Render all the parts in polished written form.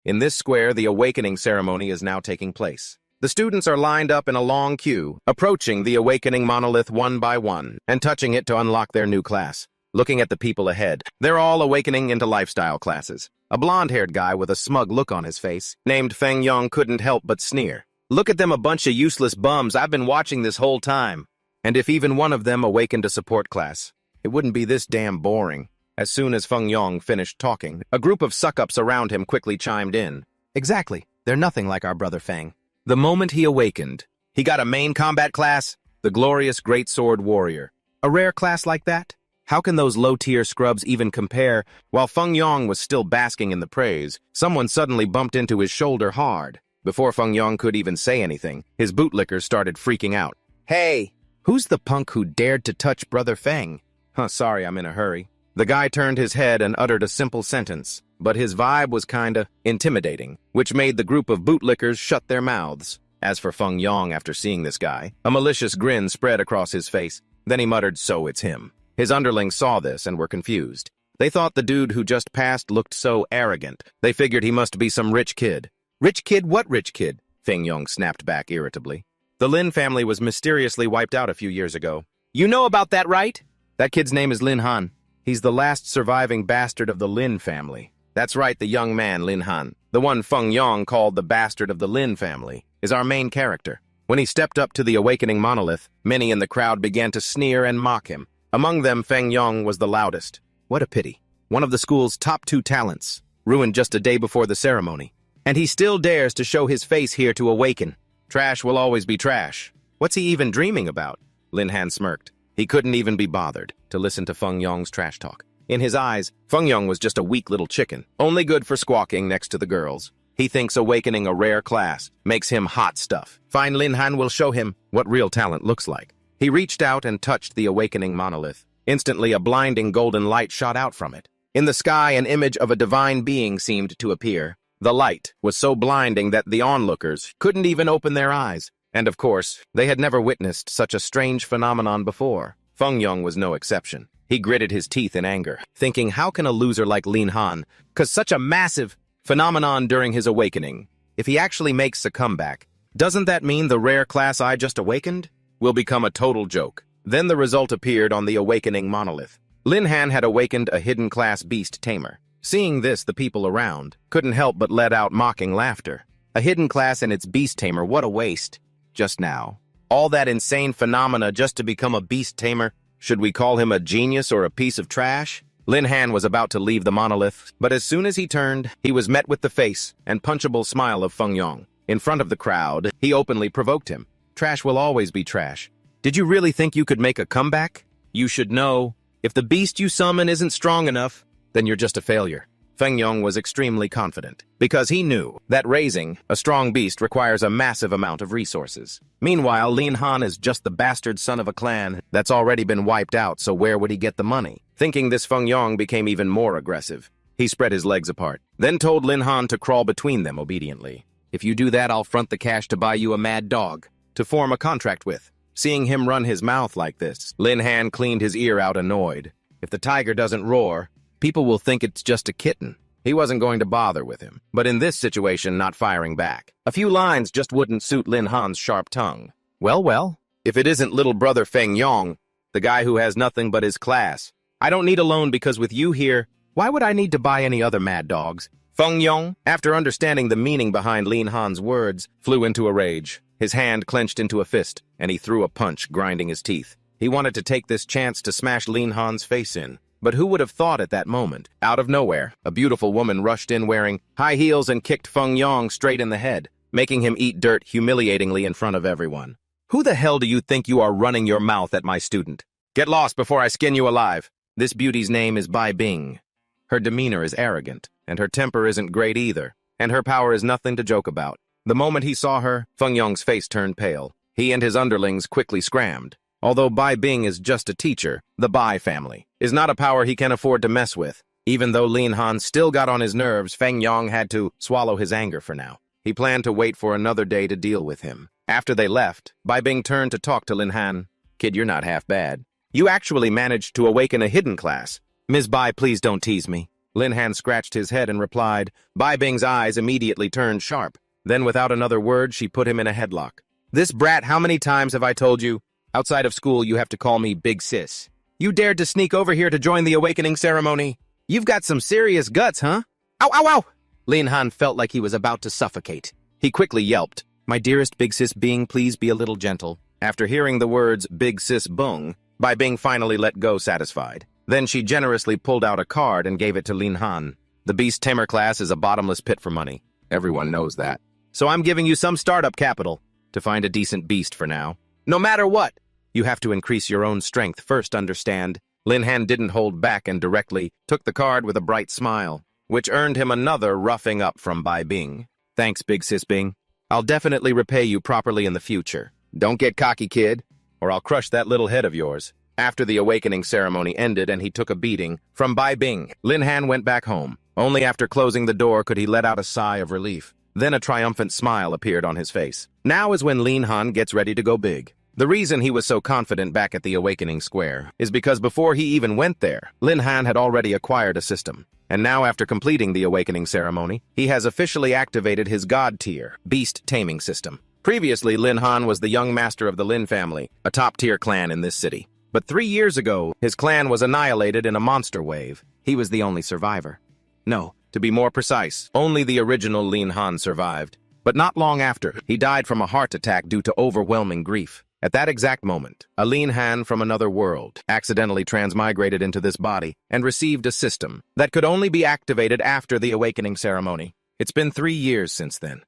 In this square, the awakening ceremony is now taking place. The students are lined up in a long queue, approaching the awakening monolith one by one and touching it to unlock their new class. Looking at the people ahead, they're all awakening into lifestyle classes. A blonde-haired guy with a smug look on his face, named Feng Yong, couldn't help but sneer. Look at them, a bunch of useless bums. I've been watching this whole time. And if even one of them awakened a support class, it wouldn't be this damn boring. As soon as Feng Yong finished talking, a group of suck-ups around him quickly chimed in. Exactly. They're nothing like our brother Feng. The moment he awakened, he got a main combat class, the glorious Great Sword Warrior. A rare class like that? How can those low-tier scrubs even compare? While Feng Yong was still basking in the praise, someone suddenly bumped into his shoulder hard. Before Feng Yong could even say anything, his bootlickers started freaking out. Hey, who's the punk who dared to touch Brother Feng? Sorry, I'm in a hurry. The guy turned his head and uttered a simple sentence, but his vibe was kinda intimidating, which made the group of bootlickers shut their mouths. As for Feng Yong, after seeing this guy, a malicious grin spread across his face. Then he muttered, "So it's him." His underlings saw this and were confused. They thought the dude who just passed looked so arrogant. They figured he must be some rich kid. Rich kid? What rich kid? Feng Yong snapped back irritably. The Lin family was mysteriously wiped out a few years ago. You know about that, right? That kid's name is Lin Han. He's the last surviving bastard of the Lin family. That's right, the young man, Lin Han. The one Feng Yong called the bastard of the Lin family is our main character. When he stepped up to the awakening monolith, many in the crowd began to sneer and mock him. Among them, Feng Yong was the loudest. What a pity. One of the school's top 2 talents, ruined just a day before the ceremony. And he still dares to show his face here to awaken. Trash will always be trash. What's he even dreaming about? Lin Han smirked. He couldn't even be bothered to listen to Feng Yong's trash talk. In his eyes, Feng Yong was just a weak little chicken, only good for squawking next to the girls. He thinks awakening a rare class makes him hot stuff. Fine, Lin Han will show him what real talent looks like. He reached out and touched the awakening monolith. Instantly, a blinding golden light shot out from it. In the sky, an image of a divine being seemed to appear. The light was so blinding that the onlookers couldn't even open their eyes. And of course, they had never witnessed such a strange phenomenon before. Feng Yong was no exception. He gritted his teeth in anger, thinking, how can a loser like Lin Han cause such a massive phenomenon during his awakening? If he actually makes a comeback, doesn't that mean the rare class I just awakened will become a total joke? Then the result appeared on the awakening monolith. Lin Han had awakened a hidden class beast tamer. Seeing this, the people around couldn't help but let out mocking laughter. A hidden class and its beast tamer, what a waste. Just now. All that insane phenomena just to become a beast tamer? Should we call him a genius or a piece of trash? Lin Han was about to leave the monolith, but as soon as he turned, he was met with the face and punchable smile of Feng Yong. In front of the crowd, he openly provoked him. Trash will always be trash. Did you really think you could make a comeback? You should know, if the beast you summon isn't strong enough, then you're just a failure. Feng Yong was extremely confident, because he knew that raising a strong beast requires a massive amount of resources. Meanwhile, Lin Han is just the bastard son of a clan that's already been wiped out, so where would he get the money? Thinking this, Feng Yong became even more aggressive. He spread his legs apart, then told Lin Han to crawl between them obediently. If you do that, I'll front the cash to buy you a mad dog to form a contract with. Seeing him run his mouth like this, Lin Han cleaned his ear out annoyed. If the tiger doesn't roar, people will think it's just a kitten. He wasn't going to bother with him, but in this situation, not firing back. A few lines just wouldn't suit Lin Han's sharp tongue. Well, if it isn't little brother Feng Yong, the guy who has nothing but his class. I don't need a loan because with you here, why would I need to buy any other mad dogs? Feng Yong, after understanding the meaning behind Lin Han's words, flew into a rage. His hand clenched into a fist, and he threw a punch, grinding his teeth. He wanted to take this chance to smash Lin Han's face in. But who would have thought at that moment? Out of nowhere, a beautiful woman rushed in wearing high heels and kicked Feng Yong straight in the head, making him eat dirt humiliatingly in front of everyone. Who the hell do you think you are running your mouth at my student? Get lost before I skin you alive. This beauty's name is Bai Bing. Her demeanor is arrogant, and her temper isn't great either, and her power is nothing to joke about. The moment he saw her, Feng Yong's face turned pale. He and his underlings quickly scrammed. Although Bai Bing is just a teacher, the Bai family is not a power he can afford to mess with. Even though Lin Han still got on his nerves, Feng Yong had to swallow his anger for now. He planned to wait for another day to deal with him. After they left, Bai Bing turned to talk to Lin Han. Kid, you're not half bad. You actually managed to awaken a hidden class. Ms. Bai, please don't tease me. Lin Han scratched his head and replied. Bai Bing's eyes immediately turned sharp. Then without another word, she put him in a headlock. This brat, how many times have I told you? Outside of school, you have to call me Big Sis. You dared to sneak over here to join the awakening ceremony? You've got some serious guts, huh? Ow, ow, ow! Lin Han felt like he was about to suffocate. He quickly yelped. My dearest Big Sis Bing, please be a little gentle. After hearing the words Big Sis Bung, Bai Bing finally let go satisfied. Then she generously pulled out a card and gave it to Lin Han. The Beast Tamer class is a bottomless pit for money. Everyone knows that. So I'm giving you some startup capital to find a decent beast for now. No matter what, you have to increase your own strength first, understand? Lin Han didn't hold back and directly took the card with a bright smile, which earned him another roughing up from Bai Bing. Thanks, Big Sis Bing. I'll definitely repay you properly in the future. Don't get cocky, kid, or I'll crush that little head of yours. After the awakening ceremony ended and he took a beating from Bai Bing, Lin Han went back home. Only after closing the door could he let out a sigh of relief. Then a triumphant smile appeared on his face. Now is when Lin Han gets ready to go big. The reason he was so confident back at the Awakening Square is because before he even went there, Lin Han had already acquired a system. And now after completing the Awakening ceremony, he has officially activated his God-tier, Beast Taming System. Previously, Lin Han was the young master of the Lin family, a top-tier clan in this city. But 3 years ago, his clan was annihilated in a monster wave. He was the only survivor. No, to be more precise, only the original Lin Han survived. But not long after, he died from a heart attack due to overwhelming grief. At that exact moment, a Lin Han from another world accidentally transmigrated into this body and received a system that could only be activated after the awakening ceremony. It's been 3 years since then.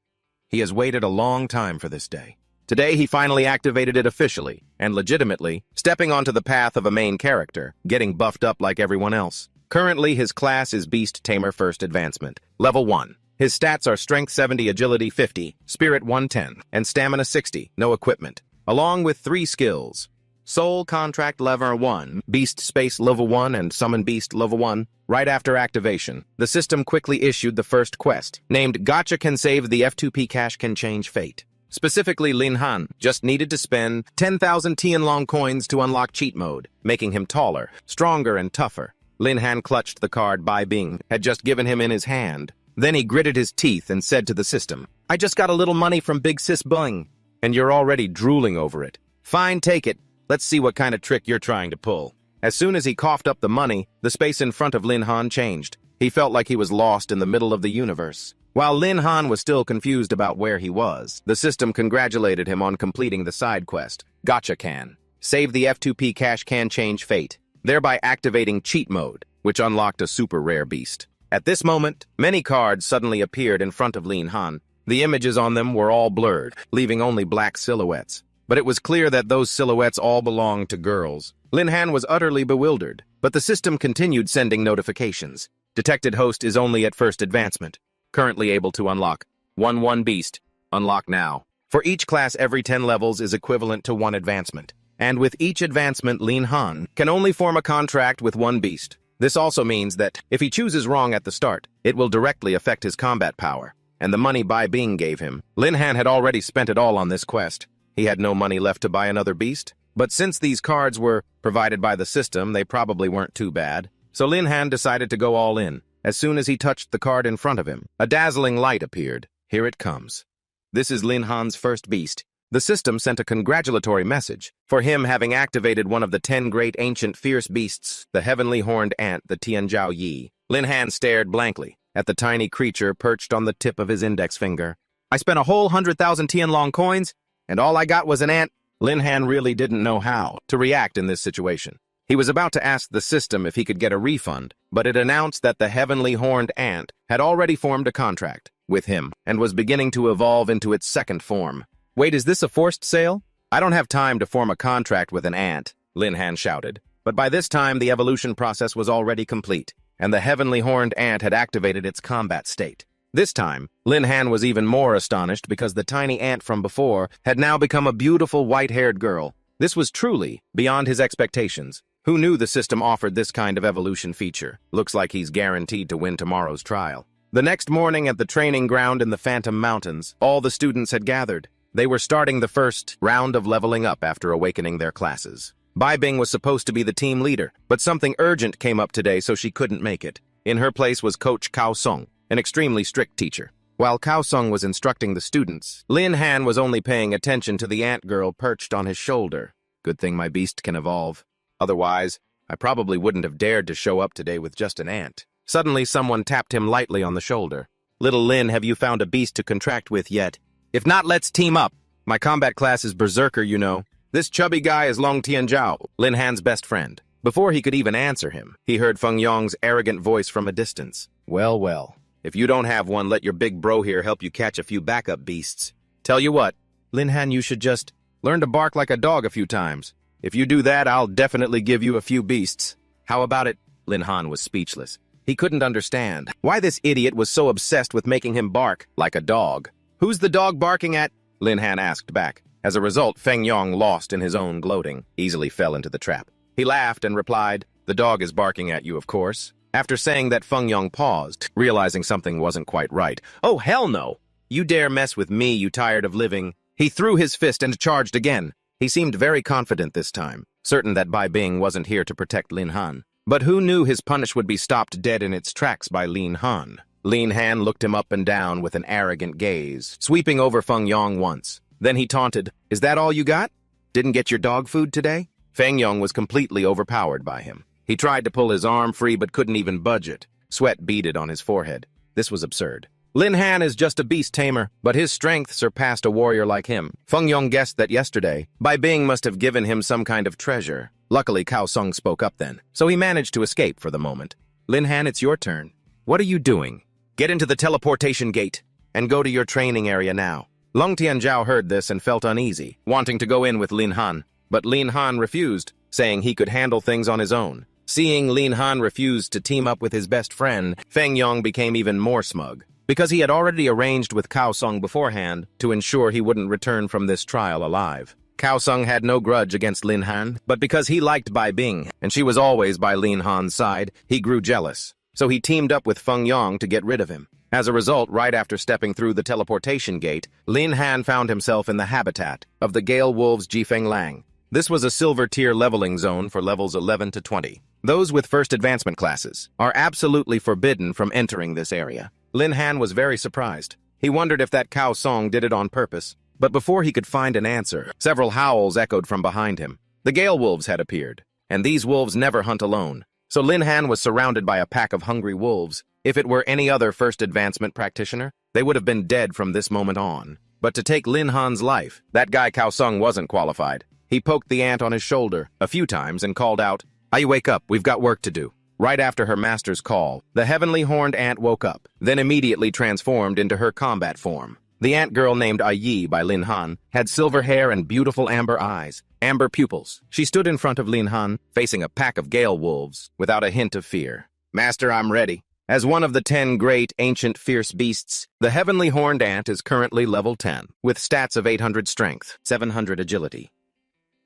He has waited a long time for this day. Today, he finally activated it officially and legitimately, stepping onto the path of a main character, getting buffed up like everyone else. Currently, his class is Beast Tamer First Advancement, Level 1. His stats are Strength 70, Agility 50, Spirit 110, and Stamina 60, no equipment, along with 3 skills. Soul Contract Level 1, Beast Space Level 1, and Summon Beast Level 1. Right after activation, the system quickly issued the first quest, named Gotcha Can Save the F2P Cash Can Change Fate. Specifically, Lin Han just needed to spend 10,000 Tianlong coins to unlock cheat mode, making him taller, stronger, and tougher. Lin Han clutched the card Bai Bing had just given him in his hand. Then he gritted his teeth and said to the system, I just got a little money from Big Sis Bung, and you're already drooling over it. Fine, take it. Let's see what kind of trick you're trying to pull. As soon as he coughed up the money, the space in front of Lin Han changed. He felt like he was lost in the middle of the universe. While Lin Han was still confused about where he was, the system congratulated him on completing the side quest, Gotcha Can. Save the F2P Cash Can Change Fate, thereby activating cheat mode, which unlocked a super rare beast. At this moment, many cards suddenly appeared in front of Lin Han. The images on them were all blurred, leaving only black silhouettes. But it was clear that those silhouettes all belonged to girls. Lin Han was utterly bewildered, but the system continued sending notifications. Detected host is only at first advancement. Currently able to unlock 1 beast. Unlock now. For each class, every 10 levels is equivalent to 1 advancement. And with each advancement, Lin Han can only form a contract with 1 beast. This also means that if he chooses wrong at the start, it will directly affect his combat power. And the money Bai Bing gave him, Lin Han had already spent it all on this quest. He had no money left to buy another beast. But since these cards were provided by the system, they probably weren't too bad. So Lin Han decided to go all in. As soon as he touched the card in front of him, a dazzling light appeared. Here it comes. This is Lin Han's first beast. The system sent a congratulatory message for him having activated one of the 10 great ancient fierce beasts, the heavenly horned ant, the Tianjiao Yi. Lin Han stared blankly at the tiny creature perched on the tip of his index finger. I spent a whole 100,000 Tianlong coins, and all I got was an ant. Lin Han really didn't know how to react in this situation. He was about to ask the system if he could get a refund, but it announced that the heavenly horned ant had already formed a contract with him and was beginning to evolve into its second form. Wait, is this a forced sale? I don't have time to form a contract with an ant, Lin Han shouted. But by this time, the evolution process was already complete, and the heavenly horned ant had activated its combat state. This time, Lin Han was even more astonished because the tiny ant from before had now become a beautiful white-haired girl. This was truly beyond his expectations. Who knew the system offered this kind of evolution feature? Looks like he's guaranteed to win tomorrow's trial. The next morning at the training ground in the Phantom Mountains, all the students had gathered. They were starting the first round of leveling up after awakening their classes. Bai Bing was supposed to be the team leader, but something urgent came up today, so she couldn't make it. In her place was Coach Cao Sung, an extremely strict teacher. While Cao Sung was instructing the students, Lin Han was only paying attention to the ant girl perched on his shoulder. Good thing my beast can evolve. Otherwise, I probably wouldn't have dared to show up today with just an ant. Suddenly, someone tapped him lightly on the shoulder. Little Lin, have you found a beast to contract with yet? If not, let's team up. My combat class is Berserker, you know. This chubby guy is Long Tianzhao, Lin Han's best friend. Before he could even answer him, he heard Feng Yong's arrogant voice from a distance. Well, well. If you don't have one, let your big bro here help you catch a few backup beasts. Tell you what, Lin Han, you should just learn to bark like a dog a few times. If you do that, I'll definitely give you a few beasts. How about it? Lin Han was speechless. He couldn't understand why this idiot was so obsessed with making him bark like a dog. Who's the dog barking at? Lin Han asked back. As a result, Feng Yong, lost in his own gloating, easily fell into the trap. He laughed and replied, "The dog is barking at you, of course." After saying that, Feng Yong paused, realizing something wasn't quite right. "Oh, hell no! You dare mess with me, you tired of living." He threw his fist and charged again. He seemed very confident this time, certain that Bai Bing wasn't here to protect Lin Han. But who knew his punish would be stopped dead in its tracks by Lin Han? Lin Han looked him up and down with an arrogant gaze, sweeping over Feng Yong once. Then he taunted, "Is that all you got? Didn't get your dog food today?" Feng Yong was completely overpowered by him. He tried to pull his arm free but couldn't even budge it. Sweat beaded on his forehead. This was absurd. Lin Han is just a beast tamer, but his strength surpassed a warrior like him. Feng Yong guessed that yesterday, Bai Bing must have given him some kind of treasure. Luckily, Cao Sung spoke up then, so he managed to escape for the moment. Lin Han, it's your turn. What are you doing? Get into the teleportation gate and go to your training area now. Long Tianzhao heard this and felt uneasy, wanting to go in with Lin Han. But Lin Han refused, saying he could handle things on his own. Seeing Lin Han refuse to team up with his best friend, Feng Yong became even more smug, because he had already arranged with Cao Sung beforehand to ensure he wouldn't return from this trial alive. Cao Sung had no grudge against Lin Han, but because he liked Bai Bing, and she was always by Lin Han's side, he grew jealous. So he teamed up with Feng Yong to get rid of him. As a result, right after stepping through the teleportation gate, Lin Han found himself in the habitat of the Gale Wolves Jifeng Lang. This was a silver tier leveling zone for levels 11 to 20. Those with first advancement classes are absolutely forbidden from entering this area. Lin Han was very surprised. He wondered if that Cao Song did it on purpose. But before he could find an answer, several howls echoed from behind him. The Gale Wolves had appeared, and these wolves never hunt alone. So Lin Han was surrounded by a pack of hungry wolves. If it were any other first advancement practitioner, they would have been dead from this moment on. But to take Lin Han's life, that guy Cao Sung wasn't qualified. He poked the ant on his shoulder a few times and called out, "Ai, wake up, we've got work to do." Right after her master's call, the heavenly horned ant woke up, then immediately transformed into her combat form. The ant girl named Ai by Lin Han had silver hair and beautiful amber eyes, amber pupils. She stood in front of Lin Han, facing a pack of Gale Wolves, without a hint of fear. "Master, I'm ready." As one of the 10 great, ancient, fierce beasts, the heavenly horned ant is currently level 10, with stats of 800 strength, 700 agility,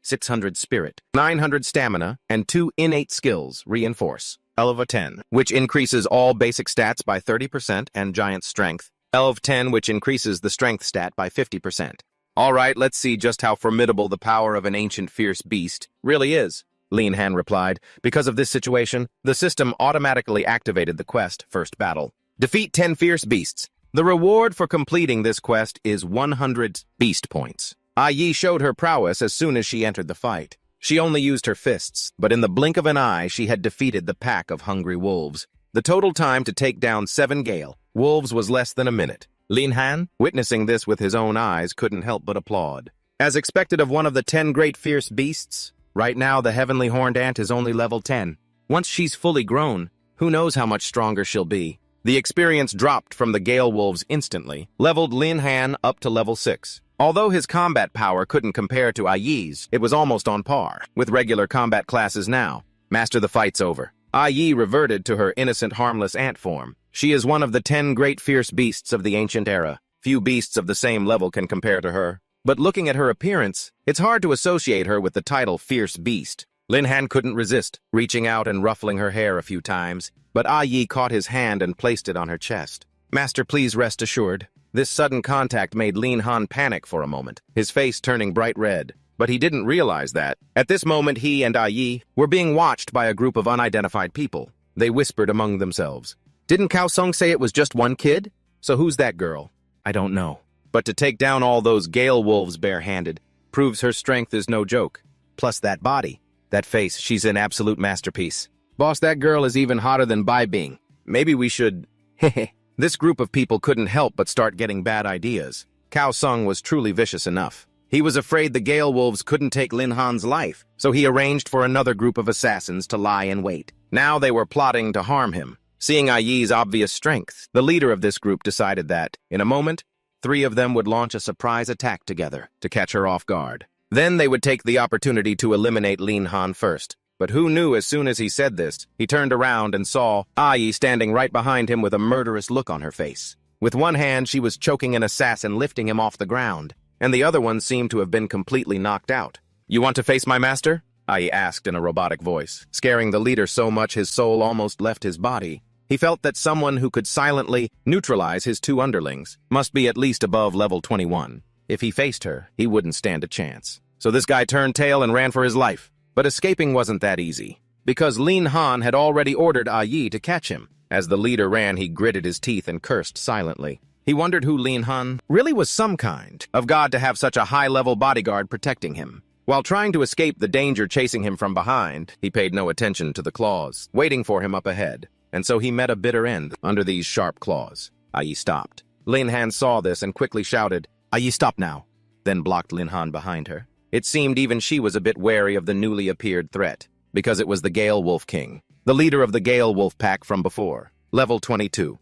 600 spirit, 900 stamina, and 2 innate skills, reinforce. Elva 10, which increases all basic stats by 30%, and giant strength. Elv 10, which increases the strength stat by 50%. All right, let's see just how formidable the power of an ancient fierce beast really is, Lin Han replied. Because of this situation, the system automatically activated the quest, First Battle. Defeat 10 fierce beasts. The reward for completing this quest is 100 beast points. Ai showed her prowess as soon as she entered the fight. She only used her fists, but in the blink of an eye, she had defeated the pack of hungry wolves. The total time to take down 7 Gale Wolves was less than a minute. Lin Han, witnessing this with his own eyes, couldn't help but applaud. As expected of one of the 10 great fierce beasts, right now the heavenly horned ant is only level 10. Once she's fully grown, who knows how much stronger she'll be. The experience dropped from the Gale Wolves instantly, leveled Lin Han up to level 6. Although his combat power couldn't compare to Ai's, it was almost on par with regular combat classes now. Master, the fight's over. Ai reverted to her innocent, harmless ant form. She is one of the 10 great fierce beasts of the ancient era. Few beasts of the same level can compare to her. But looking at her appearance, it's hard to associate her with the title Fierce Beast. Lin Han couldn't resist, reaching out and ruffling her hair a few times, but Ai caught his hand and placed it on her chest. Master, please rest assured. This sudden contact made Lin Han panic for a moment, his face turning bright red. But he didn't realize that, at this moment, he and Ai were being watched by a group of unidentified people. They whispered among themselves. Didn't Cao Sung say it was just one kid? So who's that girl? I don't know. But to take down all those Gale wolves barehanded proves her strength is no joke. Plus that body, that face, she's an absolute masterpiece. Boss, that girl is even hotter than Bai Bing. Maybe we should... Hehe. This group of people couldn't help but start getting bad ideas. Cao Sung was truly vicious enough. He was afraid the Gale wolves couldn't take Lin Han's life, so he arranged for another group of assassins to lie in wait. Now they were plotting to harm him. Seeing Yi's obvious strength, the leader of this group decided that, in a moment, 3 of them would launch a surprise attack together to catch her off guard. Then they would take the opportunity to eliminate Lin Han first. But who knew as soon as he said this, he turned around and saw Yi standing right behind him with a murderous look on her face. With one hand, she was choking an assassin, lifting him off the ground, and the other one seemed to have been completely knocked out. You want to face my master? Yi asked in a robotic voice, scaring the leader so much his soul almost left his body. He felt that someone who could silently neutralize his 2 underlings must be at least above level 21. If he faced her, he wouldn't stand a chance. So this guy turned tail and ran for his life. But escaping wasn't that easy, because Lin Han had already ordered Yi to catch him. As the leader ran, he gritted his teeth and cursed silently. He wondered who Lin Han really was, some kind of god to have such a high-level bodyguard protecting him. While trying to escape the danger chasing him from behind, he paid no attention to the claws, waiting for him up ahead. And so he met a bitter end under these sharp claws. Yi stopped. Lin Han saw this and quickly shouted, Yi, stop now, then blocked Lin Han behind her. It seemed even she was a bit wary of the newly appeared threat, because it was the Gale Wolf King, the leader of the Gale Wolf Pack from before, level 22.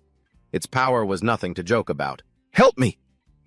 Its power was nothing to joke about. Help me!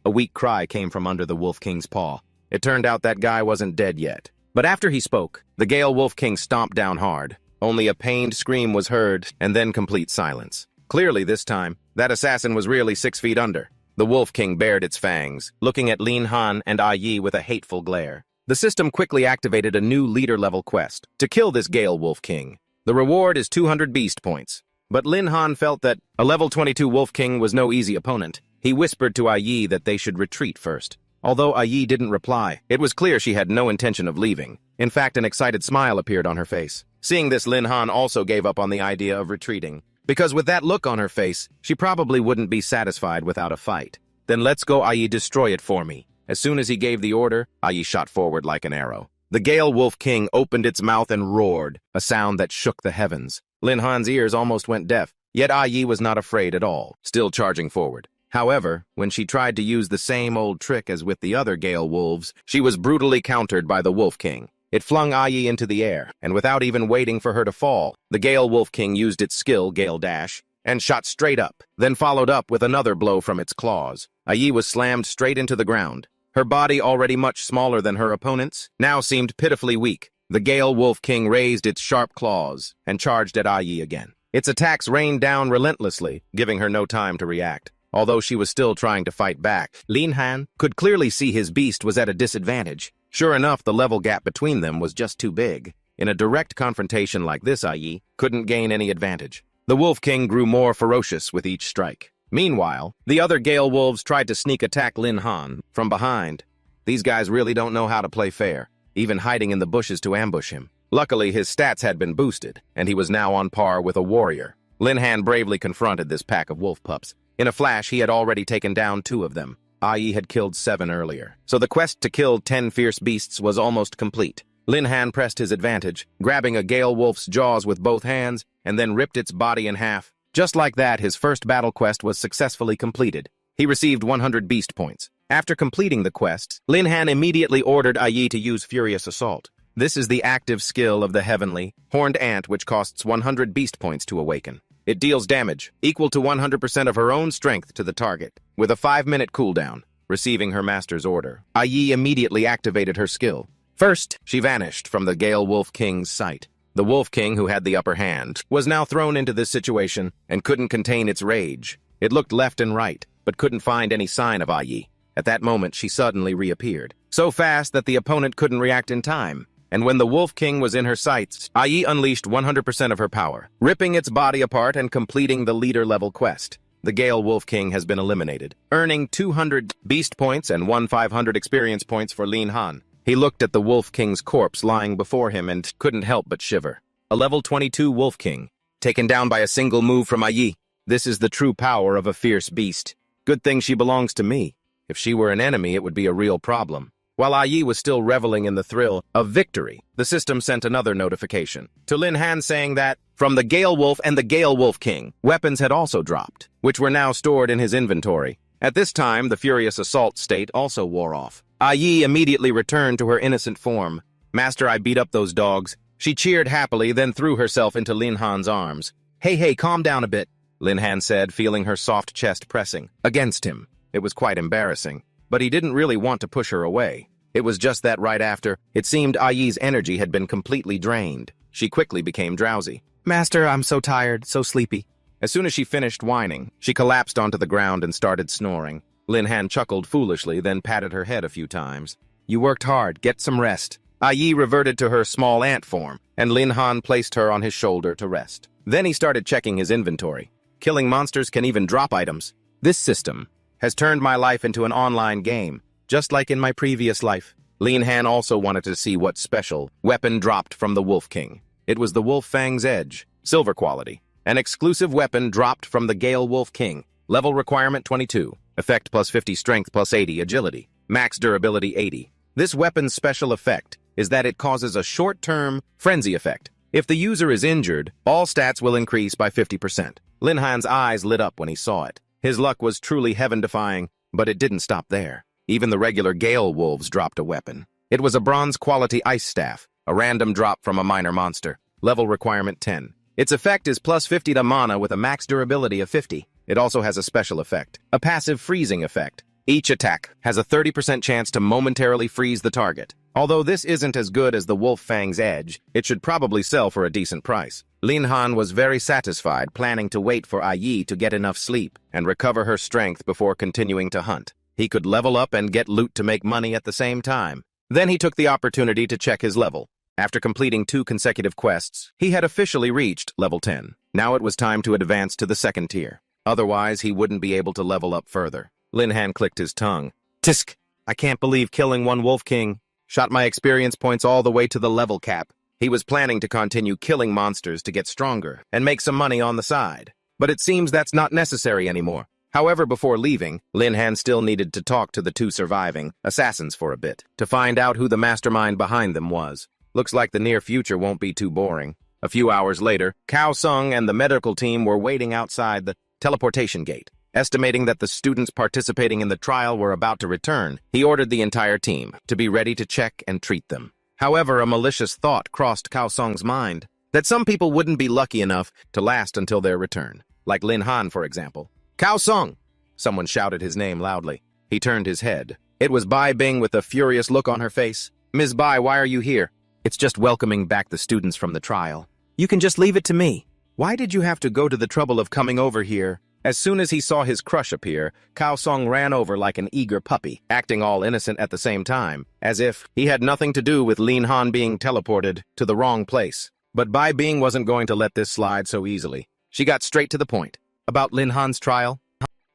A weak cry came from under the Wolf King's paw. It turned out that guy wasn't dead yet. But after he spoke, the Gale Wolf King stomped down hard. Only a pained scream was heard, and then complete silence. Clearly this time, that assassin was really 6 feet under. The Wolf King bared its fangs, looking at Lin Han and Yi with a hateful glare. The system quickly activated a new leader-level quest to kill this Gale Wolf King. The reward is 200 beast points. But Lin Han felt that a level 22 Wolf King was no easy opponent. He whispered to Yi that they should retreat first. Although Yi didn't reply, it was clear she had no intention of leaving. In fact, an excited smile appeared on her face. Seeing this, Lin Han also gave up on the idea of retreating, because with that look on her face, she probably wouldn't be satisfied without a fight. Then let's go, Yi, destroy it for me. As soon as he gave the order, Yi shot forward like an arrow. The Gale Wolf King opened its mouth and roared, a sound that shook the heavens. Lin Han's ears almost went deaf, yet Yi was not afraid at all, still charging forward. However, when she tried to use the same old trick as with the other Gale Wolves, she was brutally countered by the Wolf King. It flung Yi into the air, and without even waiting for her to fall, the Gale Wolf King used its skill, Gale Dash, and shot straight up, then followed up with another blow from its claws. Yi was slammed straight into the ground. Her body, already much smaller than her opponent's, now seemed pitifully weak. The Gale Wolf King raised its sharp claws and charged at Yi again. Its attacks rained down relentlessly, giving her no time to react. Although she was still trying to fight back, Lin Han could clearly see his beast was at a disadvantage. Sure enough, the level gap between them was just too big. In a direct confrontation like this, Yi couldn't gain any advantage. The Wolf King grew more ferocious with each strike. Meanwhile, the other Gale Wolves tried to sneak attack Lin Han from behind. These guys really don't know how to play fair, even hiding in the bushes to ambush him. Luckily, his stats had been boosted, and he was now on par with a warrior. Lin Han bravely confronted this pack of wolf pups. In a flash, he had already taken down 2 of them. Yi had killed 7 earlier, so the quest to kill 10 fierce beasts was almost complete. Lin Han pressed his advantage, grabbing a Gale Wolf's jaws with both hands, and then ripped its body in half. Just like that, his first battle quest was successfully completed. He received 100 beast points. After completing the quest, Lin Han immediately ordered Yi to use Furious Assault. This is the active skill of the heavenly, horned ant which costs 100 beast points to awaken. It deals damage, equal to 100% of her own strength to the target, with a 5-minute cooldown. Receiving her master's order, Yi immediately activated her skill. First, she vanished from the Gale Wolf King's sight. The Wolf King, who had the upper hand, was now thrown into this situation and couldn't contain its rage. It looked left and right, but couldn't find any sign of Yi. At that moment, she suddenly reappeared, so fast that the opponent couldn't react in time. And when the Wolf King was in her sights, Yi unleashed 100% of her power, ripping its body apart and completing the leader-level quest. The Gale Wolf King has been eliminated, earning 200 beast points and 500 experience points for Lin Han. He looked at the Wolf King's corpse lying before him and couldn't help but shiver. A level 22 Wolf King. taken down by a single move from Yi. This is the true power of a fierce beast. Good thing she belongs to me. If she were an enemy, it would be a real problem. While Yi was still reveling in the thrill of victory, the system sent another notification to Lin Han saying that, from the Gale Wolf and the Gale Wolf King, weapons had also dropped, which were now stored in his inventory. At this time, the furious assault state also wore off. Yi immediately returned to her innocent form. "Master, I beat up those dogs." She cheered happily, then threw herself into Lin Han's arms. Hey, calm down a bit," Lin Han said, feeling her soft chest pressing against him. It was quite embarrassing, but he didn't really want to push her away. It was just that right after, it seemed Yi's energy had been completely drained. She quickly became drowsy. "Master, I'm so tired, so sleepy." As soon as she finished whining, she collapsed onto the ground and started snoring. Lin Han chuckled foolishly, then patted her head a few times. "You worked hard, get some rest." Yi reverted to her small ant form, and Lin Han placed her on his shoulder to rest. Then he started checking his inventory. Killing monsters can even drop items. This system has turned my life into an online game, just like in my previous life. Lin Han also wanted to see what special weapon dropped from the Wolf King. It was the Wolf Fang's Edge, silver quality. An exclusive weapon dropped from the Gale Wolf King. Level requirement 22. Effect plus 50 strength plus 80 agility. Max durability 80. This weapon's special effect is that it causes a short-term frenzy effect. If the user is injured, all stats will increase by 50%. Lin Han's eyes lit up when he saw it. His luck was truly heaven-defying, but it didn't stop there. Even the regular Gale Wolves dropped a weapon. It was a bronze-quality ice staff, a random drop from a minor monster. Level requirement 10. Its effect is plus 50 to mana with a max durability of 50. It also has a special effect, a passive freezing effect. Each attack has a 30% chance to momentarily freeze the target. Although this isn't as good as the Wolf Fang's Edge, it should probably sell for a decent price. Lin Han was very satisfied, planning to wait for Yi to get enough sleep and recover her strength before continuing to hunt. He could level up and get loot to make money at the same time. Then he took the opportunity to check his level. After completing 2 consecutive quests, he had officially reached level 10. Now it was time to advance to the second tier. Otherwise, he wouldn't be able to level up further. Lin Han clicked his tongue. Tisk! I can't believe killing one Wolf King. Shot my experience points all the way to the level cap. He was planning to continue killing monsters to get stronger and make some money on the side. But it seems that's not necessary anymore. However, before leaving, Lin Han still needed to talk to the 2 surviving assassins for a bit, to find out who the mastermind behind them was. Looks like the near future won't be too boring. A few hours later, Cao Sung and the medical team were waiting outside the teleportation gate. Estimating that the students participating in the trial were about to return, he ordered the entire team to be ready to check and treat them. However, a malicious thought crossed Cao Sung's mind, that some people wouldn't be lucky enough to last until their return. Like Lin Han, for example. "Cao Sung!" Someone shouted his name loudly. He turned his head. It was Bai Bing with a furious look on her face. "Ms. Bai, why are you here?" "It's just welcoming back the students from the trial. You can just leave it to me." "Why did you have to go to the trouble of coming over here?" As soon as he saw his crush appear, Cao Sung ran over like an eager puppy, acting all innocent at the same time, as if he had nothing to do with Lin Han being teleported to the wrong place. But Bai Bing wasn't going to let this slide so easily. She got straight to the point. "About Lin Han's trial?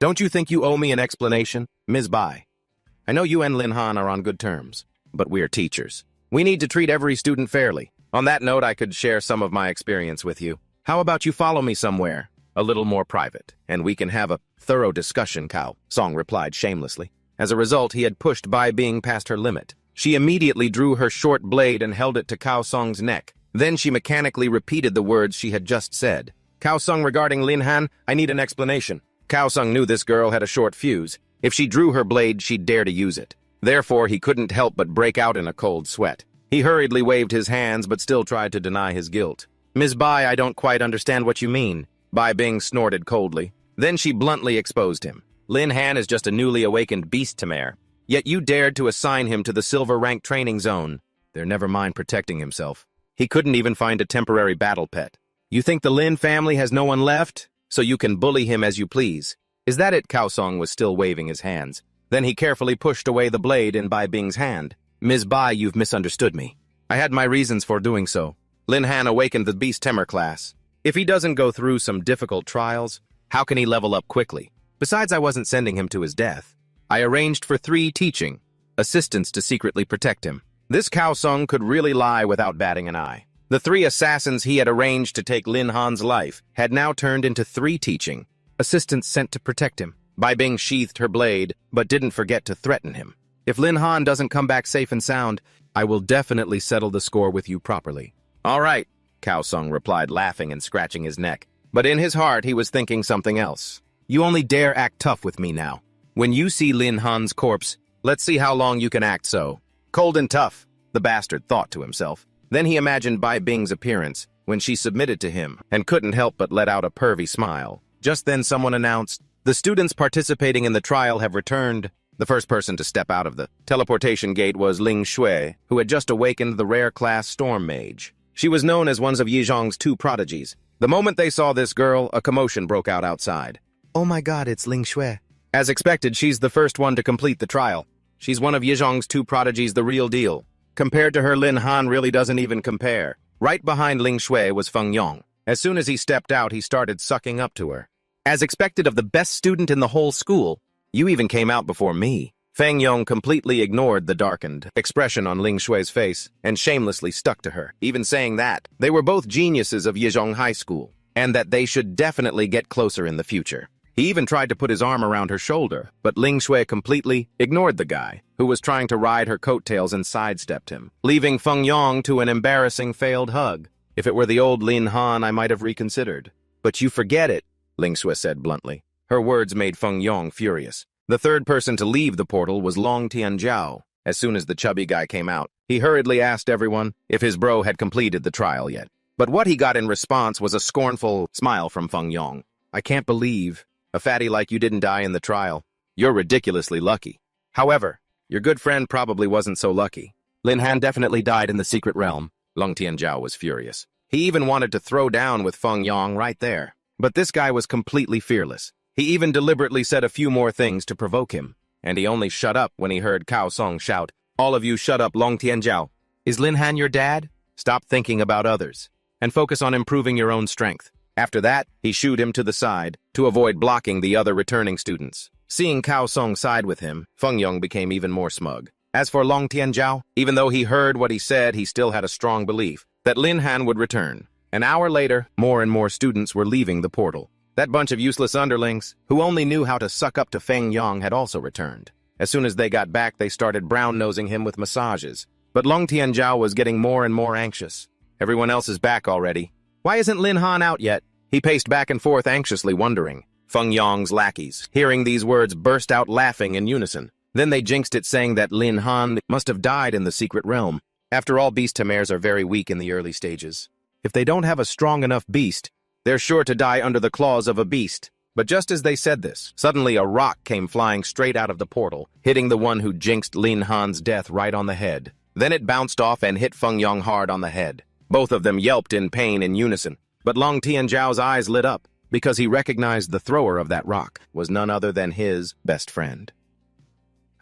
Don't you think you owe me an explanation, Ms. Bai? I know you and Lin Han are on good terms, but we're teachers. We need to treat every student fairly. On that note, I could share some of my experience with you. How about you follow me somewhere? A little more private, and we can have a thorough discussion," Cao Sung replied shamelessly. As a result, he had pushed Bai Bing past her limit. She immediately drew her short blade and held it to Cao Sung's neck. Then she mechanically repeated the words she had just said. "Cao Sung, regarding Lin Han, I need an explanation." Cao Sung knew this girl had a short fuse. If she drew her blade, she'd dare to use it. Therefore, he couldn't help but break out in a cold sweat. He hurriedly waved his hands, but still tried to deny his guilt. "Ms. Bai, I don't quite understand what you mean." Bai Bing snorted coldly. Then she bluntly exposed him. "Lin Han is just a newly awakened beast Temer. Yet you dared to assign him to the silver rank training zone. There, never mind protecting himself. He couldn't even find a temporary battle pet. You think the Lin family has no one left? So you can bully him as you please. Is that it?" Cao Sung was still waving his hands. Then he carefully pushed away the blade in Bai Bing's hand. "Ms. Bai, you've misunderstood me. I had my reasons for doing so. Lin Han awakened the Beast Temer class. If he doesn't go through some difficult trials, how can he level up quickly? Besides, I wasn't sending him to his death. I arranged for 3 teaching assistants to secretly protect him." This Cao Sung could really lie without batting an eye. The 3 assassins he had arranged to take Lin Han's life had now turned into 3 teaching assistants sent to protect him. Bai Bing sheathed her blade, but didn't forget to threaten him. If Lin Han doesn't come back safe and sound, I will definitely settle the score with you properly. All right, Cao Sung replied, laughing and scratching his neck. But in his heart, he was thinking something else. You only dare act tough with me now. When you see Lin Han's corpse, let's see how long you can act so. Cold and tough, the bastard thought to himself. Then he imagined Bai Bing's appearance when she submitted to him and couldn't help but let out a pervy smile. Just then someone announced, "The students participating in the trial have returned." The first person to step out of the teleportation gate was Ling Shui, who had just awakened the rare class Storm Mage. She was known as one of Yizhong's 2 prodigies. The moment they saw this girl, a commotion broke out outside. Oh my god, it's Ling Shui. As expected, she's the first one to complete the trial. She's one of Yizhong's 2 prodigies, the real deal. Compared to her, Lin Han really doesn't even compare. Right behind Ling Shui was Feng Yong. As soon as he stepped out, he started sucking up to her. As expected of the best student in the whole school, you even came out before me. Feng Yong completely ignored the darkened expression on Ling Shui's face and shamelessly stuck to her, even saying that they were both geniuses of Yizhong High School and that they should definitely get closer in the future. He even tried to put his arm around her shoulder, but Ling Shui completely ignored the guy, who was trying to ride her coattails and sidestepped him, leaving Feng Yong to an embarrassing failed hug. If it were the old Lin Han, I might have reconsidered. But you forget it, Ling Shui said bluntly. Her words made Feng Yong furious. The third person to leave the portal was Long Tianjiao. As soon as the chubby guy came out, he hurriedly asked everyone if his bro had completed the trial yet. But what he got in response was a scornful smile from Feng Yong. I can't believe a fatty like you didn't die in the trial. You're ridiculously lucky. However, your good friend probably wasn't so lucky. Lin Han definitely died in the secret realm. Long Tianjiao was furious. He even wanted to throw down with Feng Yong right there. But this guy was completely fearless. He even deliberately said a few more things to provoke him, and he only shut up when he heard Cao Song shout, "All of you shut up, Long Tianjiao. Is Lin Han your dad? Stop thinking about others, and focus on improving your own strength." After that, he shooed him to the side to avoid blocking the other returning students. Seeing Cao Song side with him, Feng Yong became even more smug. As for Long Tianjiao, even though he heard what he said, he still had a strong belief that Lin Han would return. An hour later, more and more students were leaving the portal. That bunch of useless underlings, who only knew how to suck up to Feng Yong, had also returned. As soon as they got back, they started brown-nosing him with massages. But Long Tianjiao was getting more and more anxious. Everyone else is back already. Why isn't Lin Han out yet? He paced back and forth anxiously, wondering. Feng Yong's lackeys, hearing these words, burst out laughing in unison. Then they jinxed it, saying that Lin Han must have died in the secret realm. After all, beast tamares are very weak in the early stages. If they don't have a strong enough beast, they're sure to die under the claws of a beast. But just as they said this, suddenly a rock came flying straight out of the portal, hitting the one who jinxed Lin Han's death right on the head. Then it bounced off and hit Feng Yong hard on the head. Both of them yelped in pain in unison. But Long Tianjiao's eyes lit up, because he recognized the thrower of that rock was none other than his best friend.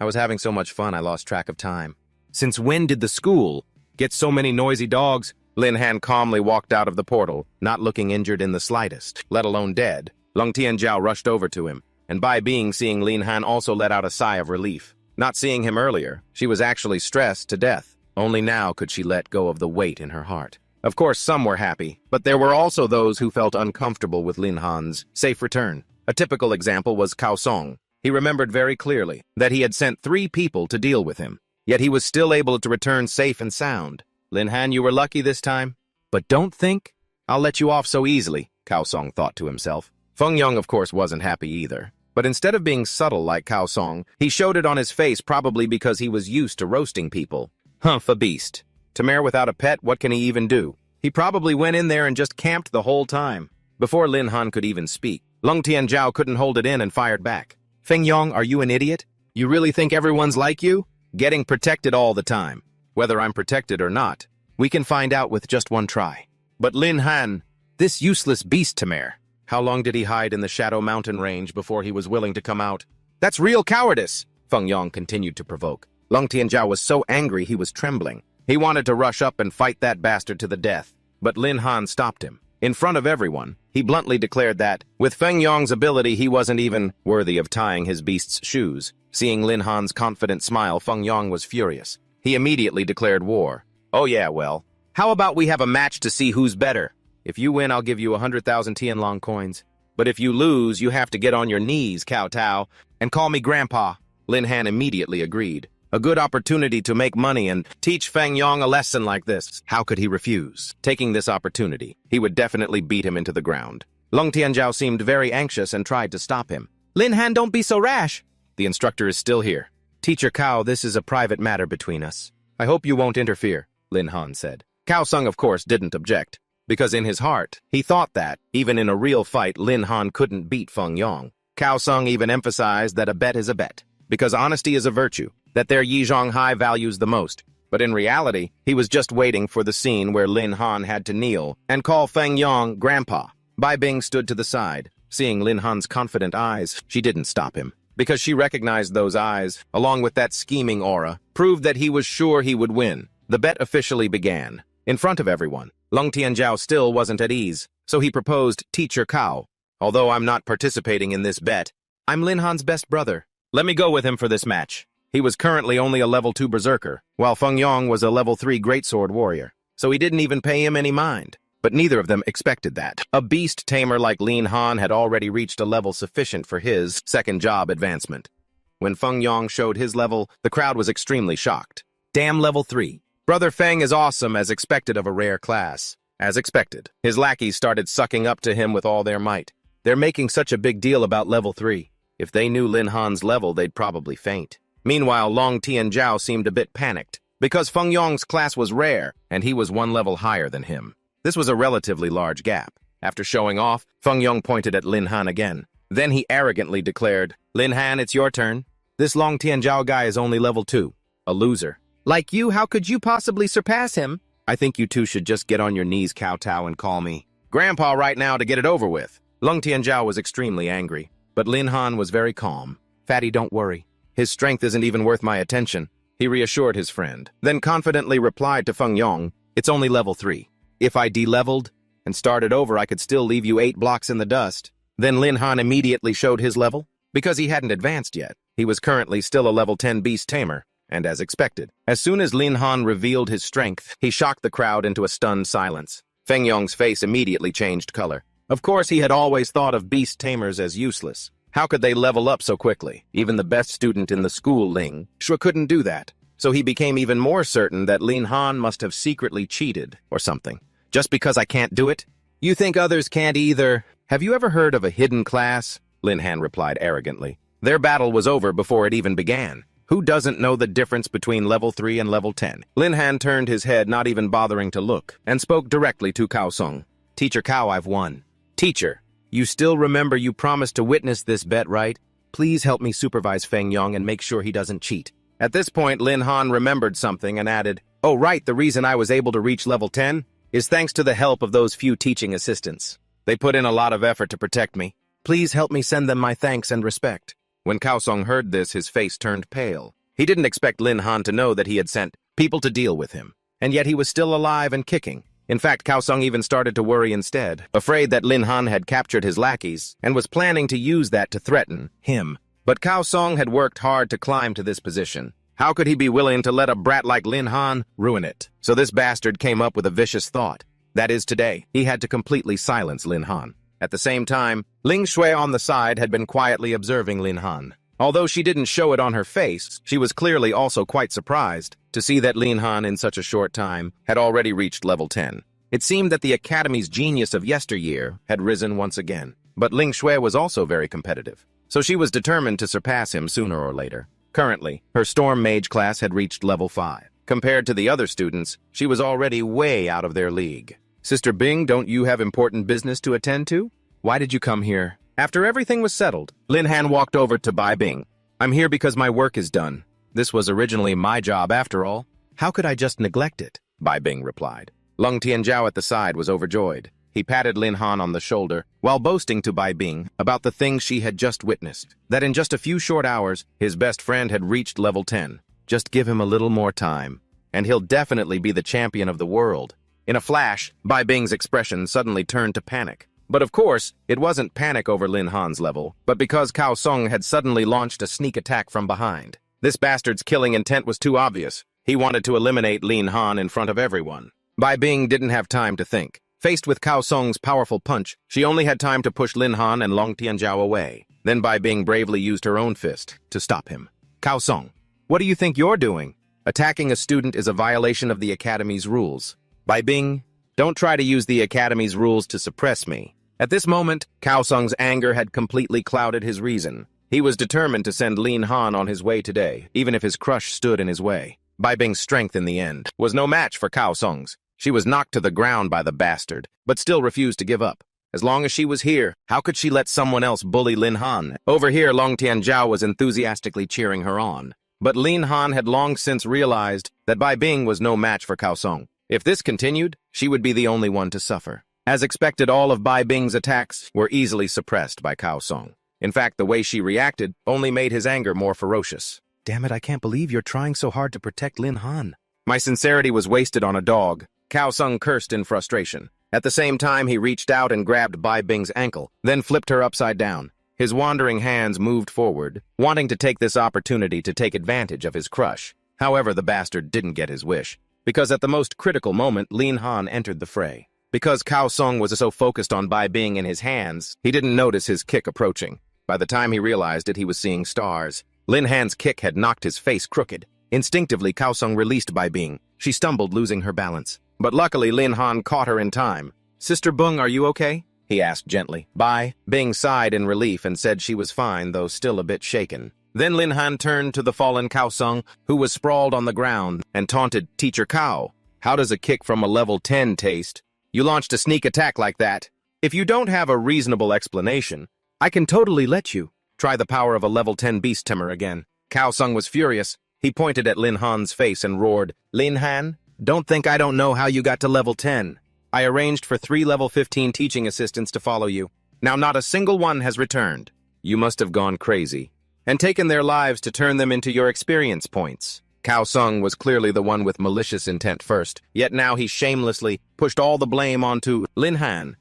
I was having so much fun I lost track of time. Since when did the school get so many noisy dogs? Lin Han calmly walked out of the portal, not looking injured in the slightest, let alone dead. Long Tianjiao rushed over to him, and Bai Bing, seeing Lin Han, also let out a sigh of relief. Not seeing him earlier, she was actually stressed to death. Only now could she let go of the weight in her heart. Of course, some were happy, but there were also those who felt uncomfortable with Lin Han's safe return. A typical example was Cao Song. He remembered very clearly that he had sent 3 people to deal with him, yet he was still able to return safe and sound. Lin Han, you were lucky this time, but don't think I'll let you off so easily, Cao Song thought to himself. Feng Yong, of course, wasn't happy either. But instead of being subtle like Cao Song, he showed it on his face, probably because he was used to roasting people. Humph, a beast. Tamare without a pet, what can he even do? He probably went in there and just camped the whole time. Before Lin Han could even speak, Long Tianjiao couldn't hold it in and fired back. Feng Yong, are you an idiot? You really think everyone's like you? Getting protected all the time. Whether I'm protected or not, we can find out with just one try. But Lin Han, this useless beast Tamare, how long did he hide in the Shadow Mountain range before he was willing to come out? That's real cowardice, Feng Yong continued to provoke. Long Tianjiao was so angry he was trembling. He wanted to rush up and fight that bastard to the death, but Lin Han stopped him. In front of everyone, he bluntly declared that, with Feng Yong's ability, he wasn't even worthy of tying his beast's shoes. Seeing Lin Han's confident smile, Feng Yong was furious. He immediately declared war. Oh yeah, well, How about we have a match to see who's better? If you win, I'll give you 100,000 Tianlong coins. But if you lose, you have to get on your knees, kowtow, and call me Grandpa. Lin Han immediately agreed. A good opportunity to make money and teach Feng Yong a lesson like this. How could he refuse? Taking this opportunity, he would definitely beat him into the ground. Long Tianzhao seemed very anxious and tried to stop him. Lin Han, don't be so rash. The instructor is still here. Teacher Cao, this is a private matter between us. I hope you won't interfere, Lin Han said. Cao Sung, of course, didn't object, because in his heart, he thought that, even in a real fight, Lin Han couldn't beat Feng Yong. Cao Sung even emphasized that a bet is a bet, because honesty is a virtue, that their Yizhong Hai values the most. But in reality, he was just waiting for the scene where Lin Han had to kneel and call Feng Yong Grandpa. Bai Bing stood to the side. Seeing Lin Han's confident eyes, she didn't stop him, because she recognized those eyes, along with that scheming aura, proved that he was sure he would win. The bet officially began. In front of everyone, Long Tianzhao still wasn't at ease, so he proposed Teacher Cao. Although I'm not participating in this bet, I'm Lin Han's best brother. Let me go with him for this match. He was currently only a level 2 berserker, while Feng Yong was a level 3 greatsword warrior, so he didn't even pay him any mind. But neither of them expected that. A beast tamer like Lin Han had already reached a level sufficient for his second job advancement. When Feng Yong showed his level, the crowd was extremely shocked. Damn, level 3. Brother Feng is awesome, as expected of a rare class. As expected, his lackeys started sucking up to him with all their might. They're making such a big deal about level 3. If they knew Lin Han's level, they'd probably faint. Meanwhile, Long Tianzhao seemed a bit panicked, because Feng Yong's class was rare, and he was one level higher than him. This was a relatively large gap. After showing off, Feng Yong pointed at Lin Han again. Then he arrogantly declared, Lin Han, it's your turn. This Long Tianzhao guy is only level 2. A loser. Like you, how could you possibly surpass him? I think you two should just get on your knees, kowtow, and call me Grandpa right now to get it over with. Long Tianzhao was extremely angry, but Lin Han was very calm. Fatty, don't worry. His strength isn't even worth my attention. He reassured his friend, then confidently replied to Feng Yong, it's only level 3. If I de-leveled and started over, I could still leave you 8 blocks in the dust. Then Lin Han immediately showed his level, because he hadn't advanced yet. He was currently still a level 10 beast tamer, and as expected. As soon as Lin Han revealed his strength, he shocked the crowd into a stunned silence. Feng Yong's face immediately changed color. Of course, he had always thought of beast tamers as useless. How could they level up so quickly? Even the best student in the school, Ling Shui, couldn't do that. So he became even more certain that Lin Han must have secretly cheated or something. Just because I can't do it? You think others can't either? Have you ever heard of a hidden class? Lin Han replied arrogantly. Their battle was over before it even began. Who doesn't know the difference between level 3 and level 10? Lin Han turned his head, not even bothering to look, and spoke directly to Cao Sung. Teacher Cao, I've won. Teacher, you still remember you promised to witness this bet, right? Please help me supervise Feng Yong and make sure he doesn't cheat. At this point, Lin Han remembered something and added, oh right, the reason I was able to reach level 10 is thanks to the help of those few teaching assistants. They put in a lot of effort to protect me. Please help me send them my thanks and respect. When Cao Sung heard this, his face turned pale. He didn't expect Lin Han to know that he had sent people to deal with him, and yet he was still alive and kicking. In fact, Cao Sung even started to worry instead, afraid that Lin Han had captured his lackeys and was planning to use that to threaten him. But Cao Sung had worked hard to climb to this position. How could he be willing to let a brat like Lin Han ruin it? So this bastard came up with a vicious thought. That is, today, he had to completely silence Lin Han. At the same time, Ling Shui on the side had been quietly observing Lin Han. Although she didn't show it on her face, she was clearly also quite surprised to see that Lin Han in such a short time had already reached level 10. It seemed that the Academy's genius of yesteryear had risen once again. But Ling Shui was also very competitive, so she was determined to surpass him sooner or later. Currently, her Storm Mage class had reached level 5. Compared to the other students, she was already way out of their league. Sister Bing, don't you have important business to attend to? Why did you come here? After everything was settled, Lin Han walked over to Bai Bing. I'm here because my work is done. This was originally my job after all. How could I just neglect it? Bai Bing replied. Long Tianzhao at the side was overjoyed. He patted Lin Han on the shoulder while boasting to Bai Bing about the things she had just witnessed. That in just a few short hours, his best friend had reached level 10. Just give him a little more time, and he'll definitely be the champion of the world. In a flash, Bai Bing's expression suddenly turned to panic. But of course, it wasn't panic over Lin Han's level, but because Cao Sung had suddenly launched a sneak attack from behind. This bastard's killing intent was too obvious. He wanted to eliminate Lin Han in front of everyone. Bai Bing didn't have time to think. Faced with Cao Song's powerful punch, she only had time to push Lin Han and Long Tianjiao away. Then Bai Bing bravely used her own fist to stop him. Cao Song, what do you think you're doing? Attacking a student is a violation of the Academy's rules. Bai Bing, don't try to use the Academy's rules to suppress me. At this moment, Cao Song's anger had completely clouded his reason. He was determined to send Lin Han on his way today, even if his crush stood in his way. Bai Bing's strength in the end was no match for Cao Song's. She was knocked to the ground by the bastard, but still refused to give up. As long as she was here, how could she let someone else bully Lin Han? Over here, Long Tianjiao was enthusiastically cheering her on. But Lin Han had long since realized that Bai Bing was no match for Cao Song. If this continued, she would be the only one to suffer. As expected, all of Bai Bing's attacks were easily suppressed by Cao Song. In fact, the way she reacted only made his anger more ferocious. Damn it, I can't believe you're trying so hard to protect Lin Han. My sincerity was wasted on a dog. Cao Song cursed in frustration. At the same time, he reached out and grabbed Bai Bing's ankle, then flipped her upside down. His wandering hands moved forward, wanting to take this opportunity to take advantage of his crush. However, the bastard didn't get his wish, because at the most critical moment, Lin Han entered the fray. Because Cao Song was so focused on Bai Bing in his hands, he didn't notice his kick approaching. By the time he realized it, he was seeing stars. Lin Han's kick had knocked his face crooked. Instinctively, Cao Song released Bai Bing. She stumbled, losing her balance. But luckily, Lin Han caught her in time. Sister Bung, are you okay? He asked gently. Bai Bing sighed in relief and said she was fine, though still a bit shaken. Then Lin Han turned to the fallen Cao Song, who was sprawled on the ground, and taunted, Teacher Cao, how does a kick from a level 10 taste? You launched a sneak attack like that. If you don't have a reasonable explanation, I can totally let you. Try the power of a level 10 beast tamer again. Cao Song was furious. He pointed at Lin Han's face and roared, Lin Han, don't think I don't know how you got to level 10. I arranged for 3 level 15 teaching assistants to follow you. Now not a single one has returned. You must have gone crazy and taken their lives to turn them into your experience points. Cao Song was clearly the one with malicious intent first, yet now he shamelessly pushed all the blame onto Lin Han.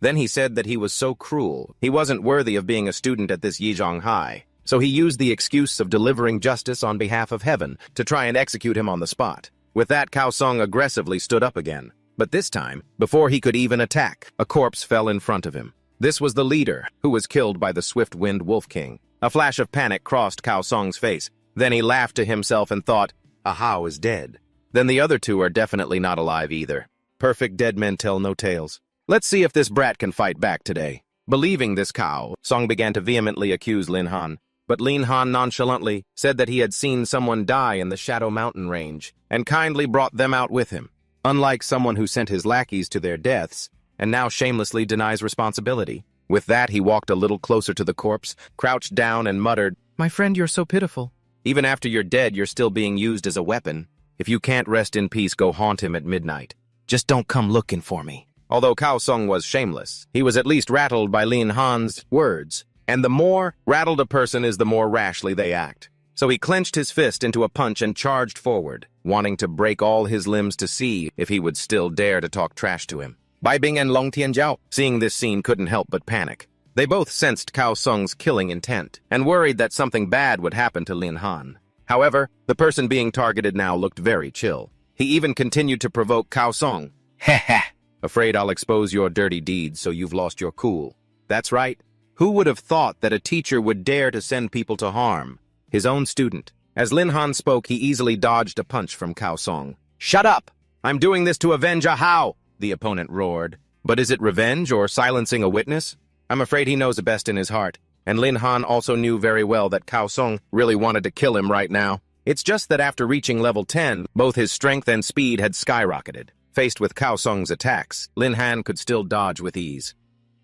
Then he said that he was so cruel, he wasn't worthy of being a student at this Yizhong High. So he used the excuse of delivering justice on behalf of heaven to try and execute him on the spot. With that, Cao Song aggressively stood up again. But this time, before he could even attack, a corpse fell in front of him. This was the leader, who was killed by the swift-wind Wolf King. A flash of panic crossed Cao Song's face. Then he laughed to himself and thought, Ahao is dead. Then the other two are definitely not alive either. Perfect dead men tell no tales. Let's see if this brat can fight back today. Believing this, Cao Song began to vehemently accuse Lin Han. But Lin Han nonchalantly said that he had seen someone die in the Shadow Mountain range and kindly brought them out with him. Unlike someone who sent his lackeys to their deaths and now shamelessly denies responsibility. With that, he walked a little closer to the corpse, crouched down and muttered, My friend, you're so pitiful. Even after you're dead, you're still being used as a weapon. If you can't rest in peace, go haunt him at midnight. Just don't come looking for me. Although Cao Song was shameless, he was at least rattled by Lin Han's words. And the more rattled a person is, the more rashly they act. So he clenched his fist into a punch and charged forward, wanting to break all his limbs to see if he would still dare to talk trash to him. Bai Bing and Long Tianjiao, seeing this scene, couldn't help but panic. They both sensed Cao Song's killing intent and worried that something bad would happen to Lin Han. However, the person being targeted now looked very chill. He even continued to provoke Cao Song. Heh heh. Afraid I'll expose your dirty deeds, so you've lost your cool. That's right. Who would have thought that a teacher would dare to send people to harm? His own student. As Lin Han spoke, he easily dodged a punch from Cao Song. Shut up! I'm doing this to avenge Ahao! The opponent roared. But is it revenge or silencing a witness? I'm afraid he knows it best in his heart. And Lin Han also knew very well that Cao Song really wanted to kill him right now. It's just that after reaching level 10, both his strength and speed had skyrocketed. Faced with Cao Song's attacks, Lin Han could still dodge with ease.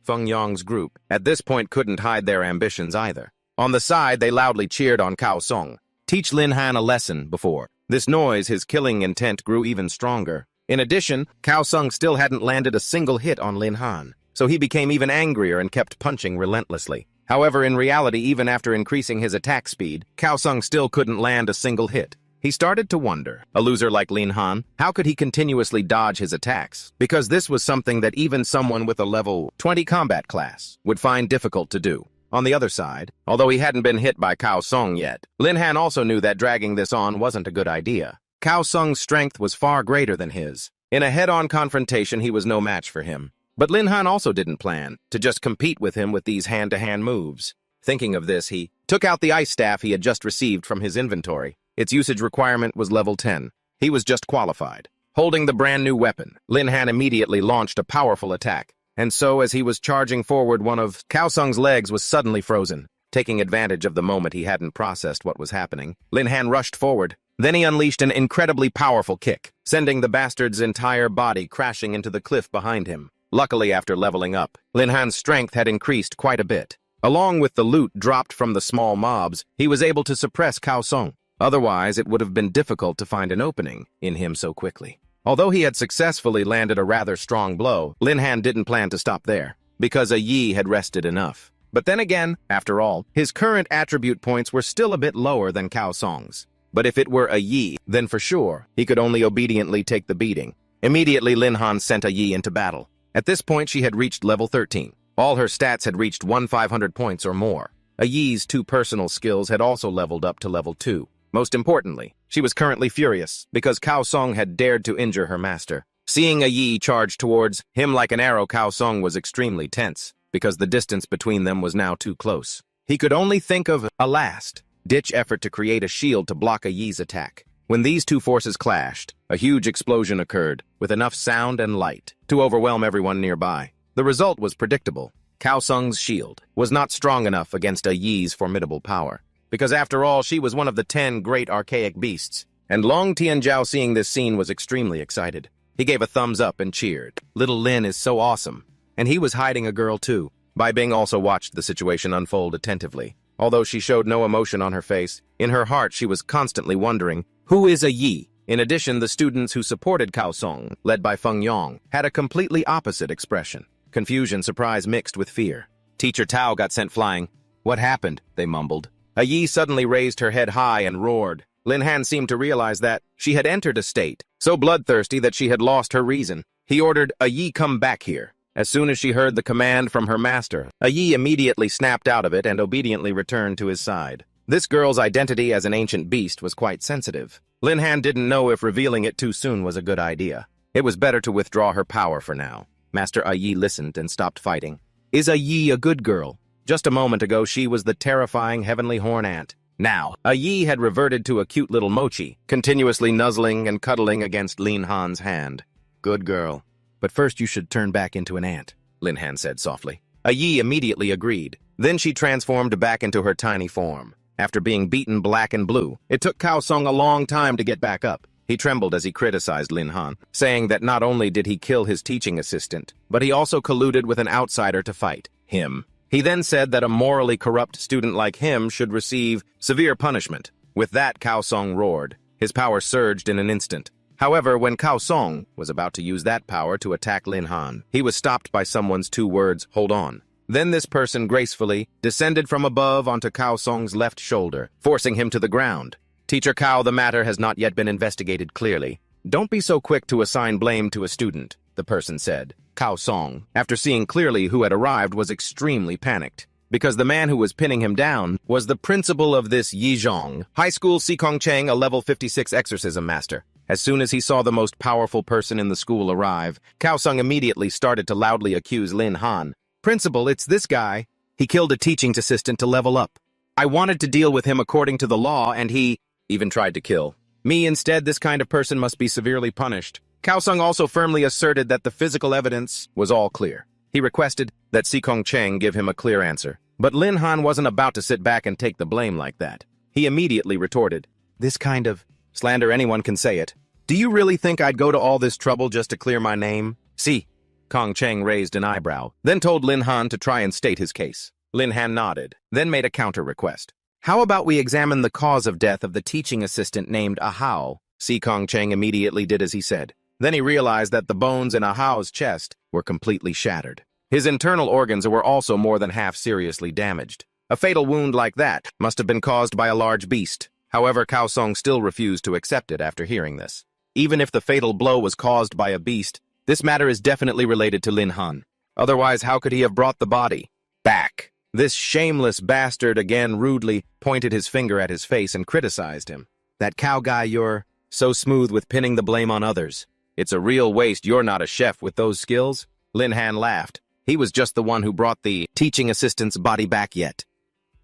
Feng Yong's group, at this point, couldn't hide their ambitions either. On the side, they loudly cheered on Cao Song. Teach Lin Han a lesson before. This noise, his killing intent, grew even stronger. In addition, Cao Song still hadn't landed a single hit on Lin Han, so he became even angrier and kept punching relentlessly. However, in reality, even after increasing his attack speed, Cao Song still couldn't land a single hit. He started to wonder, a loser like Lin Han, how could he continuously dodge his attacks? Because this was something that even someone with a level 20 combat class would find difficult to do. On the other side, although he hadn't been hit by Cao Song yet, Lin Han also knew that dragging this on wasn't a good idea. Cao Song's strength was far greater than his. In a head-on confrontation, he was no match for him. But Lin Han also didn't plan to just compete with him with these hand-to-hand moves. Thinking of this, he took out the ice staff he had just received from his inventory. Its usage requirement was level 10. He was just qualified. Holding the brand-new weapon, Lin Han immediately launched a powerful attack. And so, as he was charging forward, one of Cao Sung's legs was suddenly frozen. Taking advantage of the moment he hadn't processed what was happening, Lin Han rushed forward. Then he unleashed an incredibly powerful kick, sending the bastard's entire body crashing into the cliff behind him. Luckily, after leveling up, Lin Han's strength had increased quite a bit. Along with the loot dropped from the small mobs, he was able to suppress Cao Sung. Otherwise, it would have been difficult to find an opening in him so quickly. Although he had successfully landed a rather strong blow, Lin Han didn't plan to stop there, because a Yi had rested enough. But then again, after all, his current attribute points were still a bit lower than Cao Sung's. But if it were a Yi, then for sure, he could only obediently take the beating. Immediately, Lin Han sent a Yi into battle. At this point, she had reached level 13. All her stats had reached 1,500 points or more. A Yi's 2 personal skills had also leveled up to level 2. Most importantly, she was currently furious because Cao Sung had dared to injure her master. Seeing a Yi charge towards him like an arrow, Cao Sung was extremely tense because the distance between them was now too close. He could only think of a last-ditch effort to create a shield to block a Yi's attack. When these two forces clashed, a huge explosion occurred, with enough sound and light to overwhelm everyone nearby. The result was predictable. Cao Sung's shield was not strong enough against a Yi's formidable power, because after all, she was one of the 10 great archaic beasts. And Long Tianzhao, seeing this scene, was extremely excited. He gave a thumbs up and cheered. Little Lin is so awesome. And he was hiding a girl too. Bai Bing also watched the situation unfold attentively. Although she showed no emotion on her face, in her heart she was constantly wondering, who is a Yi? In addition, the students who supported Cao Sung, led by Feng Yong, had a completely opposite expression. Confusion, surprise mixed with fear. Teacher Tao got sent flying. What happened? They mumbled. A Yi suddenly raised her head high and roared. Lin Han seemed to realize that she had entered a state so bloodthirsty that she had lost her reason. He ordered, a Yi, come back here. As soon as she heard the command from her master, a Yi immediately snapped out of it and obediently returned to his side. This girl's identity as an ancient beast was quite sensitive. Lin Han didn't know if revealing it too soon was a good idea. It was better to withdraw her power for now. Master A Yi listened and stopped fighting. Is A Yi a good girl? Just a moment ago, she was the terrifying heavenly horn ant. Now, A Yi had reverted to a cute little mochi, continuously nuzzling and cuddling against Lin Han's hand. Good girl. But first you should turn back into an ant, Lin Han said softly. A Yi immediately agreed. Then she transformed back into her tiny form. After being beaten black and blue, it took Cao Sung a long time to get back up. He trembled as he criticized Lin Han, saying that not only did he kill his teaching assistant, but he also colluded with an outsider to fight him. He then said that a morally corrupt student like him should receive severe punishment. With that, Cao Sung roared. His power surged in an instant. However, when Cao Sung was about to use that power to attack Lin Han, he was stopped by someone's 2 words, hold on. Then this person gracefully descended from above onto Cao Sung's left shoulder, forcing him to the ground. Teacher Cao, the matter has not yet been investigated clearly. Don't be so quick to assign blame to a student, the person said. Cao Sung, after seeing clearly who had arrived, was extremely panicked, because the man who was pinning him down was the principal of this Yizhong High School, Sikong Cheng, a level 56 exorcism master. As soon as he saw the most powerful person in the school arrive, Cao Sung immediately started to loudly accuse Lin Han. Principal, it's this guy. He killed a teaching assistant to level up. I wanted to deal with him according to the law, and he even tried to kill me instead. This kind of person must be severely punished. Cao Sung also firmly asserted that the physical evidence was all clear. He requested that Sikong Cheng give him a clear answer. But Lin Han wasn't about to sit back and take the blame like that. He immediately retorted, this kind of slander, anyone can say it. Do you really think I'd go to all this trouble just to clear my name? See, Kong Cheng raised an eyebrow, then told Lin Han to try and state his case. Lin Han nodded, then made a counter request. How about we examine the cause of death of the teaching assistant named Ahao? Kong Cheng immediately did as he said. Then he realized that the bones in Ahao's chest were completely shattered. His internal organs were also more than half seriously damaged. A fatal wound like that must have been caused by a large beast. However, Cao Sung still refused to accept it after hearing this. Even if the fatal blow was caused by a beast, this matter is definitely related to Lin Han. Otherwise, how could he have brought the body back? This shameless bastard again rudely pointed his finger at his face and criticized him. That Cao guy, you're so smooth with pinning the blame on others. It's a real waste you're not a chef with those skills. Lin Han laughed. He was just the one who brought the teaching assistant's body back yet.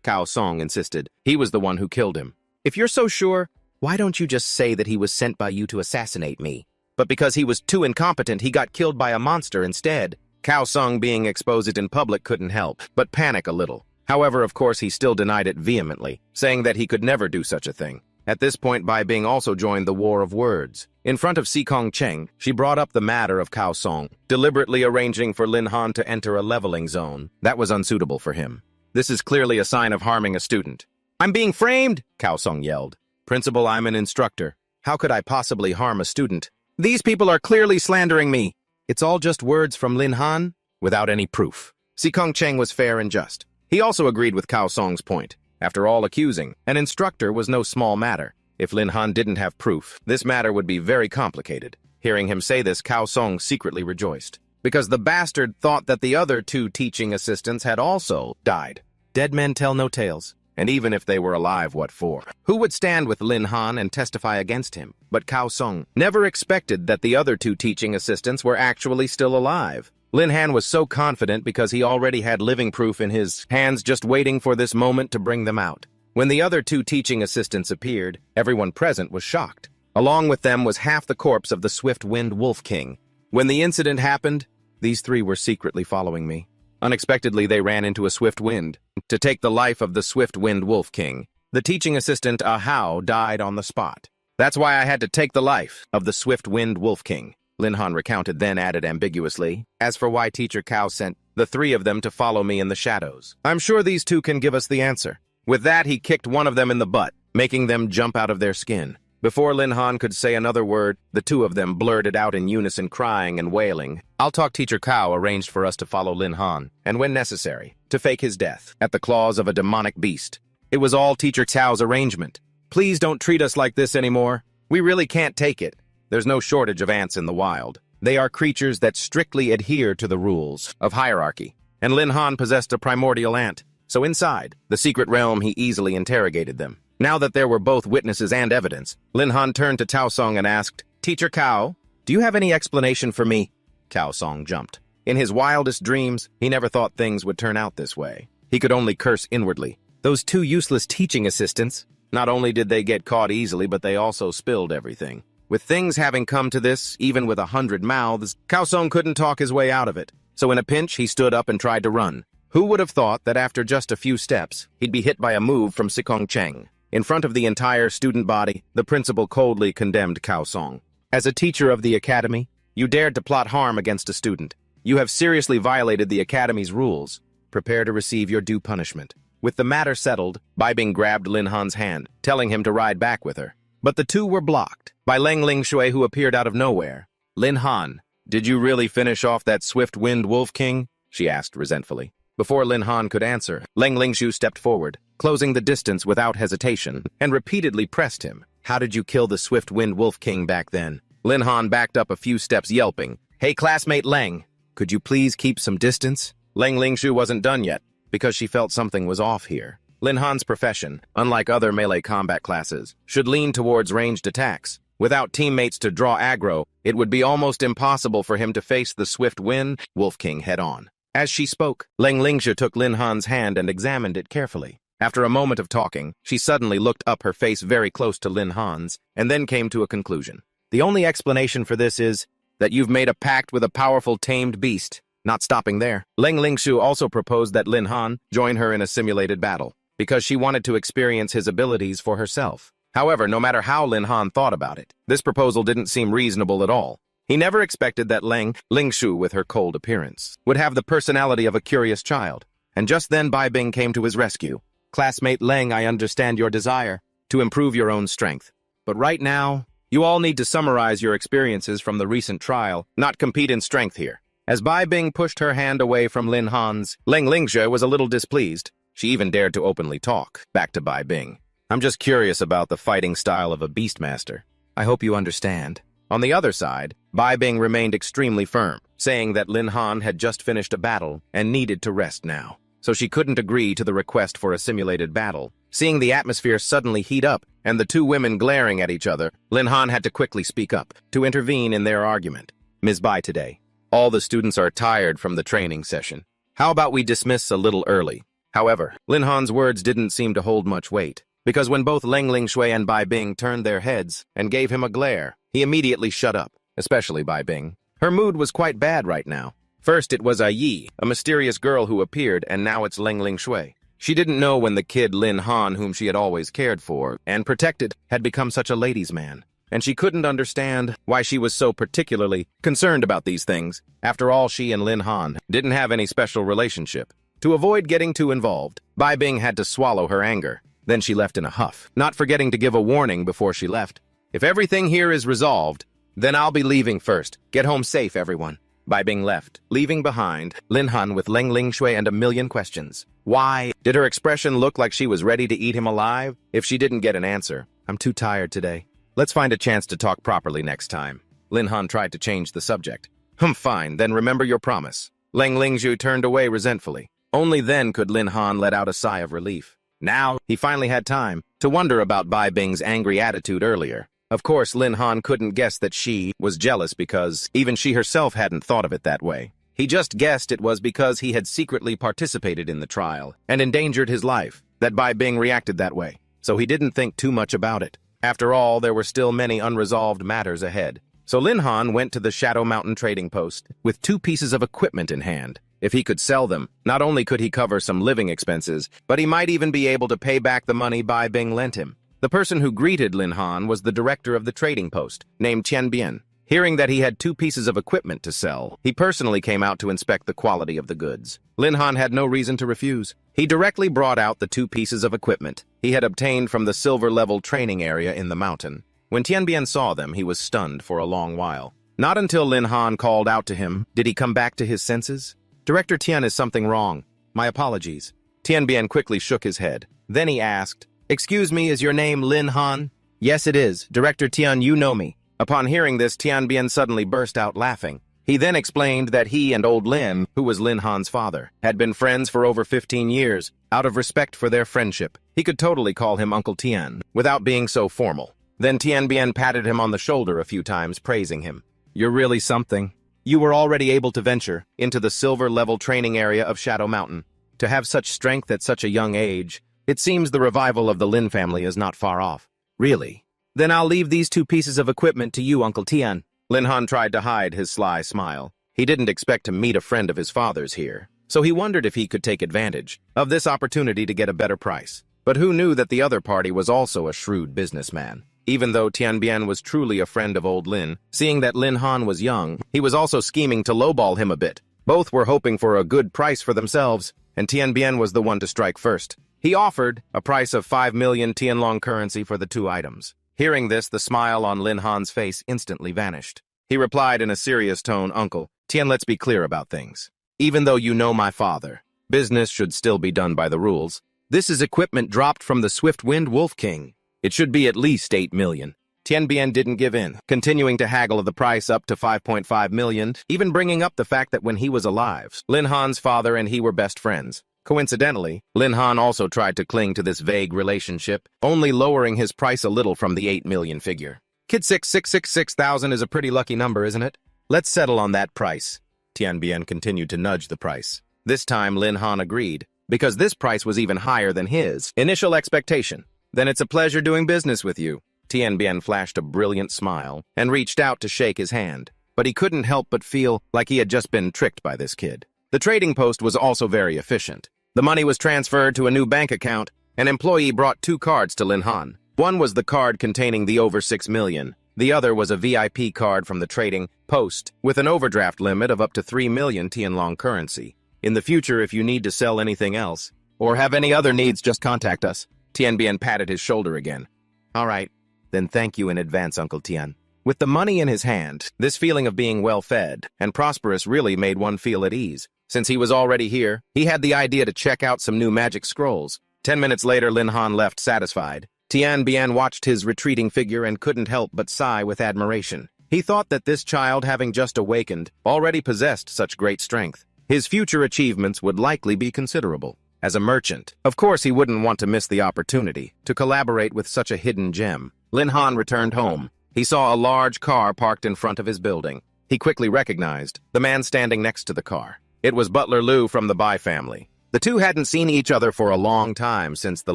Cao Song insisted. He was the one who killed him. If you're so sure, why don't you just say that he was sent by you to assassinate me? But because he was too incompetent, he got killed by a monster instead. Cao Song being exposed in public couldn't help but panic a little. However, of course, he still denied it vehemently, saying that he could never do such a thing. At this point, Bai Bing also joined the war of words. In front of Si Kong Cheng, she brought up the matter of Cao Song, deliberately arranging for Lin Han to enter a leveling zone that was unsuitable for him. This is clearly a sign of harming a student. "I'm being framed!" Cao Song yelled. "Principal, I'm an instructor. How could I possibly harm a student? These people are clearly slandering me." It's all just words from Lin Han, without any proof. Si Kong Cheng was fair and just. He also agreed with Cao Song's point. After all, accusing an instructor was no small matter. If Lin Han didn't have proof, this matter would be very complicated. Hearing him say this, Cao Song secretly rejoiced, because the bastard thought that the other two teaching assistants had also died. Dead men tell no tales, and even if they were alive, what for? Who would stand with Lin Han and testify against him? But Cao Song never expected that the other two teaching assistants were actually still alive. Lin Han was so confident because he already had living proof in his hands, just waiting for this moment to bring them out. When the other two teaching assistants appeared, everyone present was shocked. Along with them was half the corpse of the Swift-Wind Wolf King. When the incident happened, these three were secretly following me. Unexpectedly, they ran into a swift wind to take the life of the Swift-Wind Wolf King. The teaching assistant, Ahao, died on the spot. That's why I had to take the life of the Swift-Wind Wolf King. Lin Han recounted, then added ambiguously, as for why Teacher Cao sent the three of them to follow me in the shadows. I'm sure these two can give us the answer. With that, he kicked one of them in the butt, making them jump out of their skin. Before Lin Han could say another word, the two of them blurted out in unison, crying and wailing. I'll Talk Teacher Cao arranged for us to follow Lin Han, and when necessary, to fake his death at the claws of a demonic beast. It was all Teacher Cao's arrangement. Please don't treat us like this anymore. We really can't take it. There's no shortage of ants in the wild. They are creatures that strictly adhere to the rules of hierarchy. And Lin Han possessed a primordial ant, so inside the secret realm he easily interrogated them. Now that there were both witnesses and evidence, Lin Han turned to Cao Song and asked, Teacher Cao, do you have any explanation for me? Cao Song jumped. In his wildest dreams, he never thought things would turn out this way. He could only curse inwardly. Those two useless teaching assistants, not only did they get caught easily, but they also spilled everything. With things having come to this, even with 100 mouths, Cao Song couldn't talk his way out of it. So in a pinch, he stood up and tried to run. Who would have thought that after just a few steps, he'd be hit by a move from Si Kong Cheng? In front of the entire student body, the principal coldly condemned Cao Song. As a teacher of the academy, you dared to plot harm against a student. You have seriously violated the academy's rules. Prepare to receive your due punishment. With the matter settled, Bai Bing grabbed Lin Han's hand, telling him to ride back with her. But the two were blocked by Leng Lingshui, who appeared out of nowhere. Lin Han, did you really finish off that Swift-Wind Wolf King? She asked resentfully. Before Lin Han could answer, Leng Lingshui stepped forward, closing the distance without hesitation, and repeatedly pressed him. How did you kill the Swift-Wind Wolf King back then? Lin Han backed up a few steps, yelping, Hey, classmate Leng, could you please keep some distance? Leng Lingshui wasn't done yet, because she felt something was off here. Lin Han's profession, unlike other melee combat classes, should lean towards ranged attacks. Without teammates to draw aggro, it would be almost impossible for him to face the Swift-Wind Wolf King head-on. As she spoke, Leng Lingshui took Lin Han's hand and examined it carefully. After a moment of talking, she suddenly looked up, her face very close to Lin Han's, and then came to a conclusion. The only explanation for this is that you've made a pact with a powerful tamed beast. Not stopping there, Leng Lingshui also proposed that Lin Han join her in a simulated battle, because she wanted to experience his abilities for herself. However, no matter how Lin Han thought about it, this proposal didn't seem reasonable at all. He never expected that Leng Lingshui, with her cold appearance, would have the personality of a curious child. And just then Bai Bing came to his rescue. Classmate Leng, I understand your desire to improve your own strength. But right now, you all need to summarize your experiences from the recent trial, not compete in strength here. As Bai Bing pushed her hand away from Lin Han's, Leng Lingshui was a little displeased. She even dared to openly talk back to Bai Bing. I'm just curious about the fighting style of a beastmaster. I hope you understand. On the other side, Bai Bing remained extremely firm, saying that Lin Han had just finished a battle and needed to rest now. So she couldn't agree to the request for a simulated battle, Seeing the atmosphere suddenly heat up and the two women glaring at each other, Lin Han had to quickly speak up to intervene in their argument. Ms. Bai today. All the students are tired from the training session. How about we dismiss a little early? However, Lin Han's words didn't seem to hold much weight, because when both Leng Lingshui and Bai Bing turned their heads and gave him a glare, he immediately shut up, especially Bai Bing. Her mood was quite bad right now. First it was Yi, a mysterious girl who appeared, and now it's Leng Lingshui. She didn't know when the kid Lin Han, whom she had always cared for and protected, had become such a ladies' man. And she couldn't understand why she was so particularly concerned about these things. After all, she and Lin Han didn't have any special relationship. To avoid getting too involved, Bai Bing had to swallow her anger. Then she left in a huff, not forgetting to give a warning before she left. If everything here is resolved, then I'll be leaving first. Get home safe, everyone. Bai Bing left, leaving behind Lin Han with Leng Lingshui and a million questions. Why? Did her expression look like she was ready to eat him alive? If she didn't get an answer, I'm too tired today. Let's find a chance to talk properly next time. Lin Han tried to change the subject. Fine, then remember your promise. Leng Lingshui turned away resentfully. Only then could Lin Han let out a sigh of relief. Now, he finally had time to wonder about Bai Bing's angry attitude earlier. Of course, Lin Han couldn't guess that she was jealous because even she herself hadn't thought of it that way. He just guessed it was because he had secretly participated in the trial and endangered his life that Bai Bing reacted that way. So he didn't think too much about it. After all, there were still many unresolved matters ahead. So Lin Han went to the Shadow Mountain trading post with 2 pieces of equipment in hand. If he could sell them, not only could he cover some living expenses, but he might even be able to pay back the money Bai Bing lent him. The person who greeted Lin Han was the director of the trading post, named Tian Bian. Hearing that he had 2 pieces of equipment to sell, he personally came out to inspect the quality of the goods. Lin Han had no reason to refuse. He directly brought out the 2 pieces of equipment he had obtained from the silver-level training area in the mountain. When Tian Bian saw them, he was stunned for a long while. Not until Lin Han called out to him did he come back to his senses. Director Tian, is something wrong? My apologies. Tian Bian quickly shook his head. Then he asked, Excuse me, is your name Lin Han? Yes, it is. Director Tian, you know me. Upon hearing this, Tian Bian suddenly burst out laughing. He then explained that he and old Lin, who was Lin Han's father, had been friends for over 15 years. Out of respect for their friendship, he could totally call him Uncle Tian, without being so formal. Then Tian Bian patted him on the shoulder a few times, praising him. You're really something. You were already able to venture into the silver-level training area of Shadow Mountain. To have such strength at such a young age, it seems the revival of the Lin family is not far off. Really? Then I'll leave these 2 pieces of equipment to you, Uncle Tian. Lin Han tried to hide his sly smile. He didn't expect to meet a friend of his father's here, so he wondered if he could take advantage of this opportunity to get a better price. But who knew that the other party was also a shrewd businessman? Even though Tian Bian was truly a friend of old Lin, seeing that Lin Han was young, he was also scheming to lowball him a bit. Both were hoping for a good price for themselves, and Tian Bian was the one to strike first. He offered a price of 5 million Tianlong currency for the 2 items. Hearing this, the smile on Lin Han's face instantly vanished. He replied in a serious tone, Uncle, Tian, let's be clear about things. Even though you know my father, business should still be done by the rules. This is equipment dropped from the Swift-Wind Wolf King. It should be at least 8 million. Tian Bian didn't give in, continuing to haggle the price up to 5.5 million, even bringing up the fact that when he was alive, Lin Han's father and he were best friends. Coincidentally, Lin Han also tried to cling to this vague relationship, only lowering his price a little from the 8 million figure. Kid 6,666,000 is a pretty lucky number, isn't it? Let's settle on that price. Tian Bian continued to nudge the price. This time, Lin Han agreed, because this price was even higher than his initial expectation. Then it's a pleasure doing business with you. Tian Bian flashed a brilliant smile and reached out to shake his hand, but he couldn't help but feel like he had just been tricked by this kid. The trading post was also very efficient. The money was transferred to a new bank account. An employee brought 2 cards to Lin Han. One was the card containing the over 6 million. The other was a VIP card from the trading post with an overdraft limit of up to 3 million Tianlong currency. In the future, if you need to sell anything else or have any other needs, just contact us. Tian Bian patted his shoulder again. All right, then thank you in advance, Uncle Tian. With the money in his hand, this feeling of being well-fed and prosperous really made one feel at ease. Since he was already here, he had the idea to check out some new magic scrolls. 10 minutes later, Lin Han left satisfied. Tian Bian watched his retreating figure and couldn't help but sigh with admiration. He thought that this child, having just awakened, already possessed such great strength. His future achievements would likely be considerable. As a merchant, of course he wouldn't want to miss the opportunity to collaborate with such a hidden gem. Lin Han returned home. He saw a large car parked in front of his building. He quickly recognized the man standing next to the car. It was Butler Liu from the Bai family. The two hadn't seen each other for a long time since the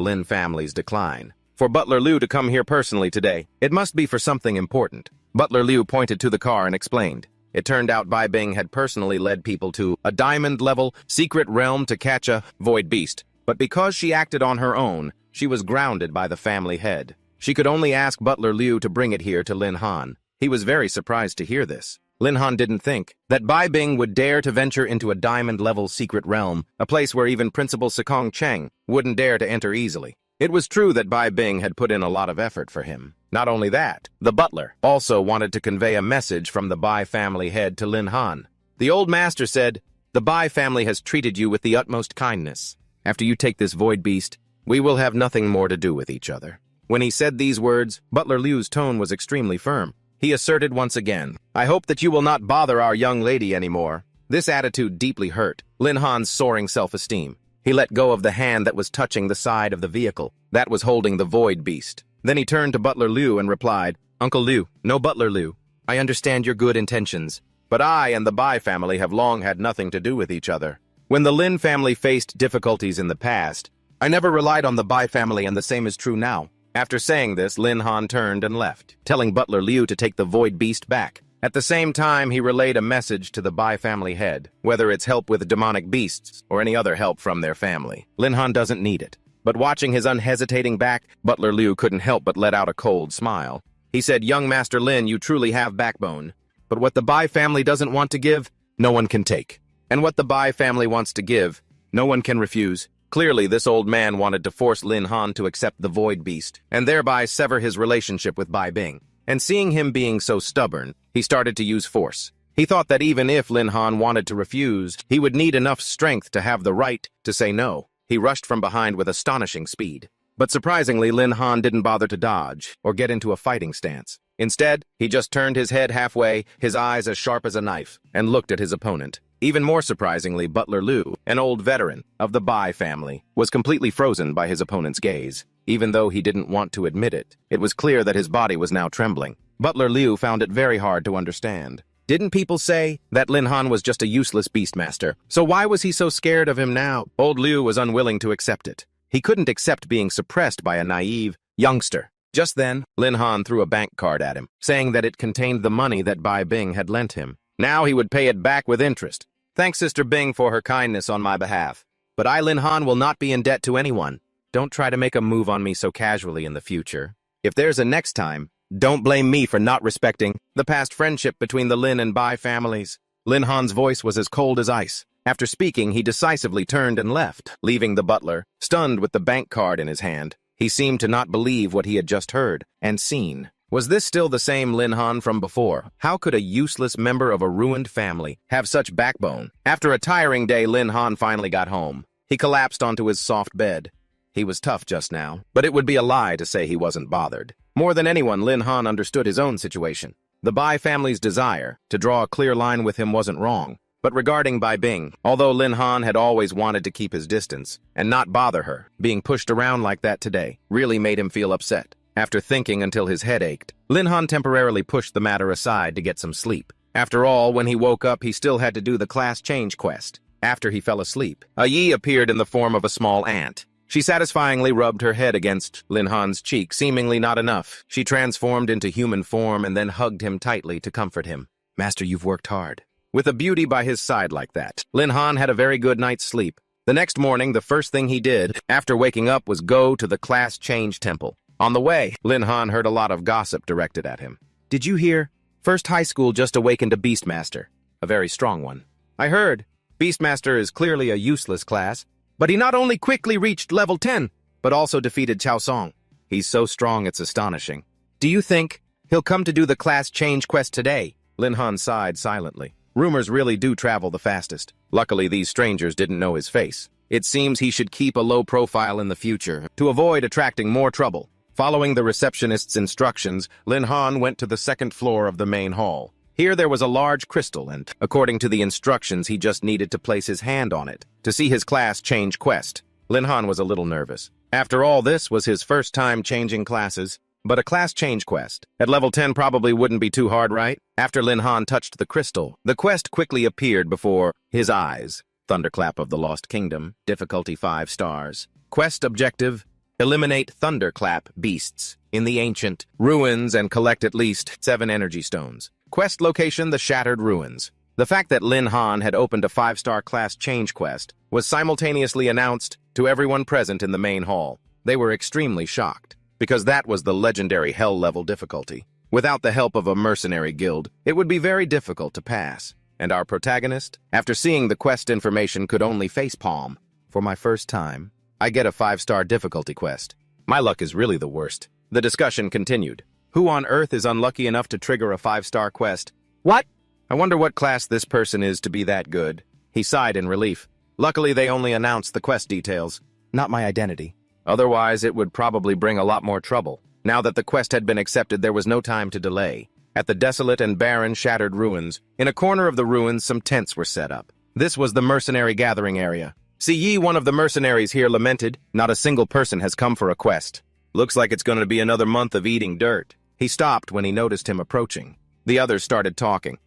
Lin family's decline. For Butler Liu to come here personally today, it must be for something important. Butler Liu pointed to the car and explained. It turned out Bai Bing had personally led people to a diamond-level secret realm to catch a void beast. But because she acted on her own, she was grounded by the family head. She could only ask Butler Liu to bring it here to Lin Han. He was very surprised to hear this. Lin Han didn't think that Bai Bing would dare to venture into a diamond-level secret realm, a place where even Principal Sekong Cheng wouldn't dare to enter easily. It was true that Bai Bing had put in a lot of effort for him. Not only that, the butler also wanted to convey a message from the Bai family head to Lin Han. The old master said, "The Bai family has treated you with the utmost kindness. After you take this void beast, we will have nothing more to do with each other." When he said these words, Butler Liu's tone was extremely firm. He asserted once again, "I hope that you will not bother our young lady anymore." This attitude deeply hurt Lin Han's soaring self-esteem. He let go of the hand that was touching the side of the vehicle, that was holding the void beast. Then he turned to Butler Liu and replied, "Uncle Liu, no Butler Liu. I understand your good intentions, but I and the Bai family have long had nothing to do with each other. When the Lin family faced difficulties in the past, I never relied on the Bai family, and the same is true now." After saying this, Lin Han turned and left, telling Butler Liu to take the void beast back. At the same time, he relayed a message to the Bai family head, whether it's help with demonic beasts or any other help from their family. Lin Han doesn't need it. But watching his unhesitating back, Butler Liu couldn't help but let out a cold smile. He said, "Young Master Lin, you truly have backbone. But what the Bai family doesn't want to give, no one can take. And what the Bai family wants to give, no one can refuse." Clearly, this old man wanted to force Lin Han to accept the void beast, and thereby sever his relationship with Bai Bing. And seeing him being so stubborn, he started to use force. He thought that even if Lin Han wanted to refuse, he would need enough strength to have the right to say no. He rushed from behind with astonishing speed. But surprisingly, Lin Han didn't bother to dodge or get into a fighting stance. Instead, he just turned his head halfway, his eyes as sharp as a knife, and looked at his opponent. Even more surprisingly, Butler Liu, an old veteran of the Bai family, was completely frozen by his opponent's gaze. Even though he didn't want to admit it, it was clear that his body was now trembling. Butler Liu found it very hard to understand. Didn't people say that Lin Han was just a useless beastmaster? So why was he so scared of him now? Old Liu was unwilling to accept it. He couldn't accept being suppressed by a naive youngster. Just then, Lin Han threw a bank card at him, saying that it contained the money that Bai Bing had lent him. Now he would pay it back with interest. "Thanks, Sister Bing, for her kindness on my behalf. But I, Lin Han, will not be in debt to anyone. Don't try to make a move on me so casually in the future. If there's a next time, don't blame me for not respecting the past friendship between the Lin and Bai families." Lin Han's voice was as cold as ice. After speaking, he decisively turned and left, leaving the butler, stunned with the bank card in his hand. He seemed to not believe what he had just heard and seen. Was this still the same Lin Han from before? How could a useless member of a ruined family have such backbone? After a tiring day, Lin Han finally got home. He collapsed onto his soft bed. He was tough just now, but it would be a lie to say he wasn't bothered. More than anyone, Lin Han understood his own situation. The Bai family's desire to draw a clear line with him wasn't wrong. But regarding Bai Bing, although Lin Han had always wanted to keep his distance and not bother her, being pushed around like that today really made him feel upset. After thinking until his head ached, Lin Han temporarily pushed the matter aside to get some sleep. After all, when he woke up, he still had to do the class change quest. After he fell asleep, a Yi appeared in the form of a small ant. She satisfyingly rubbed her head against Lin Han's cheek. Seemingly not enough, she transformed into human form and then hugged him tightly to comfort him. "Master, you've worked hard." With a beauty by his side like that, Lin Han had a very good night's sleep. The next morning, the first thing he did after waking up was go to the class change temple. On the way, Lin Han heard a lot of gossip directed at him. "Did you hear? First High School just awakened a Beastmaster. A very strong one. I heard. Beastmaster is clearly a useless class, but he not only quickly reached level 10, but also defeated Chao Song. He's so strong it's astonishing. Do you think he'll come to do the class change quest today?" Lin Han sighed silently. Rumors really do travel the fastest. Luckily, these strangers didn't know his face. It seems he should keep a low profile in the future to avoid attracting more trouble. Following the receptionist's instructions, Lin Han went to the second floor of the main hall. Here there was a large crystal, and according to the instructions, he just needed to place his hand on it to see his class change quest. Lin Han was a little nervous. After all, this was his first time changing classes, but a class change quest at level 10 probably wouldn't be too hard, right? After Lin Han touched the crystal, the quest quickly appeared before his eyes. Thunderclap of the Lost Kingdom, difficulty 5 stars. Quest objective, eliminate thunderclap beasts in the ancient ruins and collect at least 7 energy stones. Quest location, the Shattered Ruins. The fact that Lin Han had opened a 5-star class change quest was simultaneously announced to everyone present in the main hall. They were extremely shocked, because that was the legendary hell-level difficulty. Without the help of a mercenary guild, it would be very difficult to pass. And our protagonist, after seeing the quest information, could only facepalm. For my first time, I get a 5-star difficulty quest. My luck is really the worst. The discussion continued. Who on earth is unlucky enough to trigger a 5-star quest? What? I wonder what class this person is to be that good. He sighed in relief. Luckily, they only announced the quest details, not my identity. Otherwise, it would probably bring a lot more trouble. Now that the quest had been accepted, there was no time to delay. At the desolate and barren Shattered Ruins, in a corner of the ruins, some tents were set up. This was the mercenary gathering area. See ye, one of the mercenaries here lamented, not a single person has come for a quest. Looks like it's going to be another month of eating dirt. He stopped when he noticed him approaching. The others started talking.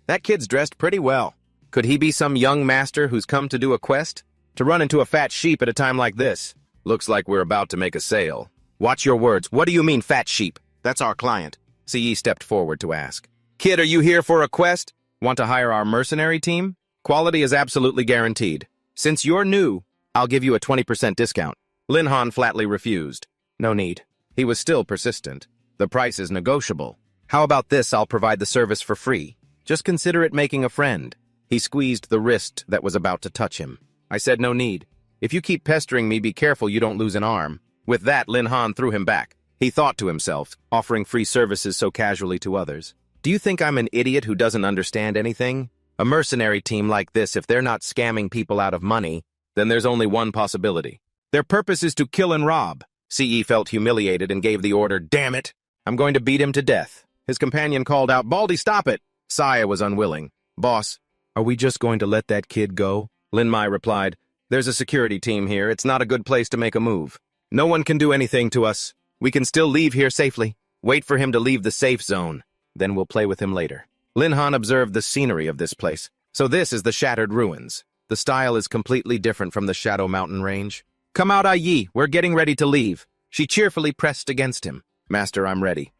That kid's dressed pretty well. Could he be some young master who's come to do a quest? To run into a fat sheep at a time like this? Looks like we're about to make a sale. Watch your words. What do you mean, fat sheep? That's our client. Ce stepped forward to ask. Kid, are you here for a quest? Want to hire our mercenary team? Quality is absolutely guaranteed. Since you're new, I'll give you a 20% discount. Lin Han flatly refused. No need. He was still persistent. The price is negotiable. How about this? I'll provide the service for free. Just consider it making a friend. He squeezed the wrist that was about to touch him. I said no need. If you keep pestering me, be careful you don't lose an arm. With that, Lin Han threw him back. He thought to himself, offering free services so casually to others. Do you think I'm an idiot who doesn't understand anything? A mercenary team like this, if they're not scamming people out of money, then there's only one possibility. Their purpose is to kill and rob. Ce felt humiliated and gave the order, damn it! I'm going to beat him to death. His companion called out, Baldy, stop it! Saya was unwilling. Boss, are we just going to let that kid go? Lin Mai replied, there's a security team here. It's not a good place to make a move. No one can do anything to us. We can still leave here safely. Wait for him to leave the safe zone. Then we'll play with him later. Lin Han observed the scenery of this place. So this is the Shattered Ruins. The style is completely different from the Shadow Mountain range. Come out, Yi. We're getting ready to leave. She cheerfully pressed against him. Master, I'm ready.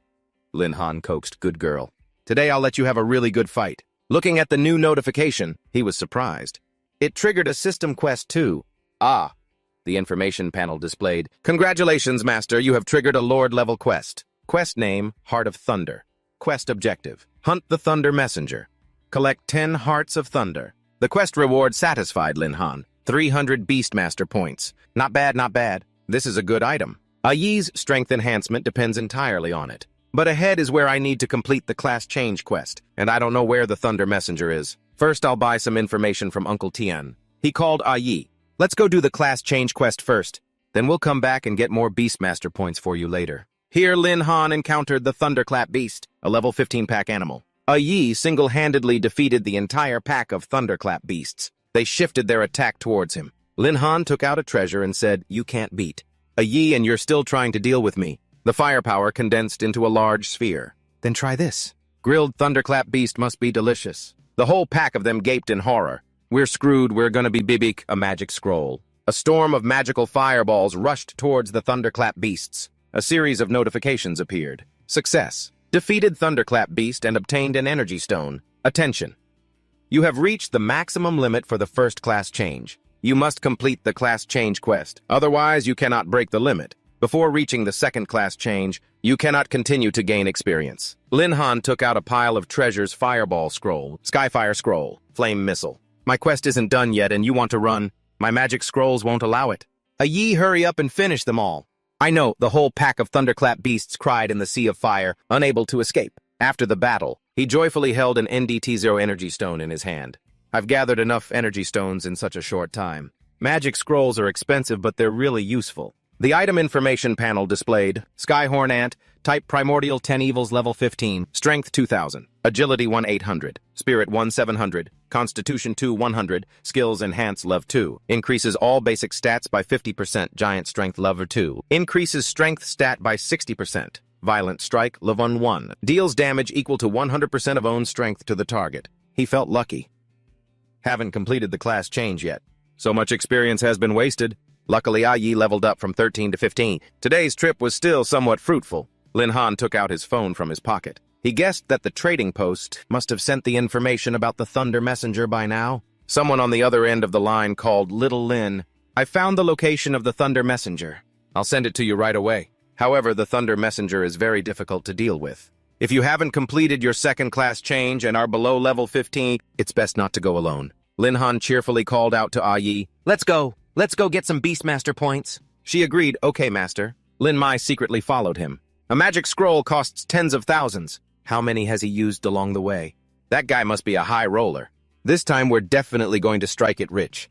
Lin Han coaxed, good girl. Today I'll let you have a really good fight. Looking at the new notification, he was surprised. It triggered a system quest too. Ah. The information panel displayed. Congratulations, Master. You have triggered a Lord-level quest. Quest name, Heart of Thunder. Quest objective, hunt the Thunder Messenger. Collect 10 Hearts of Thunder. The quest reward satisfied Lin Han. 300 Beastmaster points. Not bad, not bad. This is a good item. Yi's strength enhancement depends entirely on it. But ahead is where I need to complete the class change quest, and I don't know where the Thunder Messenger is. First, I'll buy some information from Uncle Tian. He called Yi. Let's go do the class change quest first. Then we'll come back and get more Beastmaster points for you later. Here, Lin Han encountered the Thunderclap Beast, a level 15 pack animal. Yi single-handedly defeated the entire pack of Thunderclap Beasts. They shifted their attack towards him. Lin Han took out a treasure and said, you can't beat. Yi, and you're still trying to deal with me. The firepower condensed into a large sphere. Then try this. Grilled Thunderclap Beast must be delicious. The whole pack of them gaped in horror. We're screwed, we're gonna be bibik, a magic scroll. A storm of magical fireballs rushed towards the Thunderclap Beasts. A series of notifications appeared. Success. Defeated Thunderclap Beast and obtained an energy stone. Attention. You have reached the maximum limit for the first class change. You must complete the class change quest. Otherwise, you cannot break the limit. Before reaching the second class change, you cannot continue to gain experience. Lin Han took out a pile of treasures, Fireball Scroll, Skyfire Scroll, Flame Missile. My quest isn't done yet and you want to run. My magic scrolls won't allow it. Yi, hurry up and finish them all. I know, the whole pack of Thunderclap Beasts cried in the sea of fire, unable to escape. After the battle, he joyfully held an NDT0 energy stone in his hand. I've gathered enough energy stones in such a short time. Magic scrolls are expensive, but they're really useful. The item information panel displayed, Skyhorn Ant, Type Primordial 10 Evils level 15. Strength 2000. Agility 1 800. Spirit 1 700. Constitution 2 100. Skills Enhance level 2. Increases all basic stats by 50%. Giant Strength level 2. Increases strength stat by 60%. Violent Strike level 1. Deals damage equal to 100% of own strength to the target. He felt lucky. Haven't completed the class change yet. So much experience has been wasted. Luckily, Yi leveled up from 13 to 15. Today's trip was still somewhat fruitful. Lin Han took out his phone from his pocket. He guessed that the trading post must have sent the information about the Thunder Messenger by now. Someone on the other end of the line called Little Lin. I found the location of the Thunder Messenger. I'll send it to you right away. However, the Thunder Messenger is very difficult to deal with. If you haven't completed your second class change and are below level 15, it's best not to go alone. Lin Han cheerfully called out to Yi. Let's go get some Beastmaster points. She agreed, okay, master. Lin Mai secretly followed him. A magic scroll costs tens of thousands. How many has he used along the way? That guy must be a high roller. This time we're definitely going to strike it rich.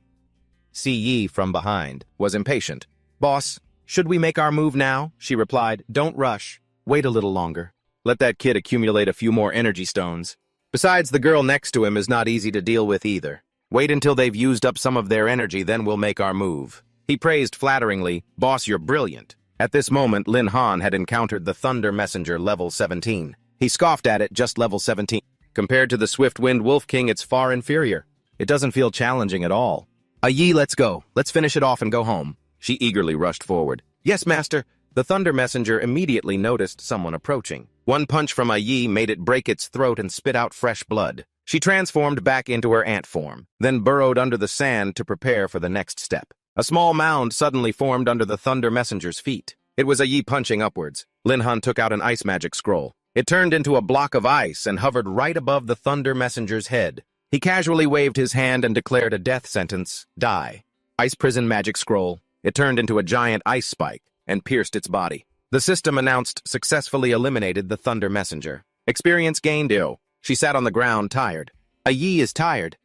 Yi from behind was impatient. Boss, should we make our move now? She replied, don't rush. Wait a little longer. Let that kid accumulate a few more energy stones. Besides, the girl next to him is not easy to deal with either. Wait until they've used up some of their energy, then we'll make our move. He praised flatteringly, Boss, you're brilliant. At this moment, Lin Han had encountered the Thunder Messenger level 17. He scoffed at it, just level 17. Compared to the Swift-Wind Wolf King, it's far inferior. It doesn't feel challenging at all. Yi, let's go. Let's finish it off and go home. She eagerly rushed forward. Yes, master. The Thunder Messenger immediately noticed someone approaching. One punch from Yi made it break its throat and spit out fresh blood. She transformed back into her ant form, then burrowed under the sand to prepare for the next step. A small mound suddenly formed under the Thunder Messenger's feet. It was Yi punching upwards. Lin Han took out an ice magic scroll. It turned into a block of ice and hovered right above the Thunder Messenger's head. He casually waved his hand and declared a death sentence, die. Ice prison magic scroll. It turned into a giant ice spike and pierced its body. The system announced successfully eliminated the Thunder Messenger. Experience gained. She sat on the ground, tired. Yi is tired.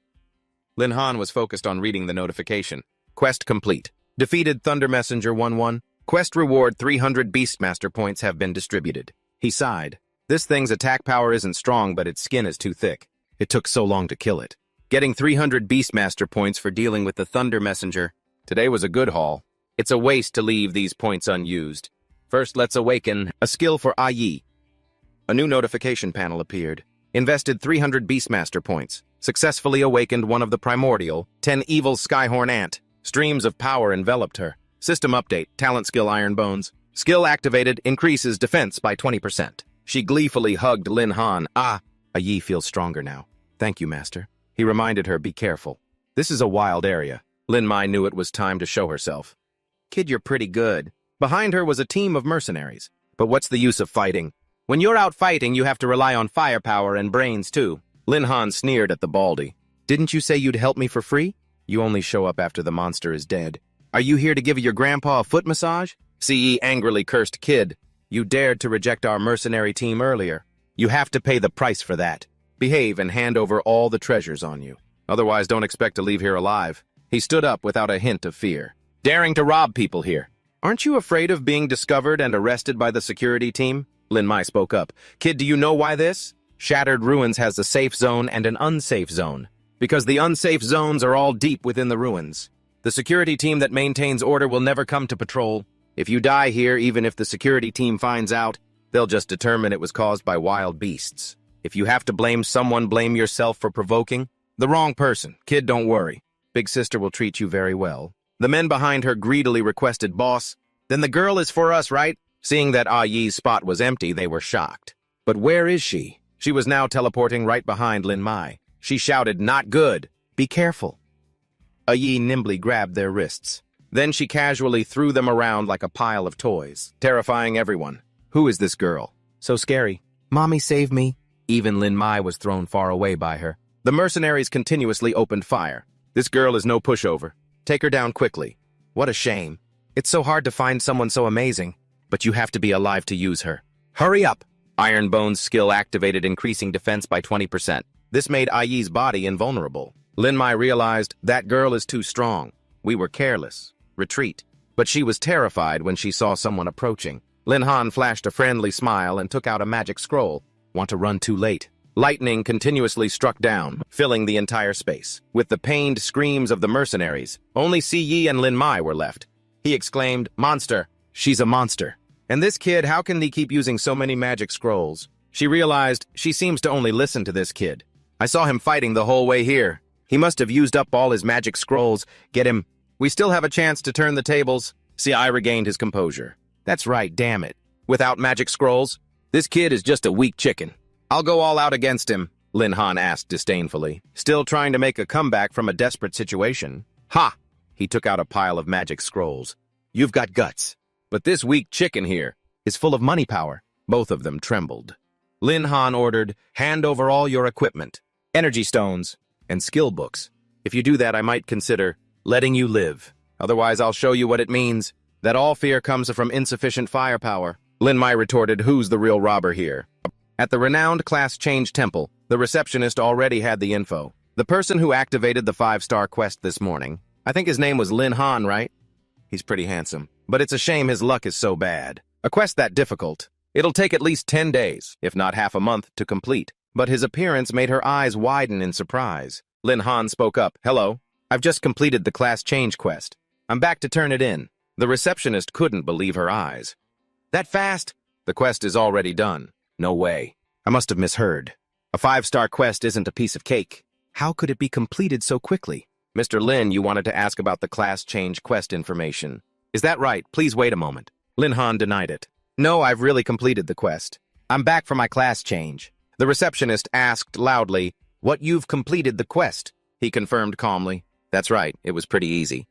Lin Han was focused on reading the notification. Quest complete. Defeated Thunder Messenger 1-1. Quest reward 300 Beastmaster points have been distributed. He sighed. This thing's attack power isn't strong, but its skin is too thick. It took so long to kill it. Getting 300 Beastmaster points for dealing with the Thunder Messenger. Today was a good haul. It's a waste to leave these points unused. First, let's awaken a skill for Yi. A new notification panel appeared. Invested 300 Beastmaster points. Successfully awakened one of the primordial 10 evil Skyhorn Ant. Streams of power enveloped her. System update, talent skill Iron Bones. Skill activated, increases defense by 20%. She gleefully hugged Lin Han. Yi feels stronger now. Thank you, master. He reminded her, be careful. This is a wild area. Lin Mai knew it was time to show herself. Kid, you're pretty good. Behind her was a team of mercenaries. But what's the use of fighting? When you're out fighting, you have to rely on firepower and brains, too. Lin Han sneered at the baldy. Didn't you say you'd help me for free? You only show up after the monster is dead. Are you here to give your grandpa a foot massage? Ce angrily cursed, kid. You dared to reject our mercenary team earlier. You have to pay the price for that. Behave and hand over all the treasures on you. Otherwise, don't expect to leave here alive. He stood up without a hint of fear. Daring to rob people here. Aren't you afraid of being discovered and arrested by the security team? Lin Mai spoke up. Kid, do you know why this? Shattered Ruins has a safe zone and an unsafe zone. Because the unsafe zones are all deep within the ruins. The security team that maintains order will never come to patrol. If you die here, even if the security team finds out, they'll just determine it was caused by wild beasts. If you have to blame someone, blame yourself for provoking the wrong person. Kid, don't worry. Big sister will treat you very well. The men behind her greedily requested, boss, then the girl is for us, right? Seeing that Yi's spot was empty, they were shocked. But where is she? She was now teleporting right behind Lin Mai. She shouted, not good. Be careful. Yi nimbly grabbed their wrists. Then she casually threw them around like a pile of toys, terrifying everyone. Who is this girl? So scary. Mommy, save me. Even Lin Mai was thrown far away by her. The mercenaries continuously opened fire. This girl is no pushover. Take her down quickly. What a shame. It's so hard to find someone so amazing, but you have to be alive to use her. Hurry up! Iron Bone's skill activated, increasing defense by 20%. This made Yi's body invulnerable. Lin Mai realized that girl is too strong. We were careless. Retreat. But she was terrified when she saw someone approaching. Lin Han flashed a friendly smile and took out a magic scroll. Want to run too late. Lightning continuously struck down, filling the entire space. With the pained screams of the mercenaries, only Si Yi and Lin Mai were left. He exclaimed, "Monster! She's a monster. And this kid, how can he keep using so many magic scrolls?" She realized she seems to only listen to this kid. "I saw him fighting the whole way here. He must have used up all his magic scrolls. Get him. We still have a chance to turn the tables." Si regained his composure. "That's right, damn it. Without magic scrolls, this kid is just a weak chicken. I'll go all out against him," Lin Han asked disdainfully, still trying to make a comeback from a desperate situation. "Ha!" He took out a pile of magic scrolls. "You've got guts. But this weak chicken here is full of money power." Both of them trembled. Lin Han ordered, "Hand over all your equipment, energy stones, and skill books. If you do that, I might consider letting you live. Otherwise, I'll show you what it means that all fear comes from insufficient firepower." Lin Mai retorted, "Who's the real robber here?" At the renowned Class Change Temple, the receptionist already had the info. The person who activated the 5-star quest this morning, I think his name was Lin Han, right? He's pretty handsome, but it's a shame his luck is so bad. A quest that difficult. It'll take at least 10 days, if not half a month, to complete. But his appearance made her eyes widen in surprise. Lin Han spoke up. "Hello, I've just completed the Class Change quest. I'm back to turn it in." The receptionist couldn't believe her eyes. "That fast? The quest is already done." "No way. I must have misheard. A 5-star quest isn't a piece of cake. How could it be completed so quickly?" "Mr. Lin, you wanted to ask about the Class Change quest information. Is that right? Please wait a moment." Lin Han denied it. "No, I've really completed the quest. I'm back for my class change." The receptionist asked loudly, "What, you've completed the quest?" He confirmed calmly, "That's right, it was pretty easy."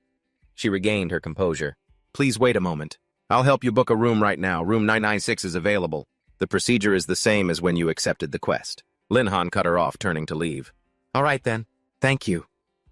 She regained her composure. "Please wait a moment. I'll help you book a room right now. Room 996 is available. The procedure is the same as when you accepted the quest." Lin Han cut her off, turning to leave. "All right then. Thank you."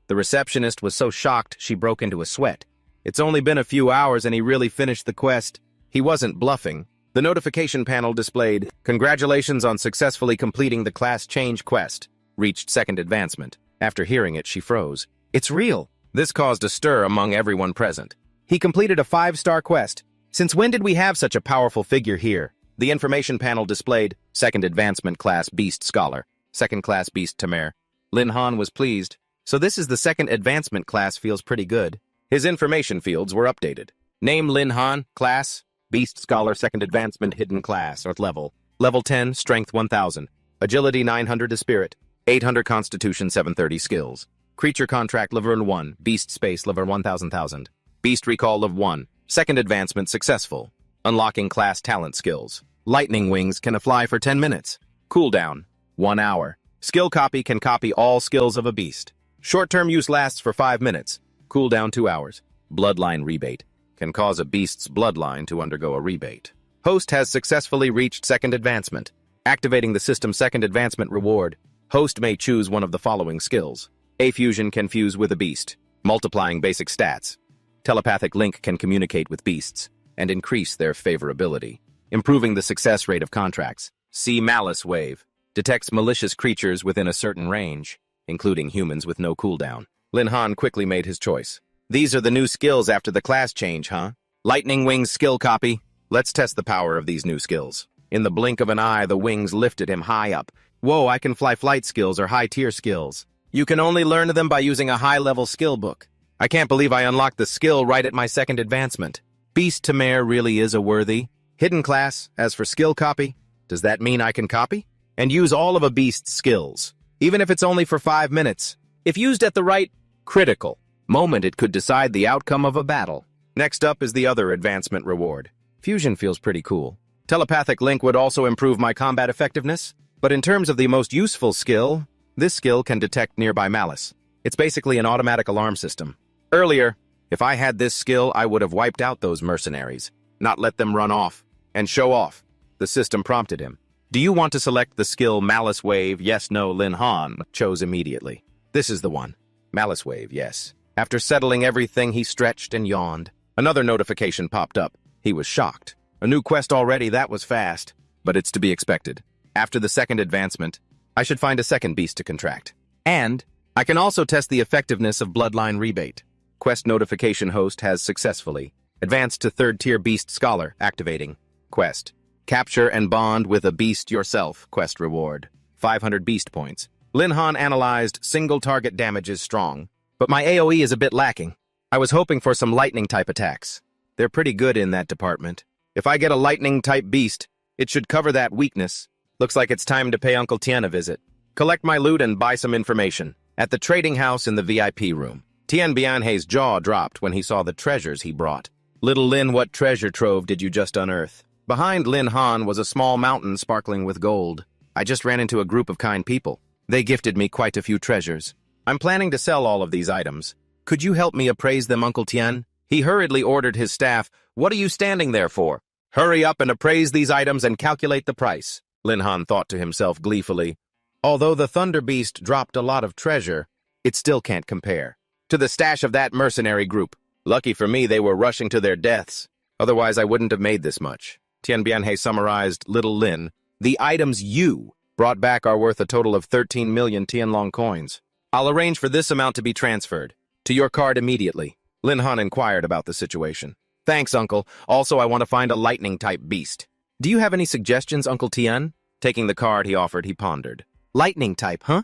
The receptionist was so shocked she broke into a sweat. It's only been a few hours and he really finished the quest. He wasn't bluffing. The notification panel displayed, "Congratulations on successfully completing the Class Change quest. Reached second advancement." After hearing it, she froze. "It's real." This caused a stir among everyone present. "He completed a 5-star quest. Since when did we have such a powerful figure here?" The information panel displayed, "Second advancement class Beast Scholar, second class Beast Teper." Lin Han was pleased. So this is the second advancement class, feels pretty good. His information fields were updated. Name Lin Han, class, Beast Scholar, second advancement, hidden class, or level. Level 10, strength 1000, agility 900 to spirit, 800 constitution, 730 skills. Creature contract level 1, beast space level 1000. Beast recall level 1, second advancement successful. Unlocking class talent skills. Lightning wings can fly for 10 minutes. Cooldown, 1 hour. Skill copy can copy all skills of a beast. Short-term use lasts for 5 minutes. Cooldown 2 hours. Bloodline rebate. Can cause a beast's bloodline to undergo a rebate. Host has successfully reached second advancement. Activating the system's second advancement reward. Host may choose one of the following skills. A fusion can fuse with a beast, multiplying basic stats. Telepathic link can communicate with beasts and increase their favorability, improving the success rate of contracts. See Malice Wave. Detects malicious creatures within a certain range, including humans with no cooldown. Lin Han quickly made his choice. These are the new skills after the class change, huh? Lightning Wings skill copy. Let's test the power of these new skills. In the blink of an eye, the wings lifted him high up. Whoa, I can fly. Flight skills are high-tier skills. You can only learn them by using a high-level skill book. I can't believe I unlocked the skill right at my second advancement. Beast Teper really is a worthy. Hidden class. As for skill copy, does that mean I can copy? And use all of a beast's skills, even if it's only for 5 minutes. If used at the right critical moment, it could decide the outcome of a battle. Next up is the other advancement reward. Fusion feels pretty cool. Telepathic link would also improve my combat effectiveness, but in terms of the most useful skill, this skill can detect nearby malice. It's basically an automatic alarm system. Earlier, if I had this skill, I would have wiped out those mercenaries, not let them run off and show off. The system prompted him. Do you want to select the skill Malice Wave? Yes, no. Lin Han chose immediately. This is the one. Malice Wave, yes. After settling everything, he stretched and yawned. Another notification popped up. He was shocked. A new quest already, that was fast. But it's to be expected. After the second advancement, I should find a second beast to contract. And I can also test the effectiveness of Bloodline Rebate. Quest notification host has successfully advanced to third-tier Beast Scholar, activating. quest. Capture and bond with a beast yourself, quest reward. 500 beast points. Lin Han analyzed single target damage is strong, but my AoE is a bit lacking. I was hoping for some lightning-type attacks. They're pretty good in that department. If I get a lightning-type beast, it should cover that weakness. Looks like it's time to pay Uncle Tien a visit. Collect my loot and buy some information. At the trading house in the VIP room, Tien Bianhe's jaw dropped when he saw the treasures he brought. Little Lin, what treasure trove did you just unearth? Behind Lin Han was a small mountain sparkling with gold. I just ran into a group of kind people. They gifted me quite a few treasures. I'm planning to sell all of these items. Could you help me appraise them, Uncle Tien? He hurriedly ordered his staff. What are you standing there for? Hurry up and appraise these items and calculate the price. Lin Han thought to himself gleefully. Although the Thunder Beast dropped a lot of treasure, it still can't compare to the stash of that mercenary group. Lucky for me, they were rushing to their deaths. Otherwise, I wouldn't have made this much. Tien Bianhe summarized Little Lin. The items you brought back are worth a total of 13 million Tianlong coins. I'll arrange for this amount to be transferred to your card immediately. Lin Han inquired about the situation. Thanks, Uncle. Also, I want to find a lightning-type beast. Do you have any suggestions, Uncle Tien? Taking the card he offered, he pondered. Lightning-type, huh?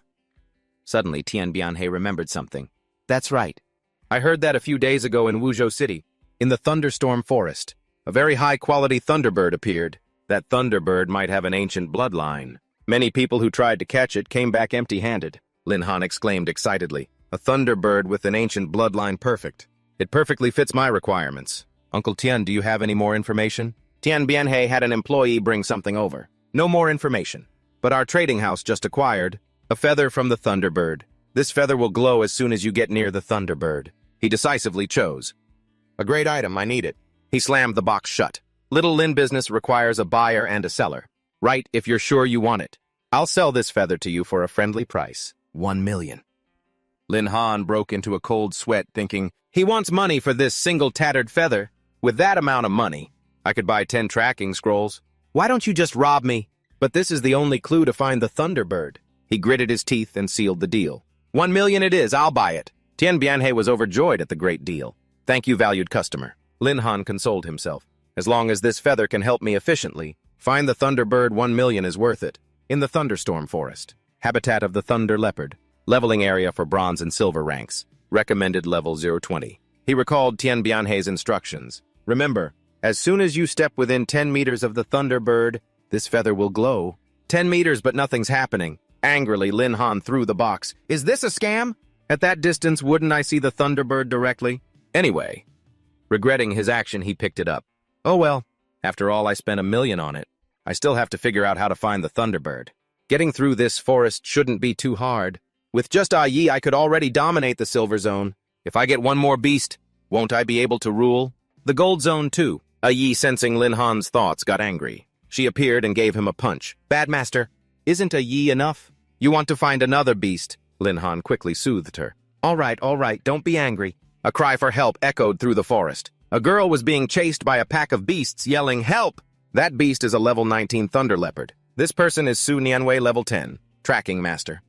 Suddenly, Tien Bianhe remembered something. That's right. I heard that a few days ago in Wuzhou City, in the Thunderstorm Forest. A very high-quality Thunderbird appeared. That Thunderbird might have an ancient bloodline. Many people who tried to catch it came back empty-handed. Lin Han exclaimed excitedly. A Thunderbird with an ancient bloodline, perfect. It perfectly fits my requirements. Uncle Tien, do you have any more information? Tien Bianhe had an employee bring something over. No more information. But our trading house just acquired a feather from the Thunderbird. This feather will glow as soon as you get near the Thunderbird. He decisively chose. A great item, I need it. He slammed the box shut. Little Lin business requires a buyer and a seller. Right, if you're sure you want it. I'll sell this feather to you for a friendly price. 1 million. Lin Han broke into a cold sweat, thinking, he wants money for this single tattered feather. With that amount of money, I could buy 10 tracking scrolls. Why don't you just rob me? But this is the only clue to find the Thunderbird. He gritted his teeth and sealed the deal. 1 million it is, I'll buy it. Tien Bianhe was overjoyed at the great deal. Thank you, valued customer. Lin Han consoled himself. As long as this feather can help me efficiently, find the Thunderbird 1 million is worth it. In the Thunderstorm Forest. Habitat of the Thunder Leopard. Leveling area for bronze and silver ranks. Recommended level 020. He recalled Tien Bianhe's instructions. Remember, as soon as you step within 10 meters of the Thunderbird, this feather will glow. 10 meters, but nothing's happening. Angrily, Lin Han threw the box. Is this a scam? At that distance, wouldn't I see the Thunderbird directly? Anyway, regretting his action, he picked it up. Oh well, after all, I spent 1 million on it. I still have to figure out how to find the Thunderbird. Getting through this forest shouldn't be too hard. With just Yi, I could already dominate the Silver Zone. If I get one more beast, won't I be able to rule? The Gold Zone, too. Yi, sensing Lin Han's thoughts, got angry. She appeared and gave him a punch. Bad master, isn't Yi enough? You want to find another beast? Lin Han quickly soothed her. All right, don't be angry. A cry for help echoed through the forest. A girl was being chased by a pack of beasts yelling, help! That beast is a level 19 Thunder Leopard. This person is Su Nianwei level 10, tracking master.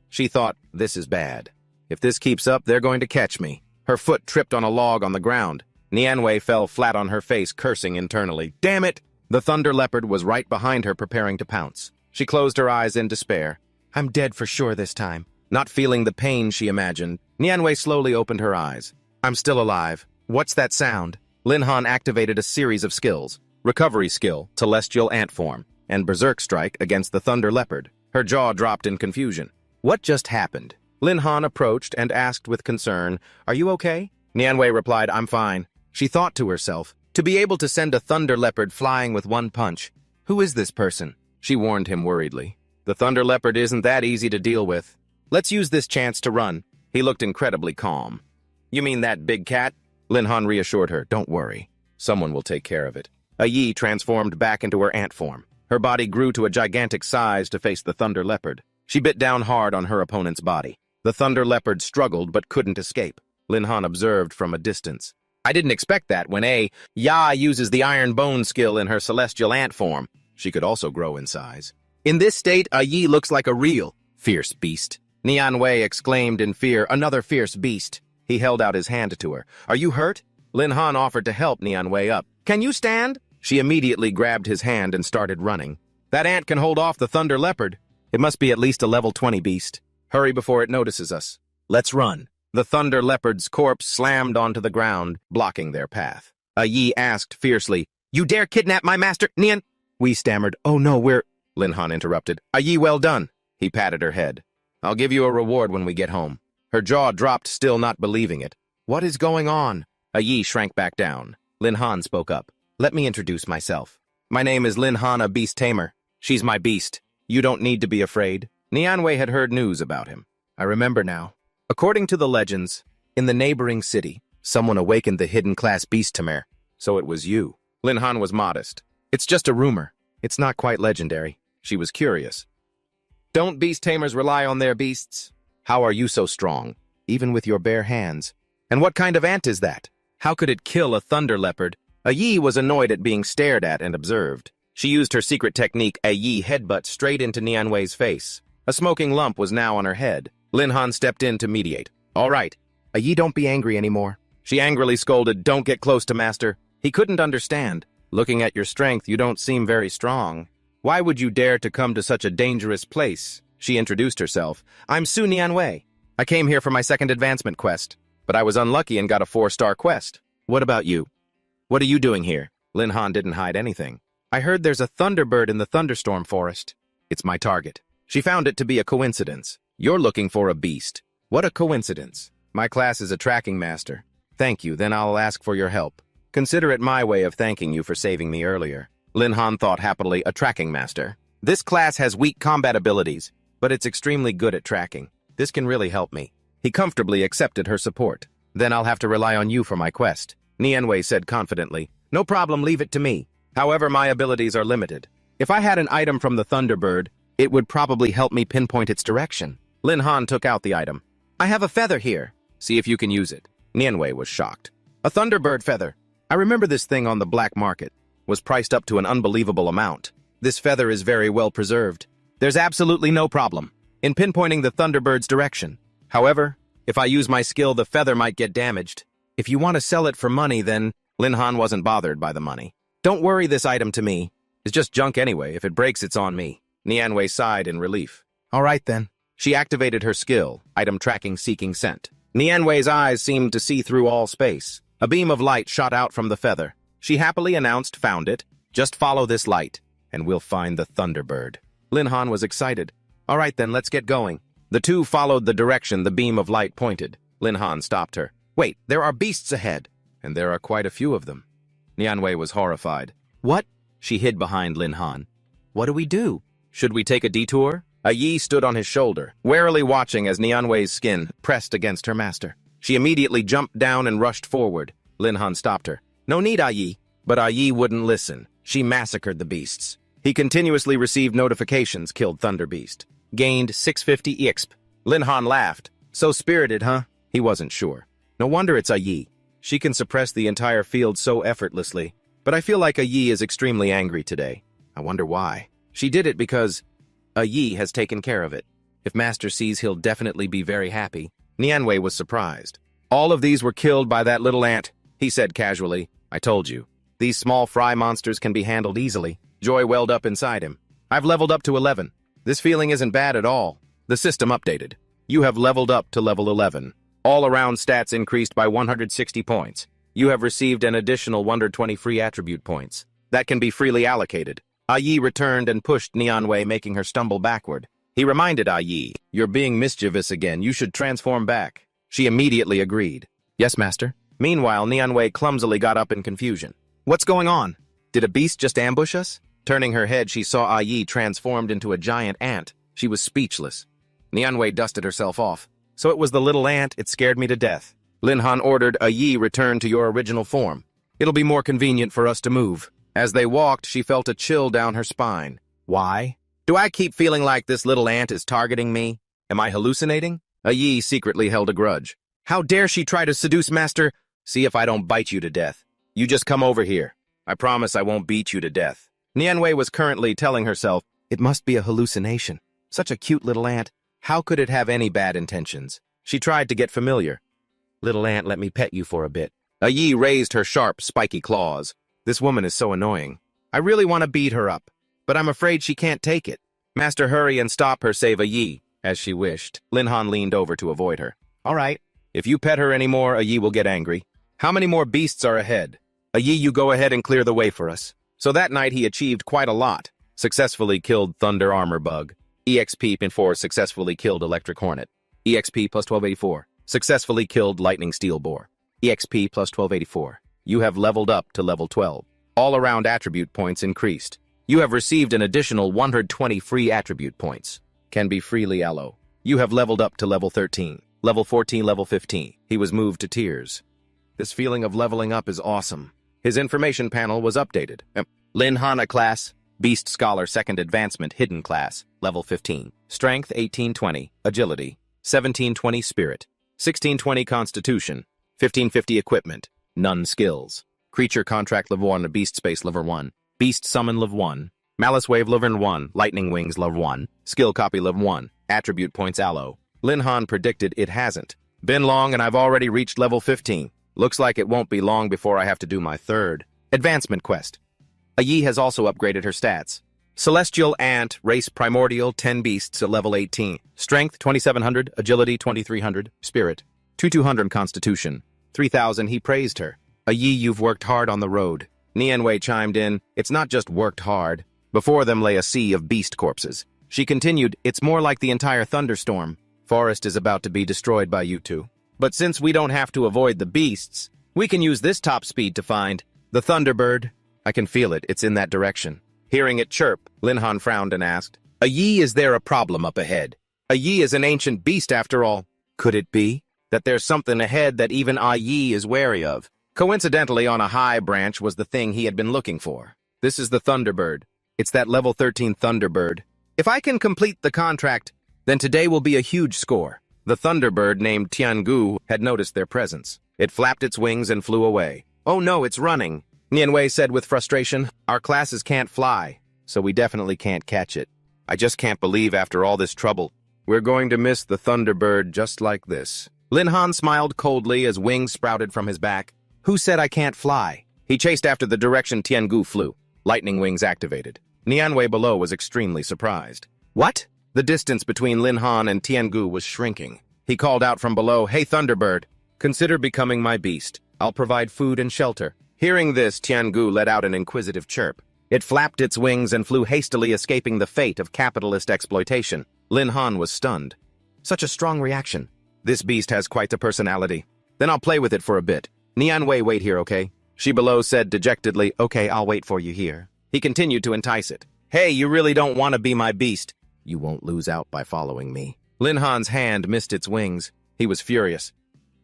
She thought, this is bad. If this keeps up, they're going to catch me. Her foot tripped on a log on the ground. Nianwei fell flat on her face, cursing internally. Damn it! The Thunder Leopard was right behind her, preparing to pounce. She closed her eyes in despair. I'm dead for sure this time. Not feeling the pain she imagined, Nianwei slowly opened her eyes. I'm still alive. What's that sound? Lin Han activated a series of skills. Recovery skill, Celestial Ant Form, and Berserk Strike against the Thunder Leopard. Her jaw dropped in confusion. What just happened? Lin Han approached and asked with concern, Are you okay? Nianwei replied, I'm fine. She thought to herself, to be able to send a Thunder Leopard flying with one punch. Who is this person? She warned him worriedly. The Thunder Leopard isn't that easy to deal with. Let's use this chance to run. He looked incredibly calm. You mean that big cat? Lin Han reassured her, don't worry. Someone will take care of it. Yi transformed back into her ant form. Her body grew to a gigantic size to face the Thunder Leopard. She bit down hard on her opponent's body. The Thunder Leopard struggled but couldn't escape. Lin Han observed from a distance. I didn't expect that when Ya uses the Iron Bone skill in her celestial ant form. She could also grow in size. In this state, Yi looks like a real fierce beast. Nianwei exclaimed in fear, another fierce beast. He held out his hand to her. Are you hurt? Lin Han offered to help Nianwei up. Can you stand? She immediately grabbed his hand and started running. That ant can hold off the thunder leopard. It must be at least a level 20 beast. Hurry before it notices us. Let's run. The thunder leopard's corpse slammed onto the ground, blocking their path. A Yi asked fiercely, "You dare kidnap my master, Nian?" We stammered, "Oh no, we're—" Lin Han interrupted. "A Yi, well done." He patted her head. "I'll give you a reward when we get home." Her jaw dropped, still not believing it. "What is going on?" A Yi shrank back down. Lin Han spoke up. "Let me introduce myself. My name is Lin Han, a beast tamer. She's my beast. You don't need to be afraid." Nianwei had heard news about him. I remember now. According to the legends, in the neighboring city, someone awakened the hidden class beast tamer. So it was you. Lin Han was modest. "It's just a rumor. It's not quite legendary." She was curious. "Don't beast tamers rely on their beasts? How are you so strong, even with your bare hands? And what kind of ant is that? How could it kill a thunder leopard?" A Yi was annoyed at being stared at and observed. She used her secret technique, a Yi headbutt, straight into Nianwei's face. A smoking lump was now on her head. Lin Han stepped in to mediate. "All right, A Yi, don't be angry anymore." She angrily scolded, "Don't get close to Master." He couldn't understand. "Looking at your strength, you don't seem very strong. Why would you dare to come to such a dangerous place?" She introduced herself. "I'm Su Nianwei. I came here for my second advancement quest, but I was unlucky and got a 4-star quest. What about you? What are you doing here?" Lin Han didn't hide anything. "I heard there's a thunderbird in the thunderstorm forest. It's my target." She found it to be a coincidence. "You're looking for a beast. What a coincidence. My class is a tracking master. Thank you, then I'll ask for your help. Consider it my way of thanking you for saving me earlier." Lin Han thought happily, a tracking master. This class has weak combat abilities, but it's extremely good at tracking. This can really help me. He comfortably accepted her support. "Then I'll have to rely on you for my quest," Nianwei said confidently. "No problem, leave it to me. However, my abilities are limited. If I had an item from the Thunderbird, it would probably help me pinpoint its direction." Lin Han took out the item. "I have a feather here. See if you can use it." Nianwei was shocked. "A Thunderbird feather? I remember this thing on the black market. Was priced up to an unbelievable amount. This feather is very well preserved. There's absolutely no problem in pinpointing the Thunderbird's direction. However, if I use my skill, the feather might get damaged. If you want to sell it for money, then..." Lin Han wasn't bothered by the money. "Don't worry, this item to me. It's just junk anyway. If it breaks, it's on me." Nianwei sighed in relief. "All right, then." She activated her skill, item tracking seeking scent. Nianwei's eyes seemed to see through all space. A beam of light shot out from the feather. She happily announced, "Found it. Just follow this light, and we'll find the Thunderbird." Lin Han was excited. "All right then, let's get going." The two followed the direction the beam of light pointed. Lin Han stopped her. "Wait, there are beasts ahead." "And there are quite a few of them." Nianwei was horrified. "What?" She hid behind Lin Han. "What do we do? Should we take a detour?" A Yi stood on his shoulder, warily watching as Nianwei's skin pressed against her master. She immediately jumped down and rushed forward. Lin Han stopped her. "No need, A Yi." But A Yi wouldn't listen. She massacred the beasts. He continuously received notifications, killed Thunder Beast. Gained 650 EXP. Lin Han laughed. "So spirited, huh?" He wasn't sure. "No wonder it's A Yi. She can suppress the entire field so effortlessly. But I feel like A Yi is extremely angry today. I wonder why. She did it because A Yi has taken care of it. If Master sees, he'll definitely be very happy." Nianwei was surprised. "All of these were killed by that little ant," he said casually. "I told you. These small fry monsters can be handled easily." Joy welled up inside him. "I've leveled up to 11. This feeling isn't bad at all." The system updated. "You have leveled up to level 11. All-around stats increased by 160 points. You have received an additional 120 free attribute points. That can be freely allocated." A Yi returned and pushed Nianwei, making her stumble backward. He reminded A Yi, "You're being mischievous again. You should transform back." She immediately agreed. "Yes, Master." Meanwhile, Nianwei clumsily got up in confusion. "What's going on? Did a beast just ambush us?" Turning her head, she saw A Yi transformed into a giant ant. She was speechless. Nianwei dusted herself off. "So it was the little ant. It scared me to death." Lin Han ordered, "A Yi, return to your original form. It'll be more convenient for us to move." As they walked, she felt a chill down her spine. "Why? Do I keep feeling like this little ant is targeting me? Am I hallucinating?" A Yi secretly held a grudge. "How dare she try to seduce Master? See if I don't bite you to death. You just come over here. I promise I won't beat you to death." Nianwei was currently telling herself, "It must be a hallucination. Such a cute little ant. How could it have any bad intentions?" She tried to get familiar. "Little ant, let me pet you for a bit." A Yi raised her sharp, spiky claws. This woman is so annoying. I really want to beat her up, but I'm afraid she can't take it. Master, hurry and stop her, save a Yi. As she wished, Lin Han leaned over to avoid her. All right. If you pet her anymore, a Yi will get angry. How many more beasts are ahead? A Yi, you go ahead and clear the way for us. So that night he achieved quite a lot. Successfully killed Thunder Armor Bug. EXP in 4 successfully killed Electric Hornet. EXP plus 1284. Successfully killed Lightning Steel Boar. EXP plus 1284. You have leveled up to level 12. All-around attribute points increased. You have received an additional 120 free attribute points. Can be freely allo. You have leveled up to level 13. Level 14, level 15. He was moved to tears. This feeling of leveling up is awesome. His information panel was updated. Lin Hana class, Beast Scholar 2nd Advancement Hidden class, level 15. Strength 1820, Agility 1720 Spirit, 1620 Constitution, 1550 Equipment, None Skills. Creature Contract level 1, Beast Space level 1, Beast Summon level 1, Malice Wave level 1, Lightning Wings level 1, Skill Copy level 1, Attribute Points allo. Lin Han predicted it hasn't. Been long and I've already reached level 15. Looks like it won't be long before I have to do my 3rd advancement quest. A Yi has also upgraded her stats. Celestial Ant, Race Primordial, 10 Beasts at level 18. Strength 2700, Agility 2300, Spirit 2200 Constitution, 3000. He praised her. A Yi, you've worked hard on the road. Nianwei chimed in, it's not just worked hard. Before them lay a sea of beast corpses. She continued, it's more like the entire thunderstorm. Forest is about to be destroyed by you two. But since we don't have to avoid the beasts, we can use this top speed to find the Thunderbird. I can feel it, it's in that direction. Hearing it chirp, Lin Han frowned and asked, a Yi, is there a problem up ahead? A Yi is an ancient beast after all. Could it be that there's something ahead that even A Yi is wary of? Coincidentally, on a high branch was the thing he had been looking for. This is the Thunderbird. It's that level 13 Thunderbird. If I can complete the contract, then today will be a huge score. The Thunderbird named Tiangu had noticed their presence. It flapped its wings and flew away. Oh no, it's running. Nianwei said with frustration, our classes can't fly, so we definitely can't catch it. I just can't believe after all this trouble, we're going to miss the Thunderbird just like this. Lin Han smiled coldly as wings sprouted from his back. Who said I can't fly? He chased after the direction Tiangu flew. Lightning wings activated. Nianwei below was extremely surprised. What? The distance between Lin Han and Tiangu was shrinking. He called out from below, hey Thunderbird, consider becoming my beast. I'll provide food and shelter. Hearing this, Tiangu let out an inquisitive chirp. It flapped its wings and flew hastily, escaping the fate of capitalist exploitation. Lin Han was stunned. Such a strong reaction. This beast has quite a personality. Then I'll play with it for a bit. Nianwei, wait here, okay? She below said dejectedly, okay, I'll wait for you here. He continued to entice it. Hey, you really don't want to be my beast. You won't lose out by following me. Lin Han's hand missed its wings. He was furious.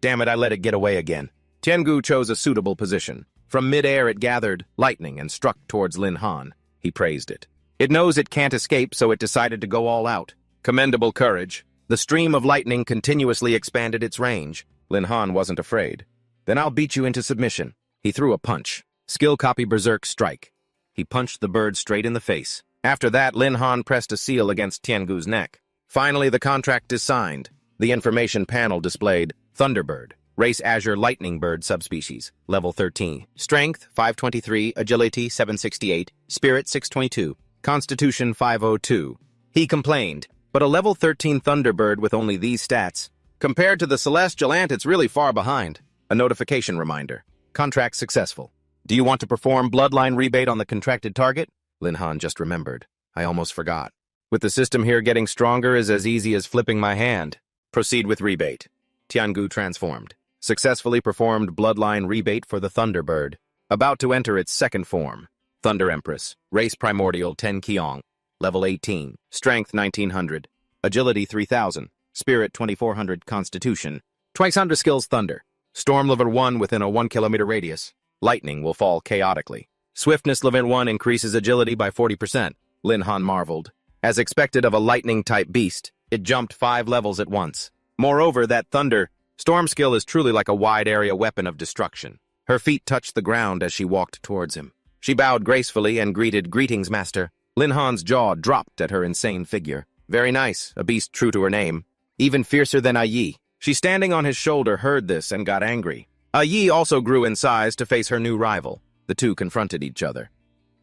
Damn it, I let it get away again. Tiangu chose a suitable position. From mid-air it gathered lightning and struck towards Lin Han. He praised it. It knows it can't escape, so it decided to go all out. Commendable courage. The stream of lightning continuously expanded its range. Lin Han wasn't afraid. Then I'll beat you into submission. He threw a punch. Skill copy Berserk Strike. He punched the bird straight in the face. After that, Lin Han pressed a seal against Tiangu's neck. Finally, the contract is signed. The information panel displayed Thunderbird, Race Azure Lightning Bird subspecies, level 13. Strength 523, Agility 768, Spirit 622, Constitution 502. He complained, but a level 13 Thunderbird with only these stats. Compared to the Celestial Ant, it's really far behind. A notification reminder. Contract successful. Do you want to perform bloodline rebate on the contracted target? Lin Han just remembered. I almost forgot. With the system here getting stronger is as easy as flipping my hand. Proceed with rebate. Tiangu transformed. Successfully performed bloodline rebate for the Thunderbird. About to enter its second form. Thunder Empress. Race Primordial 10 Kiong. Level 18. Strength 1900. Agility 3000. Spirit 2400. Constitution. Twice under skills Thunder. Storm level 1 within a 1 kilometer radius. Lightning will fall chaotically. Swiftness level 1 increases agility by 40%. Lin Han marveled. As expected of a lightning-type beast, it jumped 5 levels at once. Moreover, that thunder, storm skill is truly like a wide-area weapon of destruction. Her feet touched the ground as she walked towards him. She bowed gracefully and greeted, greetings, master. Lin Han's jaw dropped at her insane figure. Very nice, a beast true to her name. Even fiercer than A Yi. She standing on his shoulder heard this and got angry. A Yi also grew in size to face her new rival. The two confronted each other.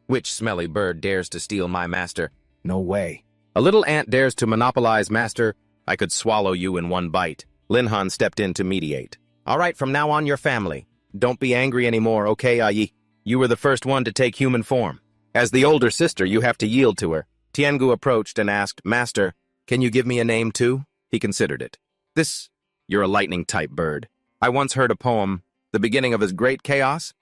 Which smelly bird dares to steal my master? No way. A little ant dares to monopolize master? I could swallow you in one bite. Linhan stepped in to mediate. All right, from now on, your family. Don't be angry anymore, okay, Ai? You were the first one to take human form. As the older sister, you have to yield to her. Tiangu approached and asked, Master, can you give me a name too? He considered it. You're a lightning-type bird. I once heard a poem, The Beginning of His Great Chaos.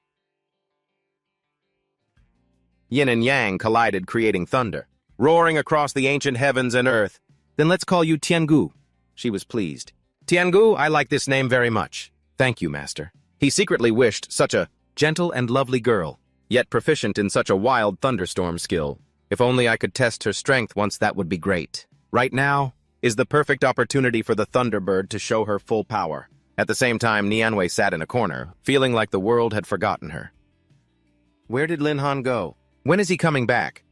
Yin and yang collided, creating thunder, roaring across the ancient heavens and earth. Then let's call you Tiangu. She was pleased. Tiangu, I like this name very much. Thank you, Master. He secretly wished such a gentle and lovely girl, yet proficient in such a wild thunderstorm skill. If only I could test her strength once, that would be great. Right now is the perfect opportunity for the Thunderbird to show her full power. At the same time, Nianwei sat in a corner, feeling like the world had forgotten her. Where did Linhan go? When is he coming back?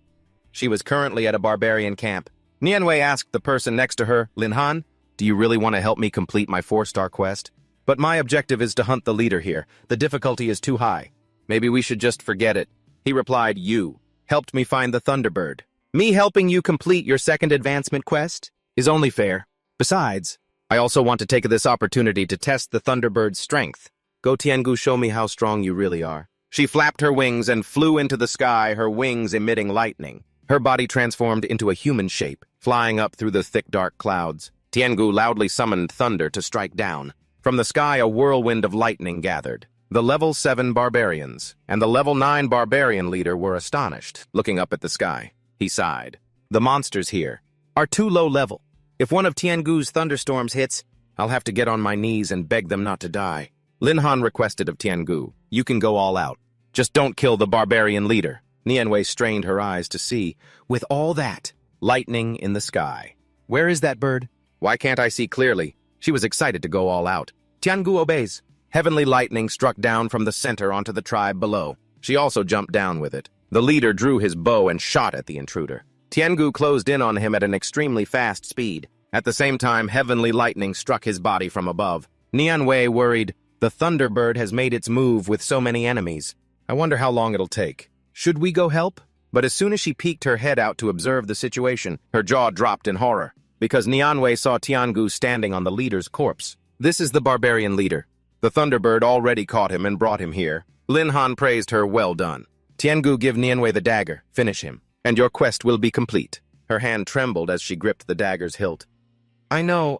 She was currently at a barbarian camp. Nianwei asked the person next to her, Linhan, do you really want to help me complete my 4-star quest? But my objective is to hunt the leader here. The difficulty is too high. Maybe we should just forget it. He replied, You helped me find the Thunderbird. Me helping you complete your second advancement quest is only fair. Besides, I also want to take this opportunity to test the Thunderbird's strength. Go, Tiangu, show me how strong you really are. She flapped her wings and flew into the sky, her wings emitting lightning. Her body transformed into a human shape, flying up through the thick, dark clouds. Tiangu loudly summoned thunder to strike down. From the sky, a whirlwind of lightning gathered. The level 7 barbarians and the level 9 barbarian leader were astonished, looking up at the sky. He sighed. The monsters here are too low level. If one of Tiangu's thunderstorms hits, I'll have to get on my knees and beg them not to die. Linhan requested of Tiangu, You can go all out. Just don't kill the barbarian leader. Nianwei strained her eyes to see, with all that, lightning in the sky. Where is that bird? Why can't I see clearly? She was excited to go all out. Tiangu obeys. Heavenly lightning struck down from the center onto the tribe below. She also jumped down with it. The leader drew his bow and shot at the intruder. Tiangu closed in on him at an extremely fast speed. At the same time, heavenly lightning struck his body from above. Nianwei worried, The Thunderbird has made its move with so many enemies. I wonder how long it'll take. Should we go help? But as soon as she peeked her head out to observe the situation, her jaw dropped in horror, because Nianwei saw Tiangu standing on the leader's corpse. This is the barbarian leader. The Thunderbird already caught him and brought him here. Linhan praised her, Well done. Tiangu, give Nianwei the dagger. Finish him, and your quest will be complete. Her hand trembled as she gripped the dagger's hilt. I know,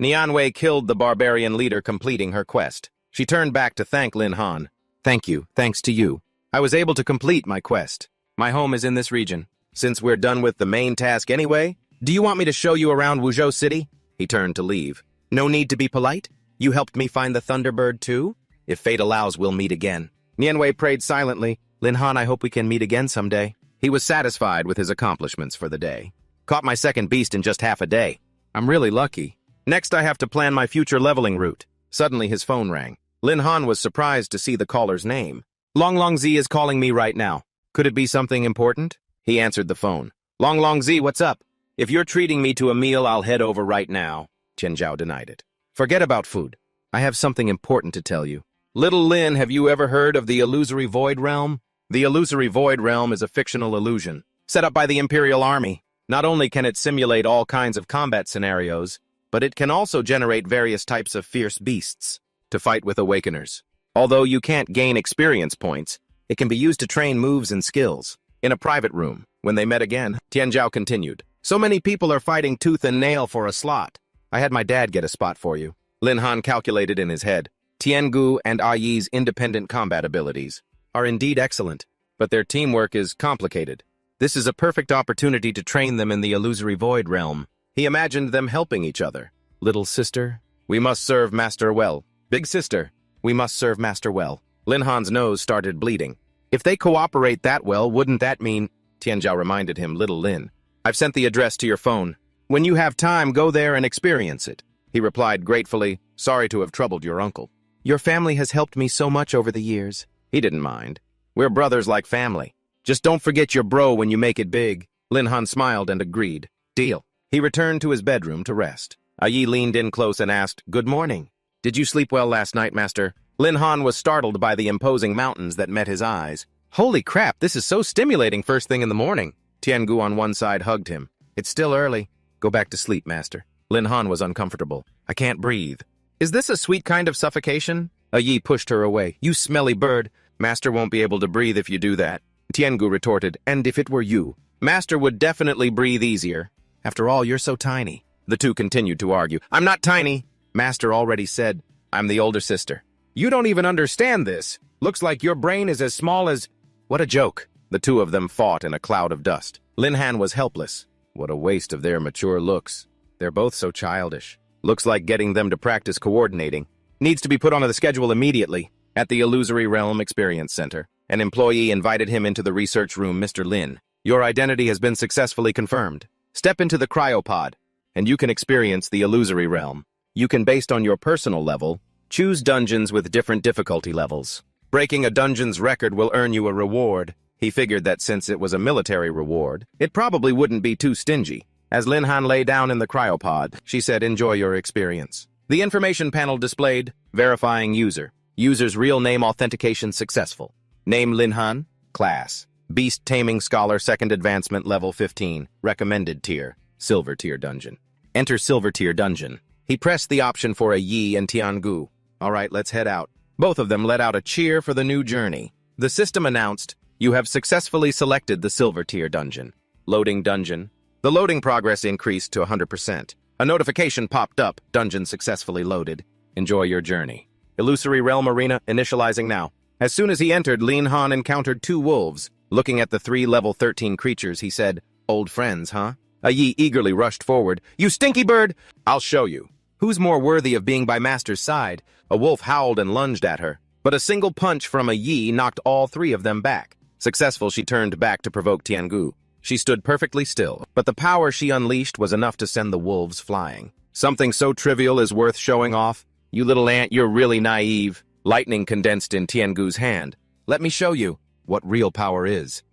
Nianwei killed the barbarian leader, completing her quest. She turned back to thank Linhan. Thank you, thanks to you. I was able to complete my quest. My home is in this region. Since we're done with the main task anyway, do you want me to show you around Wuzhou City? He turned to leave. No need to be polite. You helped me find the Thunderbird too? If fate allows, we'll meet again. Nianwei prayed silently. Linhan, I hope we can meet again someday. He was satisfied with his accomplishments for the day. Caught my second beast in just half a day. I'm really lucky. Next, I have to plan my future leveling route. Suddenly, his phone rang. Linhan was surprised to see the caller's name. Long Z is calling me right now. Could it be something important? He answered the phone. Long Z, what's up? If you're treating me to a meal, I'll head over right now. Chen Zhao denied it. Forget about food. I have something important to tell you. Little Lin, have you ever heard of the Illusory Void Realm? The Illusory Void Realm is a fictional illusion, set up by the Imperial Army. Not only can it simulate all kinds of combat scenarios, but it can also generate various types of fierce beasts to fight with Awakeners. Although you can't gain experience points, it can be used to train moves and skills. In a private room, when they met again, Tian Zhao continued. So many people are fighting tooth and nail for a slot. I had my dad get a spot for you. Linhan calculated in his head. Tiangu and Ai's independent combat abilities are indeed excellent, but their teamwork is complicated. This is a perfect opportunity to train them in the Illusory Void Realm. He imagined them helping each other. Little sister, we must serve Master well. Big sister, we must serve Master well. Linhan's nose started bleeding. If they cooperate that well, wouldn't that mean... Tianzhao reminded him, Little Lin, I've sent the address to your phone. When you have time, go there and experience it. He replied gratefully, Sorry to have troubled your uncle. Your family has helped me so much over the years. He didn't mind. We're brothers like family. Just don't forget your bro when you make it big. Linhan smiled and agreed. Deal. He returned to his bedroom to rest. Ai leaned in close and asked, Good morning. Did you sleep well last night, Master? Lin Han was startled by the imposing mountains that met his eyes. Holy crap, this is so stimulating first thing in the morning. Tiangu on one side hugged him. It's still early. Go back to sleep, master. Lin Han was uncomfortable. I can't breathe. Is this a sweet kind of suffocation? A Yi pushed her away. You smelly bird. Master won't be able to breathe if you do that. Tiangu retorted, and if it were you, Master would definitely breathe easier. After all, you're so tiny. The two continued to argue. I'm not tiny. Master already said, I'm the older sister. You don't even understand this. Looks like your brain is as small as... What a joke. The two of them fought in a cloud of dust. Lin Han was helpless. What a waste of their mature looks. They're both so childish. Looks like getting them to practice coordinating. Needs to be put onto the schedule immediately. At the Illusory Realm Experience Center, an employee invited him into the research room. Mr. Lin, your identity has been successfully confirmed. Step into the cryopod, and you can experience the Illusory Realm. You can, based on your personal level, choose dungeons with different difficulty levels. Breaking a dungeon's record will earn you a reward. He figured that since it was a military reward, it probably wouldn't be too stingy. As Lin Han lay down in the cryopod, she said, enjoy your experience. The information panel displayed, verifying user. User's real name authentication successful. Name Lin Han. Class. Beast Taming Scholar 2nd Advancement Level 15. Recommended tier. Silver tier dungeon. Enter Silver tier dungeon. He pressed the option for a Yi and Tiangu. All right, let's head out. Both of them let out a cheer for the new journey. The system announced, you have successfully selected the Silver tier dungeon. Loading dungeon. The loading progress increased to 100%. A notification popped up, dungeon successfully loaded. Enjoy your journey. Illusory Realm Arena initializing now. As soon as he entered, Lin Han encountered two wolves. Looking at the three level 13 creatures, he said, old friends, huh? A Yi eagerly rushed forward. You stinky bird! I'll show you. Who's more worthy of being by Master's side? A wolf howled and lunged at her. But a single punch from a Yi knocked all three of them back. Successful, she turned back to provoke Tiangu. She stood perfectly still, but the power she unleashed was enough to send the wolves flying. Something so trivial is worth showing off? You little ant, you're really naive. Lightning condensed in Tiangu's hand. Let me show you what real power is.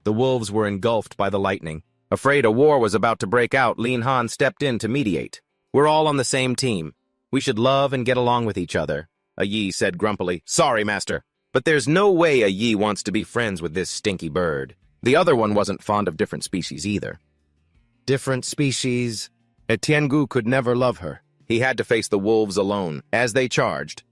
The wolves were engulfed by the lightning. Afraid a war was about to break out, Lin Han stepped in to mediate. We're all on the same team. We should love and get along with each other. A Yi said grumpily, sorry, master. But there's no way a Yi wants to be friends with this stinky bird. The other one wasn't fond of different species either. Different species? Tiangu could never love her. He had to face the wolves alone, as they charged.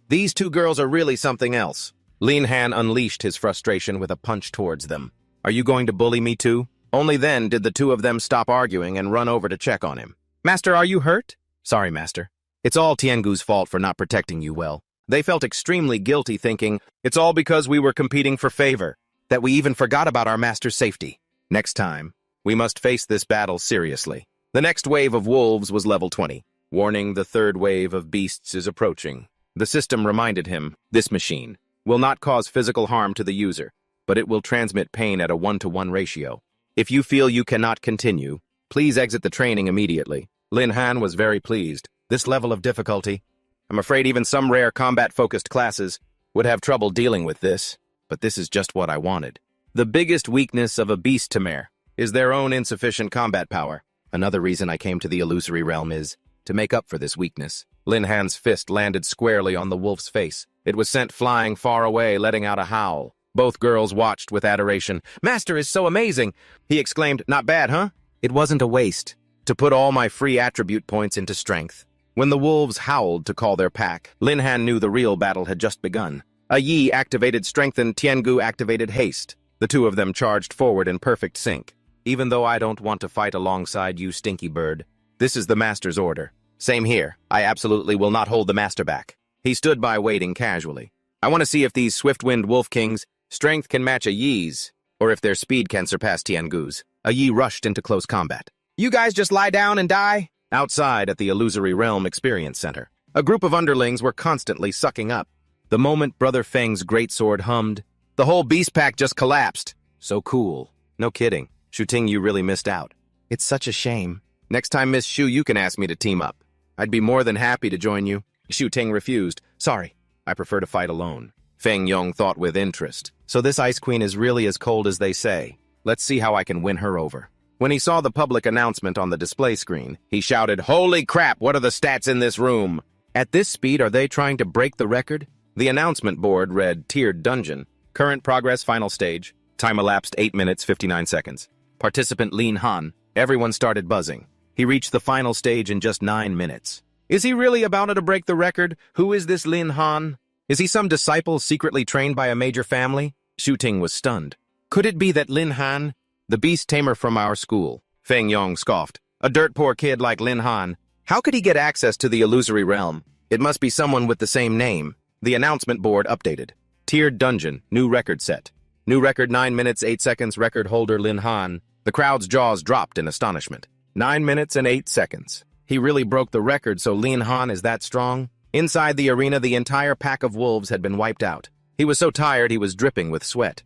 These two girls are really something else. Lin Han unleashed his frustration with a punch towards them. Are you going to bully me too? Only then did the two of them stop arguing and run over to check on him. Master, are you hurt? Sorry, master. It's all Tiangu's fault for not protecting you well. They felt extremely guilty, thinking, it's all because we were competing for favor, that we even forgot about our master's safety. Next time, we must face this battle seriously. The next wave of wolves was level 20. Warning, the third wave of beasts is approaching. The system reminded him, this machine will not cause physical harm to the user, but it will transmit pain at a 1-to-1 ratio. If you feel you cannot continue, please exit the training immediately. Lin Han was very pleased. This level of difficulty, I'm afraid even some rare combat-focused classes would have trouble dealing with this. But this is just what I wanted. The biggest weakness of a beast tamer is their own insufficient combat power. Another reason I came to the Illusory Realm is to make up for this weakness. Lin Han's fist landed squarely on the wolf's face. It was sent flying far away, letting out a howl. Both girls watched with adoration. Master is so amazing! He exclaimed, not bad, huh? It wasn't a waste to put all my free attribute points into strength. When the wolves howled to call their pack, Lin Han knew the real battle had just begun. A Yi activated strength and Tiangu activated haste. The two of them charged forward in perfect sync. Even though I don't want to fight alongside you, stinky bird, this is the master's order. Same here. I absolutely will not hold the master back. He stood by waiting casually. I want to see if these swift-winged wolf kings' strength can match a Yi's, or if their speed can surpass Tiangu's. A Yi rushed into close combat. You guys just lie down and die? Outside at the Illusory Realm Experience Center, a group of underlings were constantly sucking up. The moment Brother Feng's greatsword hummed, the whole beast pack just collapsed. So cool. No kidding. Shuting, you really missed out. It's such a shame. Next time, Miss Shu, you can ask me to team up. I'd be more than happy to join you. Shuting refused. Sorry, I prefer to fight alone. Feng Yong thought with interest. So this Ice Queen is really as cold as they say. Let's see how I can win her over. When he saw the public announcement on the display screen, he shouted, Holy crap, what are the stats in this room? At this speed, are they trying to break the record? The announcement board read Tiered Dungeon, Current Progress Final Stage, Time elapsed 8 minutes 59 seconds. Participant Lin Han. Everyone started buzzing. He reached the final stage in just 9 minutes. Is he really about to break the record? Who is this Lin Han? Is he some disciple secretly trained by a major family? Xu Ting was stunned. Could it be that Lin Han, the beast tamer from our school? Feng Yong scoffed. A dirt-poor kid like Lin Han. How could he get access to the illusory realm? It must be someone with the same name. The announcement board updated. Tiered Dungeon, new record set. New record 9 minutes 8 seconds, record holder Lin Han. The crowd's jaws dropped in astonishment. 9 minutes and 8 seconds. He really broke the record, so Lin Han is that strong? Inside the arena, the entire pack of wolves had been wiped out. He was so tired he was dripping with sweat.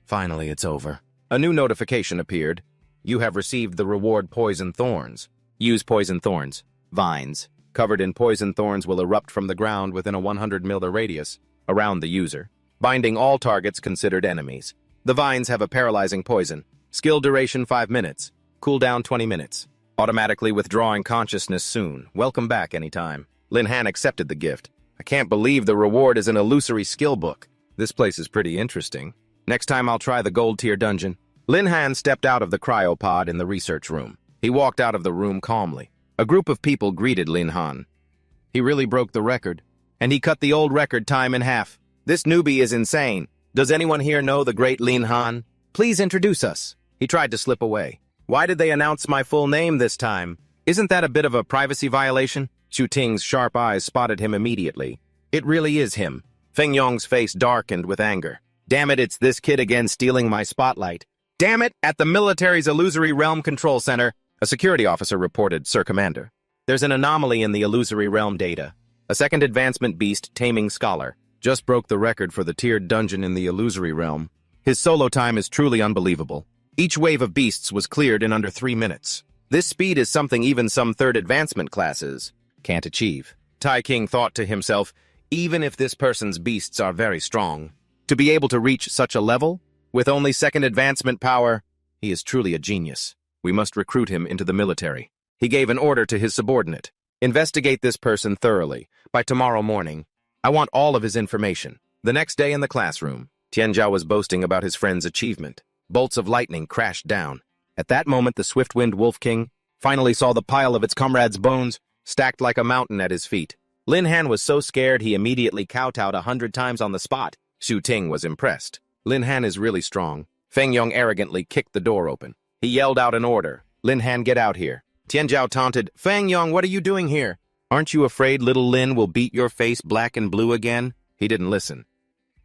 Finally, it's over. A new notification appeared. You have received the reward Poison Thorns. Use Poison Thorns. Vines, covered in poison thorns, will erupt from the ground within a 100 meter radius around the user, binding all targets considered enemies. The vines have a paralyzing poison. Skill duration 5 minutes. Cooldown 20 minutes. Automatically withdrawing consciousness soon. Welcome back anytime. Lin Han accepted the gift. I can't believe the reward is an illusory skill book. This place is pretty interesting. Next time I'll try the gold tier dungeon. Lin Han stepped out of the cryopod in the research room. He walked out of the room calmly. A group of people greeted Lin Han. He really broke the record, and he cut the old record time in half. This newbie is insane. Does anyone here know the great Lin Han? Please introduce us. He tried to slip away. Why did they announce my full name this time? Isn't that a bit of a privacy violation? Xu Ting's sharp eyes spotted him immediately. It really is him. Feng Yong's face darkened with anger. Damn it, it's this kid again stealing my spotlight. Damn it, at the military's Illusory Realm Control Center, a security officer reported, Sir Commander. There's an anomaly in the Illusory Realm data. A second advancement beast, Taming Scholar, just broke the record for the tiered dungeon in the Illusory Realm. His solo time is truly unbelievable. Each wave of beasts was cleared in under 3 minutes. This speed is something even some third advancement classes can't achieve. Tai King thought to himself, even if this person's beasts are very strong, to be able to reach such a level, with only second advancement power, he is truly a genius. We must recruit him into the military. He gave an order to his subordinate. Investigate this person thoroughly. By tomorrow morning, I want all of his information. The next day in the classroom, Tianzhao was boasting about his friend's achievement. Bolts of lightning crashed down. At that moment, the swift-winged Wolf King finally saw the pile of its comrade's bones stacked like a mountain at his feet. Lin Han was so scared he immediately kowtowed 100 times on the spot. Xu Ting was impressed. Lin Han is really strong. Feng Yong arrogantly kicked the door open. He yelled out an order. Lin Han, get out here. Tianzhao taunted, Feng Yong, what are you doing here? Aren't you afraid little Lin will beat your face black and blue again? He didn't listen.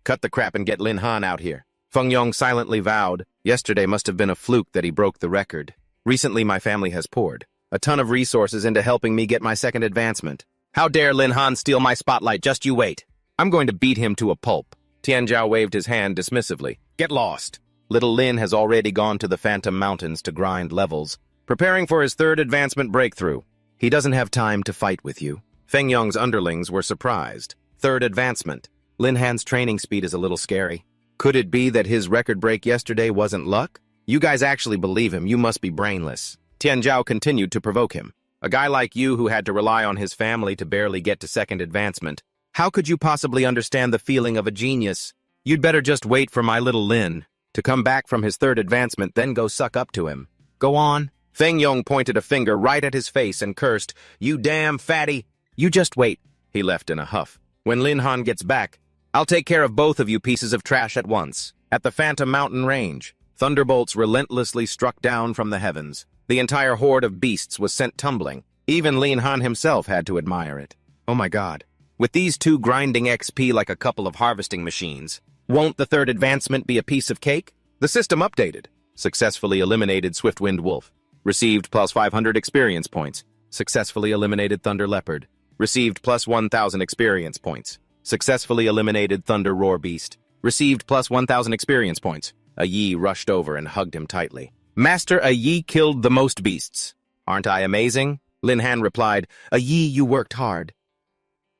Cut the crap and get Lin Han out here. Feng Yong silently vowed, yesterday must have been a fluke that he broke the record. Recently my family has poured a ton of resources into helping me get my second advancement. How dare Lin Han steal my spotlight? Just you wait. I'm going to beat him to a pulp. Tianzhao waved his hand dismissively. Get lost. Little Lin has already gone to the Phantom Mountains to grind levels, preparing for his third advancement breakthrough. He doesn't have time to fight with you. Feng Yong's underlings were surprised. Third advancement. Lin Han's training speed is a little scary. Could it be that his record break yesterday wasn't luck? You guys actually believe him. You must be brainless. Tianzhao continued to provoke him. A guy like you who had to rely on his family to barely get to second advancement. How could you possibly understand the feeling of a genius? You'd better just wait for my little Lin to come back from his third advancement, then go suck up to him. Go on. Feng Yong pointed a finger right at his face and cursed, You damn fatty. You just wait. He left in a huff. When Lin Han gets back, I'll take care of both of you pieces of trash at once. At the Phantom Mountain Range, thunderbolts relentlessly struck down from the heavens. The entire horde of beasts was sent tumbling. Even Lin Han himself had to admire it. Oh my god. With these two grinding XP like a couple of harvesting machines, won't the third advancement be a piece of cake? The system updated. Successfully eliminated Swift-Wind Wolf. Received plus 500 experience points. Successfully eliminated Thunder Leopard. Received plus 1,000 experience points. Successfully eliminated Thunder Roar Beast. Received plus 1,000 experience points. A Yi rushed over and hugged him tightly. Master, a Yi killed the most beasts. Aren't I amazing? Lin Han replied, A Yi, you worked hard.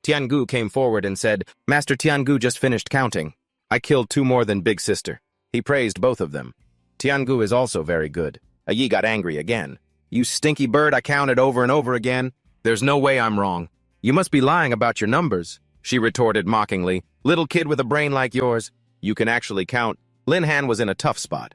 Tiangu came forward and said, Master Tiangu just finished counting. I killed 2 more than Big Sister. He praised both of them. Tiangu is also very good. A Yi got angry again. You stinky bird, I counted over and over again. There's no way I'm wrong. You must be lying about your numbers. she retorted mockingly. Little kid with a brain like yours. You can actually count. Lin Han was in a tough spot.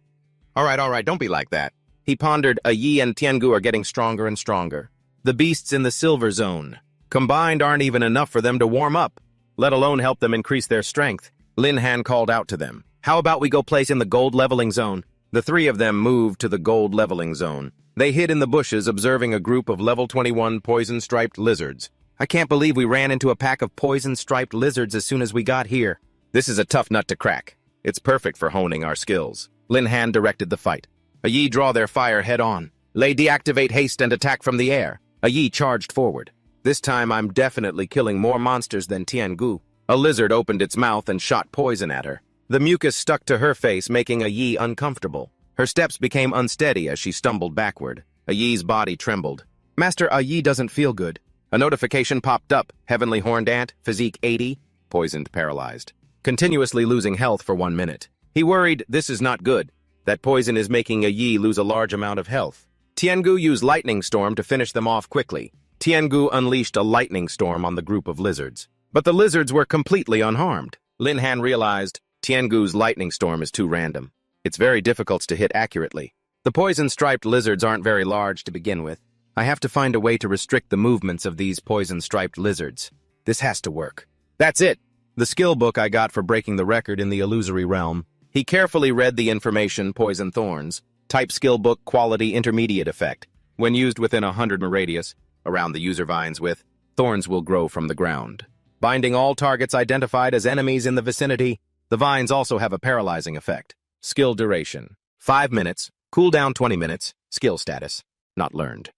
All right, don't be like that. He pondered. Yi and Tiangu are getting stronger and stronger. The beasts in the silver zone combined aren't even enough for them to warm up, let alone help them increase their strength. Lin Han called out to them. How about we go place in the gold leveling zone? The three of them moved to the gold leveling zone. They hid in the bushes, observing a group of level 21 poison-striped lizards. I can't believe we ran into a pack of poison-striped lizards as soon as we got here. This is a tough nut to crack. It's perfect for honing our skills. Lin Han directed the fight. Yi draw their fire head-on. Lei deactivate haste and attack from the air. Yi charged forward. This time I'm definitely killing more monsters than Tiangu. A lizard opened its mouth and shot poison at her. The mucus stuck to her face, making Yi uncomfortable. Her steps became unsteady as she stumbled backward. Yi's body trembled. Master, Yi doesn't feel good. A notification popped up. Heavenly Horned Ant, physique 80, poisoned, paralyzed. Continuously losing health for 1 minute. He worried, this is not good. That poison is making Yi lose a large amount of health. Tiangu used Lightning Storm to finish them off quickly. Tiangu unleashed a lightning storm on the group of lizards. But the lizards were completely unharmed. Lin Han realized Tiangu's lightning storm is too random. It's very difficult to hit accurately. The poison-striped lizards aren't very large to begin with. I have to find a way to restrict the movements of these poison-striped lizards. This has to work. That's it! The skill book I got for breaking the record in the illusory realm. He carefully read the information. Poison thorns. Type skill book quality intermediate effect. When used within 100 radius, around the user vine's width, thorns will grow from the ground. Binding all targets identified as enemies in the vicinity. The vines also have a paralyzing effect. Skill duration: 5 minutes. Cooldown 20 minutes. Skill status: not learned.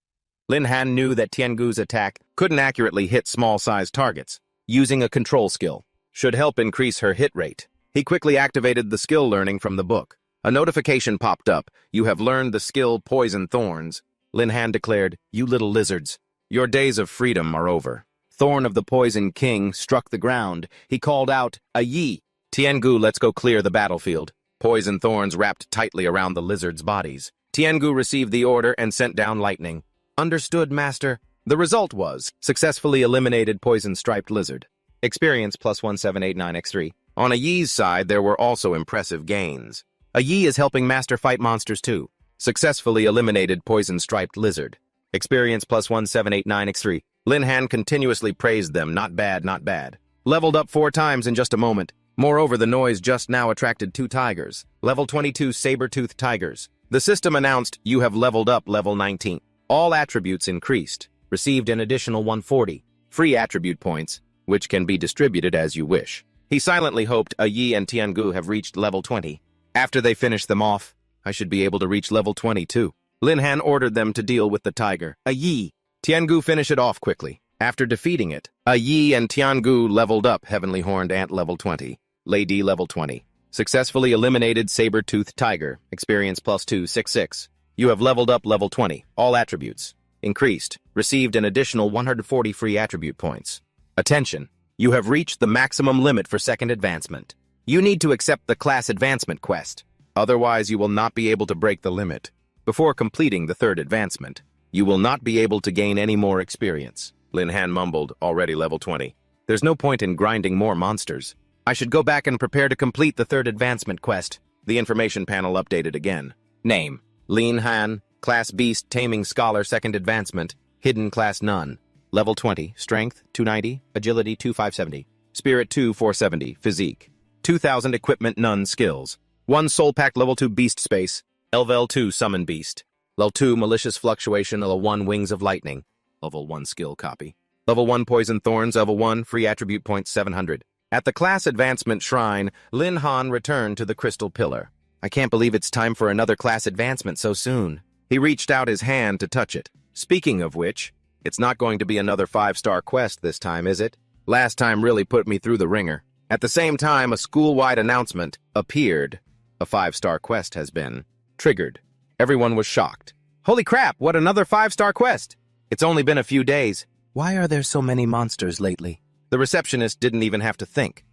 Lin Han knew that Tiangu's attack couldn't accurately hit small-sized targets. Using a control skill should help increase her hit rate. He quickly activated the skill learning from the book. A notification popped up. You have learned the skill Poison Thorns. Lin Han declared, you little lizards, your days of freedom are over. Thorn of the Poison King struck the ground. He called out, Yi! Tiangu, let's go clear the battlefield. Poison thorns wrapped tightly around the lizards' bodies. Tiangu received the order and sent down lightning. Understood, Master. The result was, successfully eliminated poison-striped lizard. Experience plus 1789x3. On Yi's side, there were also impressive gains. Yi is helping Master fight monsters too. Successfully eliminated poison-striped lizard. Experience plus 1789x3. Lin Han continuously praised them. Not bad, not bad. Leveled up 4 times in just a moment. Moreover, the noise just now attracted 2 tigers. Level 22 saber-toothed tigers. The system announced, you have leveled up level 19. All attributes increased. Received an additional 140. Free attribute points, which can be distributed as you wish. He silently hoped Yi and Tiangu have reached level 20. After they finish them off, I should be able to reach level 20 too. Lin Han ordered them to deal with the tiger. Yi! Tiangu finish it off quickly. After defeating it, Yi and Tiangu leveled up Heavenly Horned Ant level 20. Lady level 20. Successfully eliminated saber-toothed tiger. Experience plus 266. You have leveled up level 20. All attributes increased. Received an additional 140 free attribute points. Attention! You have reached the maximum limit for second advancement. You need to accept the class advancement quest. Otherwise, you will not be able to break the limit. Before completing the third advancement, you will not be able to gain any more experience. Lin Han mumbled, already level 20. There's no point in grinding more monsters. I should go back and prepare to complete the third advancement quest. The information panel updated again. Name: Lin Han. Class Beast, Taming Scholar, second advancement. Hidden class None. Level 20. Strength 290. Agility 2570. Spirit 2470. Physique 2000. Equipment None. Skills 1 Soul Pack Level 2 Beast Space. Level 2 Summon Beast. Level 2 Malicious Fluctuation. Level 1 Wings of Lightning. Level 1 Skill Copy. Level 1 Poison Thorns. Level 1 Free Attribute Points 700. At the Class Advancement Shrine, Lin Han returned to the Crystal Pillar. I can't believe it's time for another class advancement so soon. He reached out his hand to touch it. Speaking of which, it's not going to be another 5-star quest this time, is it? Last time really put me through the ringer. At the same time, a school-wide announcement appeared. A 5-star quest has been triggered. Everyone was shocked. Holy crap, what, another 5-star quest? It's only been a few days. Why are there so many monsters lately? The receptionist didn't even have to think.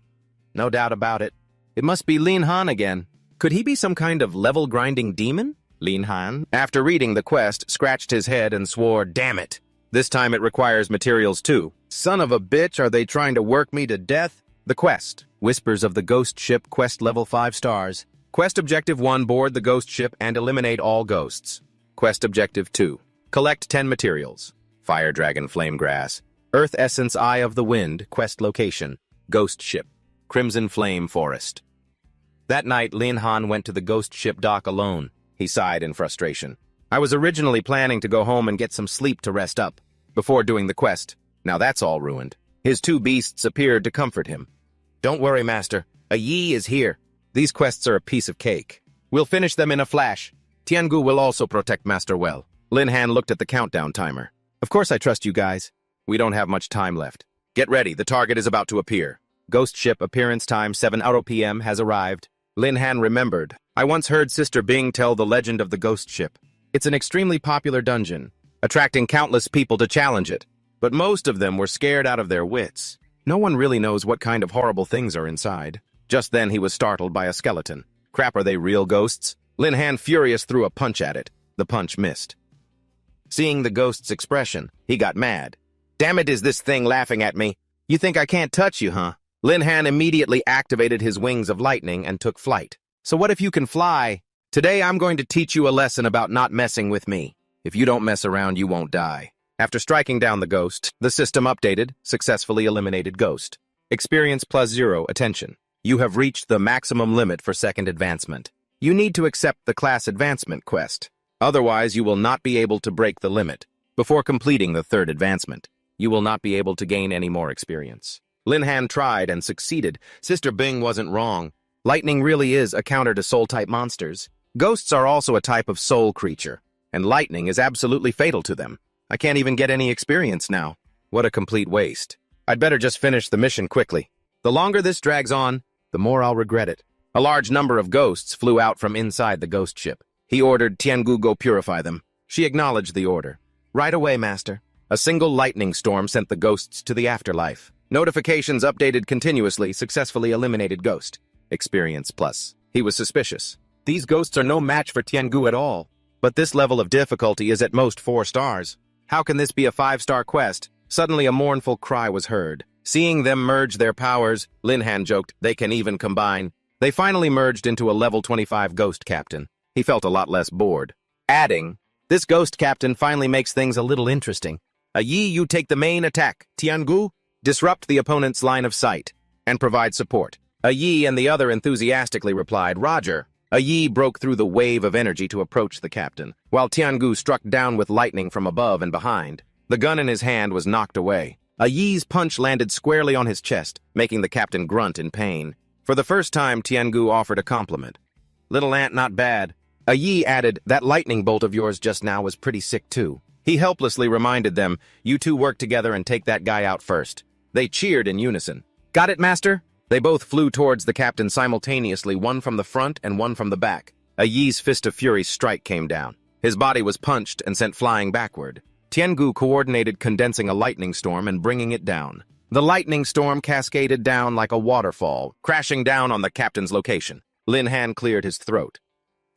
No doubt about it. It must be Lin Han again. Could he be some kind of level-grinding demon? Lin Han, after reading the quest, scratched his head and swore, damn it. This time it requires materials too. Son of a bitch, are they trying to work me to death? The quest. Whispers of the Ghost Ship, quest level 5 stars. Quest objective 1, board the ghost ship and eliminate all ghosts. Quest objective 2, collect 10 materials. Fire Dragon Flame Grass, Earth Essence Eye of the Wind, quest location, Ghost Ship, Crimson Flame Forest. That night, Lin Han went to the ghost ship dock alone. He sighed in frustration. I was originally planning to go home and get some sleep to rest up, before doing the quest. Now that's all ruined. His two beasts appeared to comfort him. Don't worry, Master. A Yi is here. These quests are a piece of cake. We'll finish them in a flash. Tiangu will also protect Master well. Lin Han looked at the countdown timer. Of course I trust you guys. We don't have much time left. Get ready, the target is about to appear. Ghost ship appearance time 7 p.m. has arrived. Lin Han remembered. I once heard Sister Bing tell the legend of the ghost ship. It's an extremely popular dungeon, attracting countless people to challenge it. But most of them were scared out of their wits. No one really knows what kind of horrible things are inside. Just then he was startled by a skeleton. Crap, are they real ghosts? Lin Han, furious, threw a punch at it. The punch missed. Seeing the ghost's expression, he got mad. Damn it, is this thing laughing at me? You think I can't touch you, huh? Lin Han immediately activated his wings of lightning and took flight. So what if you can fly? Today I'm going to teach you a lesson about not messing with me. If you don't mess around, you won't die. After striking down the ghost, the system updated, successfully eliminated ghost. Experience +0, attention. You have reached the maximum limit for second advancement. You need to accept the class advancement quest. Otherwise, you will not be able to break the limit. Before completing the third advancement, you will not be able to gain any more experience. Lin Han tried and succeeded. Sister Bing wasn't wrong. Lightning really is a counter to soul-type monsters. Ghosts are also a type of soul creature, and lightning is absolutely fatal to them. I can't even get any experience now. What a complete waste. I'd better just finish the mission quickly. The longer this drags on, the more I'll regret it. A large number of ghosts flew out from inside the ghost ship. He ordered Tiangu go purify them. She acknowledged the order. Right away, Master. A single lightning storm sent the ghosts to the afterlife. Notifications updated continuously, successfully eliminated ghost. Experience plus. He was suspicious. These ghosts are no match for Tiangu at all. But this level of difficulty is at most 4 stars. How can this be a 5-star quest? Suddenly a mournful cry was heard. Seeing them merge their powers, Lin Han joked, they can even combine. They finally merged into a level 25 ghost captain. He felt a lot less bored. Adding, this ghost captain finally makes things a little interesting. A Yi, you take the main attack. Tiangu, disrupt the opponent's line of sight and provide support. A Yi and the other enthusiastically replied, Roger. A Yi broke through the wave of energy to approach the captain, while Tiangu struck down with lightning from above and behind. The gun in his hand was knocked away. A Yi's punch landed squarely on his chest, making the captain grunt in pain. For the first time, Tiangu offered a compliment. Little ant, not bad. A Yi added, that lightning bolt of yours just now was pretty sick too. He helplessly reminded them, you two work together and take that guy out first. They cheered in unison. Got it, Master? They both flew towards the captain simultaneously, one from the front and one from the back. A Yi's fist of fury strike came down. His body was punched and sent flying backward. Tiangu coordinated condensing a lightning storm and bringing it down. The lightning storm cascaded down like a waterfall, crashing down on the captain's location. Lin Han cleared his throat.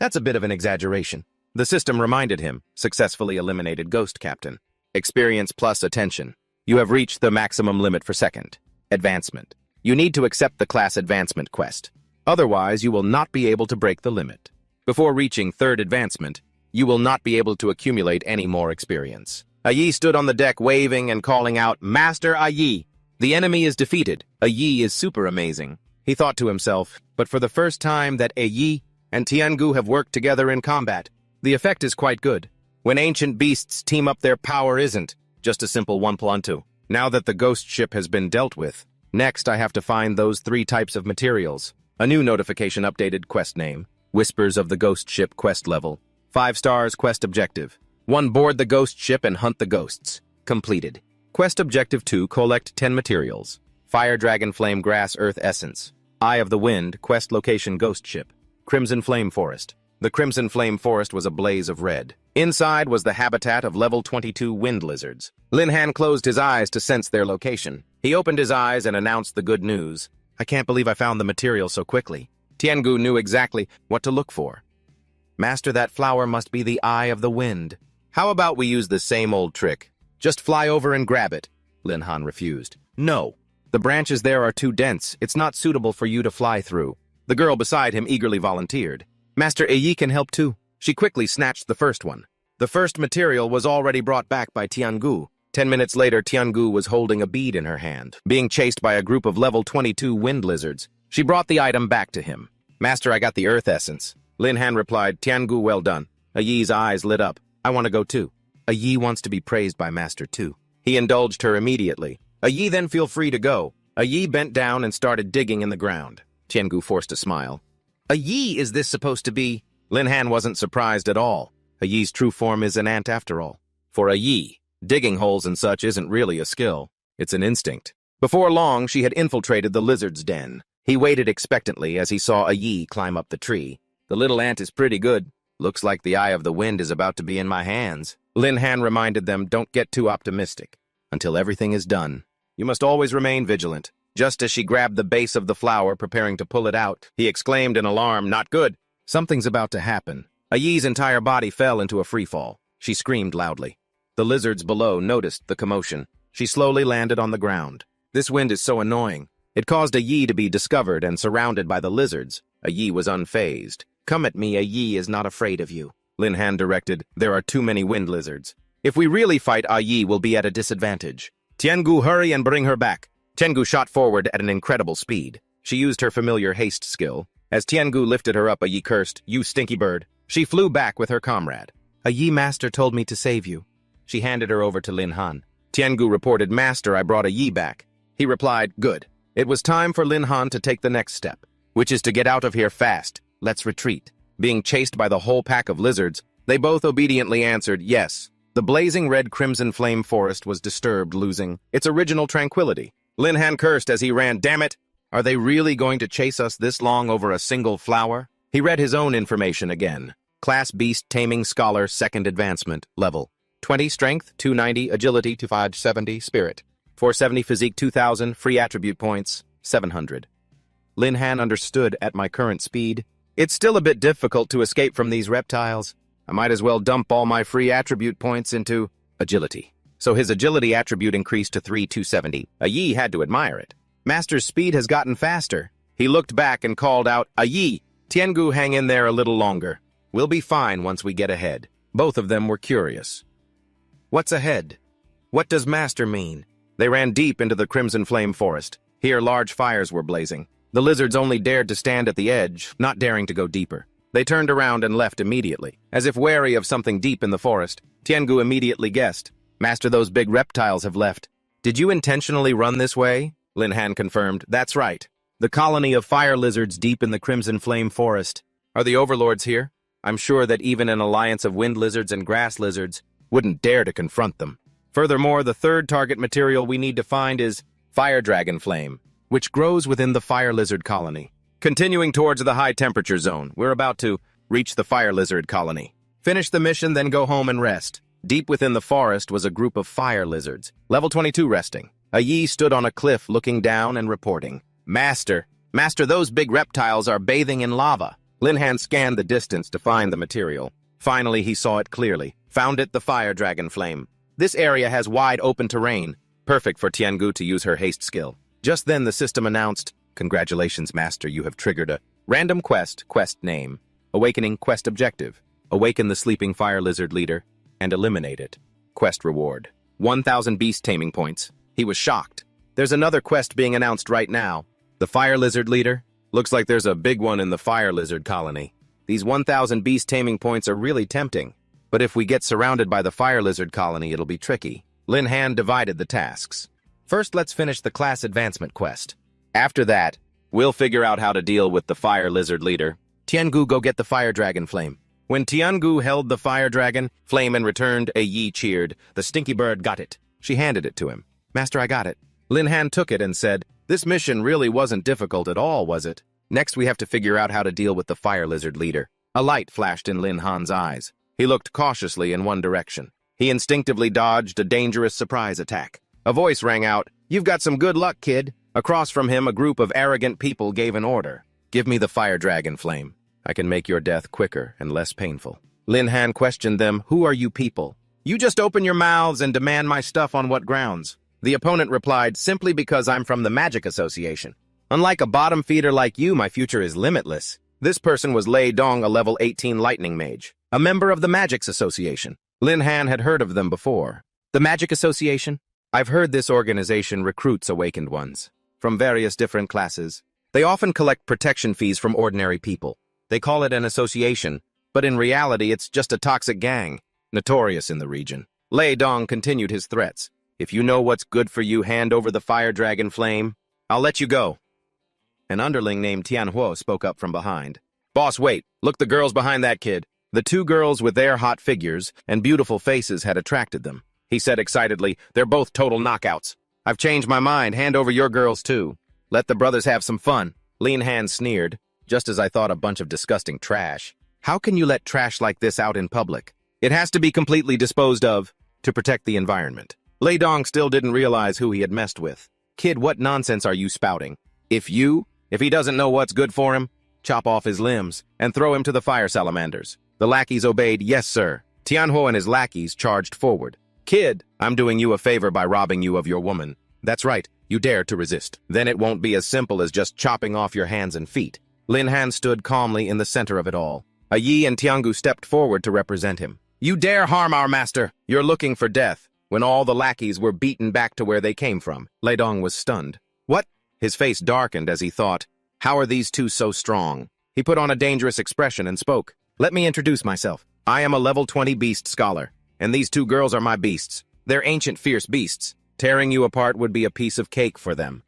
That's a bit of an exaggeration. The system reminded him, successfully eliminated Ghost Captain. Experience plus attention. You have reached the maximum limit for second advancement. You need to accept the class advancement quest. Otherwise, you will not be able to break the limit. Before reaching third advancement, you will not be able to accumulate any more experience. A Yi stood on the deck waving and calling out, Master A Yi! The enemy is defeated. A Yi is super amazing. He thought to himself, but for the first time that A Yi and Tiangu have worked together in combat, the effect is quite good. When ancient beasts team up, their power isn't just a simple 1+2. Now that the ghost ship has been dealt with, next I have to find those 3 types of materials. A new notification updated quest name. Whispers of the Ghost Ship quest level. 5 stars quest objective. 1. Board the ghost ship and hunt the ghosts. Completed. Quest objective 2. Collect 10 materials. Fire Dragon Flame Grass Earth Essence. Eye of the Wind quest location ghost ship. Crimson Flame Forest. The Crimson Flame Forest was a blaze of red. Inside was the habitat of level 22 wind lizards. Lin Han closed his eyes to sense their location. He opened his eyes and announced the good news. I can't believe I found the material so quickly. Tiangu knew exactly what to look for. Master, that flower must be the Eye of the Wind. How about we use the same old trick? Just fly over and grab it. Lin Han refused. No. The branches there are too dense. It's not suitable for you to fly through. The girl beside him eagerly volunteered. Master Yi can help too. She quickly snatched the first one. The first material was already brought back by Tiangu. 10 minutes later, Tiangu was holding a bead in her hand, being chased by a group of level 22 wind lizards. She brought the item back to him. Master, I got the earth essence. Lin Han replied, Tiangu, well done. Yi's eyes lit up. I want to go too. Yi wants to be praised by Master too. He indulged her immediately. Yi, then feel free to go. Yi bent down and started digging in the ground. Tiangu forced a smile. Yi, is this supposed to be? Lin Han wasn't surprised at all. Yi's true form is an ant after all. For Yi, digging holes and such isn't really a skill. It's an instinct. Before long, she had infiltrated the lizard's den. He waited expectantly as he saw Yi climb up the tree. The little ant is pretty good. Looks like the eye of the wind is about to be in my hands. Lin Han reminded them, don't get too optimistic. Until everything is done, you must always remain vigilant. Just as she grabbed the base of the flower, preparing to pull it out, he exclaimed in alarm, not good. Something's about to happen. Yi's entire body fell into a freefall. She screamed loudly. The lizards below noticed the commotion. She slowly landed on the ground. This wind is so annoying. It caused Yi to be discovered and surrounded by the lizards. Yi was unfazed. Come at me, Yi is not afraid of you. Lin Han directed, there are too many wind lizards. If we really fight, Yi will be at a disadvantage. Tiangu, hurry and bring her back. Tiangu shot forward at an incredible speed. She used her familiar haste skill. As Tiangu lifted her up, Yi cursed, you stinky bird. She flew back with her comrade. Yi, master told me to save you. She handed her over to Lin Han. Tiangu reported, master, I brought Yi back. He replied, good. It was time for Lin Han to take the next step, which is to get out of here fast. Let's retreat. Being chased by the whole pack of lizards, they both obediently answered, yes. The blazing red crimson flame forest was disturbed, losing its original tranquility. Lin Han cursed as he ran, damn it! Are they really going to chase us this long over a single flower? He read his own information again. Class Beast Taming Scholar, 2nd Advancement, level 20 Strength, 290 Agility, 570 Spirit, 470 Physique, 2000 Free Attribute Points, 700. Lin Han understood at my current speed. It's still a bit difficult to escape from these reptiles. I might as well dump all my free attribute points into agility. So his agility attribute increased to 3,270. Yi had to admire it. Master's speed has gotten faster. He looked back and called out, Yi, Tiangu, hang in there a little longer. We'll be fine once we get ahead. Both of them were curious. What's ahead? What does Master mean? They ran deep into the crimson flame forest. Here large fires were blazing. The lizards only dared to stand at the edge, not daring to go deeper. They turned around and left immediately. As if wary of something deep in the forest, Tiangu immediately guessed. Master, those big reptiles have left. Did you intentionally run this way? Lin Han confirmed. That's right. The colony of fire lizards deep in the crimson flame forest. Are the overlords here? I'm sure that even an alliance of wind lizards and grass lizards wouldn't dare to confront them. Furthermore, the third target material we need to find is fire dragon flame, which grows within the fire lizard colony. Continuing towards the high temperature zone, we're about to reach the fire lizard colony. Finish the mission, then go home and rest. Deep within the forest was a group of fire lizards, level 22 resting. Yi stood on a cliff looking down and reporting. Master, those big reptiles are bathing in lava. Lin Han scanned the distance to find the material. Finally, he saw it clearly. Found it, the fire dragon flame. This area has wide open terrain, perfect for Tiangu to use her haste skill. Just then the system announced, congratulations, Master, you have triggered a random quest name, awakening quest objective, awaken the sleeping fire lizard leader, and eliminate it. Quest reward, 1,000 beast taming points. He was shocked. There's another quest being announced right now. The fire lizard leader? Looks like there's a big one in the fire lizard colony. These 1,000 beast taming points are really tempting. But if we get surrounded by the fire lizard colony, it'll be tricky. Lin Han divided the tasks. First, let's finish the class advancement quest. After that, we'll figure out how to deal with the fire lizard leader. Tiangu, go get the fire dragon flame. When Tiangu held the fire dragon flame and returned, Yi cheered. The stinky bird got it. She handed it to him. Master, I got it. Lin Han took it and said, this mission really wasn't difficult at all, was it? Next, we have to figure out how to deal with the fire lizard leader. A light flashed in Lin Han's eyes. He looked cautiously in one direction. He instinctively dodged a dangerous surprise attack. A voice rang out, you've got some good luck, kid. Across from him, a group of arrogant people gave an order. Give me the fire dragon flame. I can make your death quicker and less painful. Lin Han questioned them, who are you people? You just open your mouths and demand my stuff on what grounds? The opponent replied, simply because I'm from the Magic Association. Unlike a bottom feeder like you, my future is limitless. This person was Lei Dong, a level 18 lightning mage, a member of the Magic Association. Lin Han had heard of them before. The Magic Association? I've heard this organization recruits awakened ones from various different classes. They often collect protection fees from ordinary people. They call it an association, but in reality it's just a toxic gang, notorious in the region. Lei Dong continued his threats. If you know what's good for you, hand over the fire dragon flame. I'll let you go. An underling named Tianhuo spoke up from behind. Boss, wait, look, the girls behind that kid. The two girls with their hot figures and beautiful faces had attracted them. He said excitedly, they're both total knockouts. I've changed my mind, hand over your girls too. Let the brothers have some fun. Lin Han sneered, just as I thought, a bunch of disgusting trash. How can you let trash like this out in public? It has to be completely disposed of to protect the environment. Lei Dong still didn't realize who he had messed with. Kid, what nonsense are you spouting? If he doesn't know what's good for him, chop off his limbs and throw him to the fire salamanders. The lackeys obeyed, yes, sir. Tianhuo and his lackeys charged forward. Kid, I'm doing you a favor by robbing you of your woman. That's right, you dare to resist. Then it won't be as simple as just chopping off your hands and feet. Lin Han stood calmly in the center of it all. A Yi and Tiangu stepped forward to represent him. You dare harm our master. You're looking for death. When all the lackeys were beaten back to where they came from, Lei Dong was stunned. What? His face darkened as he thought, how are these two so strong? He put on a dangerous expression and spoke. Let me introduce myself. I am a level 20 beast scholar, and these two girls are my beasts. They're ancient fierce beasts. Tearing you apart would be a piece of cake for them.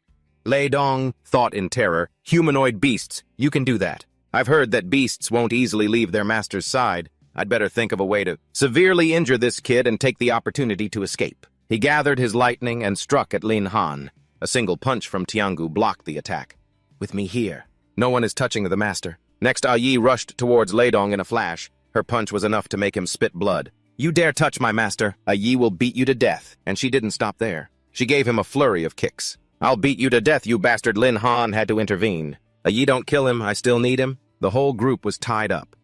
Lei Dong thought in terror, humanoid beasts, you can do that. I've heard that beasts won't easily leave their master's side. I'd better think of a way to severely injure this kid and take the opportunity to escape. He gathered his lightning and struck at Lin Han. A single punch from Tiangu blocked the attack. With me here. No one is touching the master. Next, Yi rushed towards Lei Dong in a flash. Her punch was enough to make him spit blood. You dare touch my master, Yi will beat you to death. And she didn't stop there. She gave him a flurry of kicks. I'll beat you to death, you bastard. Lin Han had to intervene. Yi, don't kill him, I still need him. The whole group was tied up.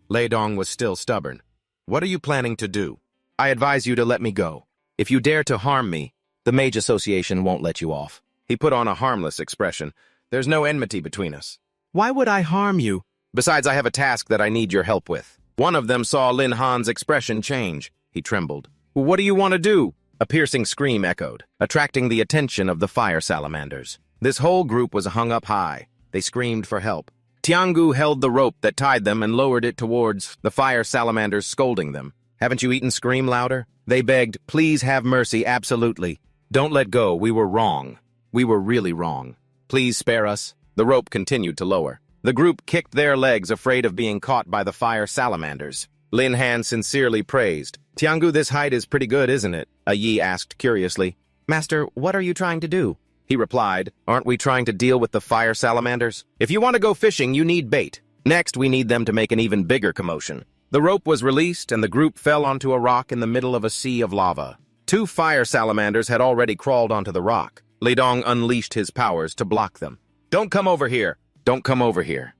Lei Dong was still stubborn. What are you planning to do? I advise you to let me go. If you dare to harm me, the Mage Association won't let you off. He put on a harmless expression. There's no enmity between us. Why would I harm you? Besides, I have a task that I need your help with. One of them saw Lin Han's expression change. He trembled. What do you want to do? A piercing scream echoed, attracting the attention of the fire salamanders. This whole group was hung up high. They screamed for help. Tiangu held the rope that tied them and lowered it towards the fire salamanders, scolding them. Haven't you eaten? Scream louder. They begged, please have mercy, absolutely. Don't let go, we were wrong. We were really wrong. Please spare us. The rope continued to lower. The group kicked their legs, afraid of being caught by the fire salamanders. Lin Han sincerely praised. Tiangu, this hide is pretty good, isn't it? Yi asked curiously. Master, what are you trying to do? He replied, aren't we trying to deal with the fire salamanders? If you want to go fishing, you need bait. Next, we need them to make an even bigger commotion. The rope was released, and the group fell onto a rock in the middle of a sea of lava. Two fire salamanders had already crawled onto the rock. Lei Dong unleashed his powers to block them. Don't come over here. Don't come over here.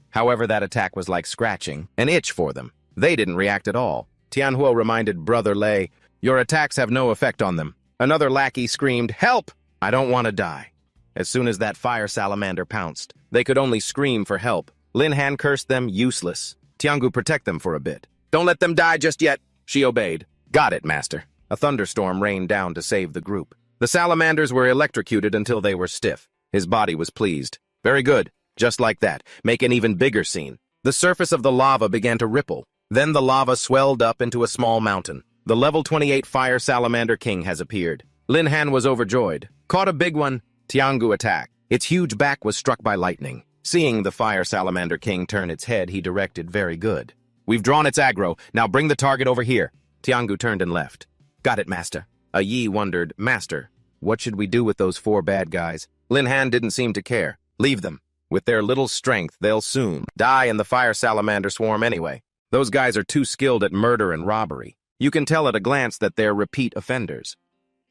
However, that attack was like scratching an itch for them. They didn't react at all. Tianhuo reminded Brother Lei, your attacks have no effect on them. Another lackey screamed, help! I don't want to die. As soon as that fire salamander pounced, they could only scream for help. Lin Han cursed them useless. Tiangu, protect them for a bit. Don't let them die just yet. She obeyed. Got it, master. A thunderstorm rained down to save the group. The salamanders were electrocuted until they were stiff. His body was pleased. Very good. Just like that. Make an even bigger scene. The surface of the lava began to ripple. Then the lava swelled up into a small mountain. The level 28 fire salamander king has appeared. Lin Han was overjoyed. Caught a big one. Tiangu attacked. Its huge back was struck by lightning. Seeing the fire salamander king turn its head, he directed, very good. We've drawn its aggro. Now bring the target over here. Tiangu turned and left. Got it, master. Yi wondered, master, what should we do with those four bad guys? Lin Han didn't seem to care. Leave them. With their little strength, they'll soon die in the fire salamander swarm anyway. Those guys are too skilled at murder and robbery. You can tell at a glance that they're repeat offenders.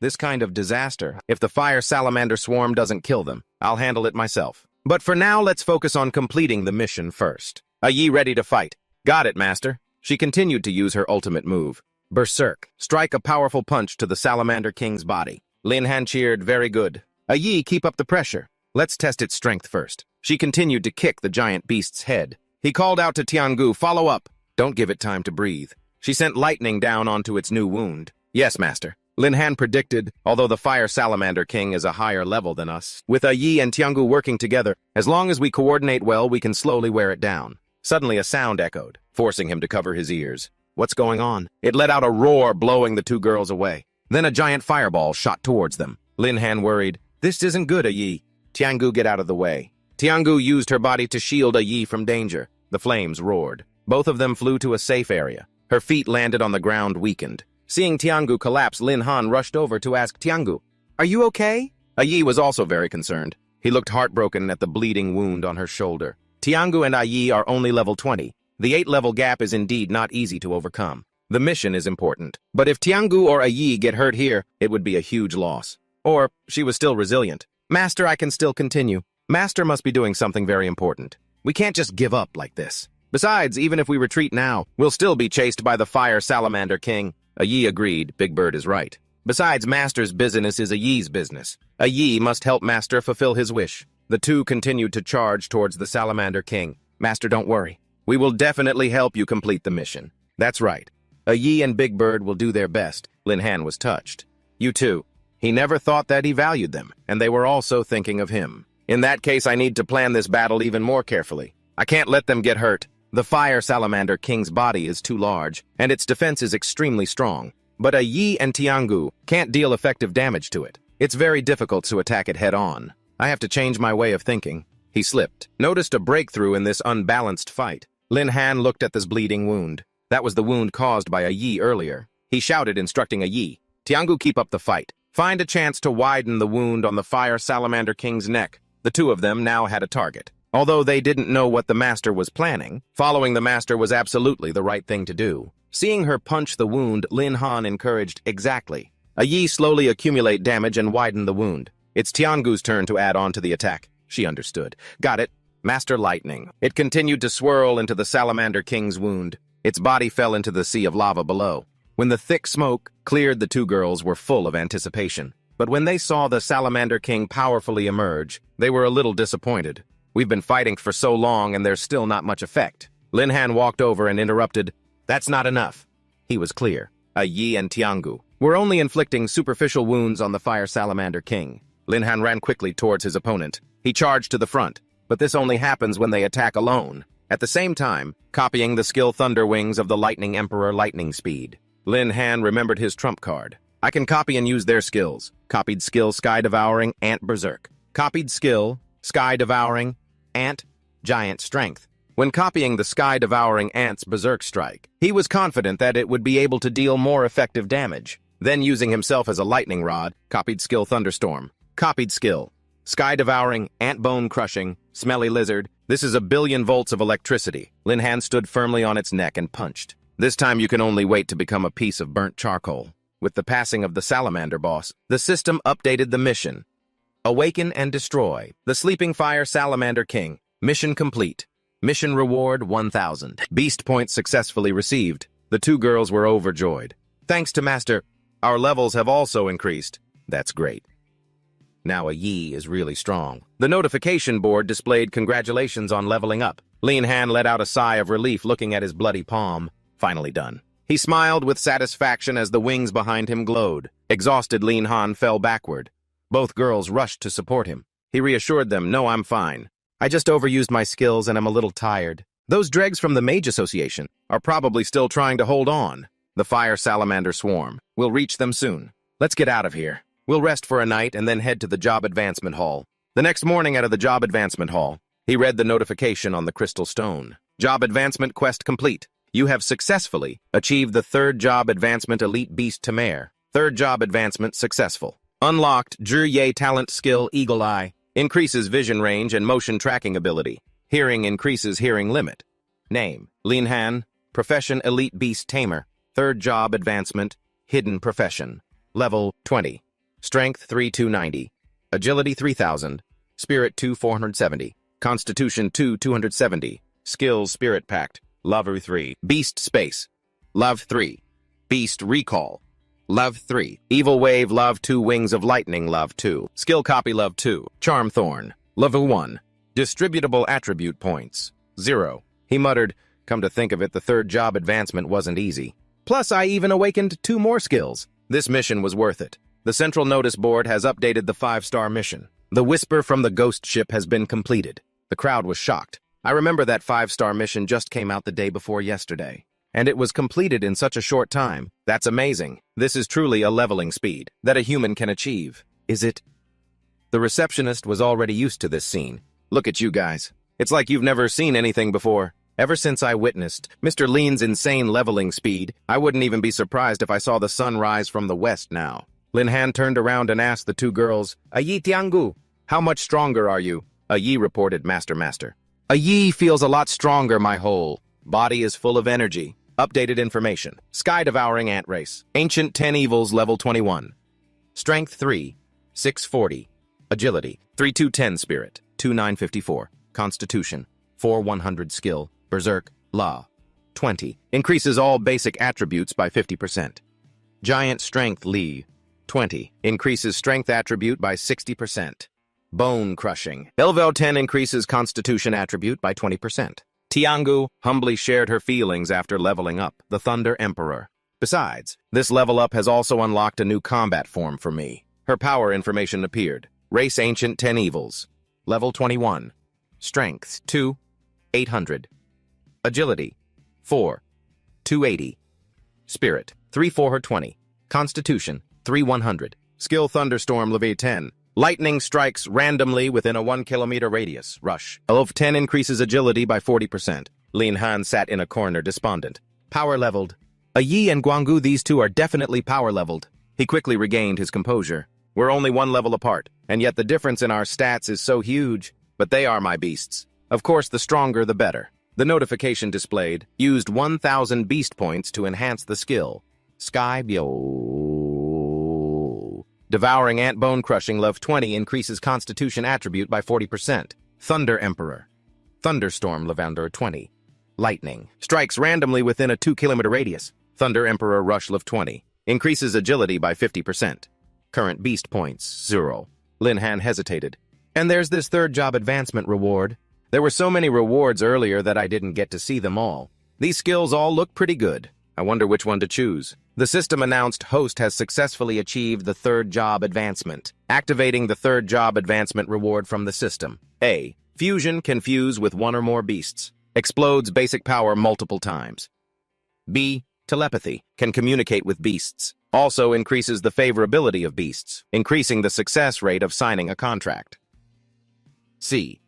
This kind of disaster, if the fire salamander swarm doesn't kill them, I'll handle it myself. But for now, let's focus on completing the mission first. Yi ready to fight. Got it, master. She continued to use her ultimate move. Berserk. Strike a powerful punch to the Salamander King's body. Lin Han cheered, very good. Yi, keep up the pressure. Let's test its strength first. She continued to kick the giant beast's head. He called out to Tiangu, follow up. Don't give it time to breathe. She sent lightning down onto its new wound. Yes, master. Lin Han predicted, although the Fire Salamander King is a higher level than us. With Yi and Tiangu working together, as long as we coordinate well, we can slowly wear it down. Suddenly a sound echoed, forcing him to cover his ears. What's going on? It let out a roar, blowing the two girls away. Then a giant fireball shot towards them. Lin Han worried, this isn't good, Yi. Tiangu, get out of the way. Tiangu used her body to shield Yi from danger. The flames roared. Both of them flew to a safe area. Her feet landed on the ground, weakened. Seeing Tiangu collapse, Lin Han rushed over to ask Tiangu, are you okay? Yi was also very concerned. He looked heartbroken at the bleeding wound on her shoulder. Tiangu and Yi are only level 20. The 8-level gap is indeed not easy to overcome. The mission is important. But if Tiangu or Yi get hurt here, it would be a huge loss. Or, she was still resilient. Master, I can still continue. Master must be doing something very important. We can't just give up like this. Besides, even if we retreat now, we'll still be chased by the Fire Salamander King. Yi agreed. Big Bird is right. Besides, Master's business is Yi's business. Yi must help Master fulfill his wish. The two continued to charge towards the Salamander King. Master, don't worry. We will definitely help you complete the mission. That's right. Yi and Big Bird will do their best. Lin Han was touched. You too. He never thought that he valued them, and they were also thinking of him. In that case, I need to plan this battle even more carefully. I can't let them get hurt. The Fire Salamander King's body is too large, and its defense is extremely strong. But Yi and Tiangu can't deal effective damage to it. It's very difficult to attack it head-on. I have to change my way of thinking. He slipped. Noticed a breakthrough in this unbalanced fight. Lin Han looked at this bleeding wound. That was the wound caused by Yi earlier. He shouted, instructing Yi, Tiangu, keep up the fight. Find a chance to widen the wound on the Fire Salamander King's neck. The two of them now had a target. Although they didn't know what the master was planning, following the master was absolutely the right thing to do. Seeing her punch the wound, Lin Han encouraged, exactly. Yi slowly accumulate damage and widen the wound. It's Tiangu's turn to add on to the attack. She understood. Got it. Master Lightning. It continued to swirl into the Salamander King's wound. Its body fell into the sea of lava below. When the thick smoke cleared, the two girls were full of anticipation. But when they saw the Salamander King powerfully emerge, they were a little disappointed. We've been fighting for so long and there's still not much effect. Lin Han walked over and interrupted. That's not enough. He was clear. Yi and Tiangu were only inflicting superficial wounds on the Fire Salamander King. Lin Han ran quickly towards his opponent. He charged to the front, but this only happens when they attack alone. At the same time, copying the skill Thunder Wings of the Lightning Emperor Lightning Speed. Lin Han remembered his trump card. I can copy and use their skills. Copied skill Sky Devouring, Ant Berserk. Copied skill Sky Devouring, Ant, Giant Strength. When copying the Sky Devouring Ant's Berserk Strike, he was confident that it would be able to deal more effective damage. Then using himself as a lightning rod, copied skill Thunderstorm. Copied skill Sky Devouring, Ant Bone Crushing, Smelly Lizard. This is 1 billion volts of electricity. Lin Han stood firmly on its neck and punched. This time you can only wait to become a piece of burnt charcoal. With the passing of the Salamander boss, the system updated the mission. Awaken and destroy the Sleeping Fire Salamander King. Mission complete. Mission reward 1,000. Beast points successfully received. The two girls were overjoyed. Thanks to Master, our levels have also increased. That's great. Now Yi is really strong. The notification board displayed congratulations on leveling up. Lin Han let out a sigh of relief looking at his bloody palm. Finally done. He smiled with satisfaction as the wings behind him glowed. Exhausted, Lin Han fell backward. Both girls rushed to support him. He reassured them, no, I'm fine. I just overused my skills and I'm a little tired. Those dregs from the Mage Association are probably still trying to hold on. The Fire Salamander Swarm. We'll reach them soon. Let's get out of here. We'll rest for a night and then head to the Job Advancement Hall. The next morning out of the Job Advancement Hall, he read the notification on the crystal stone. Job Advancement Quest complete. You have successfully achieved the 3rd Job Advancement Elite Beast Temer. 3rd Job Advancement successful. Unlocked Zhi Talent Skill Eagle Eye. Increases vision range and motion tracking ability. Hearing increases hearing limit. Name, Lin Han. Profession Elite Beast Tamer. 3rd Job Advancement. Hidden Profession. Level 20. Strength 3290. Agility 3000. Spirit 2470. Constitution 270. Skills Spirit Pact. Love 3. Beast Space. Love 3. Beast Recall. Love 3. Evil Wave Love 2. Wings of Lightning Love 2. Skill Copy Love 2. Charm Thorn. Level 1. Distributable Attribute Points. 0. He muttered, come to think of it, the third job advancement wasn't easy. Plus, I even awakened 2 more skills. This mission was worth it. The Central Notice Board has updated the 5-star mission. The Whisper from the Ghost Ship has been completed. The crowd was shocked. I remember that 5-star mission just came out the day before yesterday. And it was completed in such a short time. That's amazing. This is truly a leveling speed that a human can achieve. Is it? The receptionist was already used to this scene. Look at you guys. It's like you've never seen anything before. Ever since I witnessed Mr. Lean's insane leveling speed, I wouldn't even be surprised if I saw the sun rise from the west now. Lin Han turned around and asked the 2 girls, Ayi Tiangu, how much stronger are you? Ayi reported, Master. Ayi feels a lot stronger, my whole body is full of energy. Updated information. Sky Devouring Ant Race. Ancient 10 Evils level 21. Strength 3, 640. Agility, 3210 Spirit, 2954. Constitution, 4100 Skill. Berserk, Law, 20. Increases all basic attributes by 50%. Giant Strength Li, 20. Increases strength attribute by 60%. Bone Crushing. Elvel 10 increases Constitution attribute by 20%. Tiangu humbly shared her feelings after leveling up, the Thunder Emperor. Besides, this level up has also unlocked a new combat form for me. Her power information appeared. Race Ancient 10 Evils. Level 21. Strength 2, 800. Agility 4, 280. Spirit 3, 420. Constitution 3, 100. Skill Thunderstorm Level 10. Lightning strikes randomly within a 1 kilometer radius. Rush. Level 10 increases agility by 40%. Lin Han sat in a corner, despondent. Power leveled. Yi and Guanggu, these 2 are definitely power leveled. He quickly regained his composure. We're only 1 level apart, and yet the difference in our stats is so huge. But they are my beasts. Of course, the stronger, the better. The notification displayed used 1,000 beast points to enhance the skill. Sky Bio. Devouring Ant Bone Crushing Level 20 increases Constitution attribute by 40%. Thunder Emperor. Thunderstorm Levander 20. Lightning. Strikes randomly within a 2 kilometer radius. Thunder Emperor Rush Level 20. Increases agility by 50%. Current beast points, 0. Lin Han hesitated. And there's this third job advancement reward. There were so many rewards earlier that I didn't get to see them all. These skills all look pretty good. I wonder which one to choose. The system announced host has successfully achieved the third job advancement. Activating the third job advancement reward from the system. A. Fusion can fuse with 1 or more beasts. Explodes basic power multiple times. B. Telepathy can communicate with beasts. Also increases the favorability of beasts, increasing the success rate of signing a contract. C.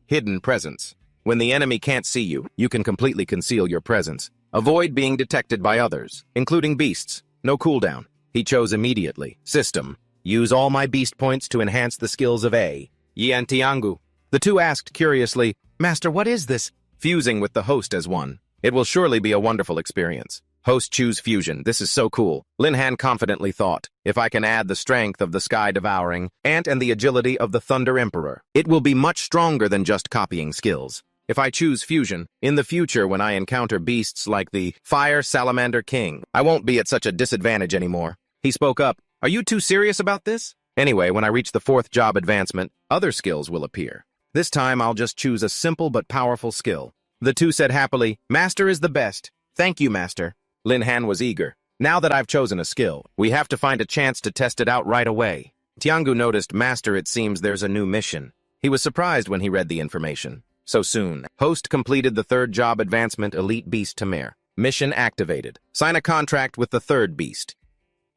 Hidden presence. When the enemy can't see you, you can completely conceal your presence. Avoid being detected by others, including beasts. No cooldown. He chose immediately. System. Use all my beast points to enhance the skills of A. Yi and Tiangu. The 2 asked curiously, Master, what is this? Fusing with the host as one. It will surely be a wonderful experience. Host choose fusion. This is so cool. Lin Han confidently thought, if I can add the strength of the Sky Devouring Ant and the agility of the Thunder Emperor, it will be much stronger than just copying skills. If I choose fusion, in the future when I encounter beasts like the Fire Salamander King, I won't be at such a disadvantage anymore. He spoke up, are you too serious about this? Anyway, when I reach the 4th job advancement, other skills will appear. This time I'll just choose a simple but powerful skill. The 2 said happily, Master is the best. Thank you, Master. Lin Han was eager. Now that I've chosen a skill, we have to find a chance to test it out right away. Tiangu noticed, Master, it seems there's a new mission. He was surprised when he read the information. So soon. Host completed the 3rd job advancement Elite Beast Temer. Mission activated. Sign a contract with the 3rd beast.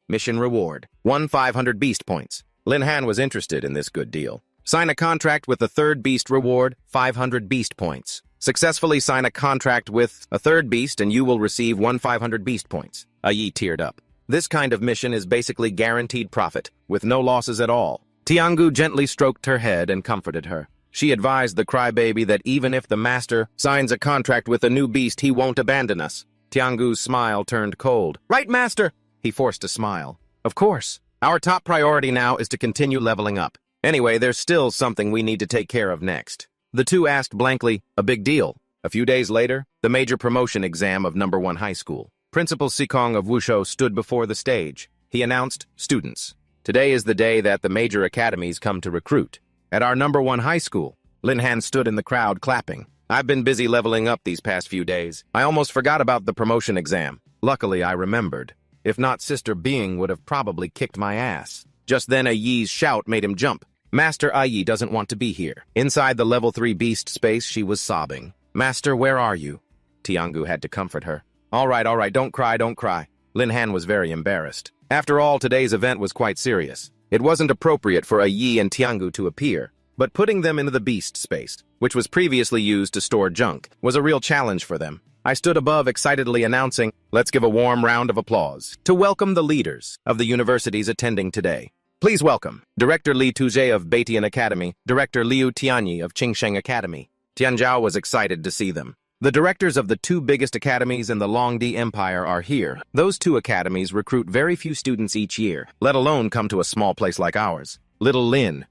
Mission reward. 500 beast points. Lin Han was interested in this good deal. Sign a contract with the 3rd beast reward, 500 beast points. Successfully sign a contract with a 3rd beast and you will receive 500 beast points. Yi teared up. This kind of mission is basically guaranteed profit, with no losses at all. Tiangu gently stroked her head and comforted her. She advised the crybaby that even if the master signs a contract with a new beast, he won't abandon us. Tiangu's smile turned cold. Right, master? He forced a smile. Of course. Our top priority now is to continue leveling up. Anyway, there's still something we need to take care of next. The 2 asked blankly, a big deal. A few days later, the major promotion exam of No. 1 high school. Principal Sikong of Wushu stood before the stage. He announced, "Students, today is the day that the major academies come to recruit. At our #1 high school." Lin Han stood in the crowd clapping. "I've been busy leveling up these past few days. I almost forgot about the promotion exam. Luckily, I remembered. If not, Sister Being would have probably kicked my ass." Just then, a Yi's shout made him jump. "Master Yi doesn't want to be here." Inside the level 3 beast space, she was sobbing. "Master, where are you?" Tiangu had to comfort her. All right, don't cry, don't cry." Lin Han was very embarrassed. After all, today's event was quite serious. It wasn't appropriate for a Yi and Tiangu to appear, but putting them into the beast space, which was previously used to store junk, was a real challenge for them. I stood above excitedly announcing, "Let's give a warm round of applause to welcome the leaders of the universities attending today. Please welcome Director Li Tuzhe of Baitian Academy, Director Liu Tianyi of Qingsheng Academy." Tianzhao was excited to see them. The directors of the 2 biggest academies in the Longdi Empire are here. Those 2 academies recruit very few students each year, let alone come to a small place like ours. Little Lin,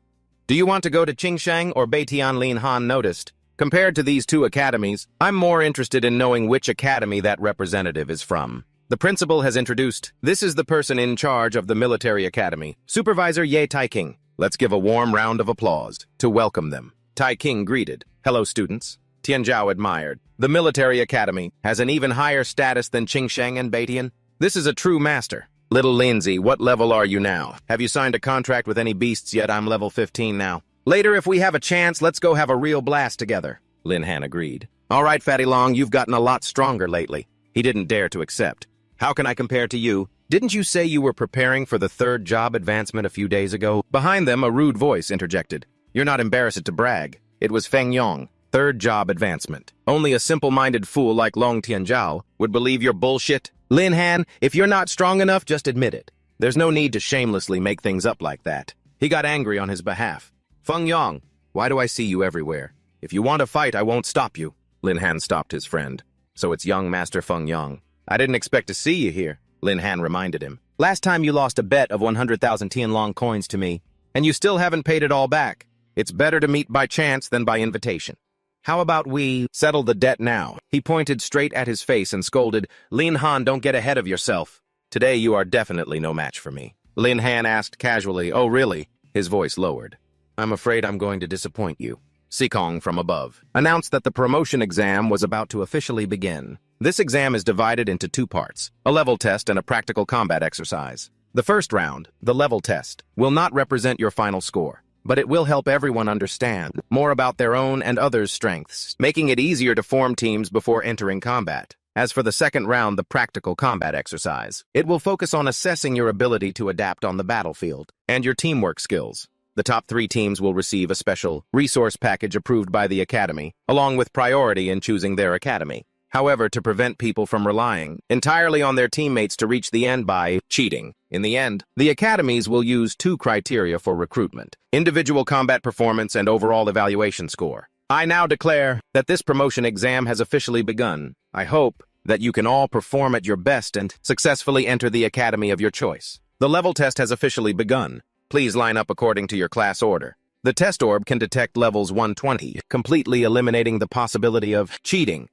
do you want to go to Qingsheng or Baitian? Lin Han noticed. Compared to these 2 academies, I'm more interested in knowing which academy that representative is from. The principal has introduced, "This is the person in charge of the military academy, Supervisor Ye Taiking." Let's give a warm round of applause to welcome them. Taiking greeted. "Hello, students." Tianzhao admired. "The military academy has an even higher status than Qingsheng and Baitian. This is a true master." "Little Lindsay, what level are you now? Have you signed a contract with any beasts yet?" "I'm level 15 now." "Later, if we have a chance, let's go have a real blast together." Lin Han agreed. "All right, Fatty Long, you've gotten a lot stronger lately." He didn't dare to accept. "How can I compare to you? Didn't you say you were preparing for the 3rd job advancement a few days ago?" Behind them, a rude voice interjected. "You're not embarrassed to brag." It was Feng Yong. 3rd job advancement. Only a simple-minded fool like Long Tianzhao would believe your bullshit. Lin Han, if you're not strong enough, just admit it. There's no need to shamelessly make things up like that. He got angry on his behalf. "Feng Yong, why do I see you everywhere? If you want to fight, I won't stop you." Lin Han stopped his friend. "So it's young Master Feng Yong. I didn't expect to see you here," Lin Han reminded him. "Last time you lost a bet of 100,000 Tianlong coins to me, and you still haven't paid it all back. It's better to meet by chance than by invitation. How about we settle the debt now?" He pointed straight at his face and scolded, "Lin Han, don't get ahead of yourself. Today you are definitely no match for me." Lin Han asked casually, "Oh, really?" His voice lowered. "I'm afraid I'm going to disappoint you." Sikong from above announced that the promotion exam was about to officially begin. This exam is divided into 2 parts, a level test and a practical combat exercise. The first round, the level test, will not represent your final score, but it will help everyone understand more about their own and others' strengths, making it easier to form teams before entering combat. As for the second round, the practical combat exercise, it will focus on assessing your ability to adapt on the battlefield and your teamwork skills. The top 3 teams will receive a special resource package approved by the academy, along with priority in choosing their academy. However, to prevent people from relying entirely on their teammates to reach the end by cheating. In the end, the academies will use 2 criteria for recruitment: individual combat performance and overall evaluation score. I now declare that this promotion exam has officially begun. I hope that you can all perform at your best and successfully enter the academy of your choice. The level test has officially begun. Please line up according to your class order. The test orb can detect levels 120, completely eliminating the possibility of cheating.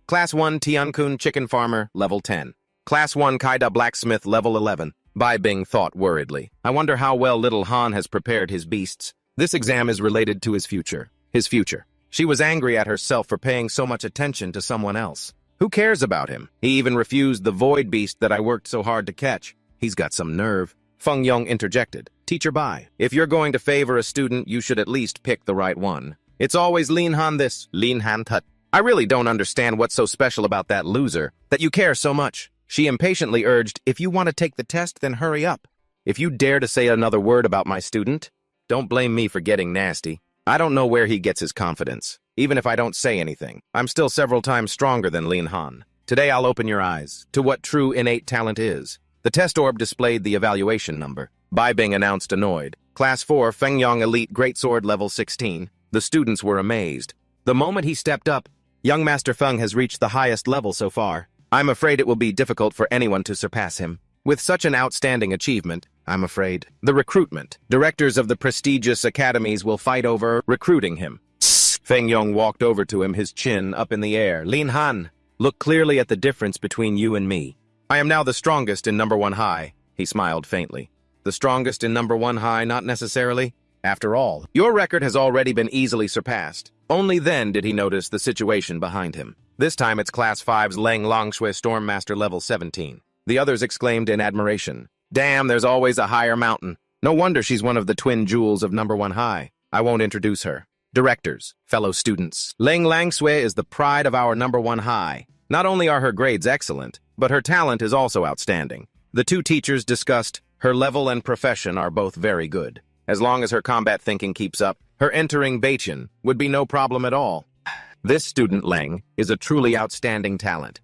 Class 1 Tiankun Chicken Farmer, level 10. Class 1 Kaida Blacksmith, level 11. Bai Bing thought worriedly. I wonder how well little Han has prepared his beasts. This exam is related to his future. His future. She was angry at herself for paying so much attention to someone else. Who cares about him? He even refused the void beast that I worked so hard to catch. He's got some nerve. Feng Yong interjected. Teacher Bai, if you're going to favor a student, you should at least pick the right one. It's always Lin Han this, Lin Han tut. I really don't understand what's so special about that loser, that you care so much. She impatiently urged, if you want to take the test, then hurry up. If you dare to say another word about my student, don't blame me for getting nasty. I don't know where he gets his confidence. Even if I don't say anything, I'm still several times stronger than Lin Han. Today I'll open your eyes to what true innate talent is. The test orb displayed the evaluation number. Bai Bing announced annoyed. Class 4, Feng Yong Elite Greatsword level 16. The students were amazed. The moment he stepped up, young Master Feng has reached the highest level so far. I'm afraid it will be difficult for anyone to surpass him. With such an outstanding achievement, I'm afraid. The recruitment. Directors of the prestigious academies will fight over recruiting him. Feng Yong walked over to him, his chin up in the air. Lin Han, look clearly at the difference between you and me. I am now the strongest in number 1 high, he smiled faintly. The strongest in number 1 high, not necessarily. After all, your record has already been easily surpassed. Only then did he notice the situation behind him. This time it's Class 5's Leng Longshui Stormmaster level 17. The others exclaimed in admiration. Damn, there's always a higher mountain. No wonder she's one of the twin jewels of number 1 high. I won't introduce her. Directors, fellow students, Leng Longshui is the pride of our number 1 high. Not only are her grades excellent, but her talent is also outstanding. The two teachers discussed her level and profession are both very good. As long as her combat thinking keeps up, her entering Beichen would be no problem at all. This student, Leng, is a truly outstanding talent.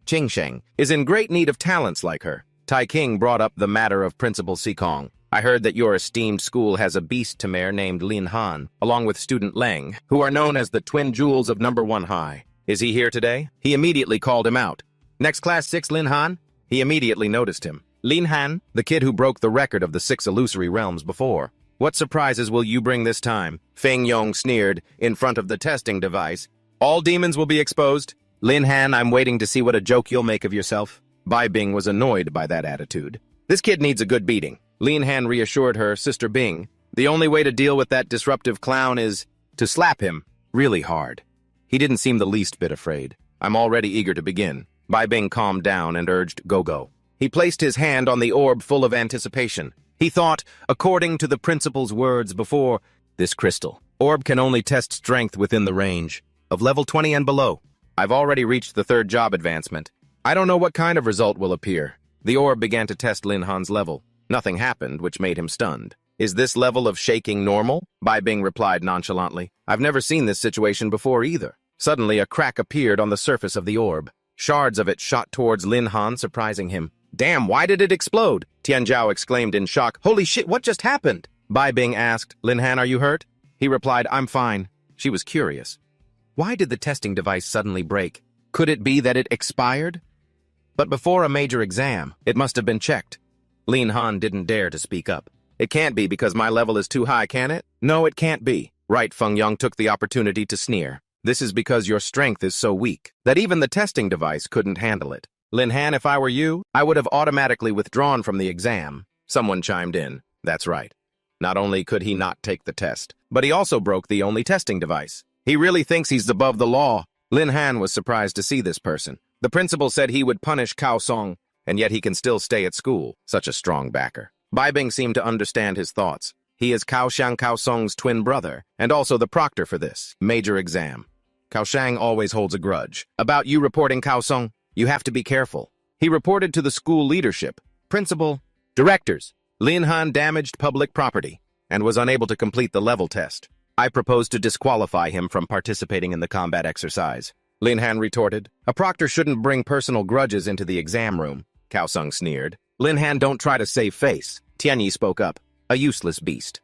Qingsheng is in great need of talents like her. Tai King brought up the matter of Principal Sikong. I heard that your esteemed school has a beast tamer named Lin Han, along with student Leng, who are known as the twin jewels of number 1 high. Is he here today? He immediately called him out. Next Class 6 Lin Han? He immediately noticed him. Lin Han, the kid who broke the record of the 6 illusory realms before. What surprises will you bring this time? Feng Yong sneered in front of the testing device. All demons will be exposed. Lin Han, I'm waiting to see what a joke you'll make of yourself. Bai Bing was annoyed by that attitude. This kid needs a good beating. Lin Han reassured her sister Bing. The only way to deal with that disruptive clown is to slap him really hard. He didn't seem the least bit afraid. I'm already eager to begin. Bai Bing calmed down and urged go-go. He placed his hand on the orb full of anticipation. He thought, according to the principal's words before, this crystal orb can only test strength within the range of level 20 and below. I've already reached the 3rd job advancement. I don't know what kind of result will appear. The orb began to test Lin Han's level. Nothing happened, which made him stunned. Is this level of shaking normal? Bai Bing replied nonchalantly. I've never seen this situation before either. Suddenly, a crack appeared on the surface of the orb. Shards of it shot towards Lin Han, surprising him. Damn, why did it explode? Tian Zhao exclaimed in shock. Holy shit, what just happened? Bai Bing asked, Lin Han, are you hurt? He replied, I'm fine. She was curious. Why did the testing device suddenly break? Could it be that it expired? But before a major exam, it must have been checked. Lin Han didn't dare to speak up. It can't be because my level is too high, can it? No, it can't be. Right, Feng Yong took the opportunity to sneer. This is because your strength is so weak that even the testing device couldn't handle it. Lin Han, if I were you, I would have automatically withdrawn from the exam. Someone chimed in. That's right. Not only could he not take the test, but he also broke the only testing device. He really thinks he's above the law. Lin Han was surprised to see this person. The principal said he would punish Cao Song, and yet he can still stay at school. Such a strong backer. Bai Bing seemed to understand his thoughts. He is Cao Shang Cao Song's twin brother, and also the proctor for this major exam. Cao Shang always holds a grudge. About you reporting Cao Song, you have to be careful. He reported to the school leadership, principal, directors. Lin Han damaged public property and was unable to complete the level test. I propose to disqualify him from participating in the combat exercise. Lin Han retorted. A proctor shouldn't bring personal grudges into the exam room. Cao Sung sneered. Lin Han, don't try to save face. Tian Yi spoke up. A useless beast.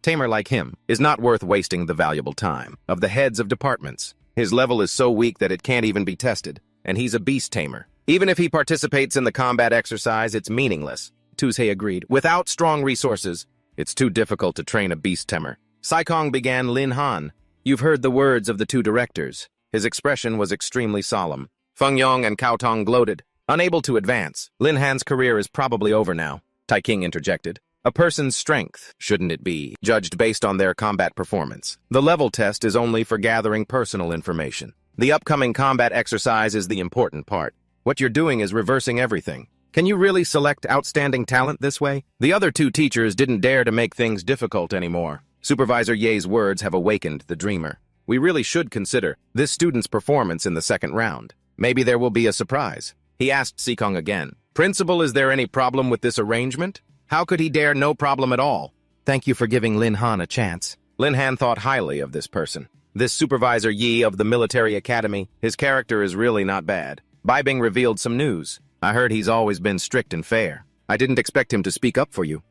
Tamer like him is not worth wasting the valuable time of the heads of departments. His level is so weak that it can't even be tested, and he's a beast tamer. Even if he participates in the combat exercise, it's meaningless. Tuzhe agreed. Without strong resources, it's too difficult to train a beast tamer. Saikong began Lin Han. You've heard the words of the two directors. His expression was extremely solemn. Feng Yong and Cao Tong gloated. Unable to advance, Lin Han's career is probably over now. Tai King interjected. A person's strength, shouldn't it be, judged based on their combat performance? The level test is only for gathering personal information. The upcoming combat exercise is the important part. What you're doing is reversing everything. Can you really select outstanding talent this way? The other two teachers didn't dare to make things difficult anymore. Supervisor Ye's words have awakened the dreamer. We really should consider this student's performance in the second round. Maybe there will be a surprise. He asked Sikong again. Principal, is there any problem with this arrangement? How could he dare no problem at all? Thank you for giving Lin Han a chance. Lin Han thought highly of this person. This Supervisor Yi of the military academy, his character is really not bad. Bai Bing revealed some news. I heard he's always been strict and fair. I didn't expect him to speak up for you.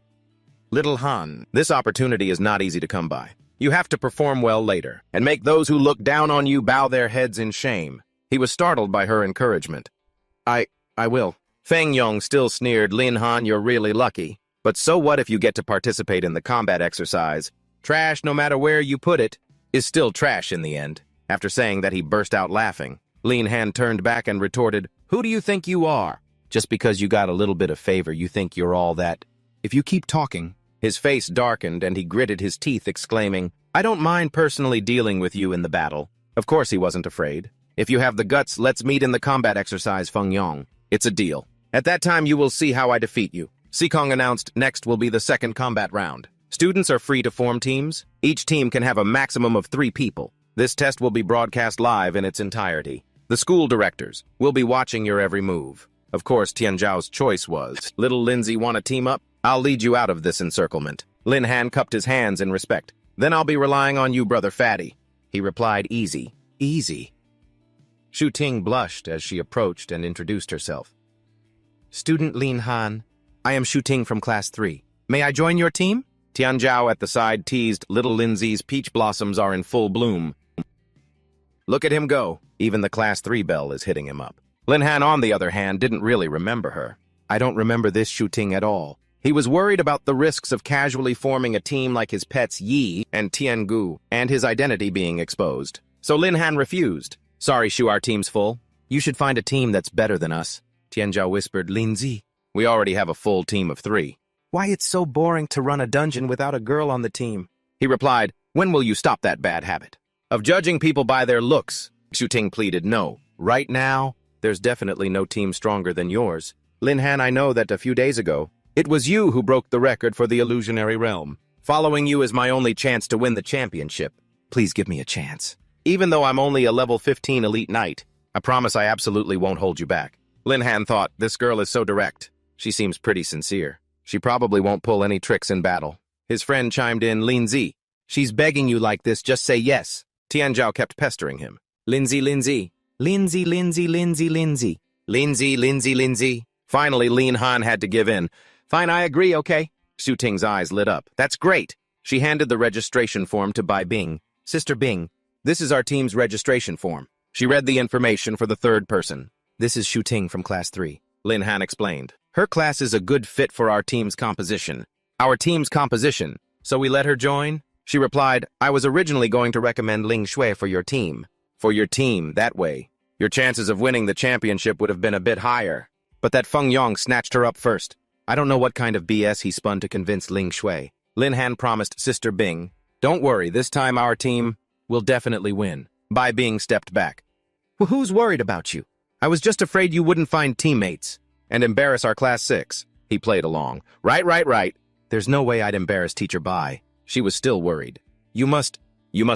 Little Han, this opportunity is not easy to come by. You have to perform well later, and make those who look down on you bow their heads in shame. He was startled by her encouragement. I will. Feng Yong still sneered, Lin Han, you're really lucky. But so what if you get to participate in the combat exercise? Trash, no matter where you put it, is still trash in the end. After saying that, he burst out laughing. Lin Han turned back and retorted, Who do you think you are? Just because you got a little bit of favor, you think you're all that. If you keep talking. His face darkened and he gritted his teeth, exclaiming, I don't mind personally dealing with you in the battle. Of course he wasn't afraid. If you have the guts, let's meet in the combat exercise, Feng Yong. It's a deal. At that time, you will see how I defeat you. Sikong announced next will be the second combat round. Students are free to form teams. Each team can have a maximum of 3 people. This test will be broadcast live in its entirety. The school directors will be watching your every move. Of course, Tianzhao's choice was, Little Lindsay, want to team up? I'll lead you out of this encirclement. Lin Han cupped his hands in respect. Then I'll be relying on you, Brother Fatty. He replied, easy, easy. Shu Ting blushed as she approached and introduced herself. Student Lin Han, I am Shu Ting from Class 3. May I join your team? Tianzhao at the side teased, Little Lindsay's peach blossoms are in full bloom. Look at him go. Even the Class 3 bell is hitting him up. Lin Han, on the other hand, didn't really remember her. I don't remember this Shu Ting at all. He was worried about the risks of casually forming a team like his pets Yi and Tiangu, and his identity being exposed. So Lin Han refused. Sorry, Shu, our team's full. You should find a team that's better than us. Tianzhao whispered, Linzi. We already have a full team of 3. Why, it's so boring to run a dungeon without a girl on the team. He replied, when will you stop that bad habit? Of judging people by their looks. Shu Ting pleaded, no. Right now, there's definitely no team stronger than yours. Lin Han, I know that a few days ago, it was you who broke the record for the illusionary realm. Following you is my only chance to win the championship. Please give me a chance. Even though I'm only a level 15 elite knight, I promise I absolutely won't hold you back. Lin Han thought, this girl is so direct. She seems pretty sincere. She probably won't pull any tricks in battle. His friend chimed in, Linzi. She's begging you like this, just say yes. Tianzhao kept pestering him. Linzi, Linzi. Linzi, Linzi, Linzi, Linzi. Linzi, Linzi, Linzi. Finally, Lin Han had to give in. Fine, I agree, okay? Shu Ting's eyes lit up. That's great. She handed the registration form to Bai Bing. Sister Bing, this is our team's registration form. She read the information for the third person. This is Shu Ting from Class 3. Lin Han explained. Her class is a good fit for our team's composition. Our team's composition. So we let her join? She replied, I was originally going to recommend Ling Shui for your team. For your team, that way. Your chances of winning the championship would have been a bit higher. But that Feng Yong snatched her up first. I don't know what kind of BS he spun to convince Ling Shui. Lin Han promised Sister Bing, don't worry, this time our team will definitely win. Bai Bing stepped back. Well, who's worried about you? I was just afraid you wouldn't find teammates and embarrass our Class 6. He played along. Right. There's no way I'd embarrass Teacher Bai. She was still worried. You must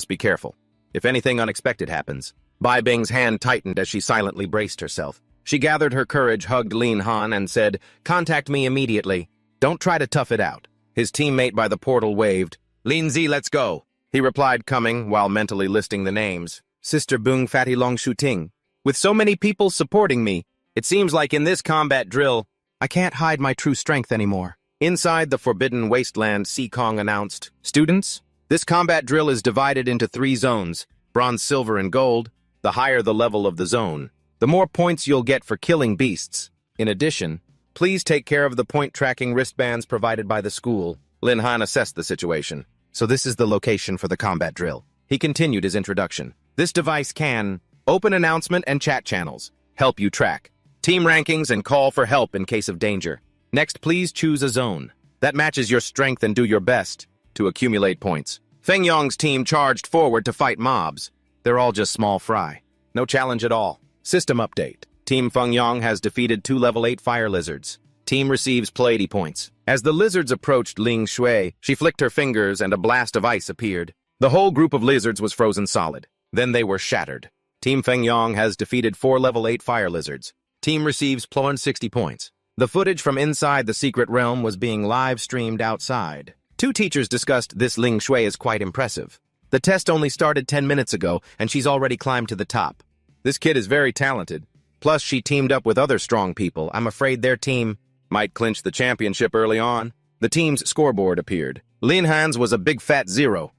be careful. If anything unexpected happens. Bai Bing's hand tightened as she silently braced herself. She gathered her courage, hugged Lin Han, and said, contact me immediately. Don't try to tough it out. His teammate by the portal waved. Lin Zi, let's go. He replied, coming, while mentally listing the names. Sister Bung Fatty Long Shu Ting. With so many people supporting me, it seems like in this combat drill, I can't hide my true strength anymore. Inside the forbidden wasteland, Sikong announced, students, this combat drill is divided into 3 zones, bronze, silver, and gold. The higher the level of the zone, the more points you'll get for killing beasts. In addition, please take care of the point-tracking wristbands provided by the school. Lin Han assessed the situation. So this is the location for the combat drill. He continued his introduction. This device can open announcement and chat channels, help you track team rankings and call for help in case of danger. Next, please choose a zone that matches your strength and do your best to accumulate points. Feng Yong's team charged forward to fight mobs. They're all just small fry. No challenge at all. System update. Team Feng Yong has defeated 2 level 8 fire lizards. Team receives +80 points. As the lizards approached Ling Shui, she flicked her fingers and a blast of ice appeared. The whole group of lizards was frozen solid. Then they were shattered. Team Feng Yong has defeated 4 level 8 fire lizards. Team receives +60 points. The footage from inside the secret realm was being live-streamed outside. 2 teachers discussed this Ling Shui is quite impressive. The test only started 10 minutes ago, and she's already climbed to the top. This kid is very talented. Plus, she teamed up with other strong people. I'm afraid their team might clinch the championship early on. The team's scoreboard appeared. Lin Han's was a big fat 0.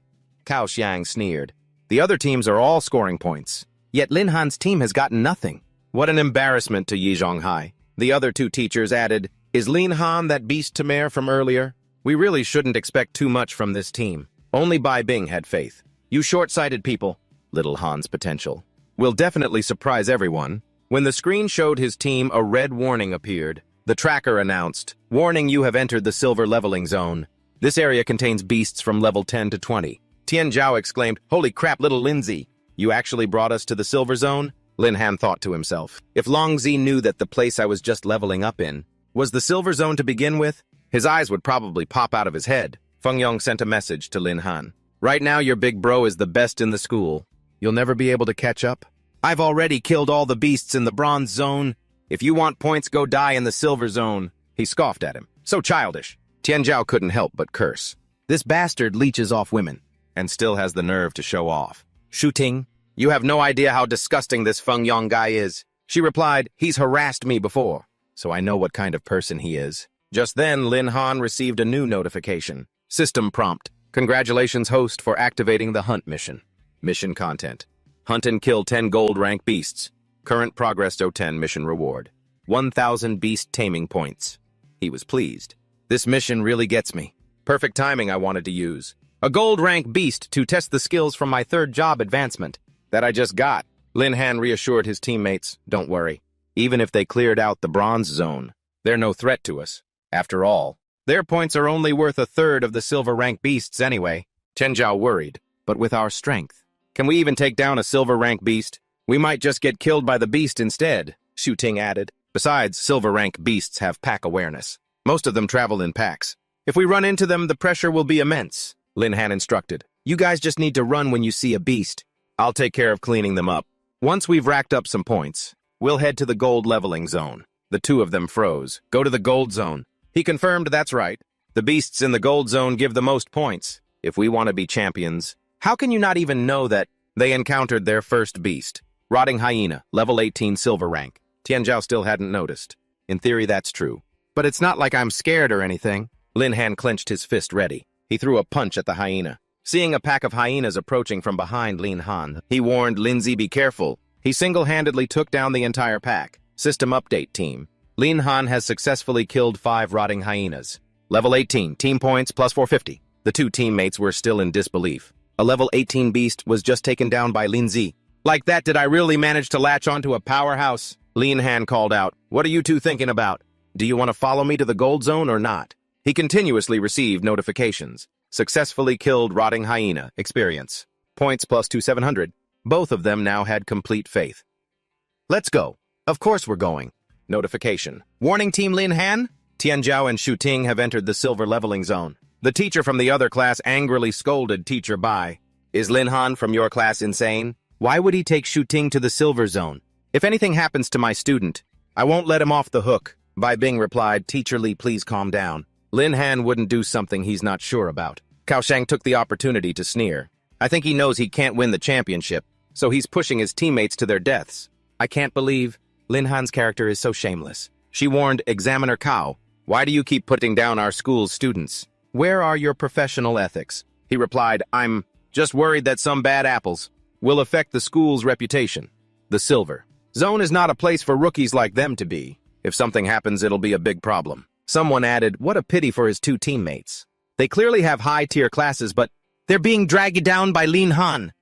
Cao Xiang sneered. The other teams are all scoring points. Yet Lin Han's team has gotten nothing. What an embarrassment to Yi Zhonghai. The other 2 teachers added, is Lin Han that beast Temer from earlier? We really shouldn't expect too much from this team. Only Bai Bing had faith. You short-sighted people, Little Han's potential will definitely surprise everyone. When the screen showed his team, a red warning appeared. The tracker announced, "Warning, you have entered the silver leveling zone. This area contains beasts from level 10 to 20. Tian Zhao exclaimed, "Holy crap, little Lindsay! You actually brought us to the silver zone?" Lin Han thought to himself. If Long Zi knew that the place I was just leveling up in was the silver zone to begin with, his eyes would probably pop out of his head. Feng Yong sent a message to Lin Han. "Right now, your big bro is the best in the school. You'll never be able to catch up. I've already killed all the beasts in the bronze zone. If you want points, go die in the silver zone." He scoffed at him. So childish. Tian Zhao couldn't help but curse. This bastard leeches off women, and still has the nerve to show off. "Shu Ting, you have no idea how disgusting this Feng Yong guy is." She replied, "He's harassed me before, so I know what kind of person he is." Just then, Lin Han received a new notification. System prompt. "Congratulations, host, for activating the hunt mission." Mission content. Hunt and kill 10 gold rank beasts. Current progress 10 mission reward. 1,000 beast taming points. He was pleased. This mission really gets me. Perfect timing I wanted to use. A gold rank beast to test the skills from my 3rd job advancement that I just got. Lin Han reassured his teammates, "Don't worry. Even if they cleared out the bronze zone, they're no threat to us. After all, their points are only worth 1/3 of the silver rank beasts anyway." Tian Zhao worried, "But with our strength, can we even take down a silver rank beast? We might just get killed by the beast instead," Shu Ting added. "Besides, silver rank beasts have pack awareness. Most of them travel in packs. If we run into them, the pressure will be immense," Lin Han instructed. "You guys just need to run when you see a beast. I'll take care of cleaning them up. Once we've racked up some points, we'll head to the gold leveling zone." The two of them froze. "Go to the gold zone." He confirmed that's right. The beasts in the gold zone give the most points. If we want to be champions, how can you not even know that they encountered their first beast? Rotting hyena, level 18 silver rank. Tian Zhao still hadn't noticed. In theory, that's true. But it's not like I'm scared or anything. Lin Han clenched his fist ready. He threw a punch at the hyena. Seeing a pack of hyenas approaching from behind Lin Han, he warned Lindsay, "Be careful." He single-handedly took down the entire pack. System update team. Lin Han has successfully killed 5 rotting hyenas. Level 18, team points plus 450. The two teammates were still in disbelief. A level 18 beast was just taken down by Lindsay. "Like that, did I really manage to latch onto a powerhouse?" Lin Han called out. "What are you two thinking about? Do you want to follow me to the gold zone or not?" He continuously received notifications. Successfully killed rotting hyena. Experience. Points plus 2700. Both of them now had complete faith. "Let's go." "Of course we're going." Notification. "Warning, Team Lin Han. Tian Zhao and Shu Ting have entered the silver leveling zone." The teacher from the other class angrily scolded Teacher Bai. "Is Lin Han from your class insane? Why would he take Shu Ting to the silver zone? If anything happens to my student, I won't let him off the hook." Bai Bing replied, "Teacher Li, please calm down. Lin Han wouldn't do something he's not sure about." Cao Shang took the opportunity to sneer. "I think he knows he can't win the championship, so he's pushing his teammates to their deaths." "I can't believe Lin Han's character is so shameless." She warned Examiner Cao, "Why do you keep putting down our school's students? Where are your professional ethics?" He replied, "I'm just worried that some bad apples will affect the school's reputation." The silver zone is not a place for rookies like them to be. If something happens, it'll be a big problem. Someone added, "What a pity for his two teammates. They clearly have high-tier classes, but they're being dragged down by Lin Han."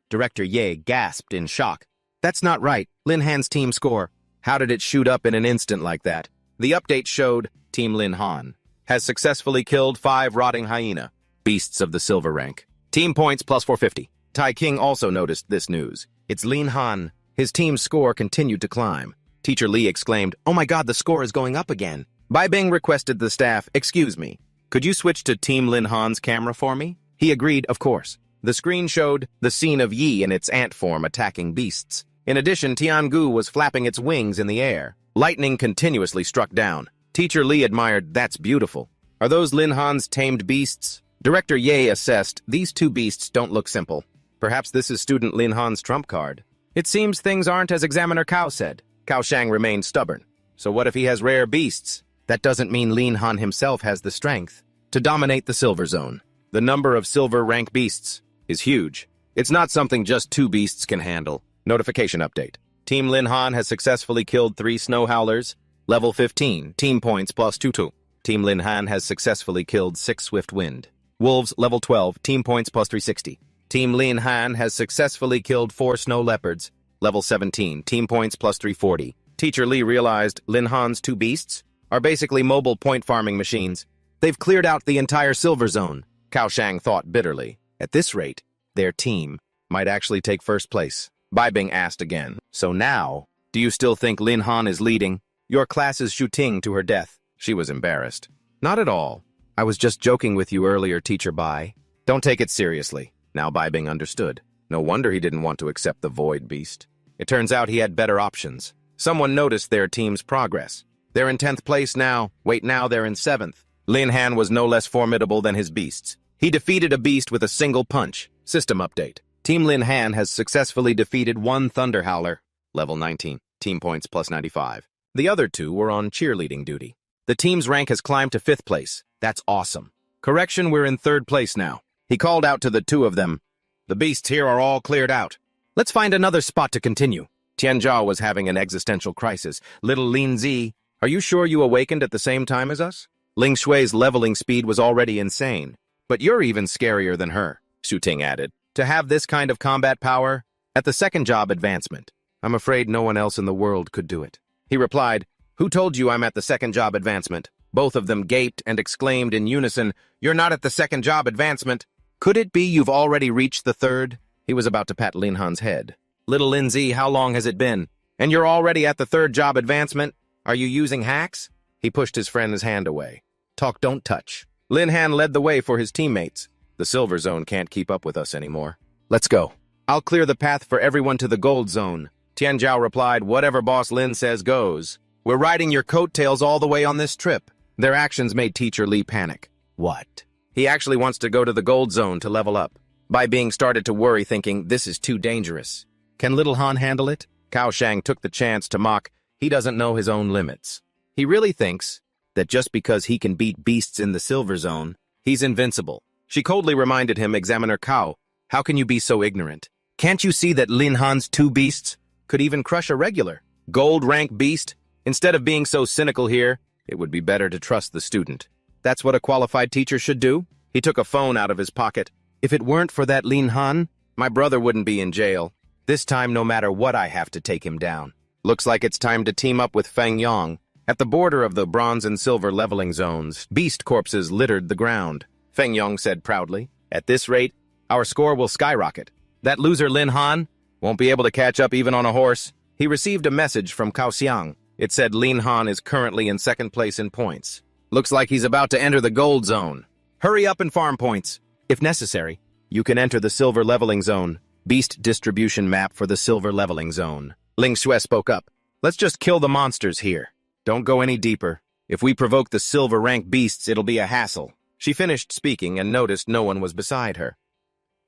Director Ye gasped in shock. "That's not right. Lin Han's team score. How did it shoot up in an instant like that?" The update showed Team Lin Han has successfully killed 5 rotting hyena, beasts of the silver rank. Team points plus 450. Tai King also noticed this news. "It's Lin Han." His team's score continued to climb. Teacher Li exclaimed, "Oh my god, the score is going up again." Bai Bing requested the staff, "Excuse me, could you switch to Team Lin Han's camera for me?" He agreed, of course. The screen showed the scene of Yi in its ant form attacking beasts. In addition, Tiangu was flapping its wings in the air. Lightning continuously struck down. Teacher Li admired, "That's beautiful. Are those Lin Han's tamed beasts?" Director Ye assessed, "These two beasts don't look simple. Perhaps this is student Lin Han's trump card." "It seems things aren't as Examiner Cao said." Cao Shang remained stubborn. "So what if he has rare beasts? That doesn't mean Lin Han himself has the strength to dominate the silver zone. The number of silver rank beasts is huge. It's not something just 2 beasts can handle." Notification update. Team Lin Han has successfully killed 3 snow howlers. Level 15, team points plus 22. Team Lin Han has successfully killed 6 swift wind. Wolves, level 12, team points plus 360. Team Lin Han has successfully killed 4 snow leopards. level 17, team points plus 340. Teacher Lee realized Lin Han's two beasts are basically mobile point farming machines. They've cleared out the entire silver zone, Cao Shang thought bitterly. At this rate, their team might actually take first place. Bai Bing asked again, so now, do you still think Lin Han is leading? Your class is shooting to her death. She was embarrassed. Not at all. I was just joking with you earlier, Teacher Bai. Don't take it seriously. Now Bai Bing understood. No wonder he didn't want to accept the Void Beast. It turns out he had better options. Someone noticed their team's progress. They're in 10th place now. Wait, now they're in 7th. Lin Han was no less formidable than his beasts. He defeated a beast with a single punch. System update. Team Lin Han has successfully defeated one Thunder Howler, level 19, team points plus 95. The other two were on cheerleading duty. The team's rank has climbed to 5th place. That's awesome. Correction, we're in 3rd place now. He called out to the two of them. The beasts here are all cleared out. Let's find another spot to continue. Tian Zhao was having an existential crisis. Little Lin Zi, are you sure you awakened at the same time as us? Ling Shui's leveling speed was already insane. But you're even scarier than her, Xu Ting added. To have this kind of combat power at the 2nd job advancement. I'm afraid no one else in the world could do it. He replied, who told you I'm at the 2nd job advancement? Both of them gaped and exclaimed in unison, you're not at the 2nd job advancement. Could it be you've already reached the 3rd? He was about to pat Lin Han's head. Little Lin Zi, how long has it been? And you're already at the 3rd job advancement? Are you using hacks? He pushed his friend's hand away. Talk, don't touch. Lin Han led the way for his teammates. The silver zone can't keep up with us anymore. Let's go. I'll clear the path for everyone to the gold zone. Tian Zhao replied, whatever Boss Lin says goes. We're riding your coattails all the way on this trip. Their actions made Teacher Lee panic. What? He actually wants to go to the gold zone to level up. Bai Bing started to worry, thinking, this is too dangerous. Can little Han handle it? Cao Shang took the chance to mock, he doesn't know his own limits. He really thinks that just because he can beat beasts in the silver zone, he's invincible. She coldly reminded him, Examiner Cao, how can you be so ignorant? Can't you see that Lin Han's two beasts could even crush a regular gold rank beast? Instead of being so cynical here, it would be better to trust the student. That's what a qualified teacher should do. He took a phone out of his pocket. If it weren't for that Lin Han, my brother wouldn't be in jail. This time, no matter what, I have to take him down. Looks like it's time to team up with Feng Yong. At the border of the bronze and silver leveling zones, beast corpses littered the ground. Feng Yong said proudly, at this rate, our score will skyrocket. That loser Lin Han won't be able to catch up even on a horse. He received a message from Cao Xiang. It said Lin Han is currently in 2nd place in points. Looks like he's about to enter the gold zone. Hurry up and farm points. If necessary, you can enter the silver leveling zone. Beast distribution map for the silver leveling zone. Ling Xue spoke up. Let's just kill the monsters here. Don't go any deeper. If we provoke the silver rank beasts, it'll be a hassle. She finished speaking and noticed no one was beside her.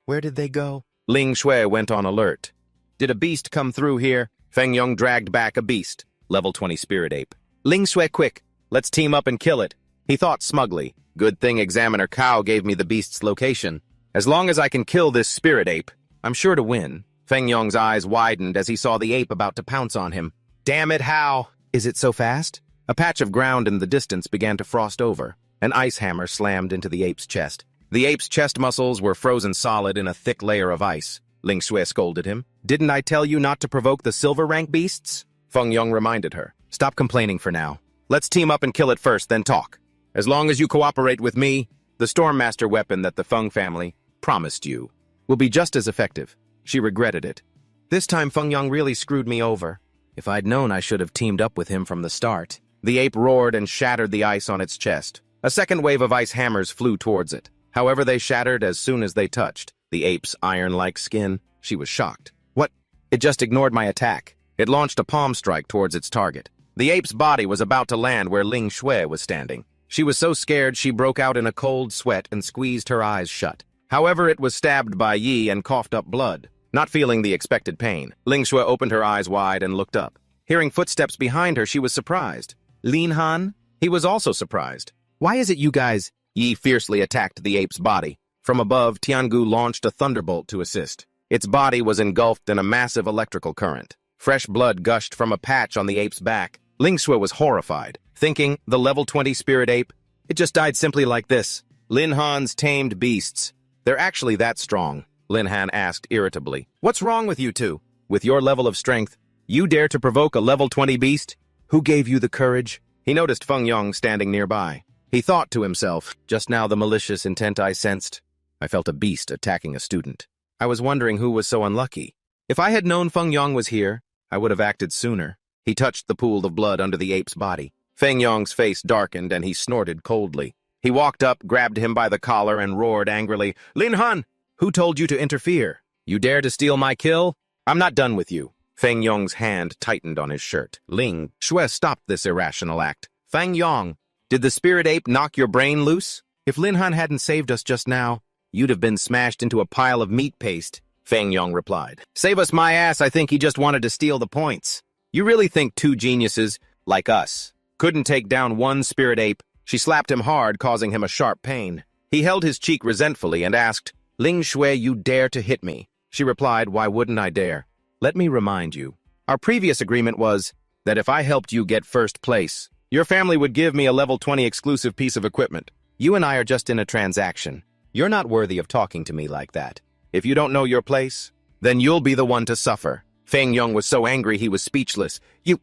Where did they go? Ling Xue went on alert. Did a beast come through here? Feng Yong dragged back a beast. Level 20 spirit ape. Ling Xue, quick. Let's team up and kill it. He thought smugly. Good thing Examiner Cao gave me the beast's location. As long as I can kill this spirit ape, I'm sure to win. Feng Yong's eyes widened as he saw the ape about to pounce on him. Damn it, how? Is it so fast? A patch of ground in the distance began to frost over. An ice hammer slammed into the ape's chest. The ape's chest muscles were frozen solid in a thick layer of ice. Ling Xue scolded him. Didn't I tell you not to provoke the silver rank beasts? Feng Yong reminded her. Stop complaining for now. Let's team up and kill it first, then talk. As long as you cooperate with me, the Stormmaster weapon that the Feng family promised you will be just as effective. She regretted it. This time Feng Yong really screwed me over. If I'd known, I should have teamed up with him from the start. The ape roared and shattered the ice on its chest. A second wave of ice hammers flew towards it. However, they shattered as soon as they touched the ape's iron-like skin. She was shocked. What? It just ignored my attack. It launched a palm strike towards its target. The ape's body was about to land where Ling Xue was standing. She was so scared she broke out in a cold sweat and squeezed her eyes shut. However, it was stabbed by Yi and coughed up blood. Not feeling the expected pain, Ling Xue opened her eyes wide and looked up. Hearing footsteps behind her, she was surprised. Lin Han? He was also surprised. Why is it you guys? Yi fiercely attacked the ape's body. From above, Tiangu launched a thunderbolt to assist. Its body was engulfed in a massive electrical current. Fresh blood gushed from a patch on the ape's back. Ling Xue was horrified, thinking, the level 20 spirit ape? It just died simply like this. Lin Han's tamed beasts. They're actually that strong, Lin Han asked irritably. What's wrong with you two? With your level of strength, you dare to provoke a level 20 beast? Who gave you the courage? He noticed Feng Yong standing nearby. He thought to himself, just now the malicious intent I sensed. I felt a beast attacking a student. I was wondering who was so unlucky. If I had known Feng Yong was here, I would have acted sooner. He touched the pool of blood under the ape's body. Feng Yong's face darkened and he snorted coldly. He walked up, grabbed him by the collar, and roared angrily, Lin Han! Who told you to interfere? You dare to steal my kill? I'm not done with you. Feng Yong's hand tightened on his shirt. Ling Shui stopped this irrational act. Feng Yong, did the spirit ape knock your brain loose? If Lin Han hadn't saved us just now, you'd have been smashed into a pile of meat paste, Feng Yong replied. Save us my ass, I think he just wanted to steal the points. You really think two geniuses, like us, couldn't take down one spirit ape? She slapped him hard, causing him a sharp pain. He held his cheek resentfully and asked, Ling Shui, you dare to hit me? She replied, why wouldn't I dare? Let me remind you, our previous agreement was that if I helped you get first place, your family would give me a level 20 exclusive piece of equipment. You and I are just in a transaction. You're not worthy of talking to me like that. If you don't know your place, then you'll be the one to suffer. Feng Yong was so angry he was speechless. You.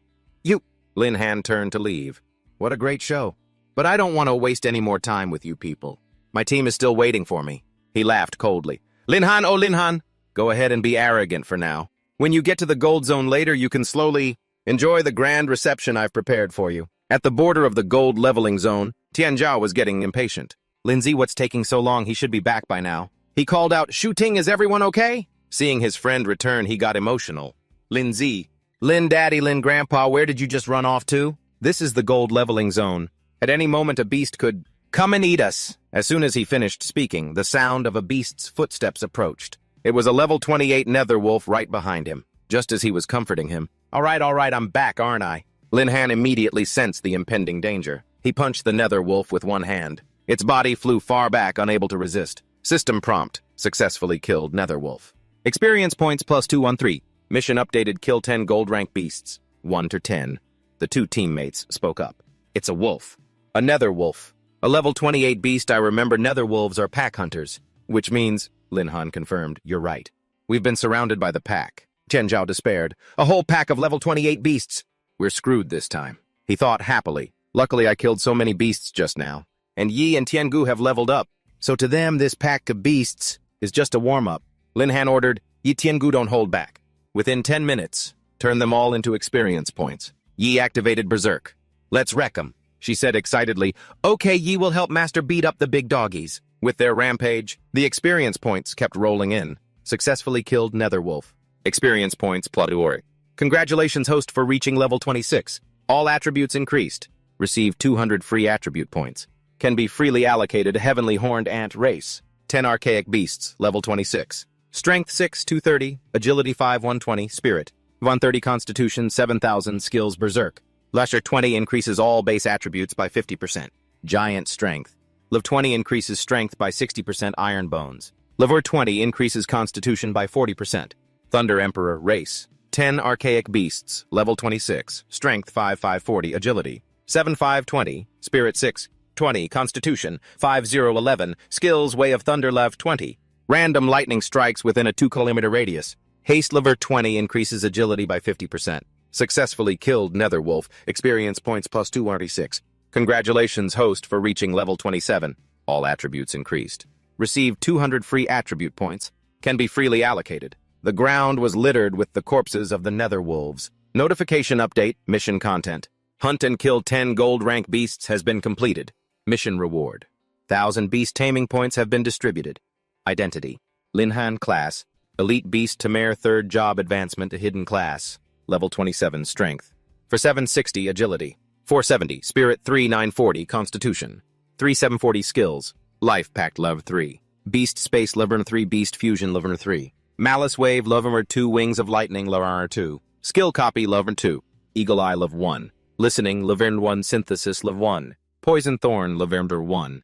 Lin Han turned to leave. What a great show. But I don't want to waste any more time with you people. My team is still waiting for me. He laughed coldly. Lin Han, oh Lin Han, go ahead and be arrogant for now. When you get to the gold zone later, you can slowly enjoy the grand reception I've prepared for you. At the border of the gold leveling zone, Tianzhao was getting impatient. Lindsay, what's taking so long? He should be back by now. He called out, Shu Ting, is everyone okay? Seeing his friend return, he got emotional. Lindsay, Lin Daddy, Lin Grandpa, where did you just run off to? This is the gold leveling zone. At any moment, a beast could come and eat us. As soon as he finished speaking, the sound of a beast's footsteps approached. It was a level 28 nether wolf right behind him, just as he was comforting him. All right, I'm back, aren't I? Lin Han immediately sensed the impending danger. He punched the nether wolf with one hand. Its body flew far back, unable to resist. System prompt, successfully killed nether wolf. Experience points +213. Mission updated, kill 10 gold rank beasts. 1 to 10. The two teammates spoke up. It's a wolf. A nether wolf. A level 28 beast. I remember nether wolves are pack hunters. Which means, Lin Han confirmed, you're right. We've been surrounded by the pack. Tianzhao despaired. A whole pack of level 28 beasts. We're screwed this time. He thought happily. Luckily I killed so many beasts just now. And Yi and Tiangu have leveled up. So to them, this pack of beasts is just a warm-up. Lin Han ordered, Yi Tiangu don't hold back. Within 10 minutes, turn them all into experience points. Yi activated Berserk. Let's wreck 'em, she said excitedly. Okay, Yi will help Master beat up the big doggies. With their rampage, the experience points kept rolling in. Successfully killed Netherwolf. Experience points +2. Congratulations, host, for reaching level 26. All attributes increased. Receive 200 free attribute points. Can be freely allocated to Heavenly Horned Ant race. 10 Archaic Beasts, level 26. Strength 6, 230. Agility 5, 120. Spirit 130. Constitution 7,000. Skills Berserk. Lasher 20 increases all base attributes by 50%. Giant Strength. Liv 20 increases strength by 60%. Iron Bones. Livor 20 increases constitution by 40%. Thunder Emperor race. 10 Archaic Beasts, level 26. Strength 5, 540. Agility 7, 520. Spirit 6, 20. Constitution 5, 0, 11. Skills Way of Thunder Lev 20. Random lightning strikes within a 2-kilometer radius. Haste Liver 20 increases agility by 50%. Successfully killed Netherwolf. Experience points +246. Congratulations, host, for reaching level 27. All attributes increased. Received 200 free attribute points. Can be freely allocated. The ground was littered with the corpses of the Netherwolves. Notification update. Mission content. Hunt and kill 10 gold rank beasts has been completed. Mission reward. 1,000 beast taming points have been distributed. Identity. Lin Han class. Elite Beast Tamer 3rd job advancement to hidden class. Level 27 strength. For 760 agility. 470 spirit 3 940 constitution. 3740 skills. Life Pact Lev 3. Beast Space Lever 3 Beast Fusion Lever 3. Malice Wave Lever 2 Wings of Lightning Lever 2. Skill Copy Lever 2. Eagle Eye Lev 1. Listening Lever 1 Synthesis Lev 1. Poison Thorn Lever 1.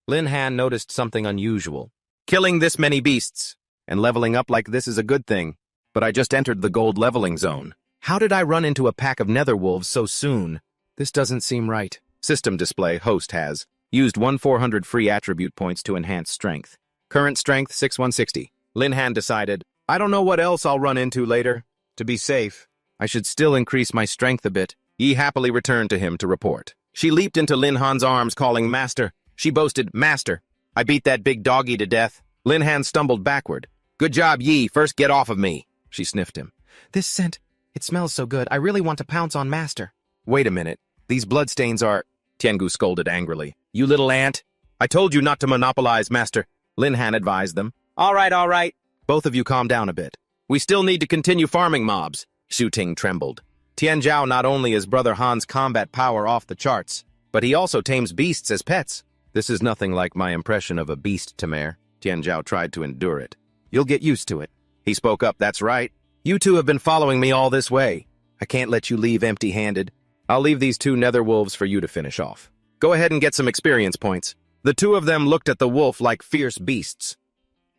Lin Han noticed something unusual. Killing this many beasts and leveling up like this is a good thing, but I just entered the gold leveling zone. How did I run into a pack of netherwolves so soon? This doesn't seem right. System display. Host has used 400 free attribute points to enhance strength. Current strength 6160. Lin Han decided, I don't know what else I'll run into later. To be safe, I should still increase my strength a bit. Yi happily returned to him to report. She leaped into Lin Han's arms, calling Master. She boasted, Master, I beat that big doggy to death. Lin Han stumbled backward. Good job, Yi. First get off of me. She sniffed him. This scent, it smells so good. I really want to pounce on Master. Wait a minute. These bloodstains are... Tiangu scolded angrily. You little ant. I told you not to monopolize, Master. Lin Han advised them. All right. Both of you calm down a bit. We still need to continue farming mobs. Xu Ting trembled. Tian Zhao not only is Brother Han's combat power off the charts, but he also tames beasts as pets. This is nothing like my impression of a beast tamer. Tian Zhao tried to endure it. You'll get used to it. He spoke up, that's right. You two have been following me all this way. I can't let you leave empty-handed. I'll leave these two nether wolves for you to finish off. Go ahead and get some experience points. The two of them looked at the wolf like fierce beasts.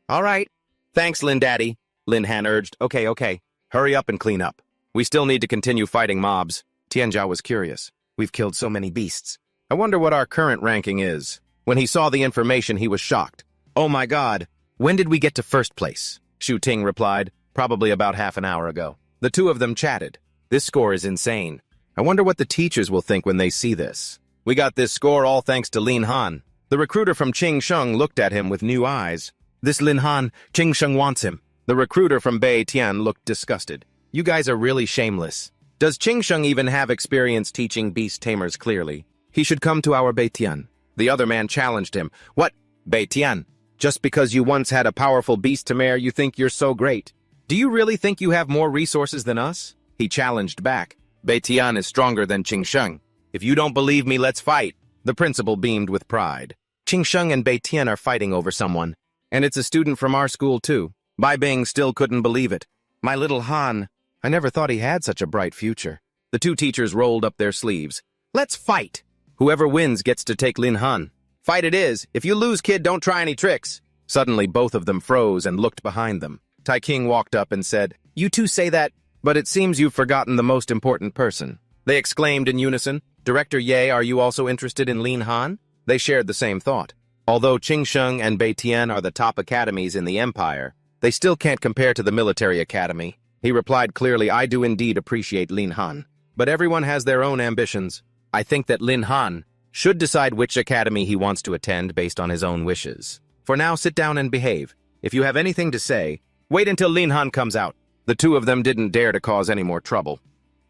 All right. Thanks, Lin Daddy. Lin Han urged. Okay. Hurry up and clean up. We still need to continue fighting mobs. Tianzhao was curious. We've killed so many beasts. I wonder what our current ranking is. When he saw the information, he was shocked. Oh my God. When did we get to first place? Xu Ting replied. Probably about half an hour ago. The two of them chatted. This score is insane. I wonder what the teachers will think when they see this. We got this score all thanks to Lin Han. The recruiter from Qingsheng looked at him with new eyes. This Lin Han, Qingsheng wants him. The recruiter from Bei Tian looked disgusted. You guys are really shameless. Does Qingsheng even have experience teaching beast tamers clearly? He should come to our Bei Tian. The other man challenged him. What? Bei Tian? Just because you once had a powerful beast tamer, you think you're so great? Do you really think you have more resources than us? He challenged back. Bei Tian is stronger than Qingsheng. If you don't believe me, let's fight. The principal beamed with pride. Qingsheng and Bei Tian are fighting over someone. And it's a student from our school, too. Bai Bing still couldn't believe it. My little Han, I never thought he had such a bright future. The two teachers rolled up their sleeves. Let's fight! Whoever wins gets to take Lin Han. Fight it is. If you lose, kid, don't try any tricks. Suddenly, both of them froze and looked behind them. Tai King walked up and said, You two say that, but it seems you've forgotten the most important person. They exclaimed in unison. Director Ye, are you also interested in Lin Han? They shared the same thought. Although Qingsheng and Bei Tian are the top academies in the empire, they still can't compare to the military academy. He replied clearly, I do indeed appreciate Lin Han. But everyone has their own ambitions. I think that Lin Han should decide which academy he wants to attend based on his own wishes. For now, sit down and behave. If you have anything to say, wait until Lin Han comes out. The two of them didn't dare to cause any more trouble.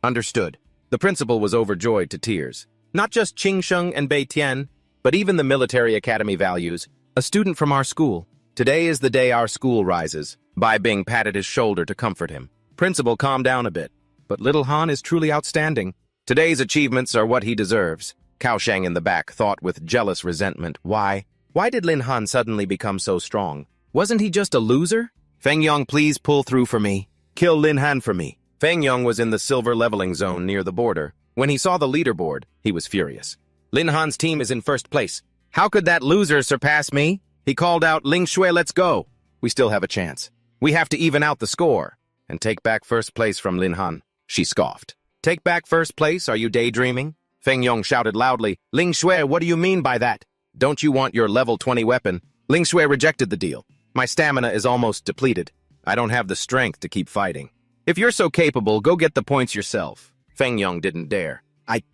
Understood. The principal was overjoyed to tears. Not just Qingsheng and Bei Tian, but even the military academy values. A student from our school. Today is the day our school rises. Bai Bing patted his shoulder to comfort him. Principal, calm down a bit. But little Han is truly outstanding. Today's achievements are what he deserves. Cao Shang in the back thought with jealous resentment. Why? Why did Lin Han suddenly become so strong? Wasn't he just a loser? Feng Yong, please pull through for me. Kill Lin Han for me. Feng Yong was in the silver leveling zone near the border. When he saw the leaderboard, he was furious. Lin Han's team is in first place. How could that loser surpass me? He called out, Ling Shui, let's go. We still have a chance. We have to even out the score and take back first place from Lin Han. She scoffed. Take back first place? Are you daydreaming? Feng Yong shouted loudly, Ling Shui, what do you mean by that? Don't you want your level 20 weapon? Ling Shui rejected the deal. My stamina is almost depleted. I don't have the strength to keep fighting. If you're so capable, go get the points yourself. Feng Yong didn't dare.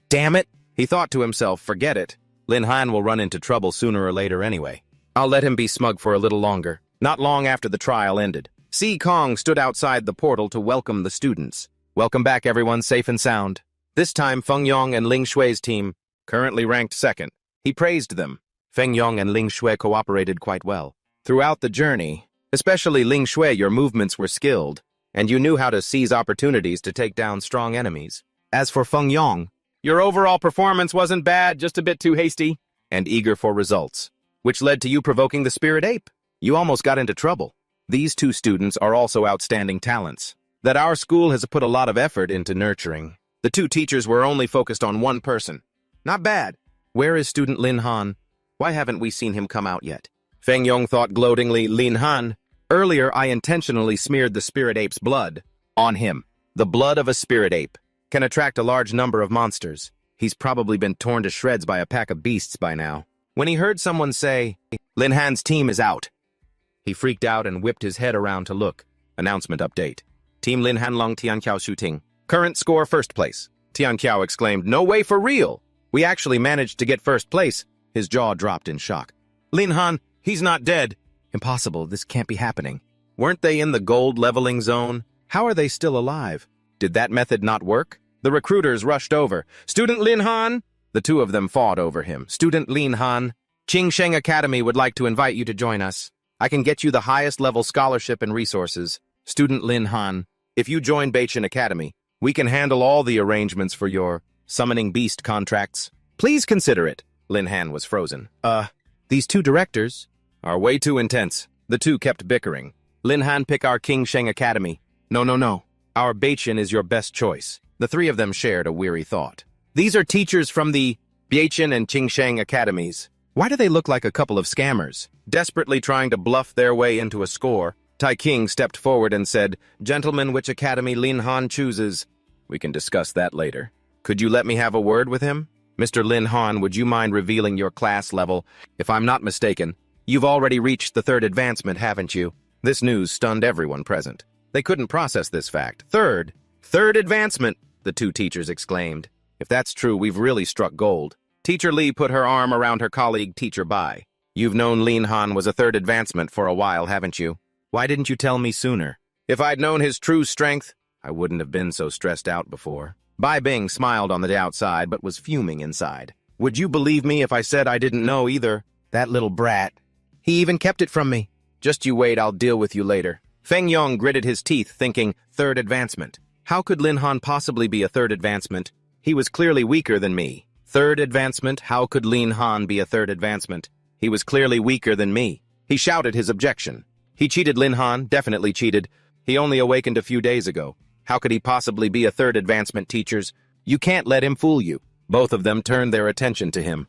Damn it! He thought to himself, forget it. Lin Han will run into trouble sooner or later anyway. I'll let him be smug for a little longer. Not long after the trial ended, Si Kong stood outside the portal to welcome the students. Welcome back, everyone, safe and sound. This time, Feng Yong and Ling Shui's team, currently ranked second. He praised them. Feng Yong and Ling Shui cooperated quite well. Throughout the journey, especially Ling Shui, your movements were skilled, and you knew how to seize opportunities to take down strong enemies. As for Feng Yong, your overall performance wasn't bad, just a bit too hasty, and eager for results, which led to you provoking the spirit ape. You almost got into trouble. These two students are also outstanding talents that our school has put a lot of effort into nurturing. The two teachers were only focused on one person. Not bad. Where is student Lin Han? Why haven't we seen him come out yet? Feng Yong thought gloatingly, Lin Han, earlier I intentionally smeared the spirit ape's blood on him. The blood of a spirit ape can attract a large number of monsters. He's probably been torn to shreds by a pack of beasts by now. When he heard someone say, Lin Han's team is out, he freaked out and whipped his head around to look. Announcement update. Team Lin Hanlong Tianqiao shooting. Current score first place. Tianqiao exclaimed, "No way, for real! We actually managed to get first place." His jaw dropped in shock. "Lin Han, he's not dead." "Impossible, this can't be happening." Weren't they in the gold leveling zone? How are they still alive? Did that method not work? The recruiters rushed over. "Student Lin Han!" The two of them fought over him. "Student Lin Han, Qingsheng Academy would like to invite you to join us. I can get you the highest level scholarship and resources. Student Lin Han, if you join Beichin Academy, we can handle all the arrangements for your summoning beast contracts. Please consider it." Lin Han was frozen. These two directors are way too intense." The two kept bickering. "Lin Han, pick our Qingsheng Academy." No. Our Beichin is your best choice." The three of them shared a weary thought. "These are teachers from the Beichin and Qingsheng Academies. Why do they look like a couple of scammers, desperately trying to bluff their way into a score?" Tai King stepped forward and said, "Gentlemen, which academy Lin Han chooses? We can discuss that later. Could you let me have a word with him? Mr. Lin Han, would you mind revealing your class level? If I'm not mistaken, you've already reached the third advancement, haven't you?" This news stunned everyone present. They couldn't process this fact. Third advancement, the two teachers exclaimed. "If that's true, we've really struck gold." Teacher Lee put her arm around her colleague, Teacher Bai. "You've known Lin Han was a third advancement for a while, haven't you? Why didn't you tell me sooner? If I'd known his true strength, I wouldn't have been so stressed out before." Bai Bing smiled on the outside, but was fuming inside. "Would you believe me if I said I didn't know either? That little brat. He even kept it from me. Just you wait, I'll deal with you later." Feng Yong gritted his teeth, thinking, third advancement. How could Lin Han possibly be a third advancement? He was clearly weaker than me. Third advancement? How could Lin Han be a third advancement? He was clearly weaker than me. He shouted his objection. He cheated Lin Han, definitely cheated. He only awakened a few days ago. How could he possibly be a third advancement, teachers? You can't let him fool you. Both of them turned their attention to him.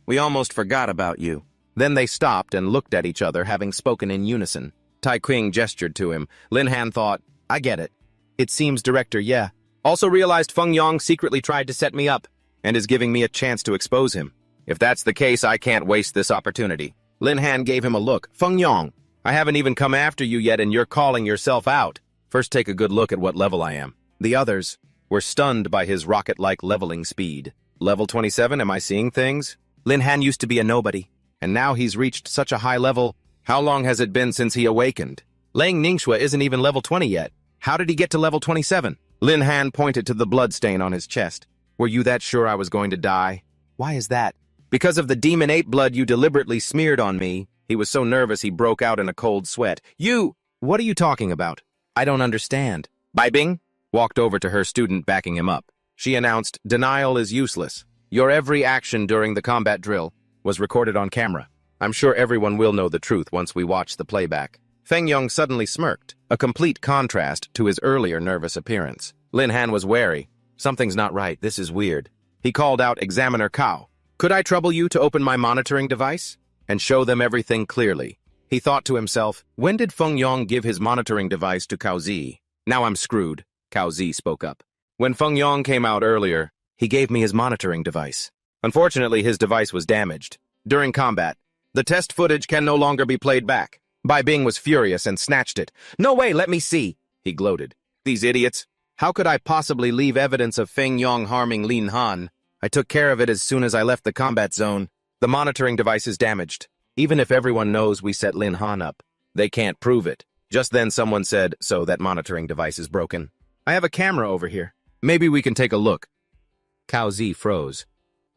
"We almost forgot about you." Then they stopped and looked at each other, having spoken in unison. Tai Qing gestured to him. Lin Han thought, "I get it. It seems director, yeah. Also realized Feng Yong secretly tried to set me up and is giving me a chance to expose him. If that's the case, I can't waste this opportunity." Lin Han gave him a look. "Feng Yong, I haven't even come after you yet and you're calling yourself out. First take a good look at what level I am." The others were stunned by his rocket-like leveling speed. "Level 27, am I seeing things? Lin Han used to be a nobody, and now he's reached such a high level. How long has it been since he awakened? Lang Ningxue isn't even level 20 yet. How did he get to level 27? Lin Han pointed to the bloodstain on his chest. "Were you that sure I was going to die?" "Why is that?" "Because of the demon ape blood you deliberately smeared on me." He was so nervous he broke out in a cold sweat. "You! What are you talking about? I don't understand." Bai Bing walked over to her student, backing him up. She announced, "Denial is useless. Your every action during the combat drill was recorded on camera. I'm sure everyone will know the truth once we watch the playback." Feng Yong suddenly smirked, a complete contrast to his earlier nervous appearance. Lin Han was wary. Something's not right, this is weird. He called out Examiner Cao. "Could I trouble you to open my monitoring device and show them everything clearly?" He thought to himself, when did Feng Yong give his monitoring device to Cao Zi? "Now I'm screwed," Cao Zi spoke up. "When Feng Yong came out earlier, he gave me his monitoring device. Unfortunately, his device was damaged. During combat, the test footage can no longer be played back." Bai Bing was furious and snatched it. "No way, let me see," he gloated. "These idiots. How could I possibly leave evidence of Feng Yong harming Lin Han? I took care of it as soon as I left the combat zone. The monitoring device is damaged. Even if everyone knows we set Lin Han up, they can't prove it." Just then someone said, "So that monitoring device is broken. I have a camera over here. Maybe we can take a look." Cao Zi froze.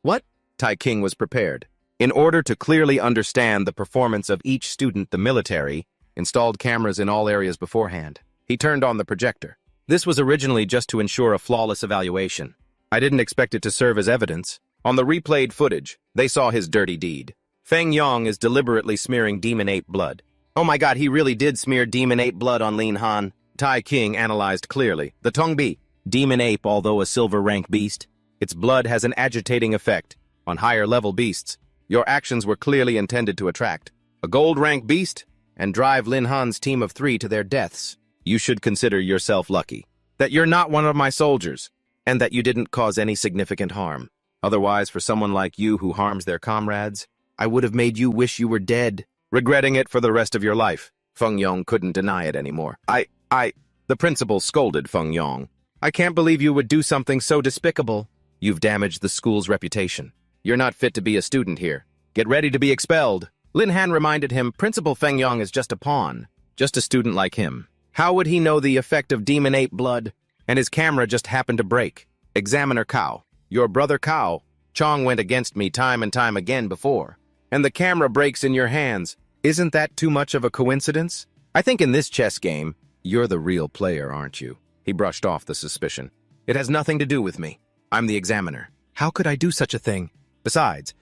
"What?" Tai King was prepared. In order to clearly understand the performance of each student, the military installed cameras in all areas beforehand. He turned on the projector. This was originally just to ensure a flawless evaluation. I didn't expect it to serve as evidence. On the replayed footage, they saw his dirty deed. Feng Yong is deliberately smearing demon ape blood. "Oh my god, he really did smear demon ape blood on Lin Han." Tai King analyzed clearly. "The Tongbi, demon ape, although a silver rank beast, its blood has an agitating effect on higher level beasts. Your actions were clearly intended to attract a gold rank beast and drive Lin Han's team of 3 to their deaths. You should consider yourself lucky that you're not one of my soldiers and that you didn't cause any significant harm. Otherwise, for someone like you who harms their comrades, I would have made you wish you were dead, regretting it for the rest of your life." Feng Yong couldn't deny it anymore. The principal scolded Feng Yong. I can't believe you would do something so despicable. You've damaged the school's reputation. You're not fit to be a student here. Get ready to be expelled. Lin Han reminded him Principal Feng Yong is just a pawn, just a student like him. How would he know the effect of demon ape blood? And his camera just happened to break. Examiner Cao, your brother Cao, Chong went against me time and time again before. And the camera breaks in your hands. Isn't that too much of a coincidence? I think in this chess game, you're the real player, aren't you? He brushed off the suspicion. It has nothing to do with me. I'm the examiner. How could I do such a thing? Besides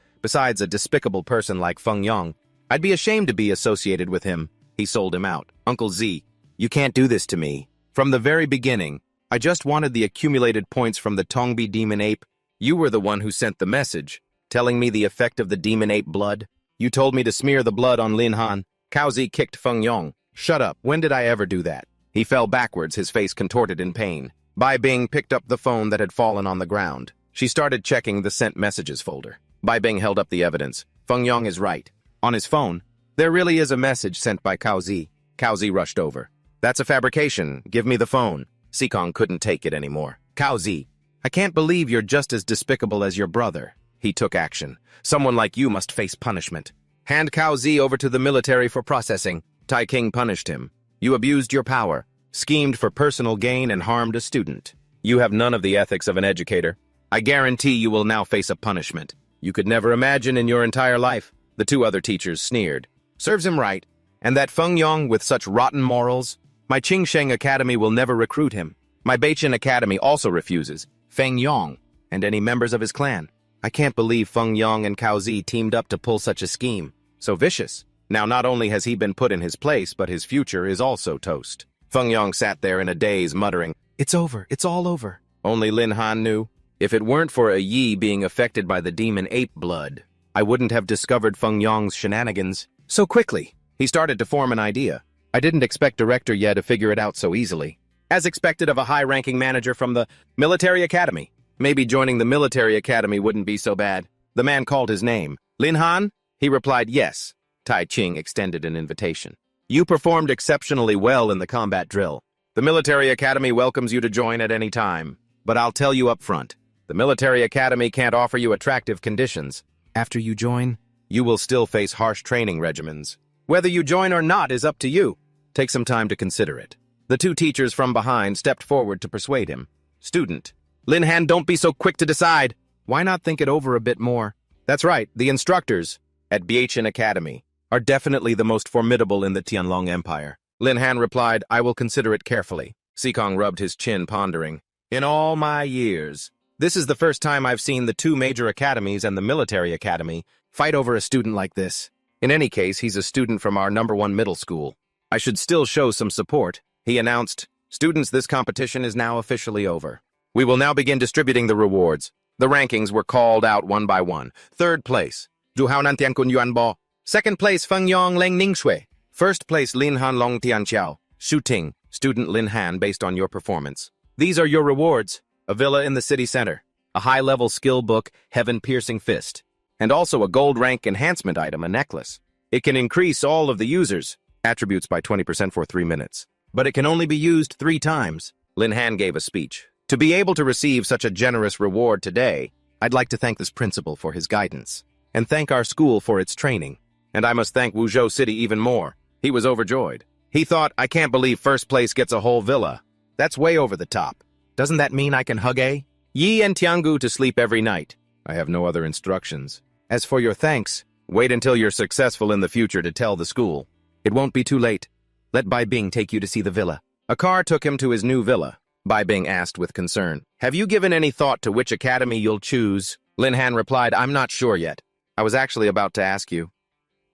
a despicable person like Feng Yong, I'd be ashamed to be associated with him. He sold him out. Uncle Z, you can't do this to me. From the very beginning, I just wanted the accumulated points from the Tongbi demon ape. You were the one who sent the message, telling me the effect of the demon ape blood. You told me to smear the blood on Lin Han. Cao Zi kicked Feng Yong. Shut up. When did I ever do that? He fell backwards, his face contorted in pain. Bai Bing picked up the phone that had fallen on the ground. She started checking the sent messages folder. Bai Bing held up the evidence. Feng Yong is right. On his phone, there really is a message sent by Cao Zi. Cao Zi rushed over. That's a fabrication. Give me the phone. Sikong couldn't take it anymore. Cao Zi, I can't believe you're just as despicable as your brother. He took action. Someone like you must face punishment. Hand Cao Zi over to the military for processing. Tai King punished him. You abused your power, schemed for personal gain, and harmed a student. You have none of the ethics of an educator. I guarantee you will now face a punishment you could never imagine in your entire life. The two other teachers sneered. Serves him right. And that Feng Yong with such rotten morals? My Qingsheng Academy will never recruit him. My Beichin Academy also refuses. Feng Yong and any members of his clan. I can't believe Feng Yong and Cao Zi teamed up to pull such a scheme. So vicious. Now not only has he been put in his place, but his future is also toast. Feng Yong sat there in a daze, muttering, It's over, it's all over. Only Lin Han knew. If it weren't for a Yi being affected by the demon ape blood, I wouldn't have discovered Feng Yong's shenanigans so quickly. He started to form an idea. I didn't expect Director Ye to figure it out so easily. As expected of a high-ranking manager from the military academy. Maybe joining the military academy wouldn't be so bad. The man called his name. Lin Han? He replied yes. Tai Ching extended an invitation. You performed exceptionally well in the combat drill. The military academy welcomes you to join at any time. But I'll tell you up front, the military academy can't offer you attractive conditions. After you join, you will still face harsh training regimens. Whether you join or not is up to you. Take some time to consider it. The two teachers from behind stepped forward to persuade him. Student, Lin Han, don't be so quick to decide. Why not think it over a bit more? That's right, the instructors at Beichin Academy are definitely the most formidable in the Tianlong Empire. Lin Han replied, I will consider it carefully. Sikong rubbed his chin, pondering. In all my years, this is the first time I've seen the two major academies and the military academy fight over a student like this. In any case, he's a student from our #1 middle school. I should still show some support. He announced, Students, this competition is now officially over. We will now begin distributing the rewards. The rankings were called out one by one. Third place, Zhu Hao Nan Tian Kun Yuan Bo. Second place, Feng Yong Leng Ning Shui. First place, Lin Han Long Tian Qiao. Shu Ting, student Lin Han based on your performance. These are your rewards. A villa in the city center, a high-level skill book, heaven-piercing fist, and also a gold rank enhancement item, a necklace. It can increase all of the users' attributes by 20% for 3 minutes. But it can only be used 3 times. Lin Han gave a speech. To be able to receive such a generous reward today, I'd like to thank this principal for his guidance, and thank our school for its training. And I must thank Wuzhou City even more. He was overjoyed. He thought, I can't believe first place gets a whole villa. That's way over the top. Doesn't that mean I can hug A? Yi and Tiangu to sleep every night. I have no other instructions. As for your thanks, wait until you're successful in the future to tell the school. It won't be too late. Let Bai Bing take you to see the villa. A car took him to his new villa. Bai Bing asked with concern, Have you given any thought to which academy you'll choose? Lin Han replied, I'm not sure yet. I was actually about to ask you.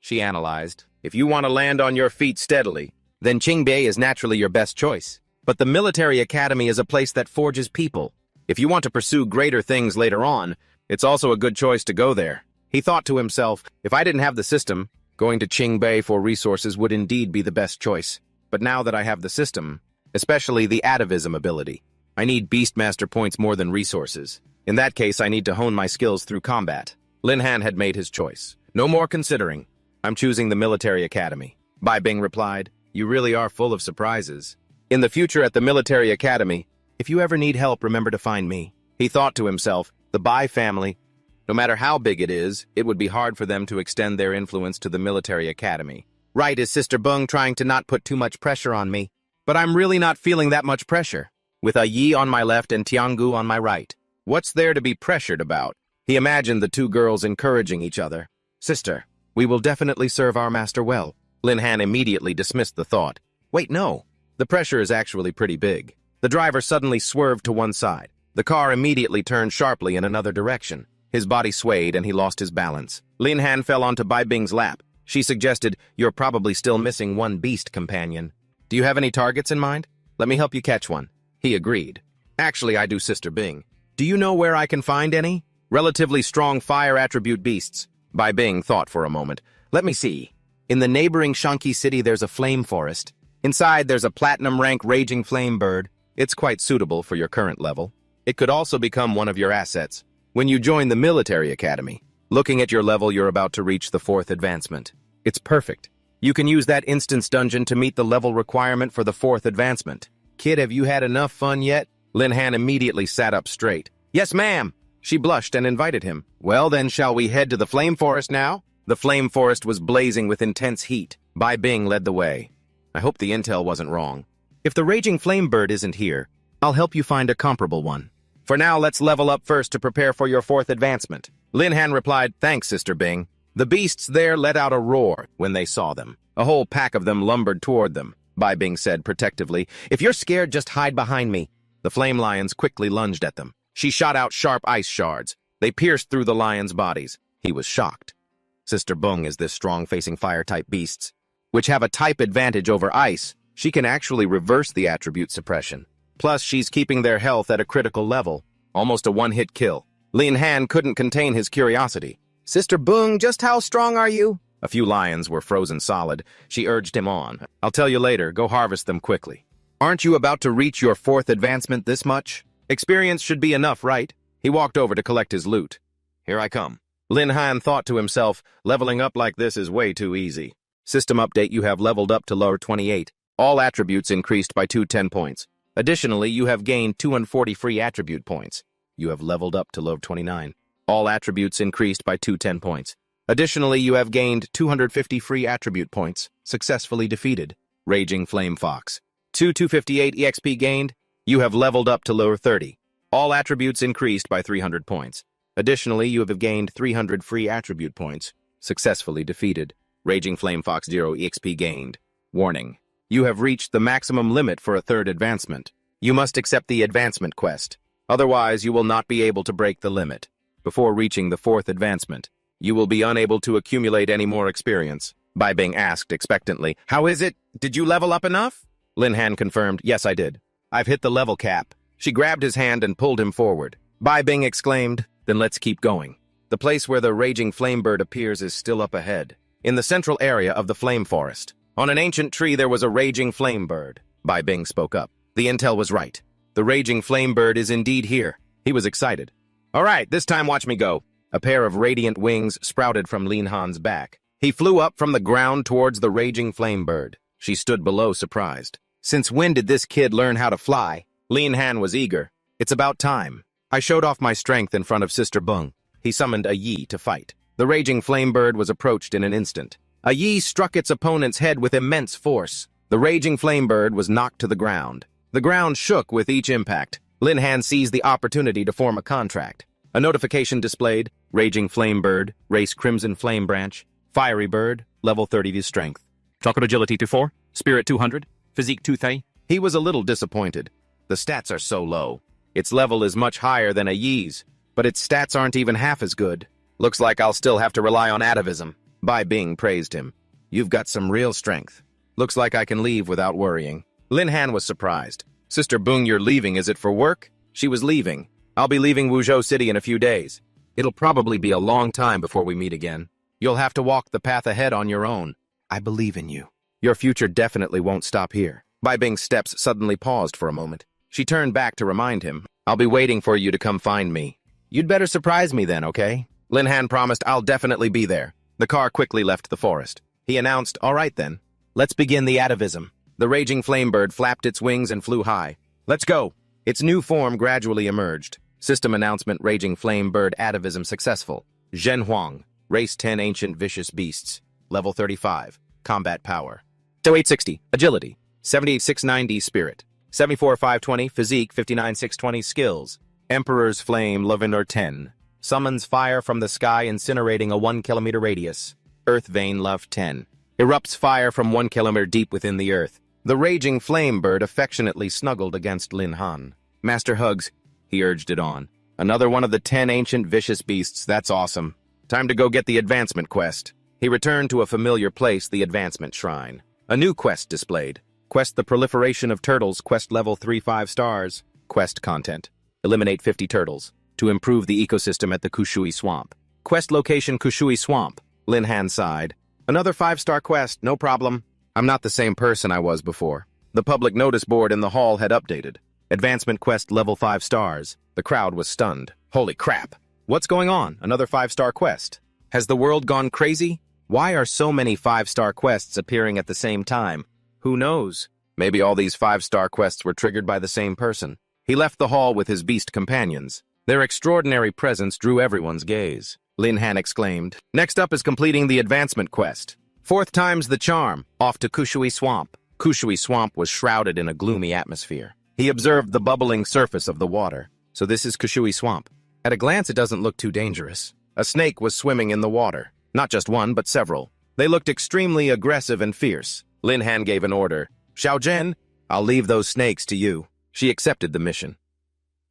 She analyzed, If you want to land on your feet steadily, then Qingbei is naturally your best choice. But the military academy is a place that forges people. If you want to pursue greater things later on, it's also a good choice to go there. He thought to himself, if I didn't have the system, going to Qingbei for resources would indeed be the best choice. But now that I have the system, especially the atavism ability, I need Beastmaster points more than resources. In that case, I need to hone my skills through combat. Lin Han had made his choice. No more considering. I'm choosing the military academy. Bai Bing replied, You really are full of surprises. In the future at the military academy, if you ever need help, remember to find me. He thought to himself, the Bai family, no matter how big it is, it would be hard for them to extend their influence to the military academy. Right, is Sister Bung trying to not put too much pressure on me? But I'm really not feeling that much pressure. With a Yi on my left and Tianggu on my right. What's there to be pressured about? He imagined the two girls encouraging each other. Sister, we will definitely serve our master well. Lin Han immediately dismissed the thought. Wait, no. The pressure is actually pretty big. The driver suddenly swerved to one side. The car immediately turned sharply in another direction. His body swayed and he lost his balance. Lin Han fell onto Bai Bing's lap. She suggested, you're probably still missing one beast companion. Do you have any targets in mind? Let me help you catch one. He agreed. Actually, I do, Sister Bing. Do you know where I can find any? Relatively strong fire attribute beasts. Bai Bing thought for a moment. Let me see. In the neighboring Shanqi city, there's a flame forest. Inside, there's a platinum rank raging flame bird. It's quite suitable for your current level. It could also become one of your assets. When you join the military academy, looking at your level, you're about to reach the 4th advancement. It's perfect. You can use that instance dungeon to meet the level requirement for the 4th advancement. Kid, have you had enough fun yet? Lin Han immediately sat up straight. Yes, ma'am. She blushed and invited him. Well, then, shall we head to the flame forest now? The flame forest was blazing with intense heat. Bai Bing led the way. I hope the intel wasn't wrong. If the raging flame bird isn't here, I'll help you find a comparable one. For now, let's level up first to prepare for your 4th advancement. Lin Han replied, thanks, Sister Bing. The beasts there let out a roar when they saw them. A whole pack of them lumbered toward them. Bai Bing said protectively, if you're scared, just hide behind me. The flame lions quickly lunged at them. She shot out sharp ice shards. They pierced through the lions' bodies. He was shocked. Sister Bung is this strong facing fire-type beasts, which have a type advantage over ice. She can actually reverse the attribute suppression. Plus, she's keeping their health at a critical level, almost a one-hit kill. Lin Han couldn't contain his curiosity. Sister Bung, just how strong are you? A few lions were frozen solid. She urged him on. I'll tell you later. Go harvest them quickly. Aren't you about to reach your 4th advancement this much? Experience should be enough, right? He walked over to collect his loot. Here I come. Lin Han thought to himself, leveling up like this is way too easy. System update, you have leveled up to level 28. All attributes increased by 210 points. Additionally, you have gained 240 free attribute points. You have leveled up to level 29. All attributes increased by 210 points. Additionally, you have gained 250 free attribute points. Successfully defeated. Raging Flame Fox. 258 EXP gained. You have leveled up to level 30. All attributes increased by 300 points. Additionally, you have gained 300 free attribute points. Successfully defeated. Raging Flame Fox 0 EXP gained. Warning. You have reached the maximum limit for a 3rd advancement. You must accept the advancement quest. Otherwise, you will not be able to break the limit. Before reaching the 4th advancement, you will be unable to accumulate any more experience. Bai Bing asked expectantly, how is it? Did you level up enough? Lin Han confirmed, yes, I did. I've hit the level cap. She grabbed his hand and pulled him forward. Bai Bing exclaimed, then let's keep going. The place where the raging flame bird appears is still up ahead, in the central area of the flame forest. On an ancient tree there was a raging flame bird. Bai Bing spoke up. The intel was right. The raging flame bird is indeed here. He was excited. All right, this time watch me go. A pair of radiant wings sprouted from Lin Han's back. He flew up from the ground towards the raging flame bird. She stood below, surprised. Since when did this kid learn how to fly? Lin Han was eager. It's about time. I showed off my strength in front of Sister Bung. He summoned a Yi to fight. The raging flame bird was approached in an instant. A Yi struck its opponent's head with immense force. The raging flame bird was knocked to the ground. The ground shook with each impact. Lin Han seized the opportunity to form a contract. A notification displayed, Raging Flame Bird, Race Crimson Flame Branch, Fiery Bird, level 30 strength. Chocolate Agility 4, Spirit 200, Physique 230. He was a little disappointed. The stats are so low. Its level is much higher than a Yi's, but its stats aren't even half as good. Looks like I'll still have to rely on atavism. Bai Bing praised him. You've got some real strength. Looks like I can leave without worrying. Lin Han was surprised. Sister Bung, you're leaving, is it for work? She was leaving. I'll be leaving Wuzhou City in a few days. It'll probably be a long time before we meet again. You'll have to walk the path ahead on your own. I believe in you. Your future definitely won't stop here. Bai Bing's steps suddenly paused for a moment. She turned back to remind him, I'll be waiting for you to come find me. You'd better surprise me then, okay? Lin Han promised, I'll definitely be there. The car quickly left the forest. He announced, all right then, let's begin the atavism. The raging flamebird flapped its wings and flew high. Let's go! Its new form gradually emerged. System announcement: Raging Flamebird atavism successful. Zhen Huang, Race 10 Ancient Vicious Beasts. Level 35. Combat Power. 860. Agility. 78,690 Spirit. 74,520 Physique. 59,620 Skills. Emperor's Flame Lavender 10. Summons fire from the sky, incinerating a 1 kilometer radius. Earth Vein Love 10. Erupts fire from 1 kilometer deep within the earth. The raging flamebird affectionately snuggled against Lin Han. Master hugs, he urged it on. Another one of the 10 ancient vicious beasts, that's awesome. Time to go get the advancement quest. He returned to a familiar place, the advancement shrine. A new quest displayed. Quest the proliferation of turtles, quest level 3 5 stars. Quest content. Eliminate 50 turtles. To improve the ecosystem at the Kushui Swamp. Quest location Kushui Swamp. Lin Han sighed. Another 5-star quest, no problem. I'm not the same person I was before. The public notice board in the hall had updated. Advancement quest level 5 stars. The crowd was stunned. Holy crap! What's going on? Another 5-star quest? Has the world gone crazy? Why are so many 5-star quests appearing at the same time? Who knows? Maybe all these 5-star quests were triggered by the same person. He left the hall with his beast companions. Their extraordinary presence drew everyone's gaze. Lin Han exclaimed. Next up is completing the advancement quest. 4th time's the charm. Off to Kushui Swamp. Kushui Swamp was shrouded in a gloomy atmosphere. He observed the bubbling surface of the water. So this is Kushui Swamp. At a glance, it doesn't look too dangerous. A snake was swimming in the water. Not just one, but several. They looked extremely aggressive and fierce. Lin Han gave an order. Xiao Zhen, I'll leave those snakes to you. She accepted the mission.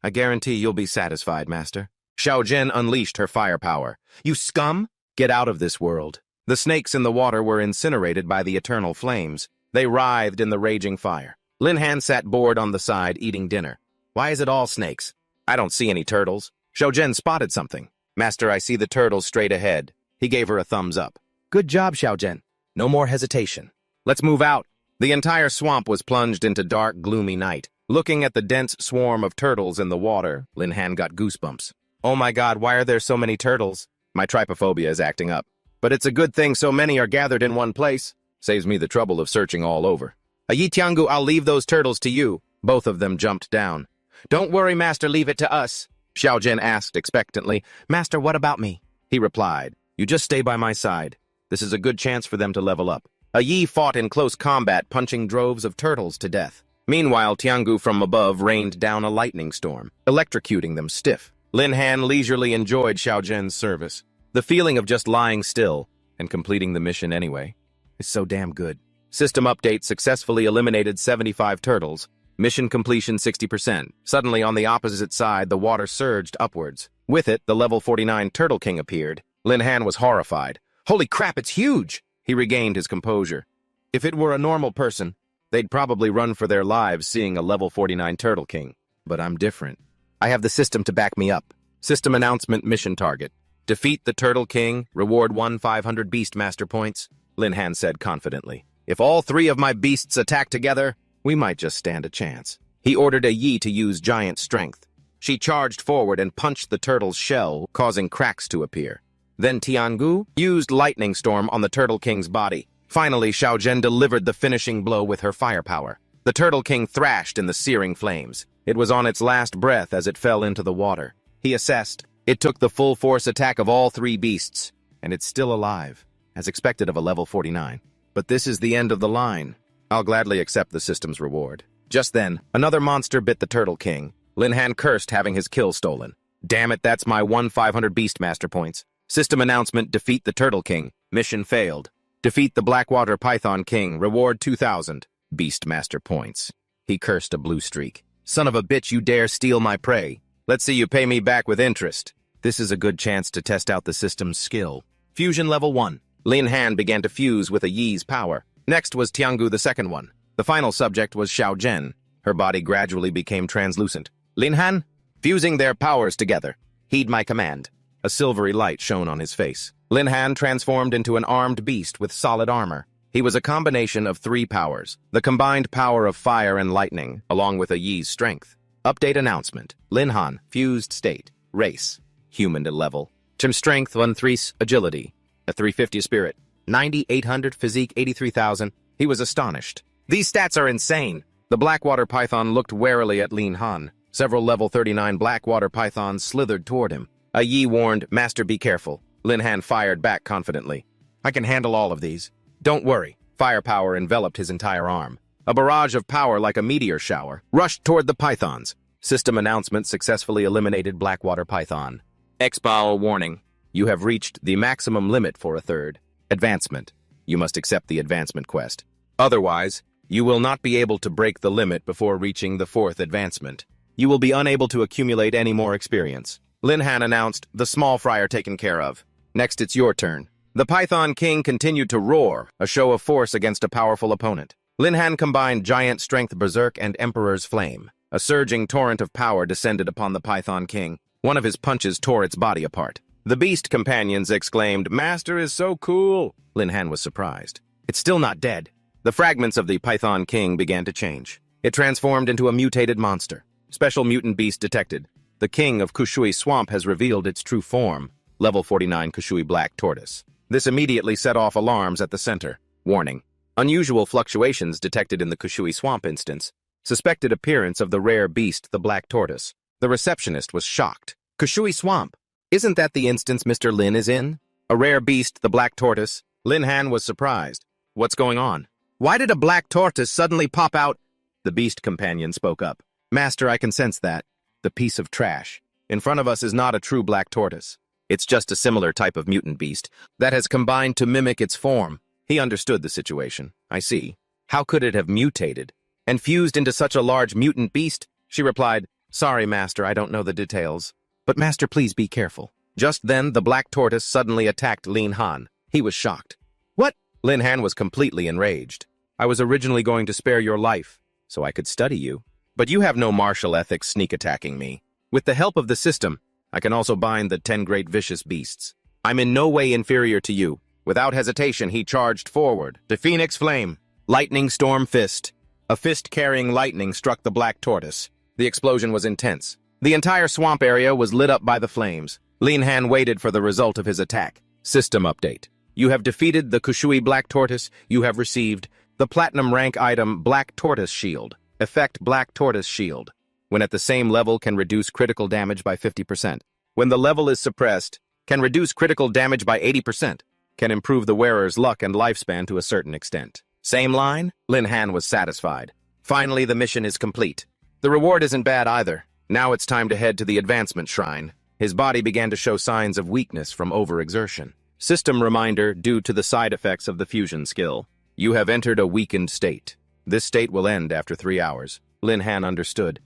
I guarantee you'll be satisfied, Master. Xiao Zhen unleashed her firepower. You scum! Get out of this world. The snakes in the water were incinerated by the eternal flames. They writhed in the raging fire. Lin Han sat bored on the side, eating dinner. Why is it all snakes? I don't see any turtles. Xiao Zhen spotted something. Master, I see the turtles straight ahead. He gave her a thumbs up. Good job, Xiao Zhen. No more hesitation. Let's move out. The entire swamp was plunged into dark, gloomy night. Looking at the dense swarm of turtles in the water, Lin Han got goosebumps. Oh my god, why are there so many turtles? My trypophobia is acting up. But it's a good thing so many are gathered in one place. Saves me the trouble of searching all over. Yi Tiangu, I'll leave those turtles to you. Both of them jumped down. Don't worry, Master, leave it to us. Xiao Zhen asked expectantly. Master, what about me? He replied. You just stay by my side. This is a good chance for them to level up. Yi fought in close combat, punching droves of turtles to death. Meanwhile, Tiangu from above rained down a lightning storm, electrocuting them stiff. Lin Han leisurely enjoyed Xiao Zhen's service. The feeling of just lying still and completing the mission anyway is so damn good. System update successfully eliminated 75 turtles. Mission completion 60%. Suddenly, on the opposite side, the water surged upwards. With it, the level 49 Turtle King appeared. Lin Han was horrified. Holy crap, it's huge! He regained his composure. If it were a normal person, they'd probably run for their lives seeing a level 49 Turtle King. But I'm different. I have the system to back me up. System announcement mission target. Defeat the Turtle King, reward 500 Beastmaster points, Lin Han said confidently. If all 3 of my beasts attack together, we might just stand a chance. He ordered Yi to use giant strength. She charged forward and punched the turtle's shell, causing cracks to appear. Then Tiangu used lightning storm on the Turtle King's body. Finally, Xiao Zhen delivered the finishing blow with her firepower. The Turtle King thrashed in the searing flames. It was on its last breath as it fell into the water. He assessed. It took the full force attack of all 3 beasts, and it's still alive, as expected of a level 49. But this is the end of the line. I'll gladly accept the system's reward. Just then, another monster bit the Turtle King. Lin Han cursed having his kill stolen. Damn it, that's my 500 Beastmaster points. System announcement, defeat the Turtle King. Mission failed. Defeat the Blackwater Python King. Reward 2,000 Beastmaster points. He cursed a blue streak. Son of a bitch, you dare steal my prey. Let's see you pay me back with interest. This is a good chance to test out the system's skill. Fusion level 1. Lin Han began to fuse with Yi's power. Next was Tiangu, the second one. The final subject was Xiao Zhen. Her body gradually became translucent. Lin Han, fusing their powers together. Heed my command. A silvery light shone on his face. Lin Han transformed into an armed beast with solid armor. He was a combination of 3 powers. The combined power of fire and lightning, along with Yi's strength. Update announcement. Lin Han, fused state. Race. Human to level. Term strength 1-3, agility. A 350 spirit. 9,800 physique, 83,000. He was astonished. These stats are insane. The Blackwater Python looked warily at Lin Han. Several level 39 Blackwater Pythons slithered toward him. A Yi warned, "Master, be careful." Lin Han fired back confidently. "I can handle all of these. Don't worry." Firepower enveloped his entire arm. A barrage of power like a meteor shower rushed toward the pythons. System announcement successfully eliminated Blackwater Python. Exbal warning. You have reached the maximum limit for a third advancement. You must accept the advancement quest. Otherwise, you will not be able to break the limit before reaching the fourth advancement. You will be unable to accumulate any more experience. Lin Han announced, "The small fryer taken care of. Next, it's your turn." The Python King continued to roar, a show of force against a powerful opponent. Lin Han combined Giant Strength Berserk and Emperor's Flame. A surging torrent of power descended upon the Python King. One of his punches tore its body apart. The beast companions exclaimed, "Master is so cool!" Lin Han was surprised. "It's still not dead." The fragments of the Python King began to change. It transformed into a mutated monster. Special mutant beast detected. The king of Kushui Swamp has revealed its true form. Level 49 Kushui Black Tortoise. This immediately set off alarms at the center. Warning. Unusual fluctuations detected in the Kushui Swamp instance. Suspected appearance of the rare beast, the Black Tortoise. The receptionist was shocked. "Kushui Swamp? Isn't that the instance Mr. Lin is in? A rare beast, the Black Tortoise?" Lin Han was surprised. "What's going on? Why did a black tortoise suddenly pop out?" The beast companion spoke up. "Master, I can sense that. The piece of trash in front of us is not a true black tortoise. It's just a similar type of mutant beast that has combined to mimic its form." He understood the situation. "I see. How could it have mutated and fused into such a large mutant beast?" She replied, "Sorry, Master, I don't know the details. But Master, please be careful." Just then, the black tortoise suddenly attacked Lin Han. He was shocked. "What?" Lin Han was completely enraged. "I was originally going to spare your life, so I could study you. But you have no martial ethics sneak attacking me. With the help of the system, I can also bind the 10 great vicious beasts. I'm in no way inferior to you." Without hesitation, he charged forward. The Phoenix Flame. Lightning Storm Fist. A fist carrying lightning struck the black tortoise. The explosion was intense. The entire swamp area was lit up by the flames. Lin Han waited for the result of his attack. System update. You have defeated the Kushui Black Tortoise. You have received the Platinum rank item Black Tortoise Shield. Effect Black Tortoise Shield. When at the same level, can reduce critical damage by 50%. When the level is suppressed, can reduce critical damage by 80%. Can improve the wearer's luck and lifespan to a certain extent. Same line? Lin Han was satisfied. Finally, the mission is complete. The reward isn't bad either. Now it's time to head to the advancement shrine. His body began to show signs of weakness from overexertion. System reminder due to the side effects of the fusion skill. You have entered a weakened state. This state will end after 3 hours. Lin Han understood.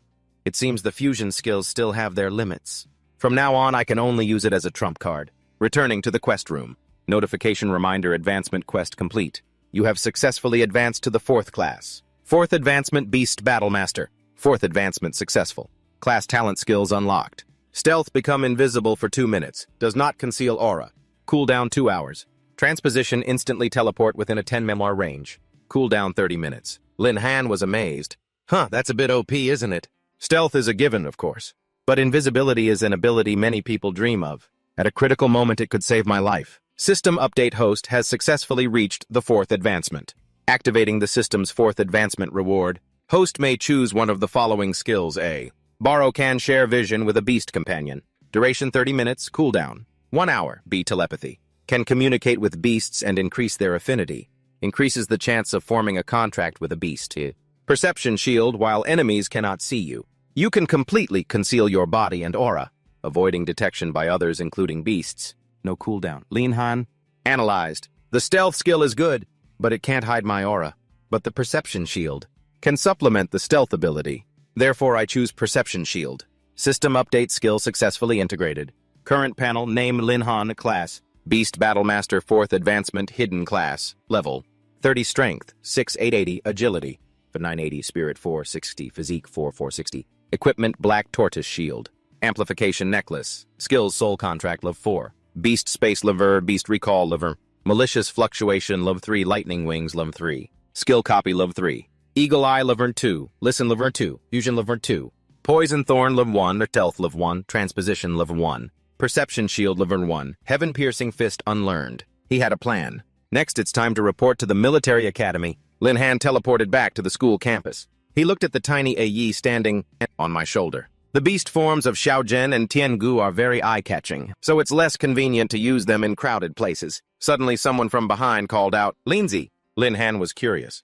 It seems the fusion skills still have their limits. From now on, I can only use it as a trump card. Returning to the quest room. Notification reminder advancement quest complete. You have successfully advanced to the 4th class. 4th advancement Beast Battlemaster. 4th advancement successful. Class talent skills unlocked. Stealth become invisible for 2 minutes. Does not conceal aura. Cooldown 2 hours. Transposition instantly teleport within a 10 memoir range. Cooldown 30 minutes. Lin Han was amazed. That's a bit OP, isn't it? Stealth is a given, of course. But invisibility is an ability many people dream of. At a critical moment, it could save my life. System update host has successfully reached the 4th advancement. Activating the system's 4th advancement reward, host may choose one of the following skills. A. Borrow can share vision with a beast companion. Duration 30 minutes, cooldown 1 hour. B. Telepathy. Can communicate with beasts and increase their affinity. Increases the chance of forming a contract with a beast. Perception shield while enemies cannot see you. You can completely conceal your body and aura, avoiding detection by others including beasts. No cooldown. Lin Han analyzed. The stealth skill is good, but it can't hide my aura. But the perception shield can supplement the stealth ability. Therefore, I choose perception shield. System update skill successfully integrated. Current panel name Lin Han class. Beast Battlemaster 4th advancement hidden class. Level 30 strength, 6,880 agility, 980 spirit 460 physique 460. Equipment Black Tortoise Shield. Amplification necklace. Skills soul contract level 4. Beast Space Lever, Beast Recall Lever. Malicious Fluctuation level 3, Lightning Wings level 3. Skill Copy level 3. Eagle Eye level 2. Listen level 2. Fusion level 2. Poison Thorn level 1, Stealth level 1. Transposition level 1. Perception Shield level 1. Heaven Piercing Fist unlearned. He had a plan. Next, it's time to report to the military academy. Lin Han teleported back to the school campus. He looked at the tiny Yi standing on my shoulder. The beast forms of Xiaozhen and Tiangu are very eye-catching, so it's less convenient to use them in crowded places. Suddenly, someone from behind called out, "Linzi!" Lin Han was curious.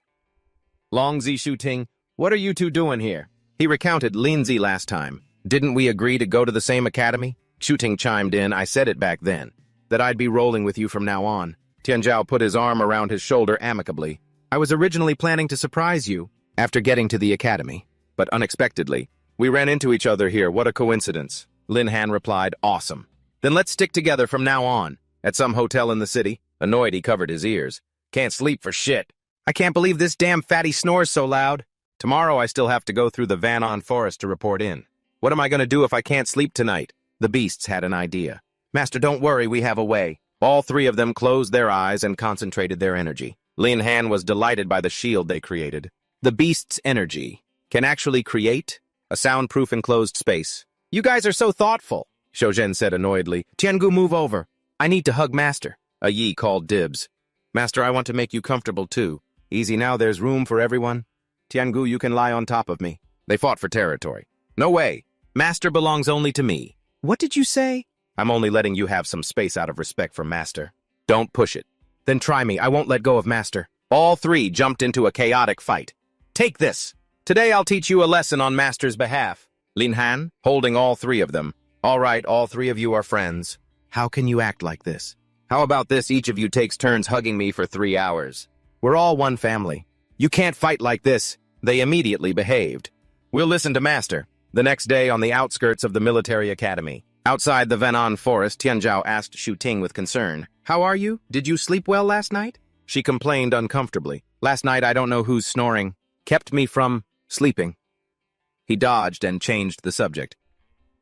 "Longzi Shuting, what are you two doing here?" He recounted Linzi last time. "Didn't we agree to go to the same academy?" Shuting chimed in. "I said it back then, that I'd be rolling with you from now on." Tianzhao put his arm around his shoulder amicably. "I was originally planning to surprise you after getting to the academy, but unexpectedly, we ran into each other here. What a coincidence." Lin Han replied, "Awesome. Then let's stick together from now on." At some hotel in the city, annoyed he covered his ears. "Can't sleep for shit. I can't believe this damn fatty snores so loud. Tomorrow I still have to go through the Vanon forest to report in. What am I going to do if I can't sleep tonight?" The beasts had an idea. "Master, don't worry, we have a way." All three of them closed their eyes and concentrated their energy. Lin Han was delighted by the shield they created. The beast's energy can actually create a soundproof enclosed space. "You guys are so thoughtful," Xiaozhen said annoyedly. "Tiangu, move over. I need to hug Master." Yi called dibs. "Master, I want to make you comfortable too. Easy now, there's room for everyone. Tiangu, you can lie on top of me." They fought for territory. "No way. Master belongs only to me." "What did you say?" "I'm only letting you have some space out of respect for Master. Don't push it." "Then try me. I won't let go of Master." All three jumped into a chaotic fight. "Take this. Today I'll teach you a lesson on Master's behalf." Lin Han, holding all three of them. "All right, all three of you are friends. How can you act like this? How about this, each of you takes turns hugging me for 3 hours? We're all one family. You can't fight like this." They immediately behaved. "We'll listen to Master." The next day, on the outskirts of the military academy, outside the Vanon forest, Tianzhao asked Shuting with concern, "How are you? Did you sleep well last night?" She complained uncomfortably. "Last night, I don't know who's snoring. Kept me from sleeping." He dodged and changed the subject.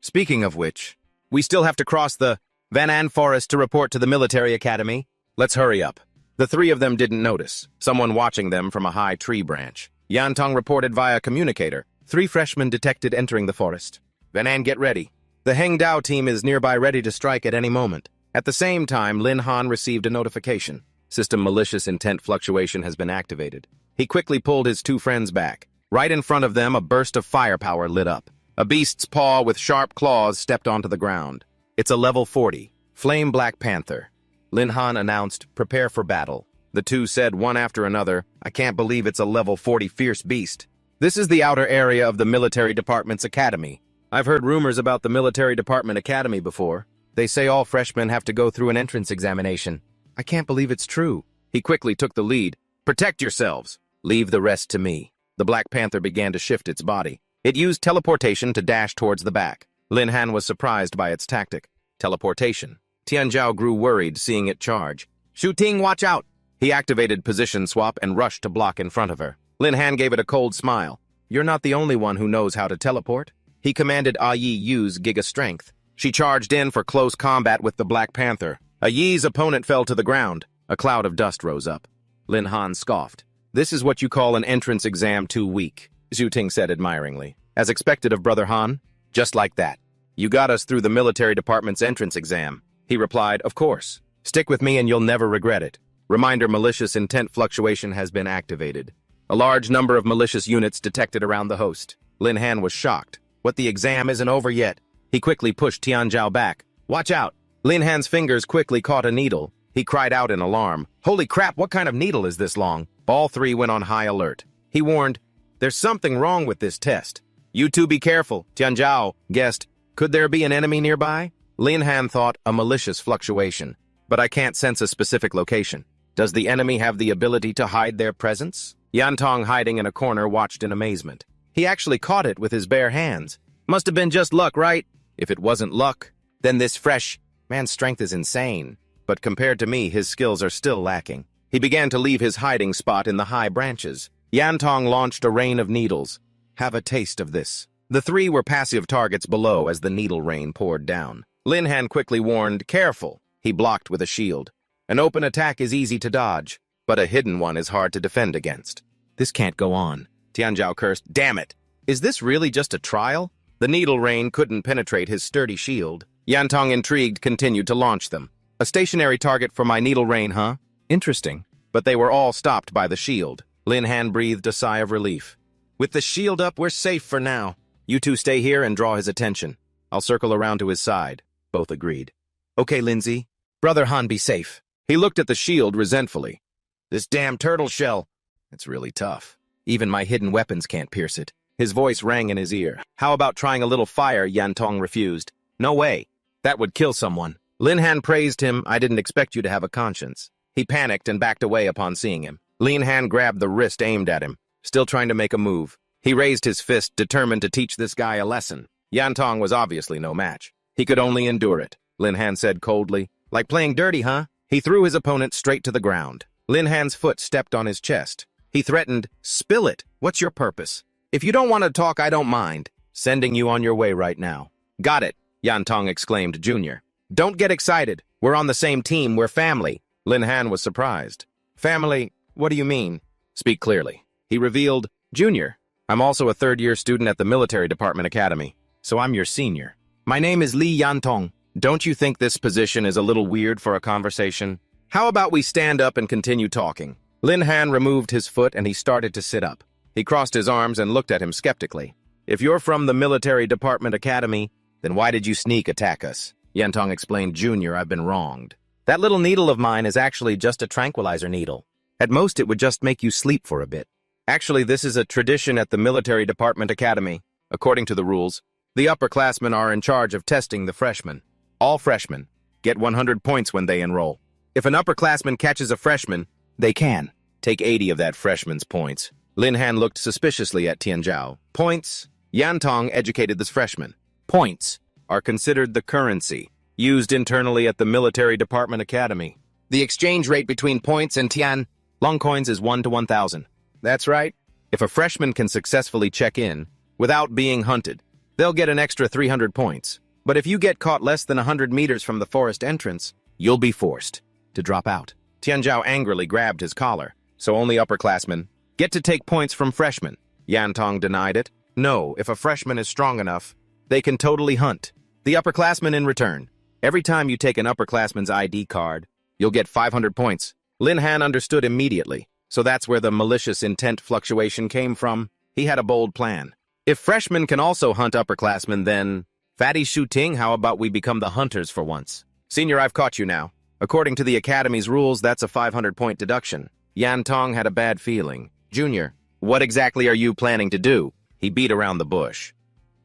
"Speaking of which, we still have to cross the Vanon forest to report to the military academy. Let's hurry up." The three of them didn't notice someone watching them from a high tree branch. Yantong reported via communicator. 3 freshmen detected entering the forest. "Vanon, get ready. The Hengdao team is nearby ready to strike at any moment." At the same time, Lin Han received a notification. System malicious intent fluctuation has been activated. He quickly pulled his 2 friends back. Right in front of them, a burst of firepower lit up. A beast's paw with sharp claws stepped onto the ground. "It's a level 40, Flame Black Panther." Lin Han announced, "Prepare for battle." The 2 said one after another, "I can't believe it's a level 40 fierce beast." This is the outer area of the military department's academy. I've heard rumors about the military department academy before. They say all freshmen have to go through an entrance examination. I can't believe it's true. He quickly took the lead. "Protect yourselves. Leave the rest to me." The Black Panther began to shift its body. It used teleportation to dash towards the back. Lin Han was surprised by its tactic. Teleportation. Tianzhao grew worried seeing it charge. "Shuting, watch out!" He activated position swap and rushed to block in front of her. Lin Han gave it a cold smile. "You're not the only one who knows how to teleport." He commanded Yi use Giga Strength. She charged in for close combat with the Black Panther. Yi's opponent fell to the ground. A cloud of dust rose up. Lin Han scoffed. "This is what you call an entrance exam too weak," Zhu Ting said admiringly. "As expected of Brother Han? Just like that. You got us through the military department's entrance exam." He replied, "Of course. Stick with me and you'll never regret it." Reminder: malicious intent fluctuation has been activated. A large number of malicious units detected around the host. Lin Han was shocked. "What, the exam isn't over yet?" He quickly pushed Tianzhao back. "Watch out!" Lin Han's fingers quickly caught a needle. He cried out in alarm. "Holy crap, what kind of needle is this long?" All three went on high alert. He warned, "There's something wrong with this test. You two be careful." Tianzhao guessed, "Could there be an enemy nearby?" Lin Han thought, "A malicious fluctuation. But I can't sense a specific location. Does the enemy have the ability to hide their presence?" Yantong, hiding in a corner, watched in amazement. He actually caught it with his bare hands. Must have been just luck, right? If it wasn't luck, then this fresh man's strength is insane. But compared to me, his skills are still lacking. He began to leave his hiding spot in the high branches. Yantong launched a rain of needles. "Have a taste of this." The 3 were passive targets below as the needle rain poured down. Lin Han quickly warned, "Careful." He blocked with a shield. An open attack is easy to dodge, but a hidden one is hard to defend against. "This can't go on." Tianzhao cursed, "Damn it! Is this really just a trial?" The needle rain couldn't penetrate his sturdy shield. Yantong, intrigued, continued to launch them. "A stationary target for my needle rain, huh? Interesting." But they were all stopped by the shield. Lin Han breathed a sigh of relief. With the shield up, we're safe for now. You two stay here and draw his attention. I'll circle around to his side. Both agreed. Okay, Lindsay. Brother Han, be safe. He looked at the shield resentfully. This damn turtle shell. It's really tough. Even my hidden weapons can't pierce it. His voice rang in his ear. How about trying a little fire? Yan Tong refused. No way. That would kill someone. Lin Han praised him. I didn't expect you to have a conscience. He panicked and backed away upon seeing him. Lin Han grabbed the wrist aimed at him, still trying to make a move. He raised his fist, determined to teach this guy a lesson. Yan Tong was obviously no match. He could only endure it, Lin Han said coldly. Like playing dirty, huh? He threw his opponent straight to the ground. Lin Han's foot stepped on his chest. He threatened, spill it. What's your purpose? If you don't want to talk, I don't mind. Sending you on your way right now. Got it, Yan Tong exclaimed, Junior. Don't get excited. We're on the same team. We're family. Lin Han was surprised. Family? What do you mean? Speak clearly. He revealed, Junior, I'm also a third-year student at the Military Department Academy, so I'm your senior. My name is Li Yantong. Don't you think this position is a little weird for a conversation? How about we stand up and continue talking? Lin Han removed his foot and he started to sit up. He crossed his arms and looked at him skeptically. If you're from the Military Department Academy, then why did you sneak attack us? Yantong explained, Junior, I've been wronged. That little needle of mine is actually just a tranquilizer needle. At most, it would just make you sleep for a bit. Actually, this is a tradition at the Military Department Academy. According to the rules, the upperclassmen are in charge of testing the freshmen. All freshmen get 100 points when they enroll. If an upperclassman catches a freshman, they can take 80 of that freshman's points. Lin Han looked suspiciously at Tian Zhao. Points? Yan Tong educated this freshman. Points are considered the currency used internally at the Military Department Academy. The exchange rate between points and Tian Long coins is 1 to 1,000. That's right. If a freshman can successfully check in without being hunted, they'll get an extra 300 points. But if you get caught less than 100 meters from the forest entrance, you'll be forced to drop out. Tian Zhao angrily grabbed his collar. So only upperclassmen get to take points from freshmen. Yan Tong denied it. No, if a freshman is strong enough, they can totally hunt the upperclassmen in return. Every time you take an upperclassman's ID card, you'll get 500 points. Lin Han understood immediately, so that's where the malicious intent fluctuation came from. He had a bold plan. If freshmen can also hunt upperclassmen, then... Fatty Shu Ting, how about we become the hunters for once? Senior, I've caught you now. According to the Academy's rules, that's a 500-point deduction. Yan Tong had a bad feeling. Junior, what exactly are you planning to do? He beat around the bush.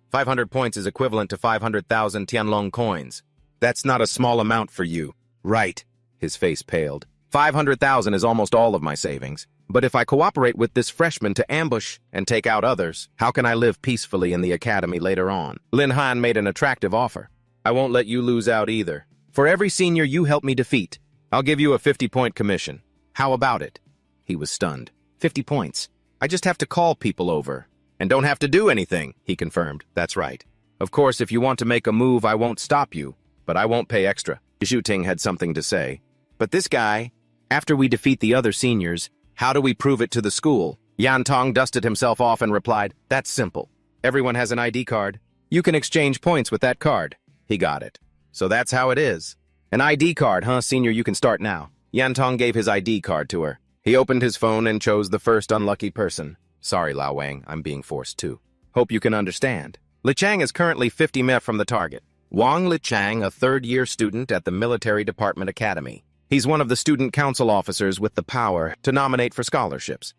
500 points is equivalent to 500,000 Tianlong coins. That's not a small amount for you. Right. His face paled. 500,000 is almost all of my savings. But if I cooperate with this freshman to ambush and take out others, how can I live peacefully in the academy later on? Lin Han made an attractive offer. I won't let you lose out either. For every senior you help me defeat, I'll give you a 50-point commission. How about it? He was stunned. 50 points. I just have to call people over. And don't have to do anything, he confirmed. That's right. Of course, if you want to make a move, I won't stop you, but I won't pay extra. Xu Ting had something to say. But this guy, after we defeat the other seniors, how do we prove it to the school? Yan Tong dusted himself off and replied, that's simple. Everyone has an ID card. You can exchange points with that card. He got it. So that's how it is. An ID card, huh, senior? You can start now. Yan Tong gave his ID card to her. He opened his phone and chose the first unlucky person. Sorry, Lao Wang, I'm being forced to. Hope you can understand. Li Chang is currently 50 meters from the target. Wang Li Chang, a third-year student at the Military Department Academy. He's one of the student council officers with the power to nominate for scholarships.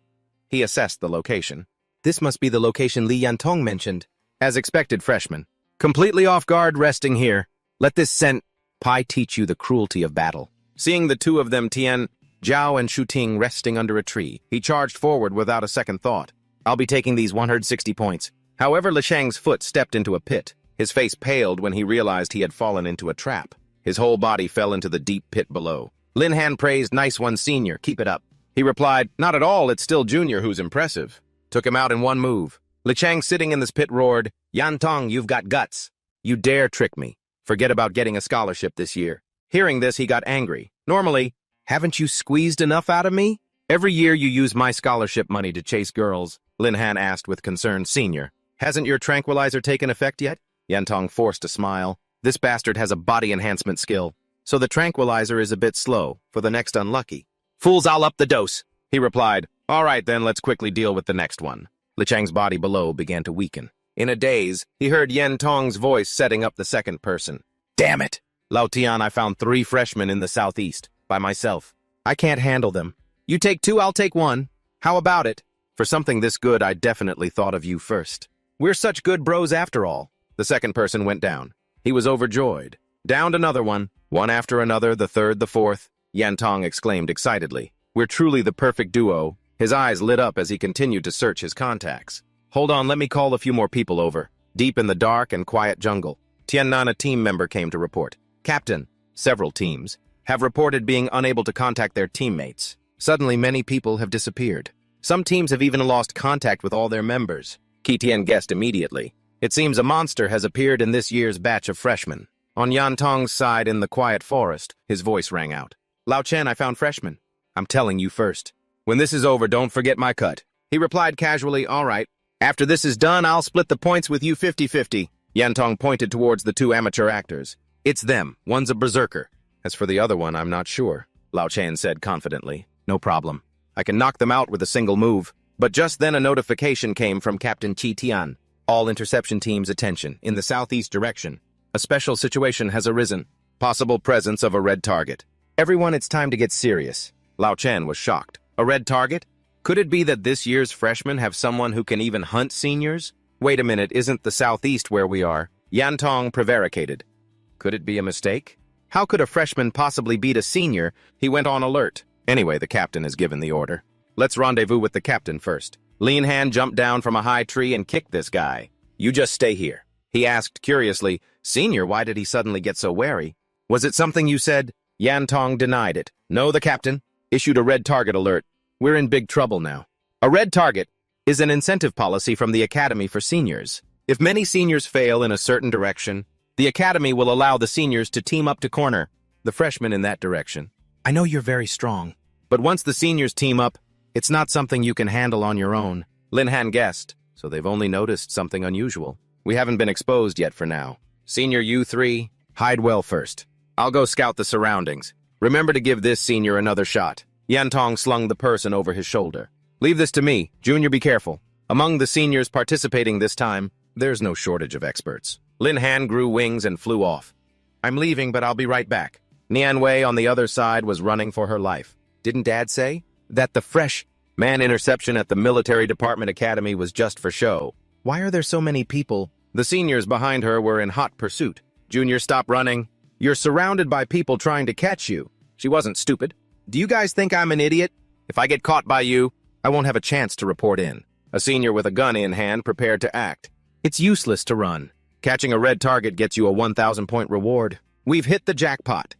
He assessed the location. This must be the location Li Yantong mentioned. As expected, freshman. Completely off guard, resting here. Let this senpai teach you the cruelty of battle. Seeing the two of them, Tian Zhao and Shu Ting, resting under a tree, he charged forward without a second thought. I'll be taking these 160 points. However, Li Chang's foot stepped into a pit. His face paled when he realized he had fallen into a trap. His whole body fell into the deep pit below. Lin Han praised, nice one, senior, keep it up. He replied, not at all, it's still junior who's impressive. Took him out in one move. Li Chang, sitting in this pit, roared, Yan Tong, you've got guts. You dare trick me. Forget about getting a scholarship this year. Hearing this, he got angry. Normally, haven't you squeezed enough out of me? Every year you use my scholarship money to chase girls, Lin Han asked with concern. Senior, hasn't your tranquilizer taken effect yet? Yan Tong forced a smile. This bastard has a body enhancement skill, so the tranquilizer is a bit slow for the next unlucky. Fools, I'll up the dose, he replied. All right, then, let's quickly deal with the next one. Li Chang's body below began to weaken. In a daze, he heard Yen Tong's voice setting up the second person. Damn it! Lao Tian, I found 3 freshmen in the southeast, by myself. I can't handle them. You take 2, I'll take 1. How about it? For something this good, I definitely thought of you first. We're such good bros after all. The second person went down. He was overjoyed. Downed another one after another, the third, the fourth. Yan Tong exclaimed excitedly. We're truly the perfect duo. His eyes lit up as he continued to search his contacts. Hold on, let me call a few more people over. Deep in the dark and quiet jungle, Tiannan, a team member, came to report. Captain, several teams have reported being unable to contact their teammates. Suddenly, many people have disappeared. Some teams have even lost contact with all their members. Qi Tian guessed immediately. It seems a monster has appeared in this year's batch of freshmen. On Yan Tong's side in the quiet forest, his voice rang out. Lao Chen, I found freshmen. I'm telling you first. When this is over, don't forget my cut. He replied casually, all right. After this is done, I'll split the points with you 50-50. Yan Tong pointed towards the 2 amateur actors. It's them. One's a berserker. As for the other one, I'm not sure, Lao Chen said confidently. No problem. I can knock them out with a single move. But just then a notification came from Captain Qi Tian. All interception teams attention, in the southeast direction. A special situation has arisen. Possible presence of a red target. Everyone, it's time to get serious. Lao Chen was shocked. A red target? Could it be that this year's freshmen have someone who can even hunt seniors? Wait a minute, isn't the southeast where we are? Yan Tong prevaricated. Could it be a mistake? How could a freshman possibly beat a senior? He went on alert. Anyway, the captain has given the order. Let's rendezvous with the captain first. Lean Hand jumped down from a high tree and kicked this guy. You just stay here. He asked curiously, Senior, why did he suddenly get so wary? Was it something you said? Yan Tong denied it. No, the captain issued a red target alert. We're in big trouble now. A red target is an incentive policy from the Academy for seniors. If many seniors fail in a certain direction, the Academy will allow the seniors to team up to corner the freshmen in that direction. I know you're very strong, but once the seniors team up, it's not something you can handle on your own. Lin Han guessed, so they've only noticed something unusual. We haven't been exposed yet for now. Senior U3, hide well first. I'll go scout the surroundings. Remember to give this senior another shot. Yan Tong slung the person over his shoulder. Leave this to me. Junior, be careful. Among the seniors participating this time, there's no shortage of experts. Lin Han grew wings and flew off. I'm leaving, but I'll be right back. Nian Wei on the other side was running for her life. Didn't Dad say that the freshman interception at the Military Department Academy was just for show? Why are there so many people? The seniors behind her were in hot pursuit. Junior, stop running. You're surrounded by people trying to catch you. She wasn't stupid. Do you guys think I'm an idiot? If I get caught by you, I won't have a chance to report in. A senior with a gun in hand prepared to act. It's useless to run. Catching a red target gets you a 1,000-point reward. We've hit the jackpot.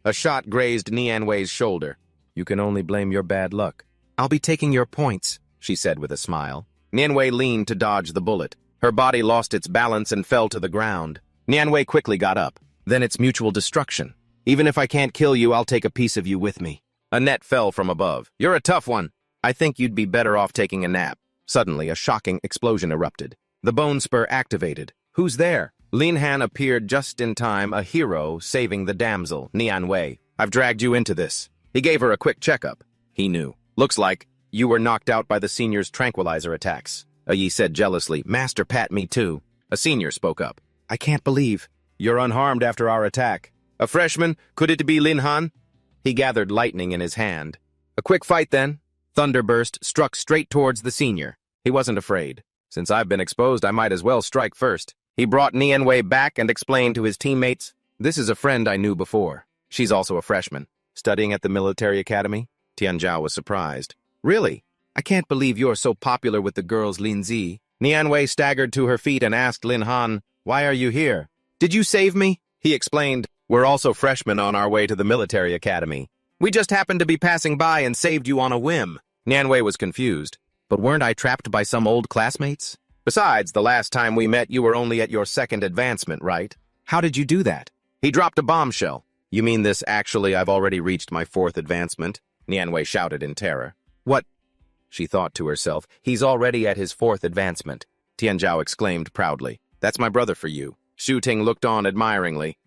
A shot grazed Nian Wei's shoulder. You can only blame your bad luck. I'll be taking your points, she said with a smile. Nian Wei leaned to dodge the bullet. Her body lost its balance and fell to the ground. Nian Wei quickly got up. Then it's mutual destruction. Even if I can't kill you, I'll take a piece of you with me. A net fell from above. You're a tough one. I think you'd be better off taking a nap. Suddenly, a shocking explosion erupted. The bone spur activated. Who's there? Lin Han appeared just in time, a hero saving the damsel, Nian Wei. I've dragged you into this. He gave her a quick checkup. He knew. Looks like you were knocked out by the senior's tranquilizer attacks. A Yi said jealously, Master pat me too. A senior spoke up. I can't believe you're unharmed after our attack. A freshman? Could it be Lin Han? He gathered lightning in his hand. A quick fight then. Thunderburst struck straight towards the senior. He wasn't afraid. Since I've been exposed, I might as well strike first. He brought Nian Wei back and explained to his teammates, this is a friend I knew before. She's also a freshman, studying at the military academy. Tian Zhao was surprised. Really? I can't believe you're so popular with the girls, Lin Zi. Nian Wei staggered to her feet and asked Lin Han, why are you here? Did you save me? He explained, we're also freshmen on our way to the military academy. We just happened to be passing by and saved you on a whim. Nian Wei was confused. But weren't I trapped by some old classmates? Besides, the last time we met, you were only at your second advancement, right? How did you do that? He dropped a bombshell. You mean this actually I've already reached my 4th advancement? Nian Wei shouted in terror. What? She thought to herself, he's already at his 4th advancement. Tian Zhao exclaimed proudly. That's my brother for you. Shu Ting looked on admiringly.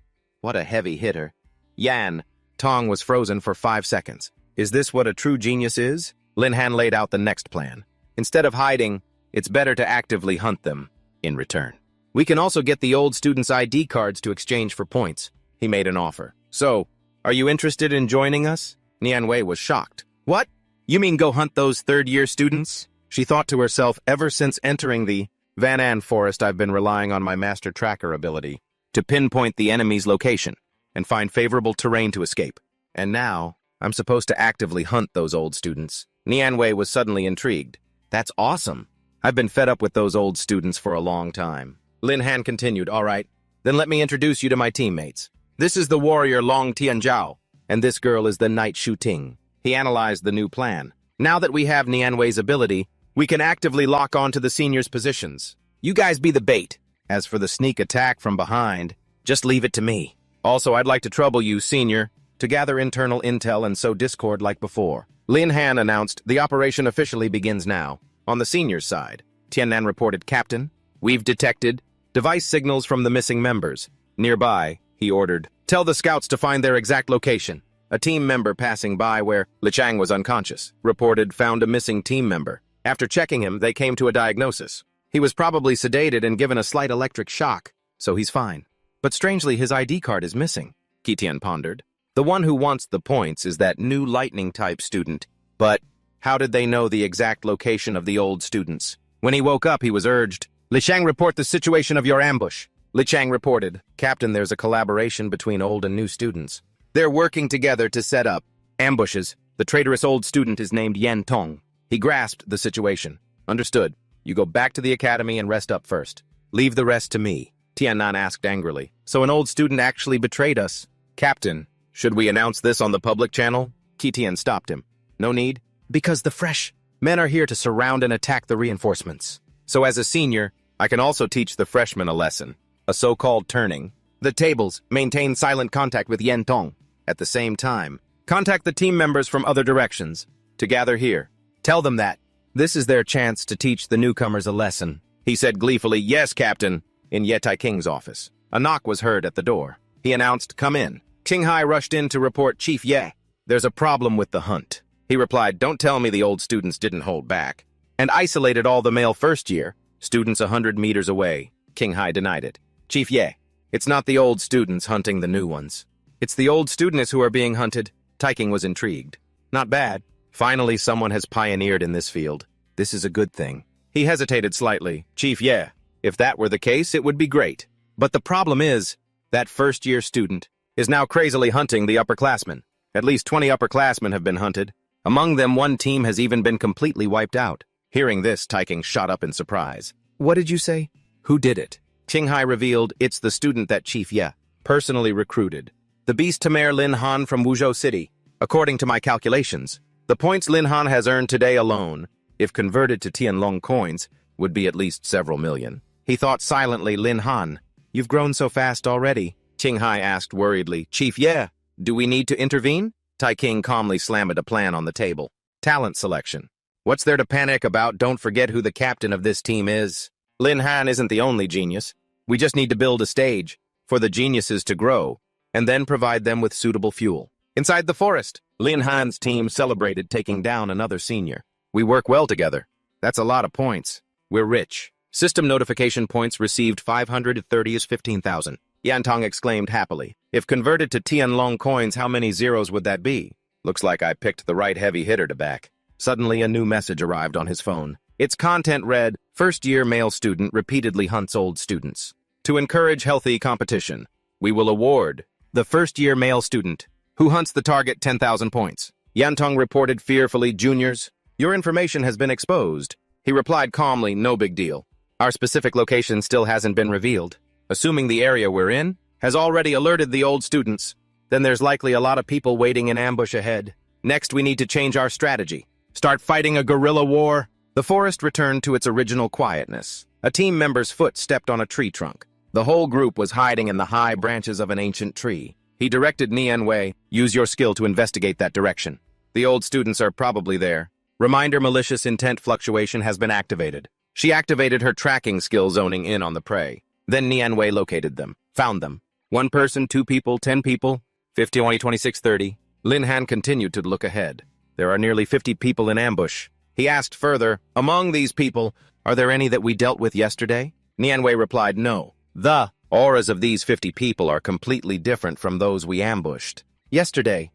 What a heavy hitter. Yan Tong was frozen for 5 seconds. Is this what a true genius is? Lin Han laid out the next plan. Instead of hiding, it's better to actively hunt them in return. We can also get the old students' ID cards to exchange for points. He made an offer. So, are you interested in joining us? Nianwei was shocked. What? You mean go hunt those third-year students? She thought to herself, ever since entering the Van An forest, I've been relying on my master tracker ability to pinpoint the enemy's location and find favorable terrain to escape. And now, I'm supposed to actively hunt those old students. Nianwei was suddenly intrigued. That's awesome. I've been fed up with those old students for a long time. Lin Han continued, all right, then let me introduce you to my teammates. This is the warrior Long Tianzhao, and this girl is the knight Shu Ting. He analyzed the new plan. Now that we have Nianwei's ability, we can actively lock on to the seniors' positions. You guys be the bait. As for the sneak attack from behind, just leave it to me. Also, I'd like to trouble you, senior, to gather internal intel and sow discord like before. Lin Han announced the operation officially begins now. On the seniors' side, Tiannan reported, Captain, we've detected device signals from the missing members. Nearby, he ordered, tell the scouts to find their exact location. A team member passing by where Lichang was unconscious reported found a missing team member. After checking him, they came to a diagnosis. He was probably sedated and given a slight electric shock, so he's fine. But strangely, his ID card is missing, Qitian pondered. The one who wants the points is that new lightning-type student. But how did they know the exact location of the old students? When he woke up, he was urged, Lichang, report the situation of your ambush. Lichang reported, Captain, there's a collaboration between old and new students. They're working together to set up ambushes. The traitorous old student is named Yan Tong. He grasped the situation. Understood. You go back to the academy and rest up first. Leave the rest to me. Tiannan asked angrily. So an old student actually betrayed us. Captain, should we announce this on the public channel? Qitian stopped him. No need. Because the fresh men are here to surround and attack the reinforcements. So as a senior, I can also teach the freshmen a lesson. A so-called turning. The tables maintain silent contact with Yan Tong. At the same time, contact the team members from other directions to gather here. Tell them that this is their chance to teach the newcomers a lesson. He said gleefully, yes, Captain, in Yetai King's office. A knock was heard at the door. He announced, come in. Qinghai rushed in to report Chief Ye. There's a problem with the hunt. He replied, don't tell me the old students didn't hold back. And isolated all the male first year, students 100 meters away. Qinghai denied it. Chief Ye, it's not the old students hunting the new ones. It's the old students who are being hunted. Taiking was intrigued. Not bad. Finally, someone has pioneered in this field. This is a good thing. He hesitated slightly. Chief Ye, if that were the case, it would be great. But the problem is, that first-year student is now crazily hunting the upperclassmen. At least 20 upperclassmen have been hunted. Among them, one team has even been completely wiped out. Hearing this, Taiking shot up in surprise. What did you say? Who did it? Qinghai revealed it's the student that Chief Ye personally recruited. The beast Teper Lin Han from Wuzhou City. According to my calculations, the points Lin Han has earned today alone, if converted to Tianlong coins, would be at least several million. He thought silently, Lin Han, you've grown so fast already. Qinghai asked worriedly, Chief Ye, do we need to intervene? Taiking calmly slammed a plan on the table. Talent selection. What's there to panic about? Don't forget who the captain of this team is. Lin Han isn't the only genius. We just need to build a stage for the geniuses to grow, and then provide them with suitable fuel. Inside the forest, Lin Han's team celebrated taking down another senior. We work well together. That's a lot of points. We're rich. System notification points received 530 is 15,000. Yantong exclaimed happily. If converted to Tianlong coins, how many zeros would that be? Looks like I picked the right heavy hitter to back. Suddenly, a new message arrived on his phone. Its content read, first-year male student repeatedly hunts old students. To encourage healthy competition, we will award the first-year male student who hunts the target 10,000 points. Yantong reported fearfully, juniors, your information has been exposed. He replied calmly, no big deal. Our specific location still hasn't been revealed. Assuming the area we're in has already alerted the old students, then there's likely a lot of people waiting in ambush ahead. Next, we need to change our strategy. Start fighting a guerrilla war. The forest returned to its original quietness. A team member's foot stepped on a tree trunk. The whole group was hiding in the high branches of an ancient tree. He directed Nianwei, use your skill to investigate that direction. The old students are probably there. Reminder malicious intent fluctuation has been activated. She activated her tracking skill, zoning in on the prey. Then Nianwei located them, found them. 1 person, 2 people, 10 people, 50, 20, 26, 30. Lin Han continued to look ahead. There are nearly 50 people in ambush. He asked further, among these people, are there any that we dealt with yesterday? Nianwei replied, no. The auras of these 50 people are completely different from those we ambushed. Yesterday,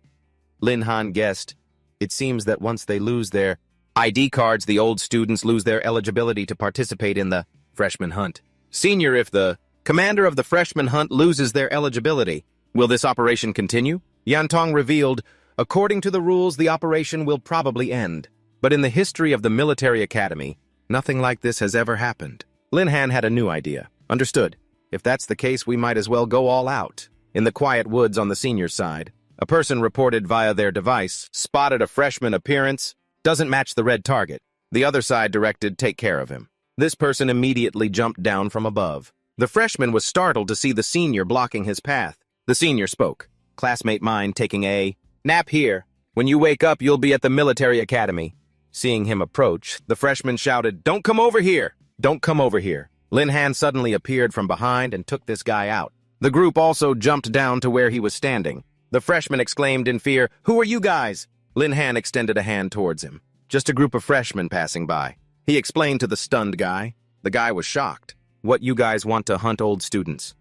Lin Han guessed, it seems that once they lose their ID cards, the old students lose their eligibility to participate in the freshman hunt. Senior, if the commander of the freshman hunt loses their eligibility, will this operation continue? Yantong revealed, according to the rules, the operation will probably end. But in the history of the military academy, nothing like this has ever happened. Lin Han had a new idea. Understood. If that's the case, we might as well go all out. In the quiet woods on the senior side, a person reported via their device, spotted a freshman appearance, doesn't match the red target. The other side directed, take care of him. This person immediately jumped down from above. The freshman was startled to see the senior blocking his path. The senior spoke. Classmate mine taking a nap here. When you wake up, you'll be at the military academy. Seeing him approach, the freshman shouted, don't come over here! Don't come over here. Lin Han suddenly appeared from behind and took this guy out. The group also jumped down to where he was standing. The freshman exclaimed in fear, who are you guys? Lin Han extended a hand towards him. Just a group of freshmen passing by. He explained to the stunned guy. The guy was shocked. What, you guys want to hunt old students?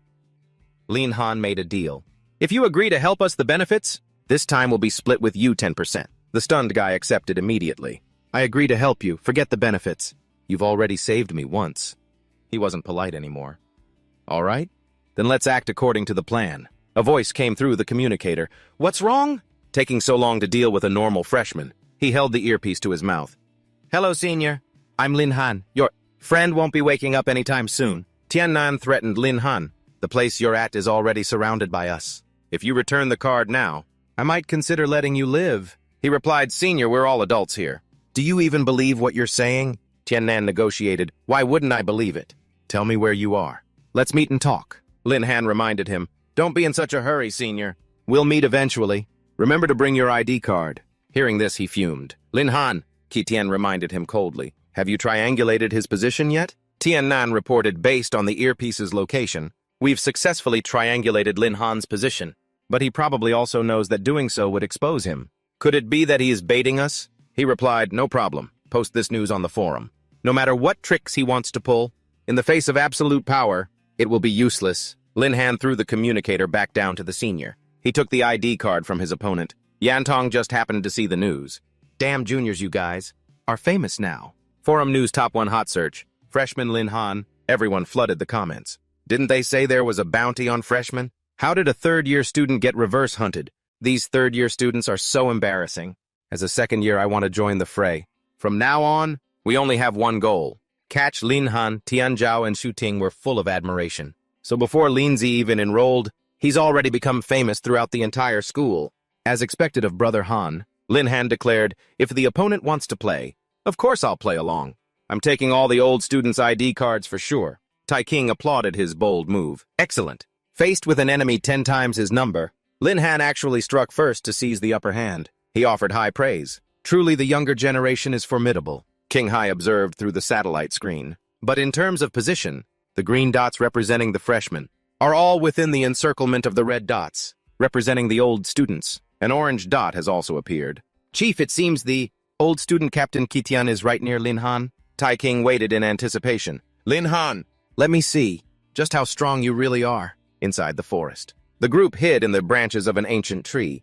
Lin Han made a deal. If you agree to help us the benefits, this time will be split with you 10%. The stunned guy accepted immediately. I agree to help you. Forget the benefits. You've already saved me once. He wasn't polite anymore. All right? Then let's act according to the plan. A voice came through the communicator. What's wrong? Taking so long to deal with a normal freshman. He held the earpiece to his mouth. Hello, senior. I'm Lin Han. Your friend won't be waking up anytime soon. Tiannan threatened Lin Han. The place you're at is already surrounded by us. If you return the card now, I might consider letting you live. He replied, Senior, we're all adults here. Do you even believe what you're saying? Tiannan negotiated. Why wouldn't I believe it? Tell me where you are. Let's meet and talk. Lin Han reminded him. Don't be in such a hurry, Senior. We'll meet eventually. Remember to bring your ID card. Hearing this, he fumed. Lin Han, Tian reminded him coldly. Have you triangulated his position yet? Tiannan reported based on the earpiece's location. We've successfully triangulated Lin Han's position, but he probably also knows that doing so would expose him. Could it be that he is baiting us? He replied, no problem. Post this news on the forum. No matter what tricks he wants to pull, in the face of absolute power, it will be useless. Lin Han threw the communicator back down to the senior. He took the ID card from his opponent. Yantong just happened to see the news. Damn juniors, you guys are famous now. Forum News Top 1 Hot Search. Freshman Lin Han. Everyone flooded the comments. Didn't they say there was a bounty on freshmen? How did a third-year student get reverse hunted? These third-year students are so embarrassing. As a second year, I want to join the fray. From now on, we only have one goal. Catch Lin Han, Tianzhao, and Xu Ting were full of admiration. So before Linzi even enrolled, he's already become famous throughout the entire school. As expected of Brother Han, Lin Han declared, if the opponent wants to play, of course I'll play along. I'm taking all the old students' ID cards for sure. Tai King applauded his bold move. Excellent. Faced with an enemy 10 times his number, Lin Han actually struck first to seize the upper hand. He offered high praise. Truly the younger generation is formidable, King Hai observed through the satellite screen. But in terms of position, the green dots representing the freshmen are all within the encirclement of the red dots, representing the old students. An orange dot has also appeared. Chief, it seems the old student Captain Kitian is right near Lin Han. Tai King waited in anticipation. Lin Han, let me see just how strong you really are. Inside the forest, the group hid in the branches of an ancient tree.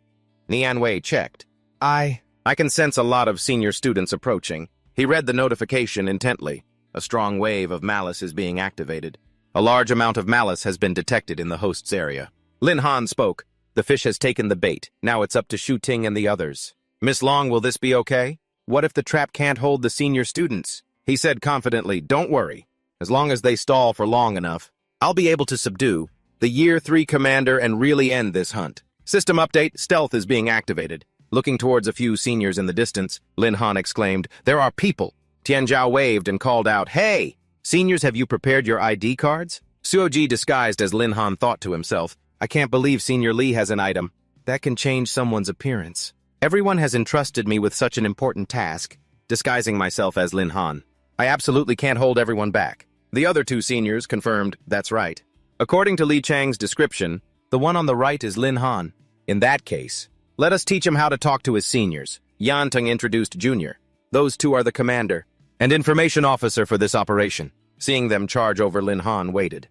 Nianwei checked. I can sense a lot of senior students approaching. He read the notification intently. A strong wave of malice is being activated. A large amount of malice has been detected in the host's area. Lin Han spoke. The fish has taken the bait. Now it's up to Xu Ting and the others. Miss Long, will this be okay? What if the trap can't hold the senior students? He said confidently, don't worry. As long as they stall for long enough, I'll be able to subdue the Year 3 commander and really end this hunt. System update, stealth is being activated. Looking towards a few seniors in the distance, Lin Han exclaimed, there are people. Tianzhao waved and called out, hey! Seniors, have you prepared your ID cards? Suoji disguised as Lin Han thought to himself, I can't believe Senior Lee has an item. That can change someone's appearance. Everyone has entrusted me with such an important task, disguising myself as Lin Han. I absolutely can't hold everyone back. The other two seniors confirmed, that's right. According to Li Chang's description, the one on the right is Lin Han. In that case, let us teach him how to talk to his seniors. Yantung introduced Junior. Those two are the commander and information officer for this operation. Seeing them charge over, Lin Han waited.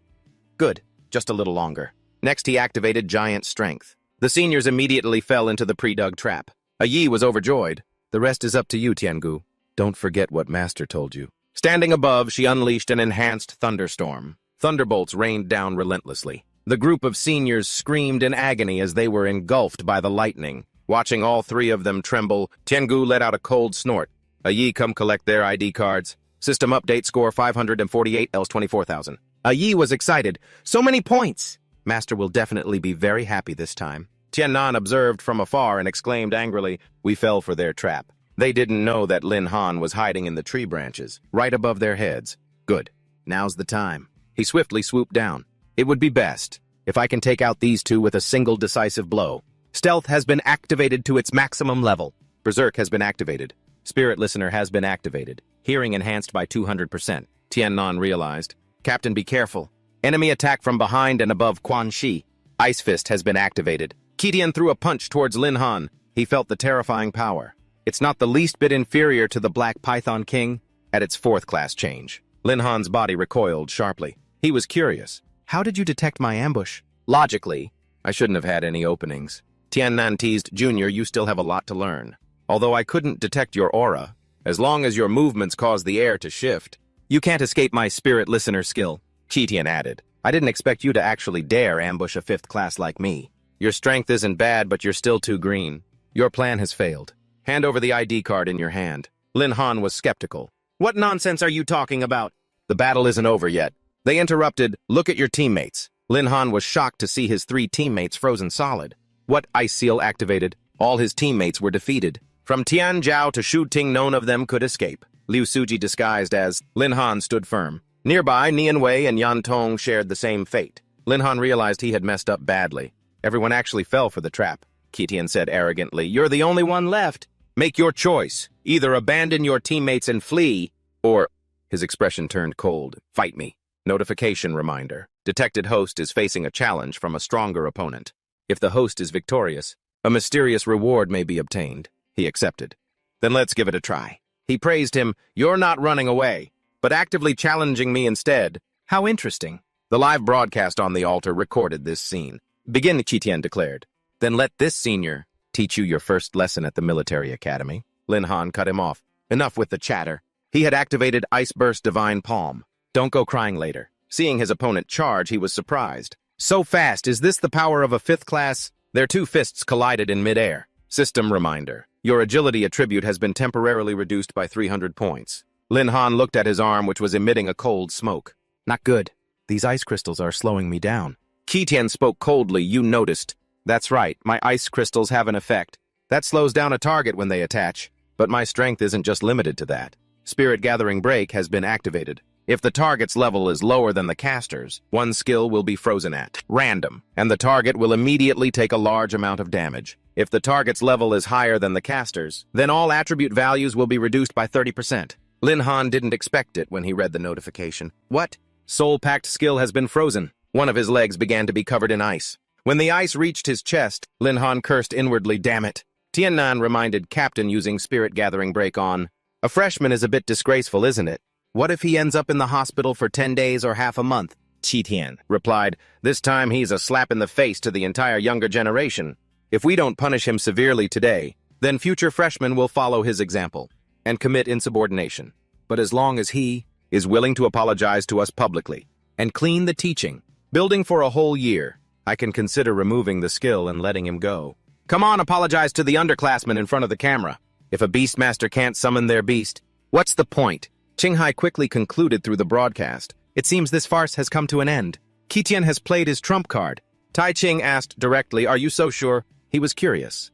Good, just a little longer. Next, he activated Giant Strength. The seniors immediately fell into the pre-dug trap. A Yi was overjoyed. The rest is up to you, Tiangu. Don't forget what Master told you. Standing above, she unleashed an enhanced thunderstorm. Thunderbolts rained down relentlessly. The group of seniors screamed in agony as they were engulfed by the lightning. Watching all three of them tremble, Tiangu let out a cold snort. A Yi, come collect their ID cards. System update, score 548, else 24,000. A Yi was excited. So many points! Master will definitely be very happy this time. Tiannan observed from afar and exclaimed angrily, we fell for their trap. They didn't know that Lin Han was hiding in the tree branches, right above their heads. Good. Now's the time. He swiftly swooped down. It would be best if I can take out these two with a single decisive blow. Stealth has been activated to its maximum level. Berserk has been activated. Spirit Listener has been activated. Hearing enhanced by 200%. Tiannan realized. Captain, be careful. Enemy attack from behind and above Quan Shi. Ice Fist has been activated. Qitian threw a punch towards Lin Han. He felt the terrifying power. It's not the least bit inferior to the Black Python King at its 4th class change. Lin Han's body recoiled sharply. He was curious. How did you detect my ambush? Logically, I shouldn't have had any openings. Tiannan teased, Junior, you still have a lot to learn. Although I couldn't detect your aura, as long as your movements cause the air to shift, you can't escape my Spirit Listener skill. Qitian added, I didn't expect you to actually dare ambush a 5th class like me. Your strength isn't bad, but you're still too green. Your plan has failed. Hand over the ID card in your hand. Lin Han was skeptical. What nonsense are you talking about? The battle isn't over yet. They interrupted, look at your teammates. Lin Han was shocked to see his 3 teammates frozen solid. What Ice Seal activated? All his teammates were defeated. From Tian Zhao to Shu Ting, none of them could escape. Liu Suji disguised as Lin Han stood firm. Nearby, Nian Wei and Yan Tong shared the same fate. Lin Han realized he had messed up badly. Everyone actually fell for the trap. Qitian said arrogantly, you're the only one left. Make your choice. Either abandon your teammates and flee, or... His expression turned cold. Fight me. Notification reminder. Detected host is facing a challenge from a stronger opponent. If the host is victorious, a mysterious reward may be obtained. He accepted. Then let's give it a try. He praised him. You're not running away, but actively challenging me instead. How interesting. The live broadcast on the altar recorded this scene. Begin, Qitian declared. Then let this senior teach you your first lesson at the military academy. Lin Han cut him off. Enough with the chatter. He had activated Ice Burst Divine Palm. Don't go crying later. Seeing his opponent charge, he was surprised. So fast, is this the power of a 5th class? Their 2 fists collided in midair. System reminder. Your agility attribute has been temporarily reduced by 300 points. Lin Han looked at his arm, which was emitting a cold smoke. Not good. These ice crystals are slowing me down. Qitian spoke coldly. You noticed. That's right, my ice crystals have an effect. That slows down a target when they attach. But my strength isn't just limited to that. Spirit Gathering Break has been activated. If the target's level is lower than the caster's, one skill will be frozen at random, and the target will immediately take a large amount of damage. If the target's level is higher than the caster's, then all attribute values will be reduced by 30%. Lin Han didn't expect it when he read the notification. What? Soul Pact skill has been frozen. One of his legs began to be covered in ice. When the ice reached his chest, Lin Han cursed inwardly, damn it. Tiannan reminded Captain using Spirit Gathering Break on. A freshman is a bit disgraceful, isn't it? What if he ends up in the hospital for 10 days or half a month? Qitian replied, this time he's a slap in the face to the entire younger generation. If we don't punish him severely today, then future freshmen will follow his example and commit insubordination. But as long as he is willing to apologize to us publicly and clean the teaching, building for a whole year, I can consider removing the skill and letting him go. Come on, apologize to the underclassmen in front of the camera. If a Beastmaster can't summon their beast, what's the point? Qinghai quickly concluded through the broadcast. It seems this farce has come to an end. Qitian has played his trump card. Tai Ching asked directly, are you so sure? He was curious.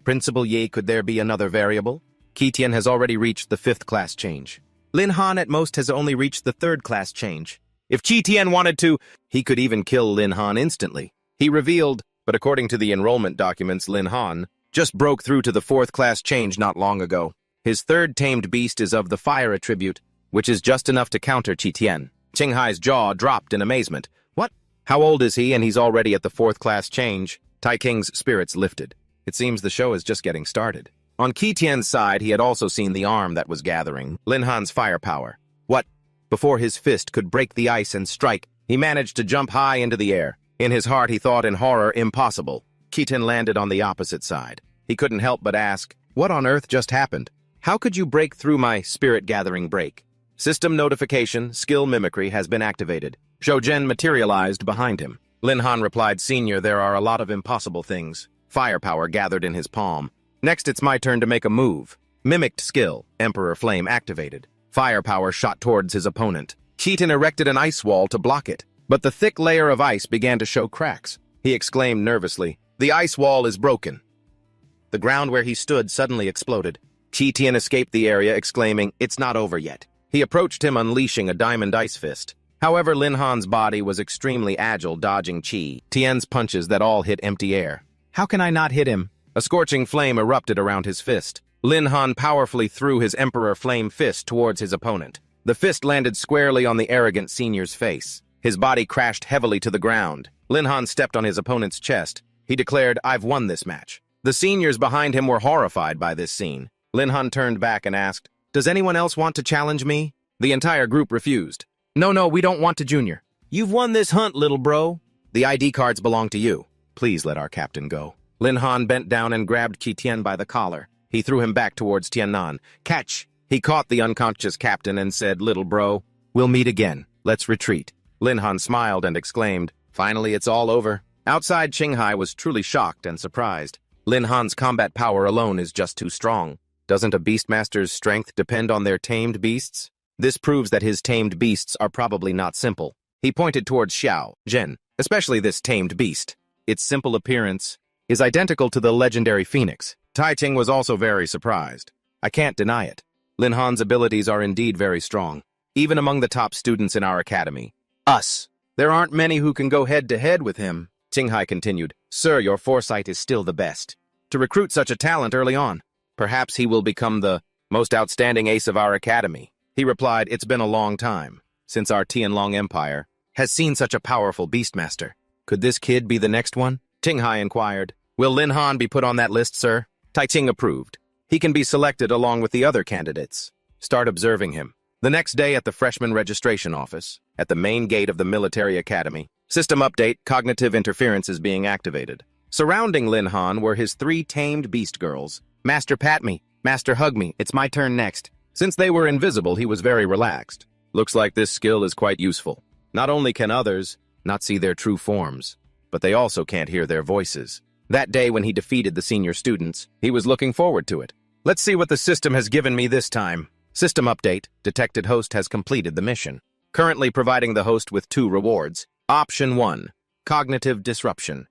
Principal Yi, could there be another variable? Qitian has already reached the 5th class change. Lin Han at most has only reached the 3rd class change. If Qitian wanted to, he could even kill Lin Han instantly. He revealed, but according to the enrollment documents, Lin Han just broke through to the 4th class change not long ago. His 3rd tamed beast is of the fire attribute, which is just enough to counter Qitian. Qinghai's jaw dropped in amazement. What? How old is he and he's already at the 4th class change? Tai King's spirits lifted. It seems the show is just getting started. On Qi Tian's side, he had also seen the arm that was gathering, Lin Han's firepower. What? Before his fist could break the ice and strike, he managed to jump high into the air. In his heart, he thought in horror, impossible. Qi Tian landed on the opposite side. He couldn't help but ask, what on earth just happened? How could you break through my spirit-gathering break? System notification, skill mimicry has been activated. Zhou Zhen materialized behind him. Lin Han replied, Senior, there are a lot of impossible things. Firepower gathered in his palm. Next, it's my turn to make a move. Mimicked skill, Emperor Flame activated. Firepower shot towards his opponent. Qi Tian erected an ice wall to block it, but the thick layer of ice began to show cracks. He exclaimed nervously, the ice wall is broken. The ground where he stood suddenly exploded. Qi Tian escaped the area, exclaiming, it's not over yet. He approached him, unleashing a diamond ice fist. However, Lin Han's body was extremely agile, dodging Qi Tian's punches that all hit empty air. How can I not hit him? A scorching flame erupted around his fist. Lin Han powerfully threw his Emperor Flame fist towards his opponent. The fist landed squarely on the arrogant senior's face. His body crashed heavily to the ground. Lin Han stepped on his opponent's chest. He declared, I've won this match. The seniors behind him were horrified by this scene. Lin Han turned back and asked, does anyone else want to challenge me? The entire group refused. No, we don't want to, Junior. You've won this hunt, little bro. The ID cards belong to you. Please let our captain go. Lin Han bent down and grabbed Qi Tian by the collar. He threw him back towards Tiannan. Catch! He caught the unconscious captain and said, little bro, we'll meet again. Let's retreat. Lin Han smiled and exclaimed, finally, it's all over. Outside, Qinghai was truly shocked and surprised. Lin Han's combat power alone is just too strong. Doesn't a beastmaster's strength depend on their tamed beasts? This proves that his tamed beasts are probably not simple. He pointed towards Xiao Zhen, especially this tamed beast. Its simple appearance is identical to the legendary phoenix. Tai Ting was also very surprised. I can't deny it. Lin Han's abilities are indeed very strong, even among the top students in our academy. Us. There aren't many who can go head-to-head with him. Qinghai continued, Sir, your foresight is still the best. To recruit such a talent early on, perhaps he will become the most outstanding ace of our academy. He replied, it's been a long time since our Tianlong Empire has seen such a powerful beastmaster. Could this kid be the next one? Qinghai inquired. Will Lin Han be put on that list, sir? Tai Ting approved. He can be selected along with the other candidates. Start observing him. The next day at the freshman registration office, at the main gate of the military academy, system update, cognitive interference is being activated. Surrounding Lin Han were his 3 tamed beast girls. Master pat me, Master hug me, it's my turn next. Since they were invisible, he was very relaxed. Looks like this skill is quite useful. Not only can others not see their true forms, but they also can't hear their voices. That day when he defeated the senior students, he was looking forward to it. Let's see what the system has given me this time. System update, detected host has completed the mission. Currently providing the host with 2 rewards. Option 1, cognitive disruption.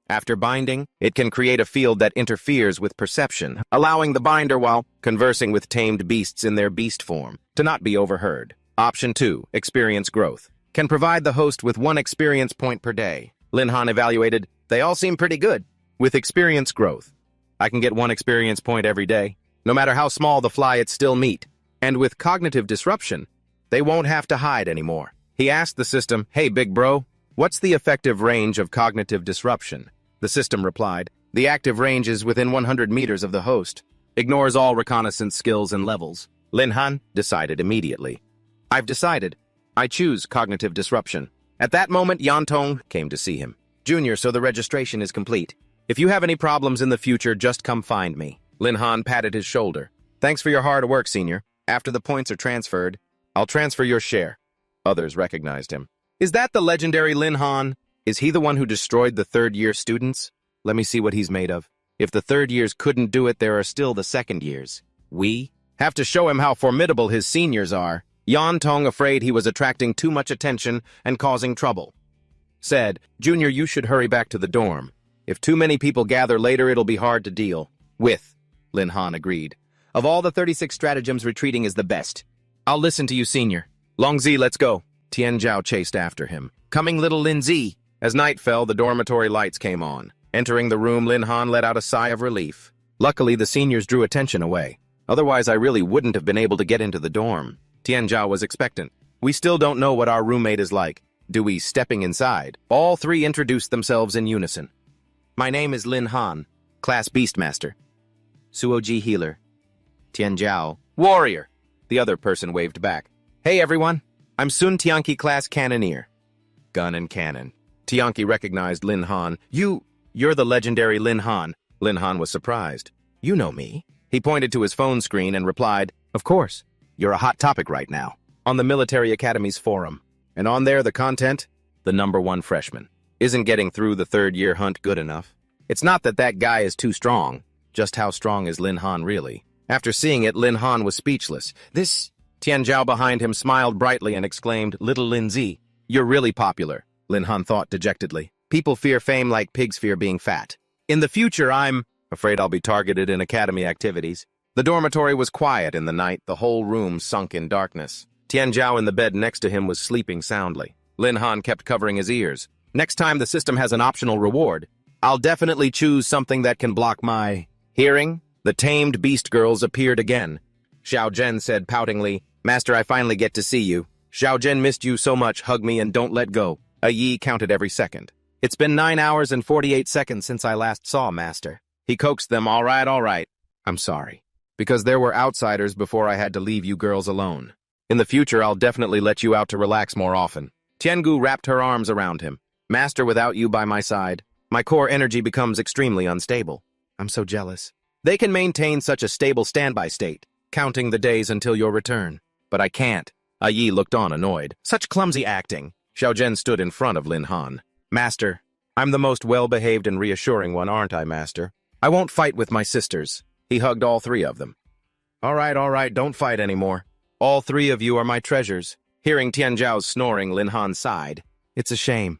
After binding, it can create a field that interferes with perception, allowing the binder while conversing with tamed beasts in their beast form to not be overheard. Option 2, experience growth. Can provide the host with 1 experience point per day. Lin Han evaluated, they all seem pretty good. With experience growth, I can get 1 experience point every day. No matter how small the fly, it's still meat. And with cognitive disruption, they won't have to hide anymore. He asked the system, hey, big bro, what's the effective range of cognitive disruption? The system replied, the active range is within 100 meters of the host. Ignores all reconnaissance skills and levels. Lin Han decided immediately. I've decided. I choose cognitive disruption. At that moment, Yan Tong came to see him. Junior, so the registration is complete. If you have any problems in the future, just come find me. Lin Han patted his shoulder. Thanks for your hard work, Senior. After the points are transferred, I'll transfer your share. Others recognized him. Is that the legendary Lin Han? Is he the one who destroyed the third-year students? Let me see what he's made of. If the third years couldn't do it, there are still the second years. We have to show him how formidable his seniors are. Yan Tong, afraid he was attracting too much attention and causing trouble, said, Junior, you should hurry back to the dorm. If too many people gather later, it'll be hard to deal with. Lin Han agreed. Of all the 36 stratagems, retreating is the best. I'll listen to you, Senior. Longzi, let's go. Tian Zhao chased after him. Coming, little Lin Zi. As night fell, the dormitory lights came on. Entering the room, Lin Han let out a sigh of relief. Luckily, the seniors drew attention away. Otherwise, I really wouldn't have been able to get into the dorm. Tian Zhao was expectant. We still don't know what our roommate is like. Do we stepping inside? All 3 introduced themselves in unison. My name is Lin Han, class Beastmaster. Suoji healer. Tianjiao, warrior. The other person waved back. Hey everyone, I'm Sun Tianqi class cannoneer. Gun and cannon. Tianqi recognized Lin Han. You're the legendary Lin Han. Lin Han was surprised. You know me. He pointed to his phone screen and replied, Of course. You're a hot topic right now. On the Military Academy's forum. And on there, the content? The #1 freshman. Isn't getting through the third-year hunt good enough? It's not that that guy is too strong. Just how strong is Lin Han really? After seeing it, Lin Han was speechless. Tianjiao behind him smiled brightly and exclaimed, Little Lin Zi, you're really popular, Lin Han thought dejectedly. People fear fame like pigs fear being fat. In the future, I'm afraid I'll be targeted in academy activities. The dormitory was quiet in the night, the whole room sunk in darkness. Tianjiao in the bed next to him was sleeping soundly. Lin Han kept covering his ears. Next time the system has an optional reward, I'll definitely choose something that can block my hearing. The tamed beast girls appeared again. Xiao Zhen said poutingly, Master, I finally get to see you. Xiao Zhen missed you so much, hug me and don't let go. A Yi counted every second. It's been 9 hours and 48 seconds since I last saw Master. He coaxed them, all right. I'm sorry. Because there were outsiders before I had to leave you girls alone. In the future, I'll definitely let you out to relax more often. Tiangu wrapped her arms around him. Master, without you by my side, my core energy becomes extremely unstable. I'm so jealous. They can maintain such a stable standby state, counting the days until your return. But I can't. A Yi looked on annoyed. Such clumsy acting. Xiao Zhen stood in front of Lin Han. Master, I'm the most well-behaved and reassuring one, aren't I, Master? I won't fight with my sisters. He hugged all 3 of them. All right, don't fight anymore. All 3 of you are my treasures. Hearing Tianjiao's snoring, Lin Han sighed. It's a shame.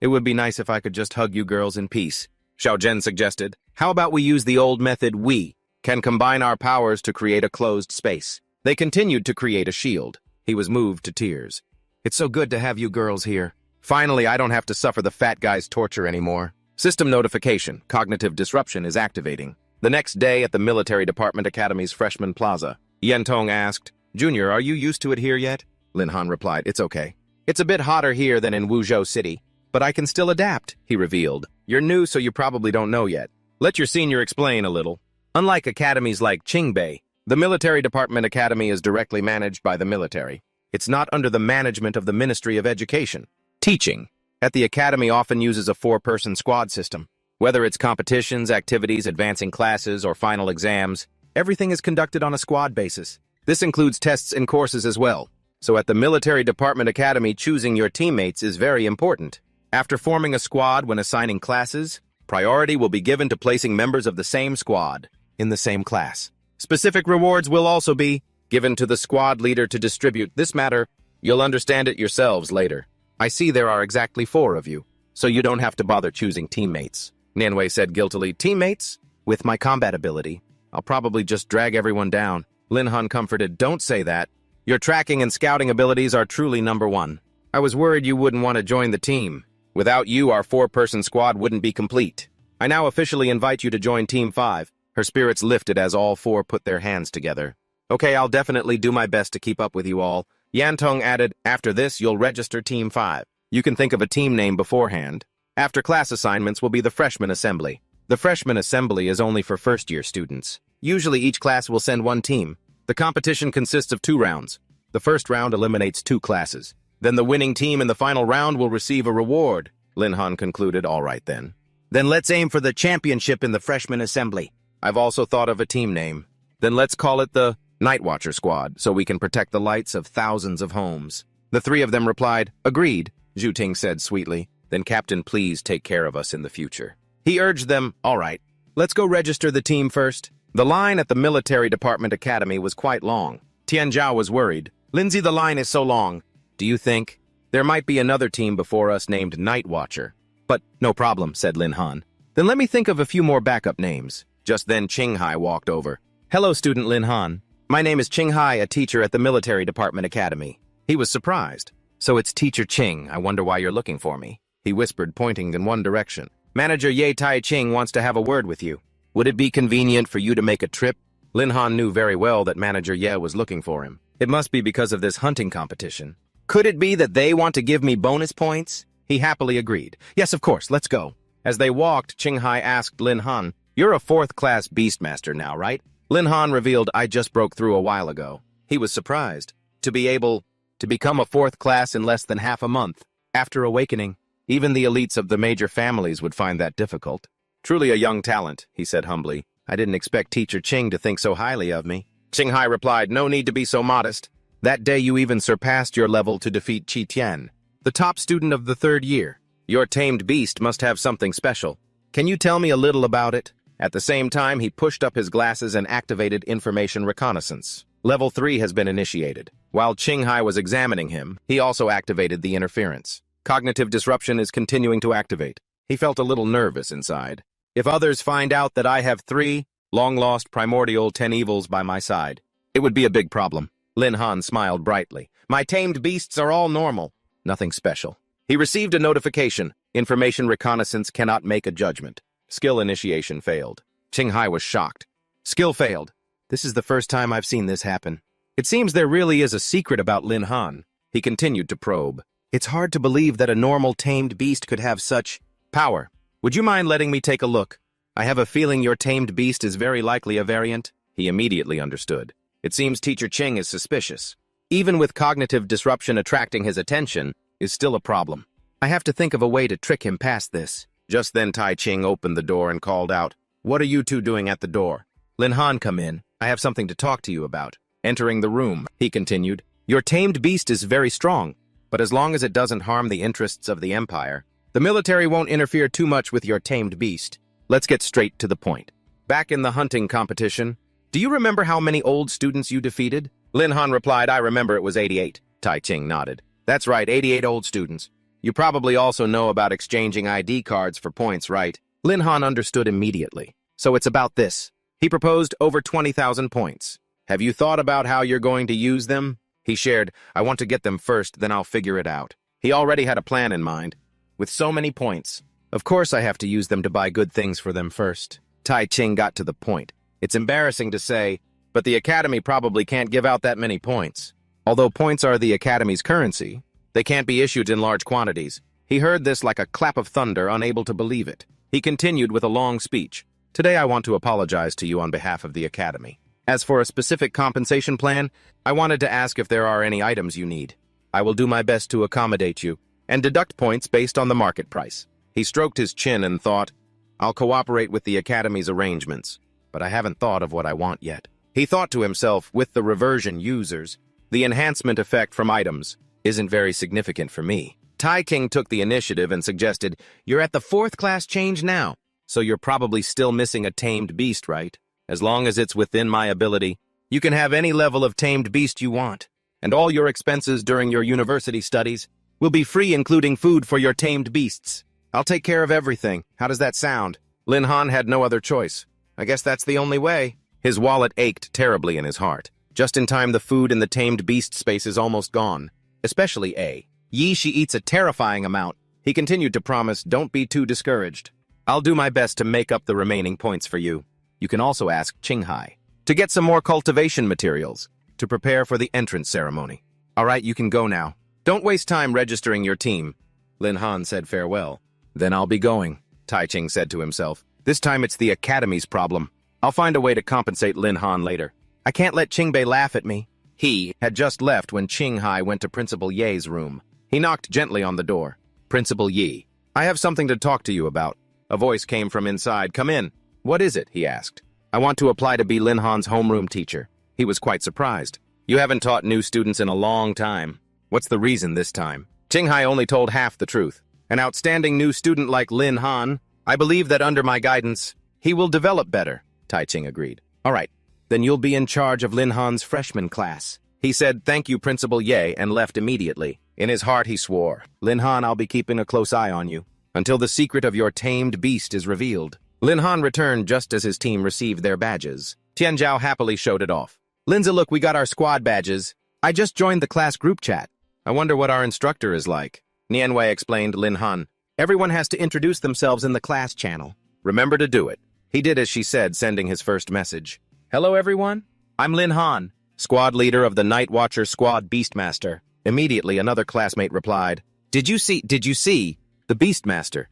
It would be nice if I could just hug you girls in peace. Xiao Zhen suggested. How about we use the old method we can combine our powers to create a closed space? They continued to create a shield. He was moved to tears. It's so good to have you girls here. Finally, I don't have to suffer the fat guy's torture anymore. System notification. Cognitive disruption is activating. The next day at the Military Department Academy's Freshman Plaza, Yentong asked, Junior, are you used to it here yet? Lin Han replied, It's okay. It's a bit hotter here than in Wuzhou City, but I can still adapt, he revealed. You're new, so you probably don't know yet. Let your senior explain a little. Unlike academies like Qingbei, the Military Department Academy is directly managed by the military. It's not under the management of the Ministry of Education. Teaching at the academy often uses a 4-person squad system. Whether it's competitions, activities, advancing classes, or final exams, everything is conducted on a squad basis. This includes tests and courses as well. So at the Military Department Academy, choosing your teammates is very important. After forming a squad when assigning classes, priority will be given to placing members of the same squad in the same class. Specific rewards will also be given to the squad leader to distribute. This matter, you'll understand it yourselves later. I see there are exactly 4 of you, so you don't have to bother choosing teammates. Nianwei said guiltily, Teammates? With my combat ability, I'll probably just drag everyone down. Lin Han comforted, Don't say that. Your tracking and scouting abilities are truly #1. I was worried you wouldn't want to join the team. Without you, our 4-person squad wouldn't be complete. I now officially invite you to join Team 5. Her spirits lifted as all 4 put their hands together. Okay, I'll definitely do my best to keep up with you all. Yantong added, After this, you'll register Team 5. You can think of a team name beforehand. After class assignments will be the Freshman Assembly. The Freshman Assembly is only for first-year students. Usually each class will send 1 team. The competition consists of 2 rounds. The first round eliminates 2 classes. Then the winning team in the final round will receive a reward. Lin Han concluded, All right then. Then let's aim for the championship in the Freshman Assembly. I've also thought of a team name. Then let's call it the Night Watcher Squad, so we can protect the lights of thousands of homes. The 3 of them replied, Agreed, Zhu Ting said sweetly. Then Captain, please take care of us in the future. He urged them, All right, let's go register the team first. The line at the Military Department Academy was quite long. Tianjiao was worried. Lindsay, the line is so long. Do you think? There might be another team before us named Night Watcher. But no problem, said Lin Han. Then let me think of a few more backup names. Just then Qinghai walked over. Hello, student Lin Han. My name is Qinghai, a teacher at the Military Department Academy. He was surprised. So it's Teacher Qing. I wonder why you're looking for me. He whispered, pointing in one direction. Manager Ye Tai Qing wants to have a word with you. Would it be convenient for you to make a trip? Lin Han knew very well that Manager Ye was looking for him. It must be because of this hunting competition. Could it be that they want to give me bonus points? He happily agreed. Yes, of course, let's go. As they walked, Qinghai asked Lin Han, You're a fourth-class Beastmaster now, right? Lin Han revealed I just broke through a while ago. He was surprised to be able to become a fourth class in less than half a month. After awakening, even the elites of the major families would find that difficult. Truly a young talent, he said humbly. I didn't expect Teacher Ching to think so highly of me. Ching Hai replied, no need to be so modest. That day you even surpassed your level to defeat Qi Tian, the top student of the third year. Your tamed beast must have something special. Can you tell me a little about it? At the same time, he pushed up his glasses and activated information reconnaissance. Level 3 has been initiated. While Ching Hai was examining him, he also activated the interference. Cognitive disruption is continuing to activate. He felt a little nervous inside. If others find out that I have 3 long-lost primordial 10 evils by my side, it would be a big problem. Lin Han smiled brightly. My tamed beasts are all normal. Nothing special. He received a notification. Information reconnaissance cannot make a judgment. Skill initiation failed. Ching Hai was shocked. Skill failed. This is the first time I've seen this happen. It seems there really is a secret about Lin Han. He continued to probe. It's hard to believe that a normal tamed beast could have such power. Would you mind letting me take a look? I have a feeling your tamed beast is very likely a variant. He immediately understood. It seems Teacher Ching is suspicious. Even with cognitive disruption attracting his attention is still a problem. I have to think of a way to trick him past this. Just then Tai Ching opened the door and called out, What are you two doing at the door? Lin Han, come in. I have something to talk to you about. Entering the room, he continued, Your tamed beast is very strong, but as long as it doesn't harm the interests of the Empire, the military won't interfere too much with your tamed beast. Let's get straight to the point. Back in the hunting competition, do you remember how many old students you defeated? Lin Han replied, I remember it was 88. Tai Ching nodded. That's right, 88 old students. You probably also know about exchanging ID cards for points, right? Lin Han understood immediately. So it's about this. He proposed over 20,000 points. Have you thought about how you're going to use them? He shared, I want to get them first, then I'll figure it out. He already had a plan in mind. With so many points, of course I have to use them to buy good things for them first. Tai Ching got to the point. It's embarrassing to say, but the Academy probably can't give out that many points. Although points are the Academy's currency, they can't be issued in large quantities. He heard this like a clap of thunder, unable to believe it. He continued with a long speech. Today I want to apologize to you on behalf of the Academy. As for a specific compensation plan, I wanted to ask if there are any items you need. I will do my best to accommodate you, and deduct points based on the market price. He stroked his chin and thought, I'll cooperate with the Academy's arrangements, but I haven't thought of what I want yet. He thought to himself, with the reversion users, the enhancement effect from items isn't very significant for me. Tai King took the initiative and suggested, You're at the 4th class change now, so you're probably still missing a tamed beast, right? As long as it's within my ability, you can have any level of tamed beast you want, and all your expenses during your university studies will be free, including food for your tamed beasts. I'll take care of everything. How does that sound? Lin Han had no other choice. I guess that's the only way. His wallet ached terribly in his heart. Just in time, the food in the tamed beast space is almost gone. Especially A. Yi, she eats a terrifying amount. He continued to promise, don't be too discouraged. I'll do my best to make up the remaining points for you. You can also ask Ching Hai to get some more cultivation materials to prepare for the entrance ceremony. All right, you can go now. Don't waste time registering your team. Lin Han said farewell. Then I'll be going, Tai Ching said to himself. This time it's the Academy's problem. I'll find a way to compensate Lin Han later. I can't let Qingbei laugh at me. He had just left when Ching Hai went to Principal Ye's room. He knocked gently on the door. Principal Ye, I have something to talk to you about. A voice came from inside. Come in. What is it? He asked. I want to apply to be Lin Han's homeroom teacher. He was quite surprised. You haven't taught new students in a long time. What's the reason this time? Ching Hai only told half the truth. An outstanding new student like Lin Han, I believe that under my guidance, he will develop better. Tai Ching agreed. All right, then you'll be in charge of Lin Han's freshman class. He said, thank you, Principal Ye, and left immediately. In his heart, he swore, Lin Han, I'll be keeping a close eye on you until the secret of your tamed beast is revealed. Lin Han returned just as his team received their badges. Tian Zhao happily showed it off. Linza, look, we got our squad badges. I just joined the class group chat. I wonder what our instructor is like. Nianwei explained Lin Han. Everyone has to introduce themselves in the class channel. Remember to do it. He did as she said, sending his first message. Hello, everyone. I'm Lin Han, squad leader of the Night Watcher Squad Beastmaster. Immediately, another classmate replied, Did you see the Beastmaster?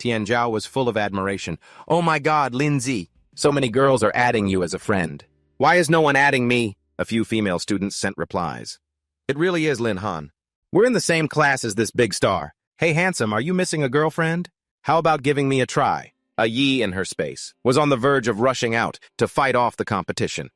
Tianzhao was full of admiration. Oh my God, Lindsay! So many girls are adding you as a friend. Why is no one adding me? A few female students sent replies. It really is Lin Han. We're in the same class as this big star. Hey handsome, are you missing a girlfriend? How about giving me a try? A Yi in her space was on the verge of rushing out to fight off the competition.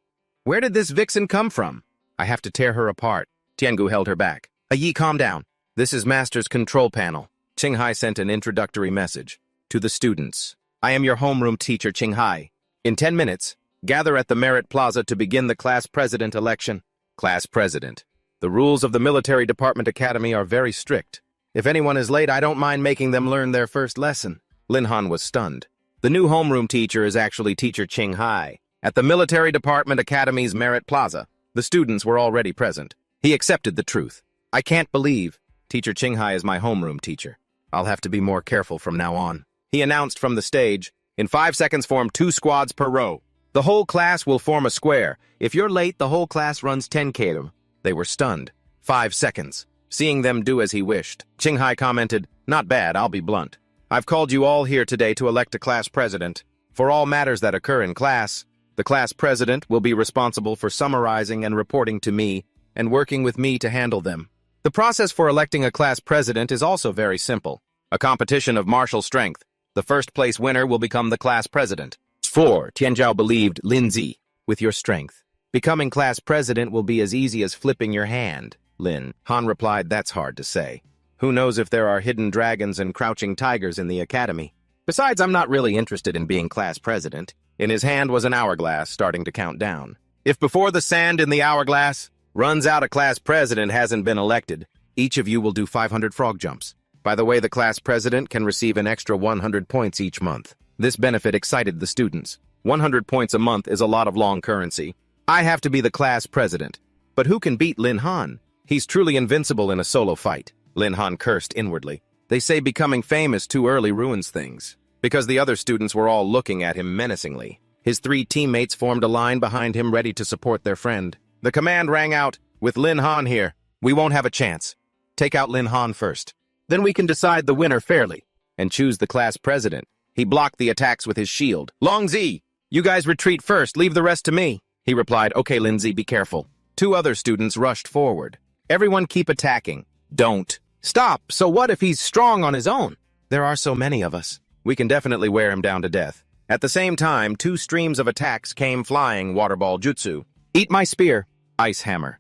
Where did this vixen come from? I have to tear her apart. Tiangu held her back. A Yi, calm down. This is Master's control panel. Qinghai sent an introductory message to the students. I am your homeroom teacher, Qinghai. In 10 minutes, gather at the Merit Plaza to begin the class president election. Class president. The rules of the Military Department Academy are very strict. If anyone is late, I don't mind making them learn their first lesson. Lin Han was stunned. The new homeroom teacher is actually Teacher Qinghai. At the Military Department Academy's Merit Plaza, the students were already present. He accepted the truth. I can't believe Teacher Qinghai is my homeroom teacher. I'll have to be more careful from now on. He announced from the stage, in 5 seconds form 2 squads per row. The whole class will form a square. If you're late, the whole class runs 10 km. They were stunned. 5 seconds. Seeing them do as he wished, Qinghai commented, not bad, I'll be blunt. I've called you all here today to elect a class president. For all matters that occur in class, the class president will be responsible for summarizing and reporting to me and working with me to handle them. The process for electing a class president is also very simple. A competition of martial strength. The first place winner will become the class president. 4. Tianzhao believed Lindsay, with your strength. Becoming class president will be as easy as flipping your hand. Lin Han replied, that's hard to say. Who knows if there are hidden dragons and crouching tigers in the academy? Besides, I'm not really interested in being class president. In his hand was an hourglass starting to count down. If before the sand in the hourglass runs out, a class president hasn't been elected, each of you will do 500 frog jumps. By the way, the class president can receive an extra 100 points each month. This benefit excited the students. 100 points a month is a lot of long currency. I have to be the class president. But who can beat Lin Han? He's truly invincible in a solo fight. Lin Han cursed inwardly. They say becoming famous too early ruins things. Because the other students were all looking at him menacingly. His 3 teammates formed a line behind him ready to support their friend. The command rang out, with Lin Han here, we won't have a chance. Take out Lin Han first. Then we can decide the winner fairly, and choose the class president. He blocked the attacks with his shield. Long Zi, you guys retreat first, leave the rest to me. He replied, okay Lindsay, be careful. 2 other students rushed forward. Everyone keep attacking. Don't. Stop, so what if he's strong on his own? There are so many of us. We can definitely wear him down to death. At the same time, 2 streams of attacks came flying, water ball jutsu. Eat my spear, ice hammer.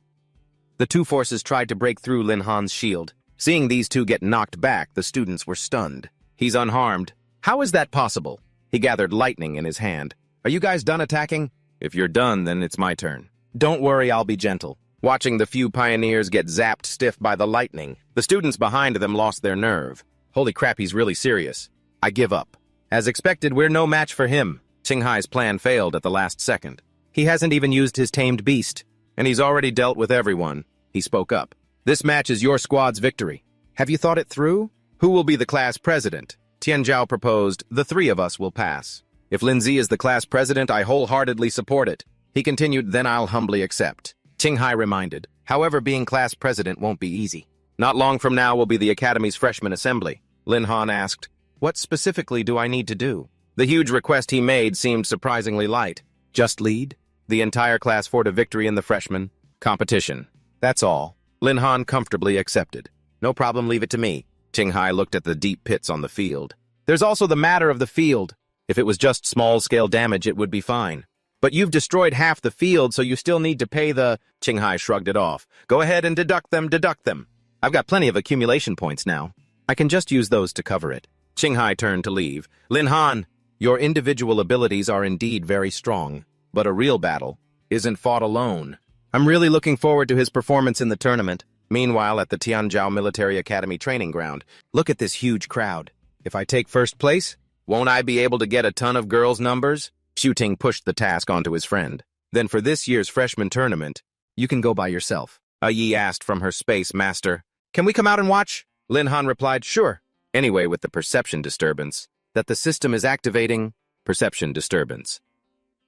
The 2 forces tried to break through Lin Han's shield. Seeing these 2 get knocked back, the students were stunned. He's unharmed. How is that possible? He gathered lightning in his hand. Are you guys done attacking? If you're done, then it's my turn. Don't worry, I'll be gentle. Watching the few pioneers get zapped stiff by the lightning, the students behind them lost their nerve. Holy crap, he's really serious. I give up. As expected, we're no match for him. Qinghai's plan failed at the last second. He hasn't even used his tamed beast, and he's already dealt with everyone. He spoke up. This match is your squad's victory. Have you thought it through? Who will be the class president? Tianzhao proposed, the 3 of us will pass. If Lindsay is the class president, I wholeheartedly support it. He continued, then I'll humbly accept. Qinghai reminded, however, being class president won't be easy. Not long from now will be the Academy's freshman assembly. Lin Han asked, what specifically do I need to do? The huge request he made seemed surprisingly light. Just lead the entire class for to victory in the freshman competition. That's all. Lin Han comfortably accepted. No problem, leave it to me. Qinghai looked at the deep pits on the field. There's also the matter of the field. If it was just small-scale damage, it would be fine. But you've destroyed half the field, so you still need to pay the... Qinghai shrugged it off. Go ahead and deduct them. I've got plenty of accumulation points now. I can just use those to cover it. Qinghai turned to leave. Lin Han, your individual abilities are indeed very strong, but a real battle isn't fought alone. I'm really looking forward to his performance in the tournament. Meanwhile, at the Tianzhao Military Academy training ground, look at this huge crowd. If I take first place, won't I be able to get a ton of girls' numbers? Xiuting pushed the task onto his friend. Then for this year's freshman tournament, you can go by yourself. A Yi asked from her space master, can we come out and watch? Lin Han replied, sure. Anyway, with the perception disturbance, that the system is activating perception disturbance.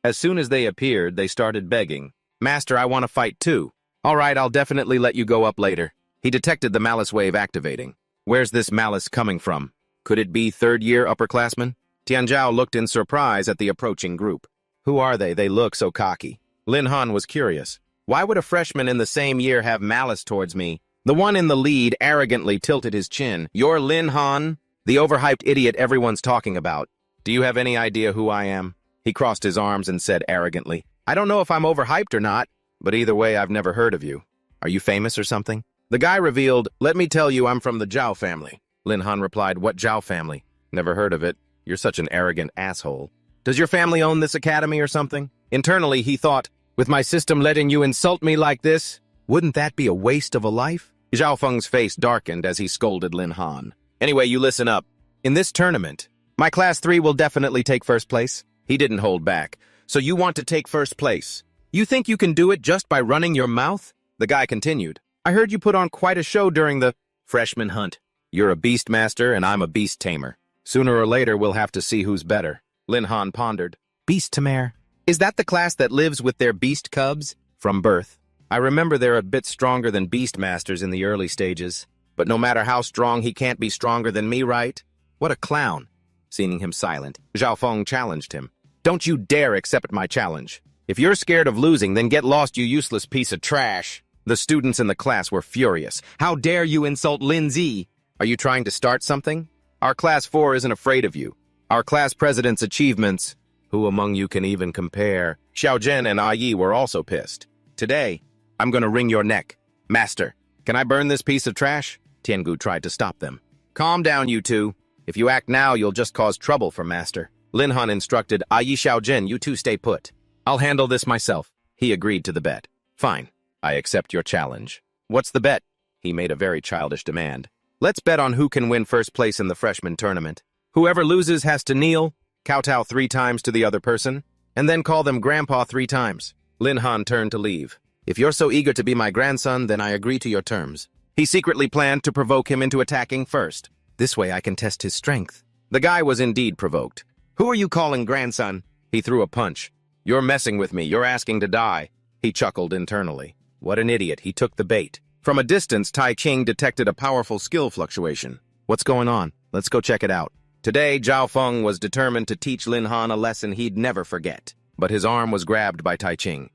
As soon as they appeared, they started begging. Master, I want to fight too. All right, I'll definitely let you go up later. He detected the malice wave activating. Where's this malice coming from? Could it be third-year upperclassmen? Tianzhao looked in surprise at the approaching group. Who are they? They look so cocky. Lin Han was curious. Why would a freshman in the same year have malice towards me? The one in the lead arrogantly tilted his chin. You're Lin Han? The overhyped idiot everyone's talking about. Do you have any idea who I am? He crossed his arms and said arrogantly, I don't know if I'm overhyped or not, but either way, I've never heard of you. Are you famous or something? The guy revealed, let me tell you, I'm from the Zhao family. Lin Han replied, what Zhao family? Never heard of it. You're such an arrogant asshole. Does your family own this academy or something? Internally, he thought, with my system letting you insult me like this, wouldn't that be a waste of a life? Zhao Feng's face darkened as he scolded Lin Han. Anyway, you listen up. In this tournament, my class 3 will definitely take first place. He didn't hold back. So you want to take first place? You think you can do it just by running your mouth? The guy continued. I heard you put on quite a show during the freshman hunt. You're a beast master and I'm a beast tamer. Sooner or later, we'll have to see who's better. Lin Han pondered. Beast tamer? Is that the class that lives with their beast cubs? From birth. I remember they're a bit stronger than beast masters in the early stages. But no matter how strong, he can't be stronger than me, right? What a clown. Seeing him silent, Zhao Feng challenged him. Don't you dare accept my challenge. If you're scared of losing, then get lost, you useless piece of trash. The students in the class were furious. How dare you insult Lin Zi? Are you trying to start something? Our class 4 isn't afraid of you. Our class president's achievements, who among you can even compare? Xiao Zhen and Yi were also pissed. Today, I'm gonna wring your neck. Master, can I burn this piece of trash? Tiangu tried to stop them. Calm down, you two. If you act now, you'll just cause trouble for Master. Lin Han instructed, Yi Xiao Zhen, you two stay put. I'll handle this myself. He agreed to the bet. Fine. I accept your challenge. What's the bet? He made a very childish demand. Let's bet on who can win first place in the freshman tournament. Whoever loses has to kneel, kowtow 3 times to the other person, and then call them Grandpa 3 times. Lin Han turned to leave. If you're so eager to be my grandson, then I agree to your terms. He secretly planned to provoke him into attacking first. This way I can test his strength. The guy was indeed provoked. Who are you calling grandson? He threw a punch. You're messing with me. You're asking to die. He chuckled internally. What an idiot. He took the bait. From a distance, Tai Qing detected a powerful skill fluctuation. What's going on? Let's go check it out. Today, Zhao Feng was determined to teach Lin Han a lesson he'd never forget. But his arm was grabbed by Tai Qing.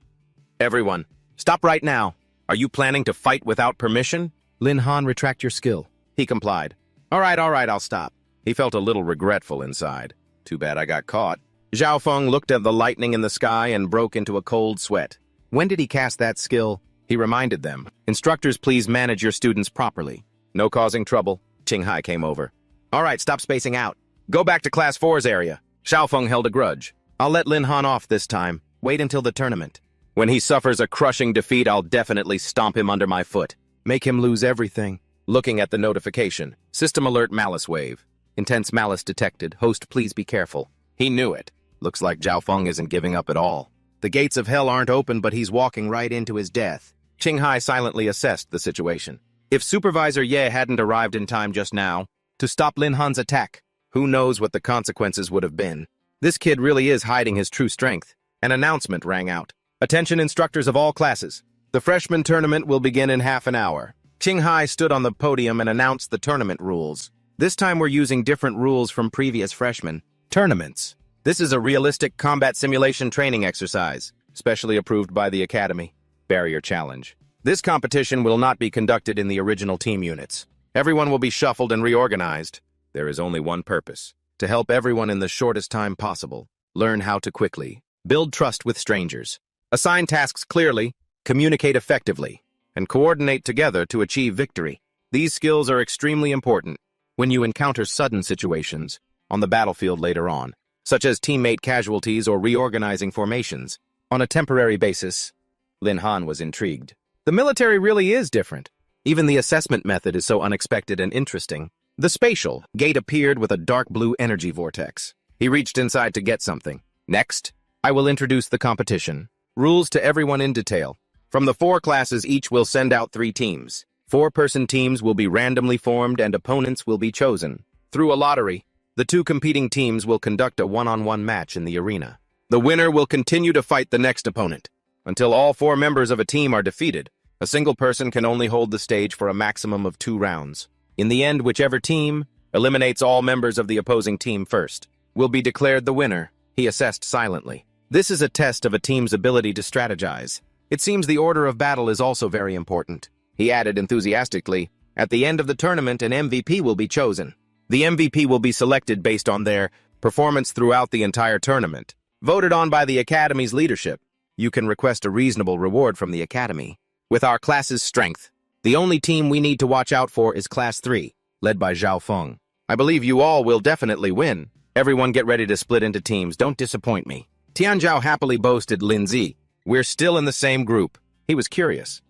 Everyone, stop right now. Are you planning to fight without permission? Lin Han, retract your skill. He complied. All right, I'll stop. He felt a little regretful inside. Too bad I got caught. Zhao Feng looked at the lightning in the sky and broke into a cold sweat. When did he cast that skill? He reminded them. Instructors, please manage your students properly. No causing trouble. Qinghai came over. All right, stop spacing out. Go back to Class 4's area. Zhao Feng held a grudge. I'll let Lin Han off this time. Wait until the tournament. When he suffers a crushing defeat, I'll definitely stomp him under my foot. Make him lose everything. Looking at the notification. System alert malice wave. Intense malice detected. Host, please be careful. He knew it. Looks like Zhao Feng isn't giving up at all. The gates of hell aren't open, but he's walking right into his death. Qinghai silently assessed the situation. If Supervisor Ye hadn't arrived in time just now to stop Lin Han's attack, who knows what the consequences would have been. This kid really is hiding his true strength. An announcement rang out. Attention instructors of all classes. The freshman tournament will begin in half an hour. Qinghai stood on the podium and announced the tournament rules. This time we're using different rules from previous freshman tournaments. This is a realistic combat simulation training exercise, specially approved by the Academy. Barrier challenge. This competition will not be conducted in the original team units. Everyone will be shuffled and reorganized. There is only one purpose: to help everyone in the shortest time possible. Learn how to quickly build trust with strangers. Assign tasks clearly, communicate effectively, and coordinate together to achieve victory. These skills are extremely important when you encounter sudden situations on the battlefield later on, such as teammate casualties or reorganizing formations. On a temporary basis, Lin Han was intrigued. The military really is different. Even the assessment method is so unexpected and interesting. The spatial gate appeared with a dark blue energy vortex. He reached inside to get something. Next, I will introduce the competition. Rules to everyone in detail. From the 4 classes, each will send out 3 teams. 4-person teams will be randomly formed and opponents will be chosen. Through a lottery, the 2 competing teams will conduct a one-on-one match in the arena. The winner will continue to fight the next opponent. Until all 4 members of a team are defeated, a single person can only hold the stage for a maximum of 2 rounds. In the end, whichever team Eliminates all members of the opposing team first. Will be declared the winner, he assessed silently. This is a test of a team's ability to strategize. It seems the order of battle is also very important. He added enthusiastically, at the end of the tournament, an MVP will be chosen. The MVP will be selected based on their performance throughout the entire tournament, voted on by the Academy's leadership. You can request a reasonable reward from the Academy. With our class's strength, the only team we need to watch out for is Class 3, led by Zhao Feng. I believe you all will definitely win. Everyone get ready to split into teams. Don't disappoint me. Tianzhao happily boasted Lin Zi. We're still in the same group. He was curious.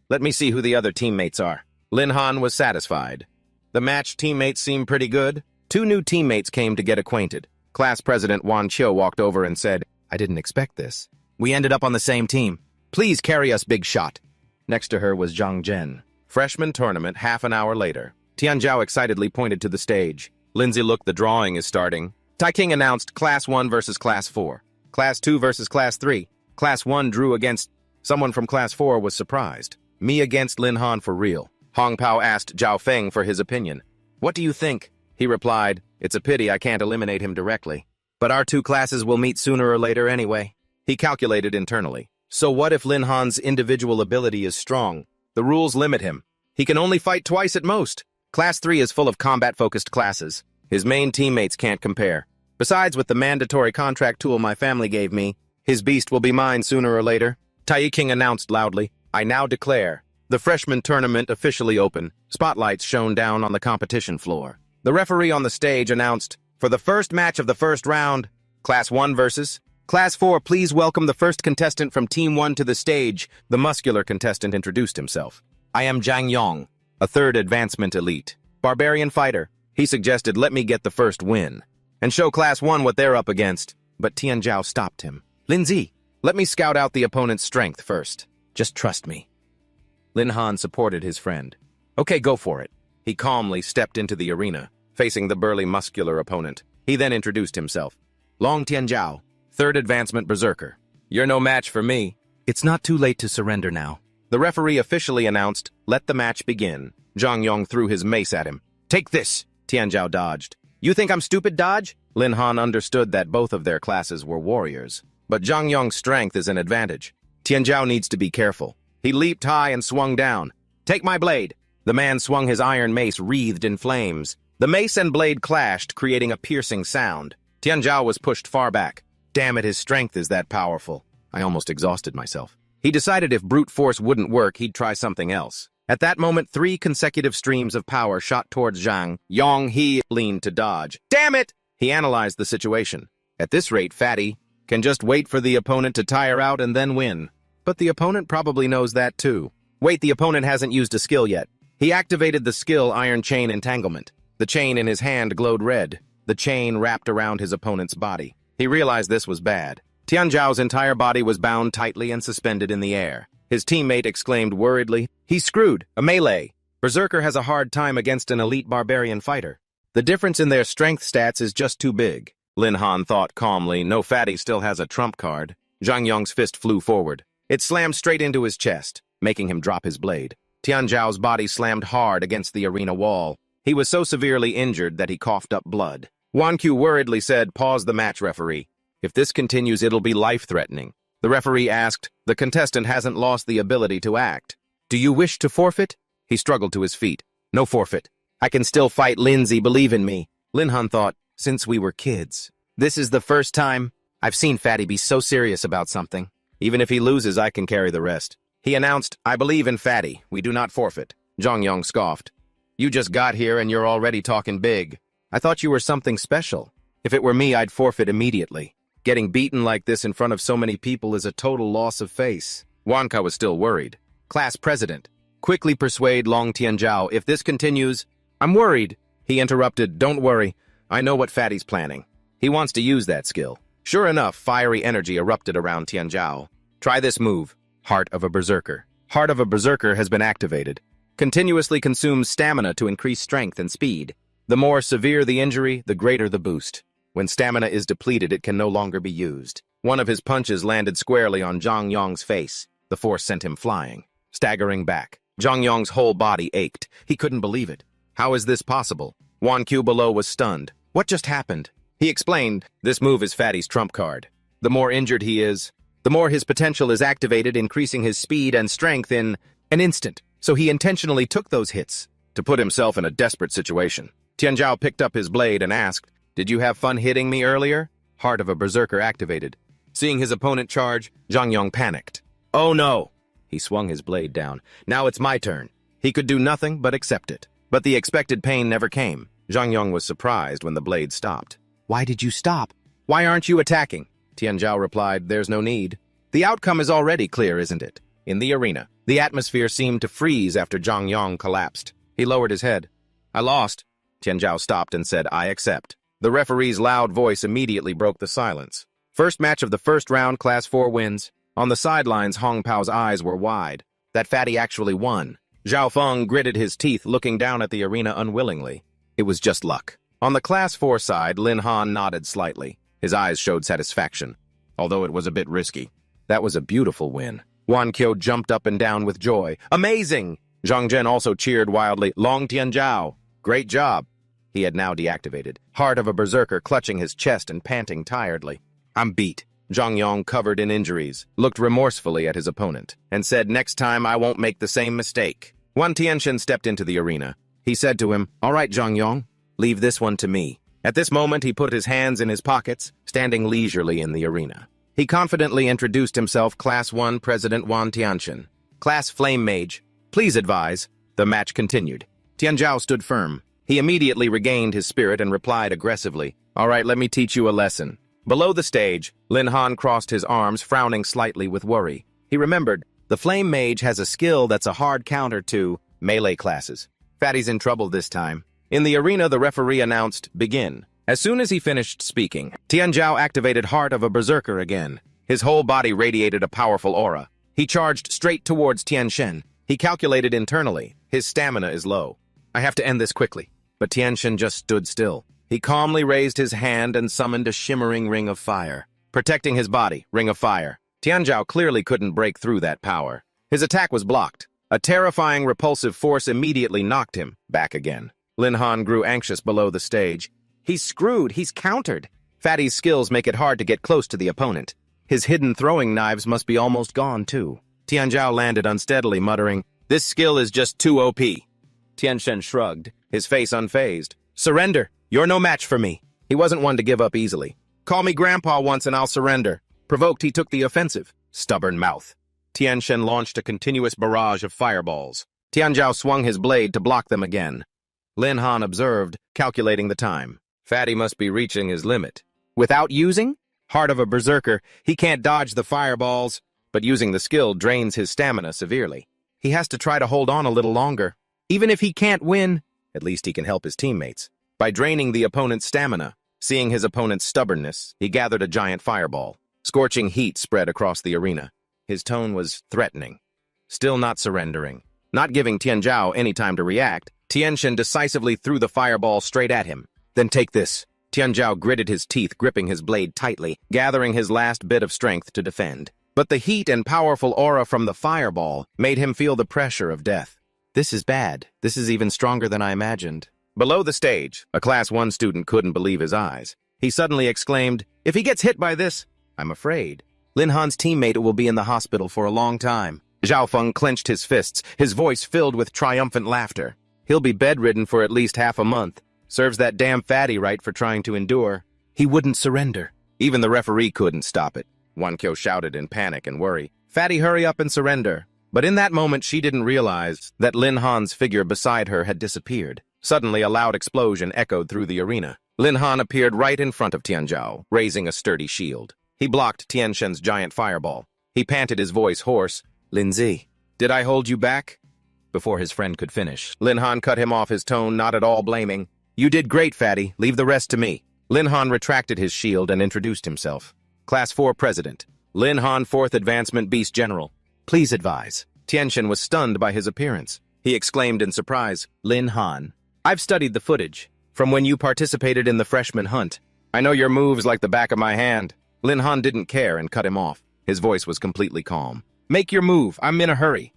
Let me see who the other teammates are. Lin Han was satisfied. The matched teammates seemed pretty good. 2 new teammates came to get acquainted. Class President Wan Qiu walked over and said, I didn't expect this. We ended up on the same team. Please carry us, big shot. Next to her was Zhang Zhen. Freshman tournament half an hour later. Tianzhao excitedly pointed to the stage. Lindsay looked, the drawing is starting. Tai King announced Class 1 versus Class 4. Class 2 versus Class 3. Class 1 drew against... Someone from Class 4 was surprised. Me against Lin Han for real. Hong Pao asked Zhao Feng for his opinion. What do you think? He replied, it's a pity I can't eliminate him directly. But our 2 classes will meet sooner or later anyway. He calculated internally. So what if Lin Han's individual ability is strong? The rules limit him. He can only fight twice at most. Class 3 is full of combat-focused classes. His main teammates can't compare. Besides, with the mandatory contract tool my family gave me, his beast will be mine sooner or later. Tai King announced loudly, I now declare the freshman tournament officially open. Spotlights shone down on the competition floor. The referee on the stage announced, for the first match of the first round, Class 1 versus Class 4, please welcome the first contestant from Team 1 to the stage. The muscular contestant introduced himself. I am Zhang Yong, a 3rd advancement elite. Barbarian fighter. He suggested let me get the first win and show Class 1 what they're up against. But Tianzhao stopped him. Lin Zi, let me scout out the opponent's strength first. Just trust me. Lin Han supported his friend. Okay, go for it. He calmly stepped into the arena, facing the burly muscular opponent. He then introduced himself. Long Tianzhao, 3rd advancement berserker. You're no match for me. It's not too late to surrender now. The referee officially announced, let the match begin. Zhang Yong threw his mace at him. Take this! Tianzhao dodged. You think I'm stupid, dodge? Lin Han understood that both of their classes were warriors. But Zhang Yong's strength is an advantage. Tianzhao needs to be careful. He leaped high and swung down. Take my blade! The man swung his iron mace wreathed in flames. The mace and blade clashed, creating a piercing sound. Tianzhao was pushed far back. Damn it, his strength is that powerful. I almost exhausted myself. He decided if brute force wouldn't work, he'd try something else. At that moment, 3 consecutive streams of power shot towards Zhang Yong. He leaned to dodge. Damn it! He analyzed the situation. At this rate, Fatty can just wait for the opponent to tire out and then win. But the opponent probably knows that too. Wait, the opponent hasn't used a skill yet. He activated the skill Iron Chain Entanglement. The chain in his hand glowed red. The chain wrapped around his opponent's body. He realized this was bad. Tianzhao's entire body was bound tightly and suspended in the air. His teammate exclaimed worriedly, he's screwed, a melee. Berserker has a hard time against an elite barbarian fighter. The difference in their strength stats is just too big. Lin Han thought calmly, no, Fatty still has a trump card. Zhang Yong's fist flew forward. It slammed straight into his chest, making him drop his blade. Tianzhao's body slammed hard against the arena wall. He was so severely injured that he coughed up blood. Wan Qiu worriedly said, pause the match, referee. If this continues, it'll be life-threatening. The referee asked, the contestant hasn't lost the ability to act. Do you wish to forfeit? He struggled to his feet. No forfeit. I can still fight, Lindsay, believe in me. Lin Han thought, since we were kids. This is the first time I've seen Fatty be so serious about something. Even if he loses, I can carry the rest. He announced, I believe in Fatty. We do not forfeit. Zhang Yong scoffed. You just got here and you're already talking big. I thought you were something special. If it were me, I'd forfeit immediately. Getting beaten like this in front of so many people is a total loss of face. Wanka was still worried. Class president, quickly persuade Long Tianzhao, if this continues, I'm worried. He interrupted, don't worry. I know what Fatty's planning. He wants to use that skill. Sure enough, fiery energy erupted around Tianzhao. Try this move. Heart of a Berserker. Heart of a Berserker has been activated. Continuously consumes stamina to increase strength and speed. The more severe the injury, the greater the boost. When stamina is depleted, it can no longer be used. One of his punches landed squarely on Zhang Yong's face. The force sent him flying, staggering back. Zhang Yong's whole body ached. He couldn't believe it. How is this possible? Wan Q below was stunned. What just happened? He explained, this move is Fatty's trump card. The more injured he is, the more his potential is activated, increasing his speed and strength in an instant. So he intentionally took those hits to put himself in a desperate situation. Tianzhao picked up his blade and asked, did you have fun hitting me earlier? Heart of a berserker activated. Seeing his opponent charge, Zhang Yong panicked. Oh no! He swung his blade down. Now it's my turn. He could do nothing but accept it. But the expected pain never came. Zhang Yong was surprised when the blade stopped. Why did you stop? Why aren't you attacking? Tianzhao replied, there's no need. The outcome is already clear, isn't it? In the arena, the atmosphere seemed to freeze after Zhang Yong collapsed. He lowered his head. I lost. Tianzhao stopped and said, I accept. The referee's loud voice immediately broke the silence. First match of the first round, Class 4 wins. On the sidelines, Hong Pao's eyes were wide. That Fatty actually won. Zhao Feng gritted his teeth, looking down at the arena unwillingly. It was just luck. On the Class 4 side, Lin Han nodded slightly. His eyes showed satisfaction, although it was a bit risky. That was a beautiful win. Wan Qiu jumped up and down with joy. Amazing! Zhang Zhen also cheered wildly. Long Tianzhao. Great job. He had now deactivated. Heart of a berserker clutching his chest and panting tiredly. I'm beat. Zhang Yong, covered in injuries, looked remorsefully at his opponent and said, next time I won't make the same mistake. Wan Tianxian stepped into the arena. He said to him, all right, Zhang Yong, leave this one to me. At this moment, he put his hands in his pockets, standing leisurely in the arena. He confidently introduced himself, Class 1 President Wan Tianxian. Class Flame Mage, please advise. The match continued. Tianzhao stood firm. He immediately regained his spirit and replied aggressively, all right, let me teach you a lesson. Below the stage, Lin Han crossed his arms, frowning slightly with worry. He remembered, the Flame Mage has a skill that's a hard counter to melee classes. Fatty's in trouble this time. In the arena, the referee announced, begin. As soon as he finished speaking, Tianzhao activated Heart of a Berserker again. His whole body radiated a powerful aura. He charged straight towards Tianxian. He calculated internally, his stamina is low. I have to end this quickly. But Tianxian just stood still. He calmly raised his hand and summoned a shimmering ring of fire. Protecting his body, ring of fire. Tianzhao clearly couldn't break through that power. His attack was blocked. A terrifying, repulsive force immediately knocked him back again. Lin Han grew anxious below the stage. He's screwed. He's countered. Fatty's skills make it hard to get close to the opponent. His hidden throwing knives must be almost gone, too. Tianzhao landed unsteadily, muttering, this skill is just too OP. Tianxian shrugged, his face unfazed. Surrender. You're no match for me. He wasn't one to give up easily. Call me Grandpa once and I'll surrender. Provoked, he took the offensive. Stubborn mouth. Tianxian launched a continuous barrage of fireballs. Tianzhao swung his blade to block them again. Lin Han observed, calculating the time. Fatty must be reaching his limit. Without using? Heart of a berserker, he can't dodge the fireballs, but using the skill drains his stamina severely. He has to try to hold on a little longer. Even if he can't win, at least he can help his teammates. By draining the opponent's stamina, seeing his opponent's stubbornness, he gathered a giant fireball. Scorching heat spread across the arena. His tone was threatening. Still not surrendering. Not giving Tianzhao any time to react, Tianxian decisively threw the fireball straight at him. Then take this. Tianzhao gritted his teeth, gripping his blade tightly, gathering his last bit of strength to defend. But the heat and powerful aura from the fireball made him feel the pressure of death. This is bad. This is even stronger than I imagined. Below the stage, a Class 1 student couldn't believe his eyes. He suddenly exclaimed, if he gets hit by this, I'm afraid. Lin Han's teammate will be in the hospital for a long time. Zhao Feng clenched his fists, his voice filled with triumphant laughter. He'll be bedridden for at least half a month. Serves that damn Fatty right for trying to endure. He wouldn't surrender. Even the referee couldn't stop it. Wan Qiu shouted in panic and worry. Fatty, hurry up and surrender. But in that moment, she didn't realize that Lin Han's figure beside her had disappeared. Suddenly, a loud explosion echoed through the arena. Lin Han appeared right in front of Tianzhao, raising a sturdy shield. He blocked Tianxian's giant fireball. He panted, his voice hoarse. Linzi, did I hold you back? Before his friend could finish, Lin Han cut him off, his tone not at all blaming. You did great, Fatty. Leave the rest to me. Lin Han retracted his shield and introduced himself. Class 4 President. Lin Han, 4th Advancement Beast General. Please advise. Tianxian was stunned by his appearance. He exclaimed in surprise, Lin Han, I've studied the footage from when you participated in the freshman hunt. I know your moves like the back of my hand. Lin Han didn't care and cut him off. His voice was completely calm. Make your move. I'm in a hurry.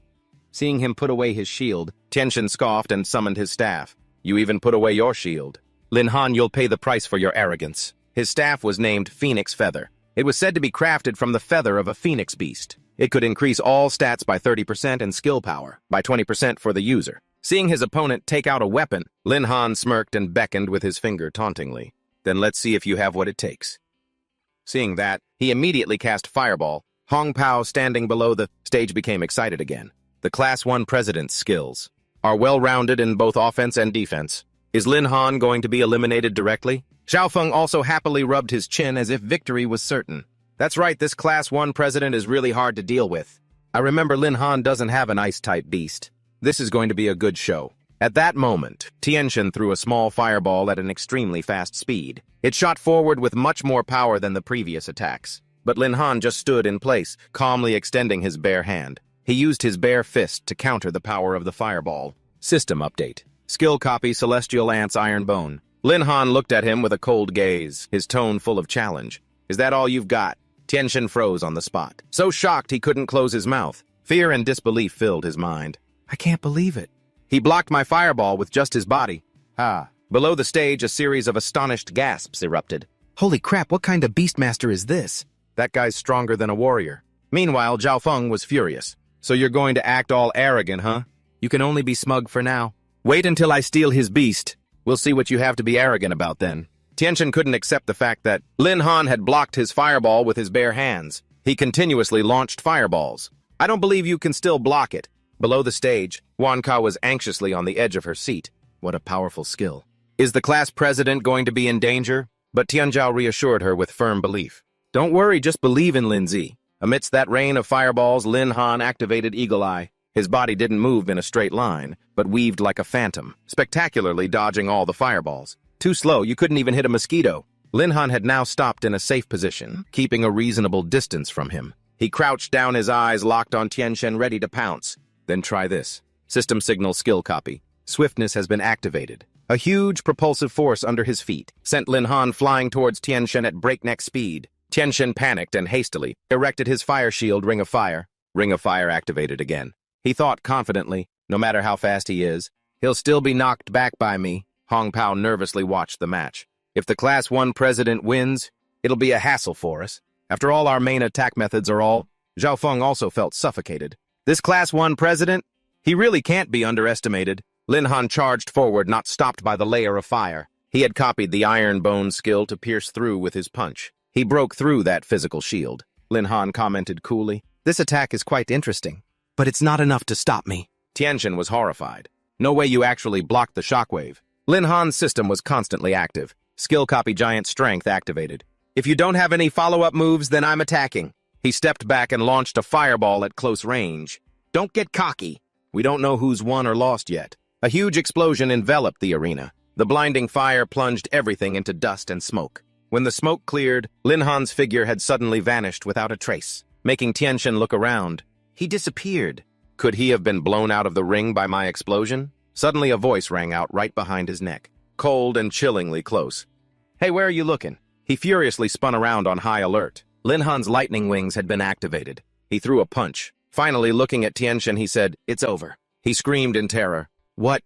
Seeing him put away his shield, Tianxian scoffed and summoned his staff. You even put away your shield. Lin Han, you'll pay the price for your arrogance. His staff was named Phoenix Feather. It was said to be crafted from the feather of a phoenix beast. It could increase all stats by 30% and skill power by 20% for the user. Seeing his opponent take out a weapon, Lin Han smirked and beckoned with his finger tauntingly. Then let's see if you have what it takes. Seeing that, he immediately cast Fireball. Hong Pao, standing below the stage, became excited again. The Class 1 President's skills are well-rounded in both offense and defense. Is Lin Han going to be eliminated directly? Zhao Feng also happily rubbed his chin as if victory was certain. That's right, this Class 1 President is really hard to deal with. I remember Lin Han doesn't have an Ice-type beast. This is going to be a good show. At that moment, Tianxian threw a small fireball at an extremely fast speed. It shot forward with much more power than the previous attacks. But Lin Han just stood in place, calmly extending his bare hand. He used his bare fist to counter the power of the fireball. System update. Skill copy Celestial Ant's Iron Bone. Lin Han looked at him with a cold gaze, his tone full of challenge. Is that all you've got? Tianxian froze on the spot. So shocked he couldn't close his mouth. Fear and disbelief filled his mind. I can't believe it. He blocked my fireball with just his body. Below the stage, a series of astonished gasps erupted. Holy crap, what kind of beastmaster is this? That guy's stronger than a warrior. Meanwhile, Zhao Feng was furious. So you're going to act all arrogant, huh? You can only be smug for now. Wait until I steal his beast. We'll see what you have to be arrogant about then. Tianxian couldn't accept the fact that Lin Han had blocked his fireball with his bare hands. He continuously launched fireballs. I don't believe you can still block it. Below the stage, Wan Ka was anxiously on the edge of her seat. What a powerful skill. Is the class president going to be in danger? But Tianzhao reassured her with firm belief. Don't worry, just believe in Lin Zi. Amidst that rain of fireballs, Lin Han activated Eagle Eye. His body didn't move in a straight line, but weaved like a phantom, spectacularly dodging all the fireballs. Too slow, you couldn't even hit a mosquito. Lin Han had now stopped in a safe position, keeping a reasonable distance from him. He crouched down, his eyes locked on Tianxian, ready to pounce. Then try this. System signal skill copy. Swiftness has been activated. A huge propulsive force under his feet sent Lin Han flying towards Tianxian at breakneck speed. Tianxian panicked and hastily erected his fire shield Ring of Fire. Ring of Fire activated again. He thought confidently, no matter how fast he is, he'll still be knocked back by me. Hong Pao nervously watched the match. If the Class 1 President wins, it'll be a hassle for us. After all, our main attack methods are all... Zhao Feng also felt suffocated. This Class 1 President? He really can't be underestimated. Lin Han charged forward, not stopped by the layer of fire. He had copied the Iron Bone skill to pierce through with his punch. He broke through that physical shield. Lin Han commented coolly, "This attack is quite interesting, but it's not enough to stop me." Tianxian was horrified. No way you actually blocked the shockwave. Lin Han's system was constantly active. Skill copy Giant Strength activated. If you don't have any follow-up moves, then I'm attacking. He stepped back and launched a fireball at close range. Don't get cocky. We don't know who's won or lost yet. A huge explosion enveloped the arena. The blinding fire plunged everything into dust and smoke. When the smoke cleared, Lin Han's figure had suddenly vanished without a trace, making Tianxian look around. He disappeared. Could he have been blown out of the ring by my explosion? Suddenly a voice rang out right behind his neck, cold and chillingly close. Hey, where are you looking? He furiously spun around on high alert. Lin Han's lightning wings had been activated. He threw a punch. Finally, looking at Tianxian, he said, "It's over." He screamed in terror. What?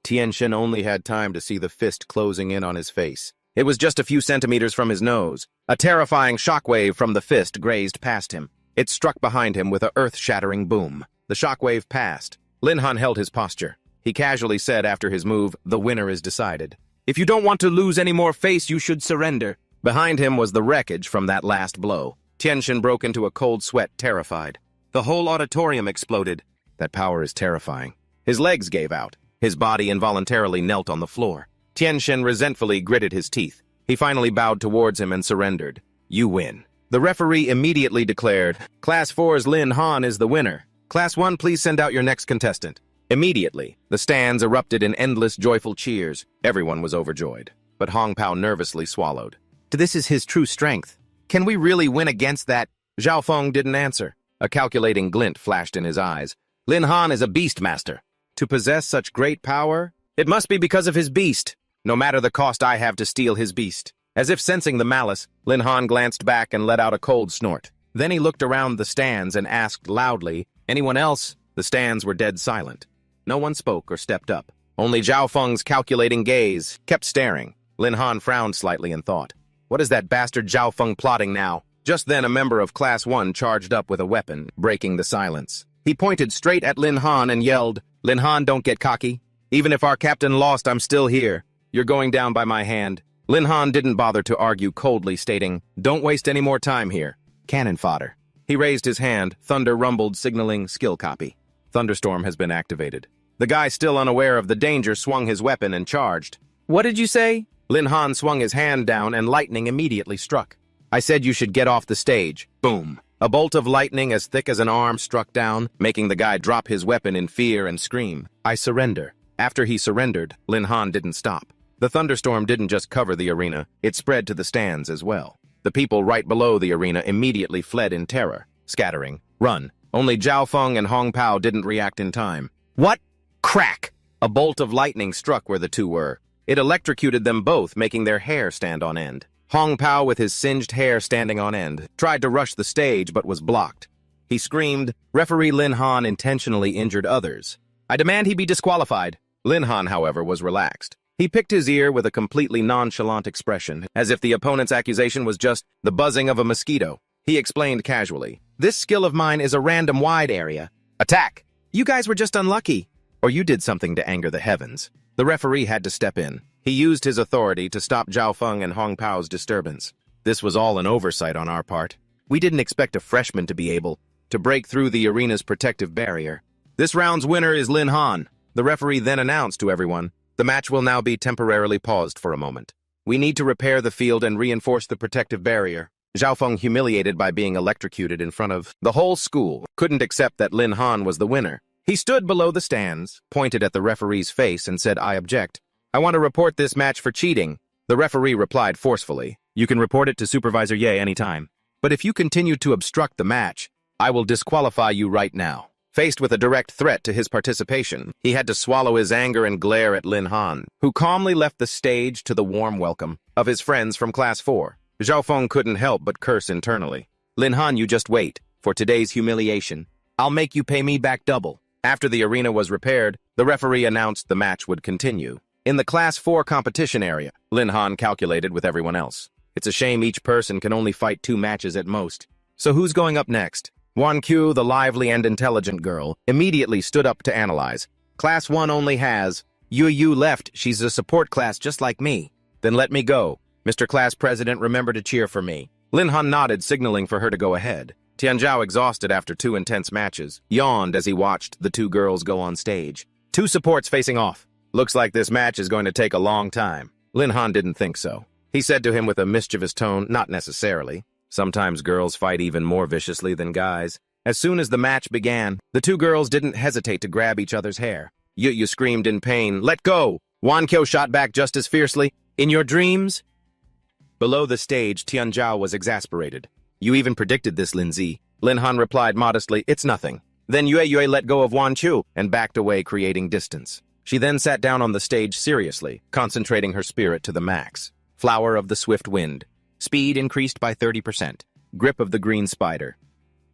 Tianxian only had time to see the fist closing in on his face. It was just a few centimeters from his nose. A terrifying shockwave from the fist grazed past him. It struck behind him with a earth-shattering boom. The shockwave passed. Lin Han held his posture. He casually said after his move, "The winner is decided. If you don't want to lose any more face, you should surrender." Behind him was the wreckage from that last blow. Tianxian broke into a cold sweat, terrified. The whole auditorium exploded. That power is terrifying. His legs gave out. His body involuntarily knelt on the floor. Tianxian resentfully gritted his teeth. He finally bowed towards him and surrendered. "You win." The referee immediately declared, "Class 4's Lin Han is the winner. Class 1, please send out your next contestant." Immediately, the stands erupted in endless joyful cheers. Everyone was overjoyed. But Hong Pao nervously swallowed. This is his true strength. Can we really win against that? Zhao Feng didn't answer. A calculating glint flashed in his eyes. Lin Han is a beastmaster. To possess such great power? It must be because of his beast. No matter the cost I have to steal his beast. As if sensing the malice, Lin Han glanced back and let out a cold snort. Then he looked around the stands and asked loudly, "Anyone else?" The stands were dead silent. No one spoke or stepped up. Only Zhao Feng's calculating gaze kept staring. Lin Han frowned slightly and thought, what is that bastard Zhao Feng plotting now? Just then a member of Class 1 charged up with a weapon, breaking the silence. He pointed straight at Lin Han and yelled, Lin Han, don't get cocky. Even if our captain lost, I'm still here. You're going down by my hand. Lin Han didn't bother to argue, coldly stating, don't waste any more time here. Cannon fodder. He raised his hand. Thunder rumbled, signaling skill copy. Thunderstorm has been activated. The guy, still unaware of the danger, swung his weapon and charged. What did you say? Lin Han swung his hand down and lightning immediately struck. I said you should get off the stage. Boom. A bolt of lightning as thick as an arm struck down, making the guy drop his weapon in fear and scream, I surrender. After he surrendered, Lin Han didn't stop. The thunderstorm didn't just cover the arena, it spread to the stands as well. The people right below the arena immediately fled in terror, scattering. Run. Only Zhao Feng and Hong Pao didn't react in time. What? Crack! A bolt of lightning struck where the two were. It electrocuted them both, making their hair stand on end. Hong Pao, with his singed hair standing on end, tried to rush the stage but was blocked. He screamed, referee Lin Han intentionally injured others. I demand he be disqualified. Lin Han, however, was relaxed. He picked his ear with a completely nonchalant expression, as if the opponent's accusation was just the buzzing of a mosquito. He explained casually, this skill of mine is a random wide area. Attack! You guys were just unlucky. Or you did something to anger the heavens. The referee had to step in. He used his authority to stop Zhao Feng and Hong Pao's disturbance. This was all an oversight on our part. We didn't expect a freshman to be able to break through the arena's protective barrier. This round's winner is Lin Han. The referee then announced to everyone, the match will now be temporarily paused for a moment. We need to repair the field and reinforce the protective barrier. Zhao Feng, humiliated by being electrocuted in front of the whole school, couldn't accept that Lin Han was the winner. He stood below the stands, pointed at the referee's face and said, I object. I want to report this match for cheating. The referee replied forcefully, you can report it to Supervisor Ye anytime. But if you continue to obstruct the match, I will disqualify you right now. Faced with a direct threat to his participation, he had to swallow his anger and glare at Lin Han, who calmly left the stage to the warm welcome of his friends from Class 4. Zhao Feng couldn't help but curse internally. Lin Han, you just wait. For today's humiliation, I'll make you pay me back double. After the arena was repaired, the referee announced the match would continue. In the Class 4 competition area, Lin Han calculated with everyone else. It's a shame each person can only fight 2 matches at most. So who's going up next? Wan Qiu, the lively and intelligent girl, immediately stood up to analyze. Class 1 only has Yu left. She's a support class just like me. Then let me go. Mr. Class President, remember to cheer for me. Lin Han nodded, signaling for her to go ahead. Tianzhao, exhausted after 2 intense matches, yawned as he watched the 2 girls go on stage. 2 supports facing off. Looks like this match is going to take a long time. Lin Han didn't think so. He said to him with a mischievous tone, not necessarily. Sometimes girls fight even more viciously than guys. As soon as the match began, the 2 girls didn't hesitate to grab each other's hair. Yu screamed in pain, let go! Wan Qiu shot back just as fiercely, in your dreams? Below the stage, Tianzhao was exasperated. You even predicted this, Lin Zi. Lin Han replied modestly, it's nothing. Then Yue let go of Wan Qiu and backed away, creating distance. She then sat down on the stage seriously, concentrating her spirit to the max. Flower of the swift wind. Speed increased by 30%. Grip of the green spider.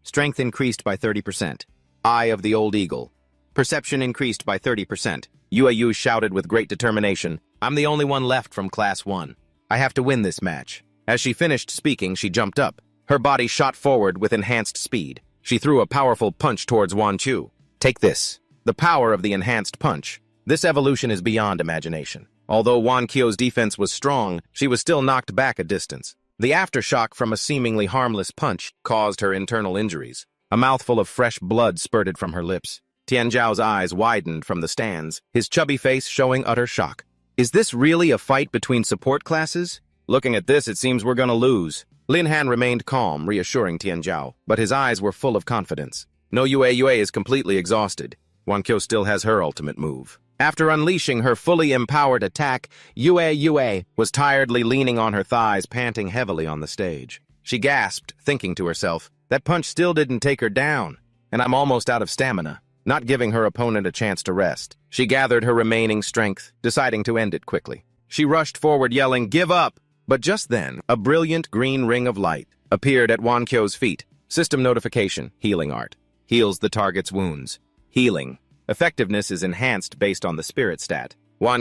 Strength increased by 30%. Eye of the old eagle. Perception increased by 30%. Yu shouted with great determination, I'm the only one left from Class 1. I have to win this match. As she finished speaking, she jumped up. Her body shot forward with enhanced speed. She threw a powerful punch towards Wan Qiu. Take this. The power of the enhanced punch. This evolution is beyond imagination. Although Wan Qiu's defense was strong, she was still knocked back a distance. The aftershock from a seemingly harmless punch caused her internal injuries. A mouthful of fresh blood spurted from her lips. Tianzhao's eyes widened from the stands, his chubby face showing utter shock. Is this really a fight between support classes? Looking at this, it seems we're gonna lose. Lin Han remained calm, reassuring Tianzhao, but his eyes were full of confidence. No, Yue is completely exhausted. Wan Qiu still has her ultimate move. After unleashing her fully empowered attack, Yue was tiredly leaning on her thighs, panting heavily on the stage. She gasped, thinking to herself, that punch still didn't take her down, and I'm almost out of stamina. Not giving her opponent a chance to rest, she gathered her remaining strength, deciding to end it quickly. She rushed forward, yelling, give up! But just then, a brilliant green ring of light appeared at Wan Qiu's feet. System notification, healing art. Heals the target's wounds. Healing. Effectiveness is enhanced based on the spirit stat.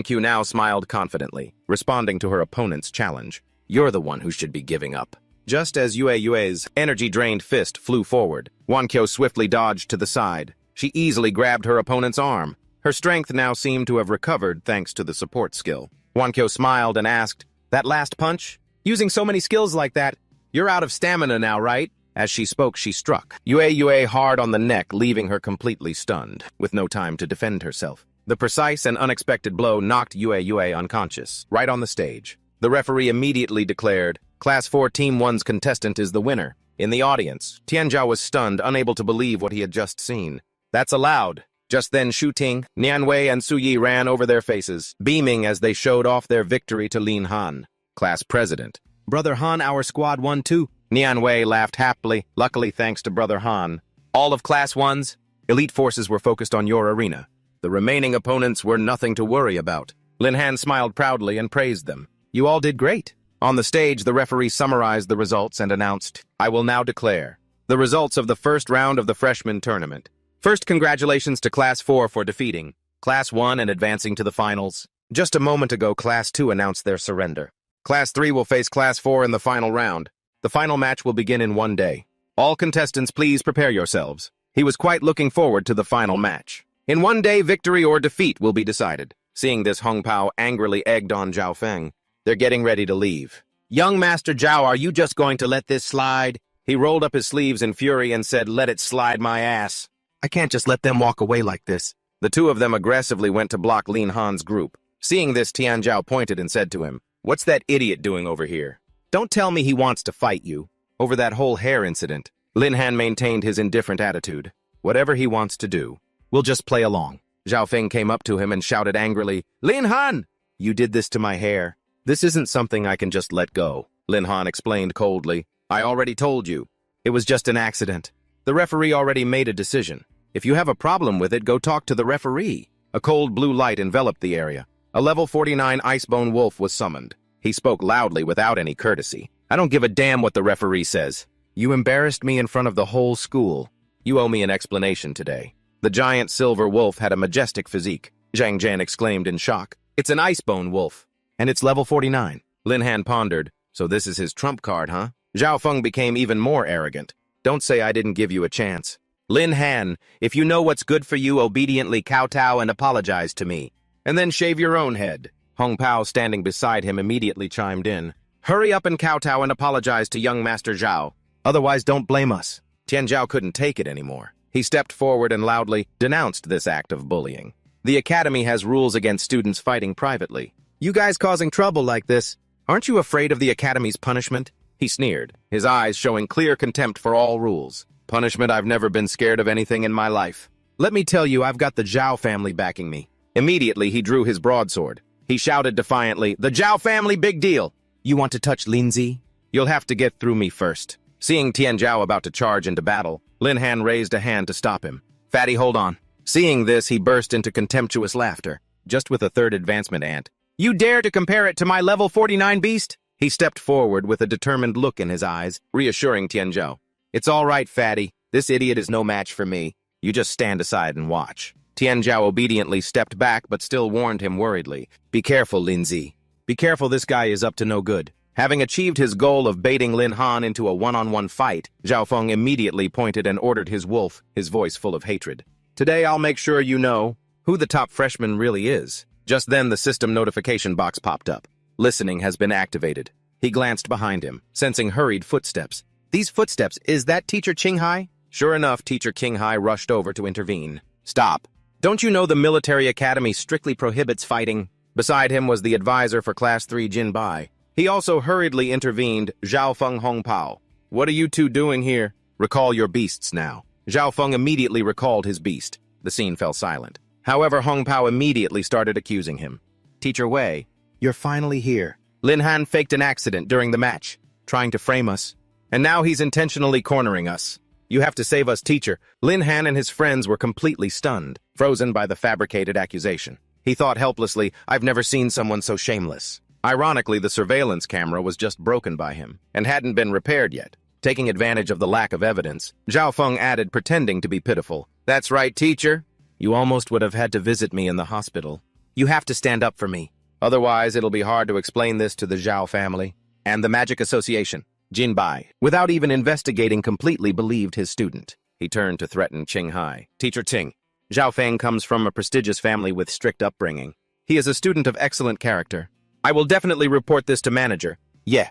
Q now smiled confidently, responding to her opponent's challenge. You're the one who should be giving up. Just as Yue's energy-drained fist flew forward, Q swiftly dodged to the side. She easily grabbed her opponent's arm. Her strength now seemed to have recovered thanks to the support skill. Q smiled and asked, "That last punch? Using so many skills like that, you're out of stamina now, right?" As she spoke, she struck Yue hard on the neck, leaving her completely stunned, with no time to defend herself. The precise and unexpected blow knocked Yue unconscious, right on the stage. The referee immediately declared, Class 4 Team 1's contestant is the winner. In the audience, Tianzhao was stunned, unable to believe what he had just seen. That's allowed. Just then Shu Ting, Nianwei, and Suyi ran over their faces, beaming as they showed off their victory to Lin Han, class president. Brother Han, our squad won too. Nianwei laughed happily, luckily thanks to Brother Han. All of Class 1's elite forces were focused on your arena. The remaining opponents were nothing to worry about. Lin Han smiled proudly and praised them. You all did great. On the stage, the referee summarized the results and announced, I will now declare the results of the first round of the freshman tournament. First, congratulations to Class 4 for defeating Class 1 and advancing to the finals. Just a moment ago, Class 2 announced their surrender. Class 3 will face Class 4 in the final round. The final match will begin in 1 day. All contestants, please prepare yourselves. He was quite looking forward to the final match. In 1 day, victory or defeat will be decided. Seeing this, Hong Pao angrily egged on Zhao Feng. They're getting ready to leave. Young Master Zhao, are you just going to let this slide? He rolled up his sleeves in fury and said, let it slide my ass. I can't just let them walk away like this. The two of them aggressively went to block Lin Han's group. Seeing this, Tianzhao pointed and said to him, what's that idiot doing over here? Don't tell me he wants to fight you. Over that whole hair incident, Lin Han maintained his indifferent attitude. Whatever he wants to do, we'll just play along. Zhao Feng came up to him and shouted angrily, Lin Han! You did this to my hair. This isn't something I can just let go. Lin Han explained coldly. I already told you. It was just an accident. The referee already made a decision. If you have a problem with it, go talk to the referee. A cold blue light enveloped the area. A level 49 Icebone Wolf was summoned. He spoke loudly without any courtesy. I don't give a damn what the referee says. You embarrassed me in front of the whole school. You owe me an explanation today. The giant silver wolf had a majestic physique. Zhang Jian exclaimed in shock. It's an Icebone Wolf. And it's level 49. Lin Han pondered. So this is his trump card, huh? Zhao Feng became even more arrogant. Don't say I didn't give you a chance. Lin Han, if you know what's good for you, obediently kowtow and apologize to me. And then shave your own head. Hong Pao, standing beside him, immediately chimed in. Hurry up and kowtow and apologize to young Master Zhao. Otherwise, don't blame us. Tianzhao couldn't take it anymore. He stepped forward and loudly denounced this act of bullying. The academy has rules against students fighting privately. You guys causing trouble like this, aren't you afraid of the academy's punishment? He sneered, his eyes showing clear contempt for all rules. Punishment? I've never been scared of anything in my life. Let me tell you, I've got the Zhao family backing me. Immediately, he drew his broadsword. He shouted defiantly, the Zhao family, big deal! You want to touch Linzi? You'll have to get through me first. Seeing Tianzhao about to charge into battle, Lin Han raised a hand to stop him. Fatty, hold on. Seeing this, he burst into contemptuous laughter. Just with a third advancement ant. You dare to compare it to my level 49 beast? He stepped forward with a determined look in his eyes, reassuring Tianzhao. It's all right, Fatty. This idiot is no match for me. You just stand aside and watch. Tianzhao obediently stepped back but still warned him worriedly. Be careful, Linzi. Be careful, this guy is up to no good. Having achieved his goal of baiting Lin Han into a one-on-one fight, Zhao Feng immediately pointed and ordered his wolf, his voice full of hatred. Today I'll make sure you know who the top freshman really is. Just then the system notification box popped up. Listening has been activated. He glanced behind him, sensing hurried footsteps. These footsteps, is that Teacher Qinghai? Sure enough, Teacher Qinghai rushed over to intervene. Stop. Don't you know the military academy strictly prohibits fighting? Beside him was the advisor for Class 3 Jin Bai. He also hurriedly intervened, Zhao Feng Hong Pao. What are you two doing here? Recall your beasts now. Zhao Feng immediately recalled his beast. The scene fell silent. However, Hong Pao immediately started accusing him. Teacher Wei, you're finally here. Lin Han faked an accident during the match, trying to frame us. And now he's intentionally cornering us. You have to save us, teacher. Lin Han and his friends were completely stunned, frozen by the fabricated accusation. He thought helplessly, I've never seen someone so shameless. Ironically, the surveillance camera was just broken by him and hadn't been repaired yet. Taking advantage of the lack of evidence, Zhao Feng added, pretending to be pitiful. That's right, teacher. You almost would have had to visit me in the hospital. You have to stand up for me. Otherwise, it'll be hard to explain this to the Zhao family and the Magic Association. Jinbai, without even investigating, completely believed his student. He turned to threaten Qinghai. Teacher Qing, Zhao Feng comes from a prestigious family with strict upbringing. He is a student of excellent character. I will definitely report this to manager. Yeah.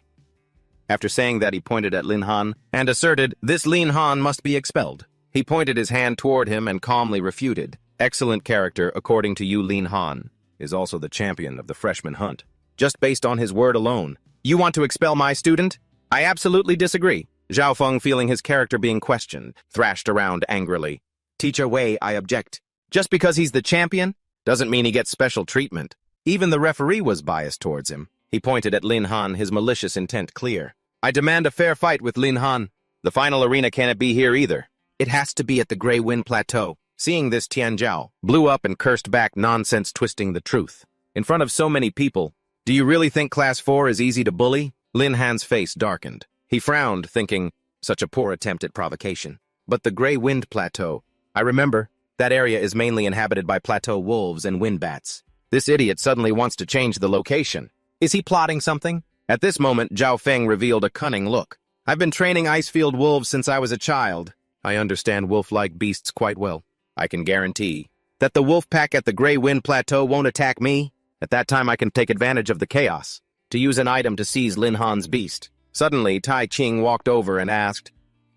After saying that, he pointed at Lin Han and asserted, this Lin Han must be expelled. He pointed his hand toward him and calmly refuted. Excellent character, according to you, Lin Han, is also the champion of the freshman hunt. Just based on his word alone. You want to expel my student? I absolutely disagree. Zhao Feng, feeling his character being questioned, thrashed around angrily. Teacher Wei, I object. Just because he's the champion doesn't mean he gets special treatment. Even the referee was biased towards him. He pointed at Lin Han, his malicious intent clear. I demand a fair fight with Lin Han. The final arena can't be here either. It has to be at the Grey Wind Plateau. Seeing this, Tian Zhao blew up and cursed back, nonsense, twisting the truth. In front of so many people, do you really think Class 4 is easy to bully? Lin Han's face darkened. He frowned, thinking, such a poor attempt at provocation. But the Grey Wind Plateau, I remember, that area is mainly inhabited by plateau wolves and wind bats. This idiot suddenly wants to change the location. Is he plotting something? At this moment, Zhao Feng revealed a cunning look. I've been training icefield wolves since I was a child. I understand wolf-like beasts quite well. I can guarantee that the wolf pack at the Grey Wind Plateau won't attack me. At that time, I can take advantage of the chaos to use an item to seize Lin Han's beast. Suddenly, Tai Qing walked over and asked,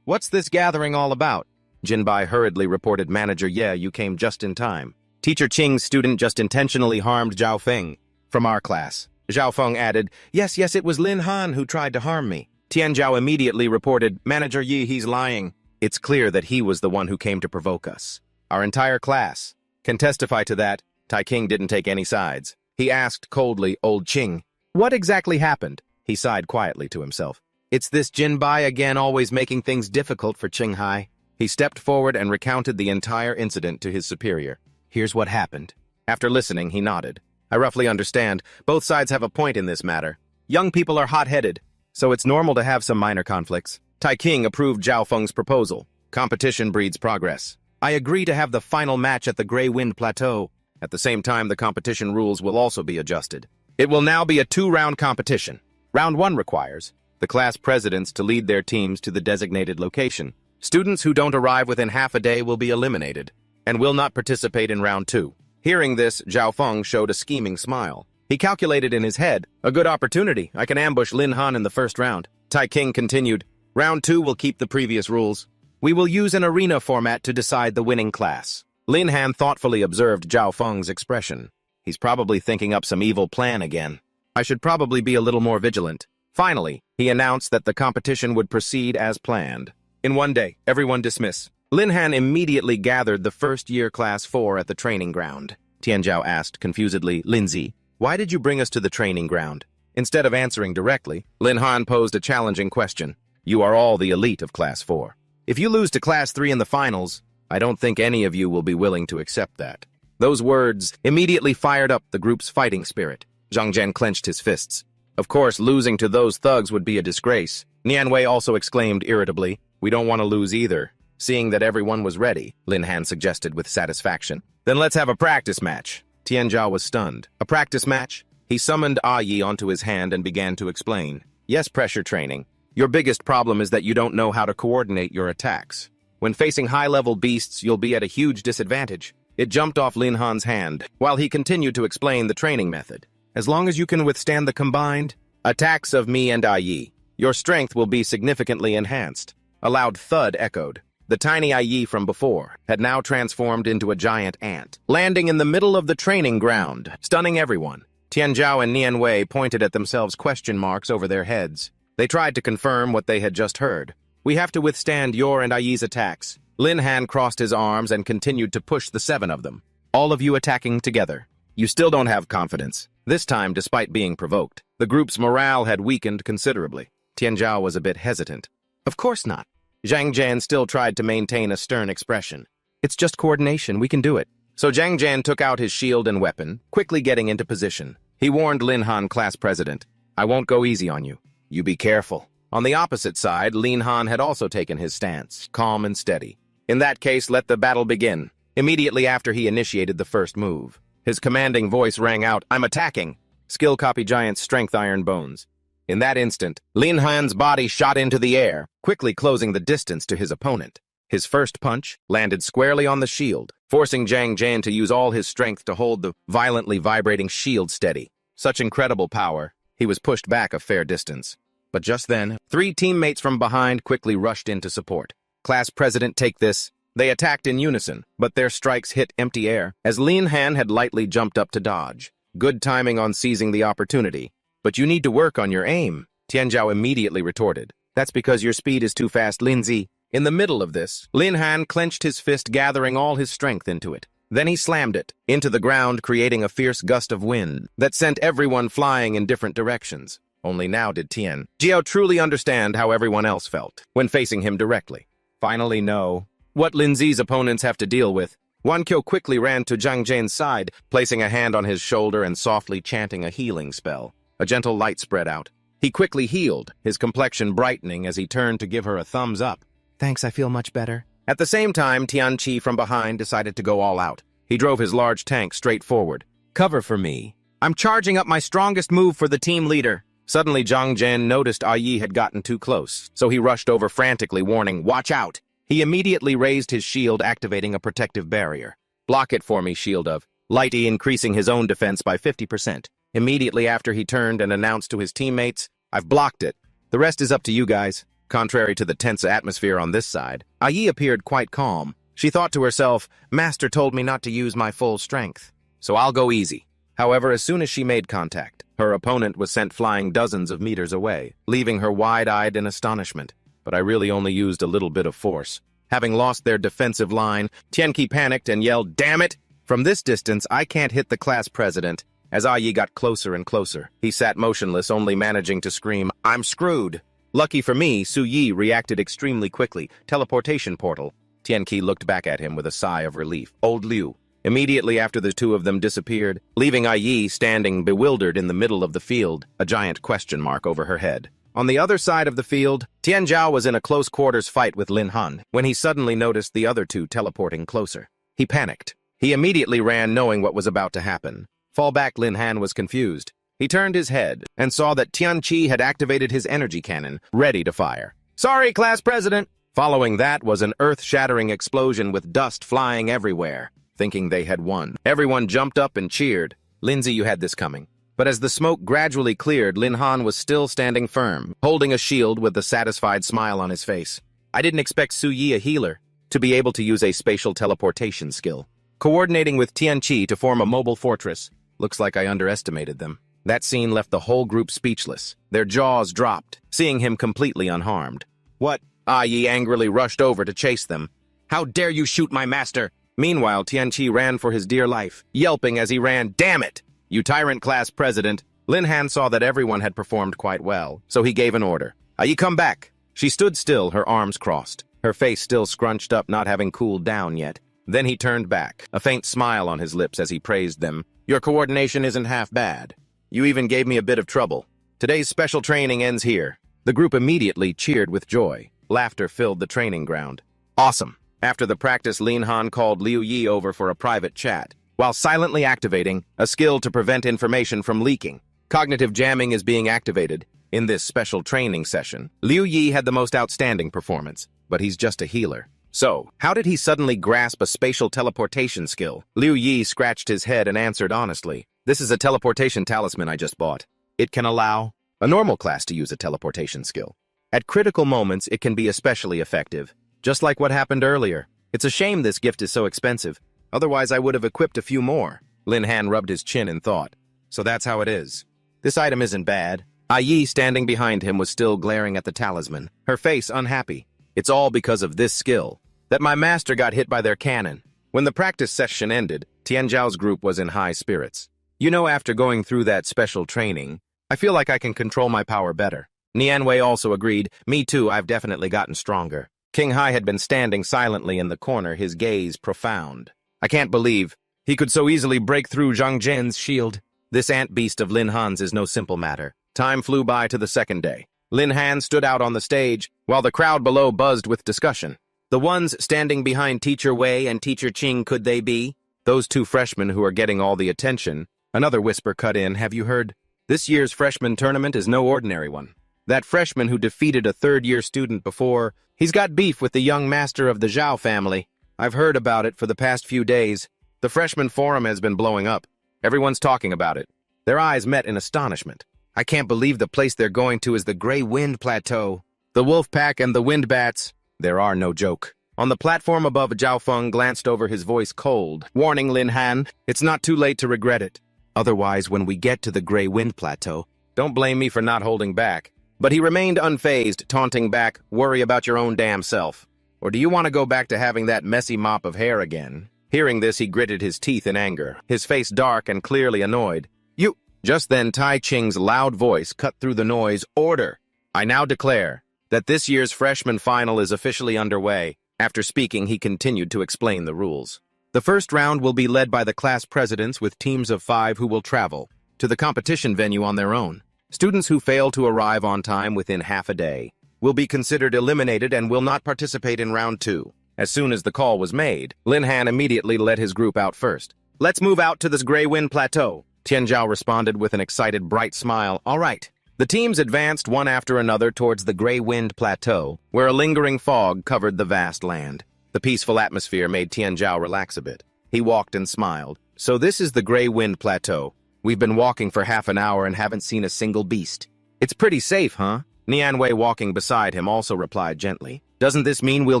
what's this gathering all about? Jinbai hurriedly reported, Manager, yeah, you came just in time. Teacher Qing's student just intentionally harmed Zhao Feng from our class. Zhao Feng added, yes, it was Lin Han who tried to harm me. Tian Zhao immediately reported, Manager Yi, he's lying. It's clear that he was the one who came to provoke us. Our entire class can testify to that. Tai Qing didn't take any sides. He asked coldly, old Qing, what exactly happened? He sighed quietly to himself. It's this Jinbai again, always making things difficult for Qinghai. He stepped forward and recounted the entire incident to his superior. Here's what happened. After listening, he nodded. I roughly understand. Both sides have a point in this matter. Young people are hot-headed, so it's normal to have some minor conflicts. Tai Qing approved Zhao Feng's proposal. Competition breeds progress. I agree to have the final match at the Grey Wind Plateau. At the same time, the competition rules will also be adjusted. It will now be a 2-round competition. Round 1 requires the class presidents to lead their teams to the designated location. Students who don't arrive within half a day will be eliminated and will not participate in Round 2. Hearing this, Zhao Feng showed a scheming smile. He calculated in his head, a good opportunity. I can ambush Lin Han in the first round. Tai Qing continued, Round 2 will keep the previous rules. We will use an arena format to decide the winning class. Lin Han thoughtfully observed Zhao Feng's expression. He's probably thinking up some evil plan again. I should probably be a little more vigilant. Finally, he announced that the competition would proceed as planned. In one day, everyone dismiss. Lin Han immediately gathered the first-year Class 4 at the training ground. Tian Zhao asked confusedly, Lindsay, why did you bring us to the training ground? Instead of answering directly, Lin Han posed a challenging question. You are all the elite of Class 4. If you lose to Class 3 in the finals, I don't think any of you will be willing to accept that. Those words immediately fired up the group's fighting spirit. Zhang Zhen clenched his fists. Of course, losing to those thugs would be a disgrace. Nian Wei also exclaimed irritably, we don't want to lose either. Seeing that everyone was ready, Lin Han suggested with satisfaction. Then let's have a practice match. Tian Zhao was stunned. A practice match? He summoned Ah Yi onto his hand and began to explain. Yes, pressure training. Your biggest problem is that you don't know how to coordinate your attacks. When facing high-level beasts, you'll be at a huge disadvantage. It jumped off Lin Han's hand, while he continued to explain the training method. As long as you can withstand the combined attacks of me and Ah Yi, your strength will be significantly enhanced. A loud thud echoed. The tiny Ah Yi from before had now transformed into a giant ant, landing in the middle of the training ground, stunning everyone. Tian Zhao and Nian Wei pointed at themselves question marks over their heads. They tried to confirm what they had just heard. We have to withstand your and Ah Yi's attacks. Lin Han crossed his arms and continued to push the 7 of them. All of you attacking together. You still don't have confidence. This time, despite being provoked, the group's morale had weakened considerably. Tian Zhao was a bit hesitant. Of course not. Zhang Jian still tried to maintain a stern expression. It's just coordination, we can do it. So Zhang Jian took out his shield and weapon, quickly getting into position. He warned Lin Han, class president, I won't go easy on you. You be careful. On the opposite side, Lin Han had also taken his stance, calm and steady. In that case, let the battle begin. immediately after he initiated the first move. His commanding voice rang out, "I'm attacking!" Skill copy giant's strength iron bones. In that instant, Lin Han's body shot into the air, quickly closing the distance to his opponent. His first punch landed squarely on the shield, forcing Zhang Jian to use all his strength to hold the violently vibrating shield steady. Such incredible power, he was pushed back a fair distance. But just then, 3 teammates from behind quickly rushed in to support. "Class President, take this." They attacked in unison, but their strikes hit empty air, as Lin Han had lightly jumped up to dodge. Good timing on seizing the opportunity. "But you need to work on your aim," Tianzhao immediately retorted. "That's because your speed is too fast, Linzi." In the middle of this, Lin Han clenched his fist, gathering all his strength into it. Then he slammed it into the ground, creating a fierce gust of wind that sent everyone flying in different directions. Only now did Tianzhao truly understand how everyone else felt when facing him directly. Finally know what Linzi's opponents have to deal with. Wan Qiu quickly ran to Zhang Jian's side, placing a hand on his shoulder and softly chanting a healing spell. A gentle light spread out. He quickly healed, his complexion brightening as he turned to give her a thumbs up. "Thanks, I feel much better." At the same time, Tianqi from behind decided to go all out. He drove his large tank straight forward. "Cover for me. I'm charging up my strongest move for the team leader." Suddenly, Zhang Jian noticed Yi had gotten too close, so he rushed over frantically, warning, "Watch out!" He immediately raised his shield, activating a protective barrier. "Block it for me, Shield of." Lighty increasing his own defense by 50%. Immediately after he turned and announced to his teammates, "I've blocked it. The rest is up to you guys." Contrary to the tense atmosphere on this side, Yi appeared quite calm. She thought to herself, "Master told me not to use my full strength, so I'll go easy." However, as soon as she made contact, her opponent was sent flying dozens of meters away, leaving her wide-eyed in astonishment. But I really only used a little bit of force. Having lost their defensive line, Tianqi panicked and yelled, "Damn it! From this distance, I can't hit the class president." As Yi got closer and closer, he sat motionless, only managing to scream, "I'm screwed." Lucky for me, Su Yi reacted extremely quickly. Teleportation portal. Tianqi looked back at him with a sigh of relief. Old Liu. Immediately after the two of them disappeared, leaving Yi standing bewildered in the middle of the field, a giant question mark over her head. On the other side of the field, Tianzhao was in a close-quarters fight with Lin Han when he suddenly noticed the other two teleporting closer. He panicked. He immediately ran, knowing what was about to happen. Fall back, Lin Han was confused. He turned his head and saw that Tianqi had activated his energy cannon, ready to fire. "Sorry, class president!" Following that was an earth-shattering explosion with dust flying everywhere. Thinking they had won, everyone jumped up and cheered. "Linzi, you had this coming." But as the smoke gradually cleared, Lin Han was still standing firm, holding a shield with a satisfied smile on his face. "I didn't expect Su Yi, a healer, to be able to use a spatial teleportation skill. Coordinating with Tianqi to form a mobile fortress. Looks like I underestimated them." That scene left the whole group speechless. Their jaws dropped, seeing him completely unharmed. "What?" Yi angrily rushed over to chase them. "How dare you shoot my master?" Meanwhile, Tianqi ran for his dear life, yelping as he ran, "Damn it! You tyrant class president!" Lin Han saw that everyone had performed quite well, so he gave an order. "Yi, come back!" She stood still, her arms crossed, her face still scrunched up, not having cooled down yet. Then he turned back, a faint smile on his lips as he praised them. "Your coordination isn't half bad. You even gave me a bit of trouble. Today's special training ends here." The group immediately cheered with joy. Laughter filled the training ground. "Awesome." After the practice, Lin Han called Liu Yi over for a private chat, while silently activating a skill to prevent information from leaking. Cognitive jamming is being activated. In this special training session, Liu Yi had the most outstanding performance, but he's just a healer. So, how did he suddenly grasp a spatial teleportation skill? Liu Yi scratched his head and answered honestly, "This is a teleportation talisman I just bought. It can allow a normal class to use a teleportation skill. At critical moments, it can be especially effective. Just like what happened earlier. It's a shame this gift is so expensive. Otherwise, I would have equipped a few more." Lin Han rubbed his chin in thought. "So that's how it is. This item isn't bad." Yi, standing behind him, was still glaring at the talisman, her face unhappy. "It's all because of this skill that my master got hit by their cannon." When the practice session ended, Tianzhao's group was in high spirits. "You know, after going through that special training, I feel like I can control my power better." Nianwei also agreed, "Me too, I've definitely gotten stronger." King Hai had been standing silently in the corner, his gaze profound. "I can't believe he could so easily break through Zhang Jian's shield. This ant beast of Lin Han's is no simple matter." Time flew by to the second day. Lin Han stood out on the stage, while the crowd below buzzed with discussion. The ones standing behind Teacher Wei and Teacher Ching, could they be? Those two freshmen who are getting all the attention. Another whisper cut in, have you heard? This year's freshman tournament is no ordinary one. That freshman who defeated a third-year student before, he's got beef with the young master of the Zhao family. I've heard about it for the past few days. The freshman forum has been blowing up. Everyone's talking about it. Their eyes met in astonishment. I can't believe the place they're going to is the Gray Wind Plateau. The wolf pack and the wind bats. There are no joke. On the platform above, Zhao Feng glanced over, his voice cold. Warning, Lin Han, it's not too late to regret it. Otherwise, when we get to the Gray Wind Plateau, don't blame me for not holding back. But he remained unfazed, taunting back, worry about your own damn self. Or do you want to go back to having that messy mop of hair again? Hearing this, he gritted his teeth in anger, his face dark and clearly annoyed. You! Just then, Tai Ching's loud voice cut through the noise. Order! I now declare that this year's freshman final is officially underway. After speaking, he continued to explain the rules. The first round will be led by the class presidents with teams of 5 who will travel to the competition venue on their own. Students who fail to arrive on time within half a day will be considered eliminated and will not participate in round 2. As soon as the call was made, Lin Han immediately led his group out first. Let's move out to this Gray Wind Plateau. Tian Zhao responded with an excited, bright smile. All right. The teams advanced one after another towards the Gray Wind Plateau, where a lingering fog covered the vast land. The peaceful atmosphere made Tian Zhao relax a bit. He walked and smiled. So this is the Gray Wind Plateau. We've been walking for half an hour and haven't seen a single beast. It's pretty safe, huh? Nian Wei, walking beside him, also replied gently. Doesn't this mean we'll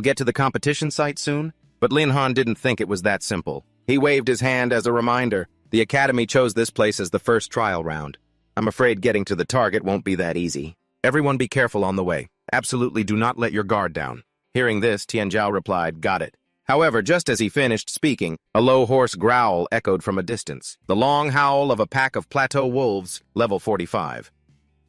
get to the competition site soon? But Lin Han didn't think it was that simple. He waved his hand as a reminder. The academy chose this place as the first trial round. I'm afraid getting to the target won't be that easy. Everyone be careful on the way. Absolutely do not let your guard down. Hearing this, Tian Zhao replied, got it. However, just as he finished speaking, a low hoarse growl echoed from a distance. The long howl of a pack of plateau wolves, level 45.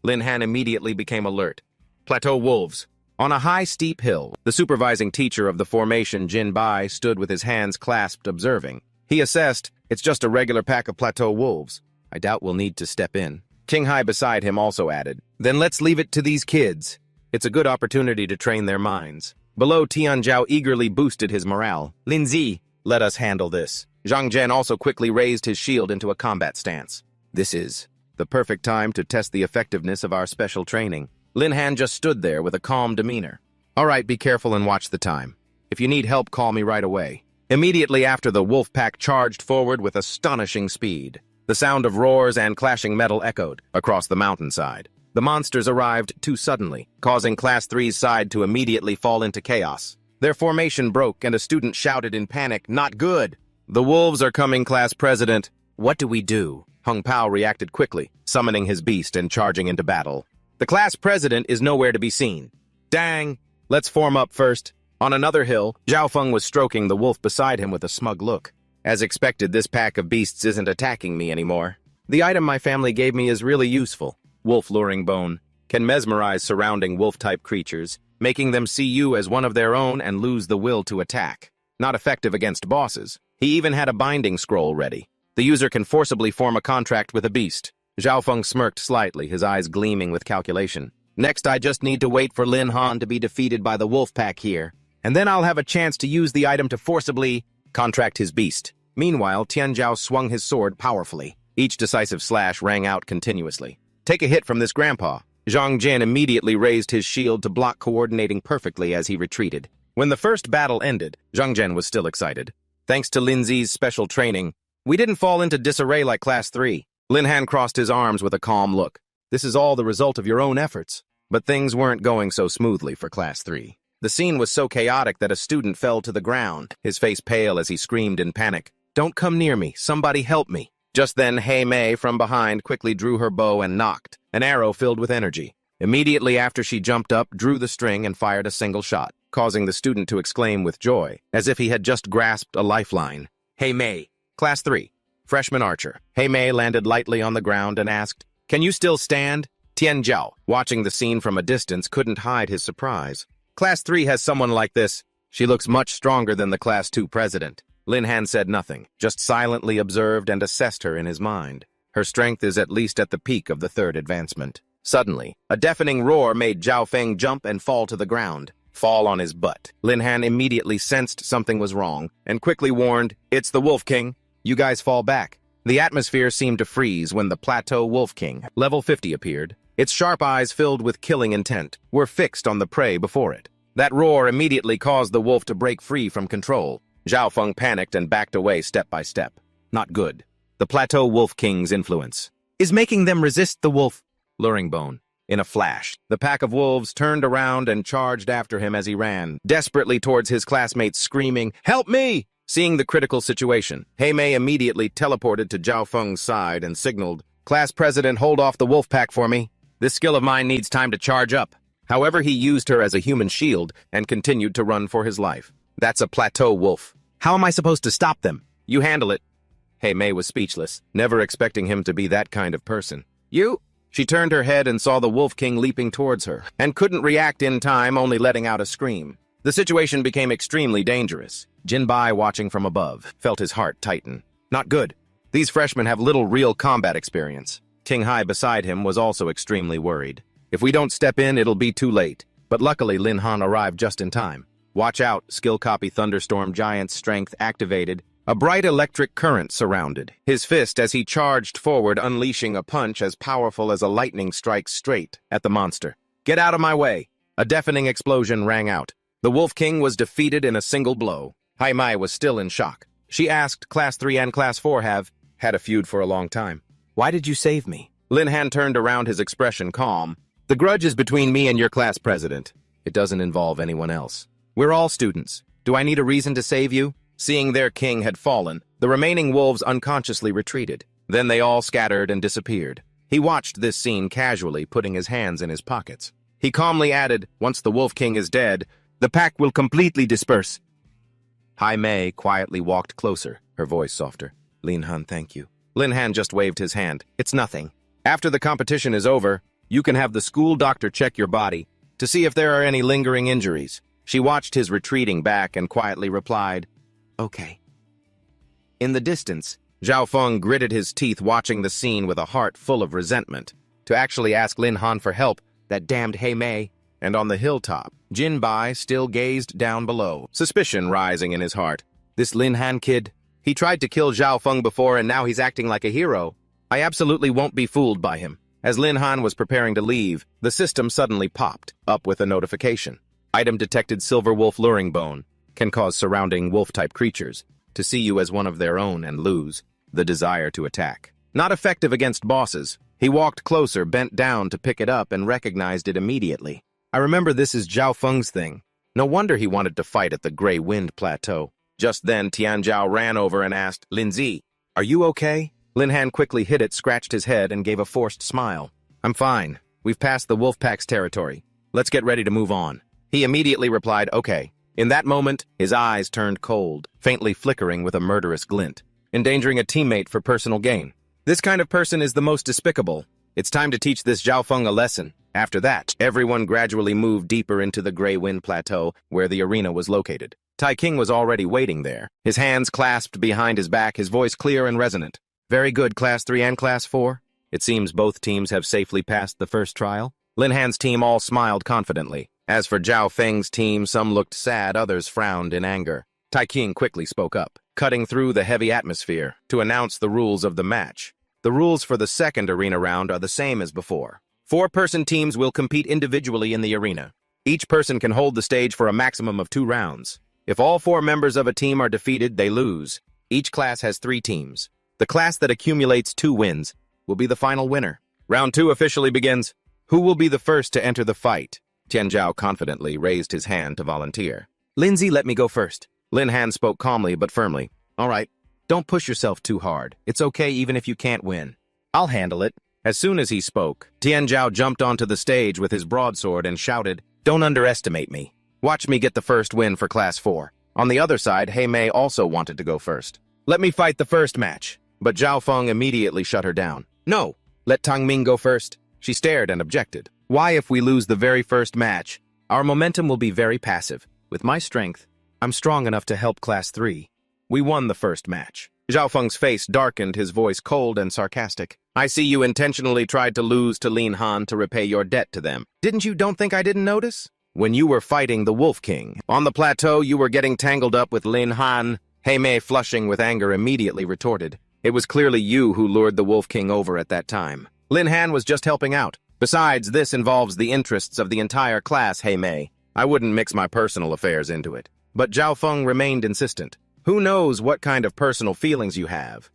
Lin Han immediately became alert. Plateau wolves. On a high, steep hill, the supervising teacher of the formation, Jin Bai, stood with his hands clasped, observing. He assessed, it's just a regular pack of plateau wolves. I doubt we'll need to step in. Qinghai beside him also added, then let's leave it to these kids. It's a good opportunity to train their minds. Below, Tian Zhao eagerly boosted his morale. Lin Zi, let us handle this. Zhang Zhen also quickly raised his shield into a combat stance. This is the perfect time to test the effectiveness of our special training. Lin Han just stood there with a calm demeanor. All right, be careful and watch the time. If you need help, call me right away. Immediately after, the wolf pack charged forward with astonishing speed. The sound of roars and clashing metal echoed across the mountainside. The monsters arrived too suddenly, causing Class 3's side to immediately fall into chaos. Their formation broke, and a student shouted in panic, not good! The wolves are coming, Class President. What do we do? Hung Pao reacted quickly, summoning his beast and charging into battle. The Class President is nowhere to be seen. Dang! Let's form up first. On another hill, Zhao Feng was stroking the wolf beside him with a smug look. As expected, this pack of beasts isn't attacking me anymore. The item my family gave me is really useful. Wolf Luring Bone can mesmerize surrounding wolf-type creatures, making them see you as one of their own and lose the will to attack. Not effective against bosses. He even had a binding scroll ready. The user can forcibly form a contract with a beast. Zhao Feng smirked slightly, his eyes gleaming with calculation. Next, I just need to wait for Lin Han to be defeated by the wolf pack here, and then I'll have a chance to use the item to forcibly contract his beast. Meanwhile, Tian Zhao swung his sword powerfully. Each decisive slash rang out continuously. Take a hit from this grandpa. Zhang Jin immediately raised his shield to block, coordinating perfectly as he retreated. When the first battle ended, Zhang Jin was still excited. Thanks to Lin Zi's special training, we didn't fall into disarray like Class 3. Lin Han crossed his arms with a calm look. This is all the result of your own efforts. But things weren't going so smoothly for Class 3. The scene was so chaotic that a student fell to the ground, his face pale as he screamed in panic. Don't come near me. Somebody help me. Just then, Hei Mei from behind quickly drew her bow and nocked, an arrow filled with energy. Immediately after, she jumped up, drew the string, and fired a single shot, causing the student to exclaim with joy, as if he had just grasped a lifeline. Hei Mei, Class 3, freshman archer. Hei Mei landed lightly on the ground and asked, "Can you still stand?" Tian Zhao, watching the scene from a distance, couldn't hide his surprise. Class 3 has someone like this. She looks much stronger than the Class 2 president. Lin Han said nothing, just silently observed and assessed her in his mind. Her strength is at least at the peak of the third advancement. Suddenly, a deafening roar made Zhao Feng jump and fall to the ground. fall on his butt. Lin Han immediately sensed something was wrong and quickly warned, "It's the Wolf King. You guys fall back." The atmosphere seemed to freeze when the Plateau Wolf King, level 50, appeared. Its sharp eyes, filled with killing intent, were fixed on the prey before it. That roar immediately caused the wolf to break free from control. Zhao Feng panicked and backed away step by step. Not good. The Plateau Wolf King's influence is making them resist the wolf. Luring bone. In a flash, the pack of wolves turned around and charged after him as he ran, desperately towards his classmates, screaming, "Help me!" Seeing the critical situation, He Mei immediately teleported to Zhao Feng's side and signaled, "Class president, hold off the wolf pack for me. This skill of mine needs time to charge up." However, he used her as a human shield and continued to run for his life. That's a plateau wolf. How am I supposed to stop them? You handle it. He Mei was speechless, never expecting him to be that kind of person. You? She turned her head and saw the Wolf King leaping towards her, and couldn't react in time, only letting out a scream. The situation became extremely dangerous. Jin Bai, watching from above, felt his heart tighten. Not good. These freshmen have little real combat experience. Ting Hai beside him was also extremely worried. If we don't step in, it'll be too late. But luckily, Lin Han arrived just in time. Watch out, skill copy Thunderstorm Giant's strength activated. A bright electric current surrounded his fist as he charged forward, unleashing a punch as powerful as a lightning strike straight at the monster. Get out of my way! A deafening explosion rang out. The Wolf King was defeated in a single blow. Hai Mai was still in shock. She asked, Class 3 and Class 4 have had a feud for a long time. Why did you save me? Lin Han turned around, his expression calm. The grudge is between me and your class president. It doesn't involve anyone else. We're all students. Do I need a reason to save you? Seeing their king had fallen, the remaining wolves unconsciously retreated. Then they all scattered and disappeared. He watched this scene casually, putting his hands in his pockets. He calmly added, once the Wolf King is dead, the pack will completely disperse. Hai Mei quietly walked closer, her voice softer. Lin Han, thank you. Lin Han just waved his hand. It's nothing. After the competition is over, you can have the school doctor check your body to see if there are any lingering injuries. She watched his retreating back and quietly replied, Okay. In the distance, Zhao Feng gritted his teeth, watching the scene with a heart full of resentment. To actually ask Lin Han for help, that damned He Mei. And on the hilltop, Jin Bai still gazed down below, suspicion rising in his heart. This Lin Han kid, he tried to kill Zhao Feng before and now he's acting like a hero. I absolutely won't be fooled by him. As Lin Han was preparing to leave, the system suddenly popped up with a notification. Item detected: Silver Wolf Luring Bone. Can cause surrounding wolf-type creatures to see you as one of their own and lose the desire to attack. Not effective against bosses. He walked closer, bent down to pick it up, and recognized it immediately. I remember this is Zhao Feng's thing. No wonder he wanted to fight at the Gray Wind Plateau. Just then, Tian Zhao ran over and asked, Lin Zi, are you okay? Lin Han quickly hid it, scratched his head, and gave a forced smile. I'm fine. We've passed the wolf pack's territory. Let's get ready to move on. He immediately replied, okay. In that moment, his eyes turned cold, faintly flickering with a murderous glint, endangering a teammate for personal gain. This kind of person is the most despicable. It's time to teach this Zhao Feng a lesson. After that, everyone gradually moved deeper into the Gray Wind Plateau, where the arena was located. Tai King was already waiting there, his hands clasped behind his back, his voice clear and resonant. Very good, Class 3 and Class 4. It seems both teams have safely passed the first trial. Lin Han's team all smiled confidently. As for Zhao Feng's team, some looked sad, others frowned in anger. Tai King quickly spoke up, cutting through the heavy atmosphere, to announce the rules of the match. The rules for the second arena round are the same as before. 4-person teams will compete individually in the arena. Each person can hold the stage for a maximum of 2 rounds. If all 4 members of a team are defeated, they lose. Each class has 3 teams. The class that accumulates 2 wins will be the final winner. Round 2 officially begins. Who will be the first to enter the fight? Tian Zhao confidently raised his hand to volunteer. Lindsay, let me go first. Lin Han spoke calmly but firmly. All right, don't push yourself too hard. It's okay even if you can't win. I'll handle it. As soon as he spoke, Tian Zhao jumped onto the stage with his broadsword and shouted, Don't underestimate me. Watch me get the first win for Class 4. On the other side, He Mei also wanted to go first. Let me fight the first match. But Zhao Feng immediately shut her down. No, let Tang Ming go first. She stared and objected. Why, if we lose the very first match? Our momentum will be very passive. With my strength, I'm strong enough to help Class 3. We won the first match. Zhao Feng's face darkened, his voice cold and sarcastic. I see you intentionally tried to lose to Lin Han to repay your debt to them. Didn't you? Don't think I didn't notice? when you were fighting the Wolf King. On the plateau, you were getting tangled up with Lin Han. Mei, flushing with anger, immediately retorted. It was clearly you who lured the Wolf King over at that time. Lin Han was just helping out. Besides, this involves the interests of the entire class, Mei. I wouldn't mix my personal affairs into it. But Zhao Feng remained insistent. Who knows what kind of personal feelings you have?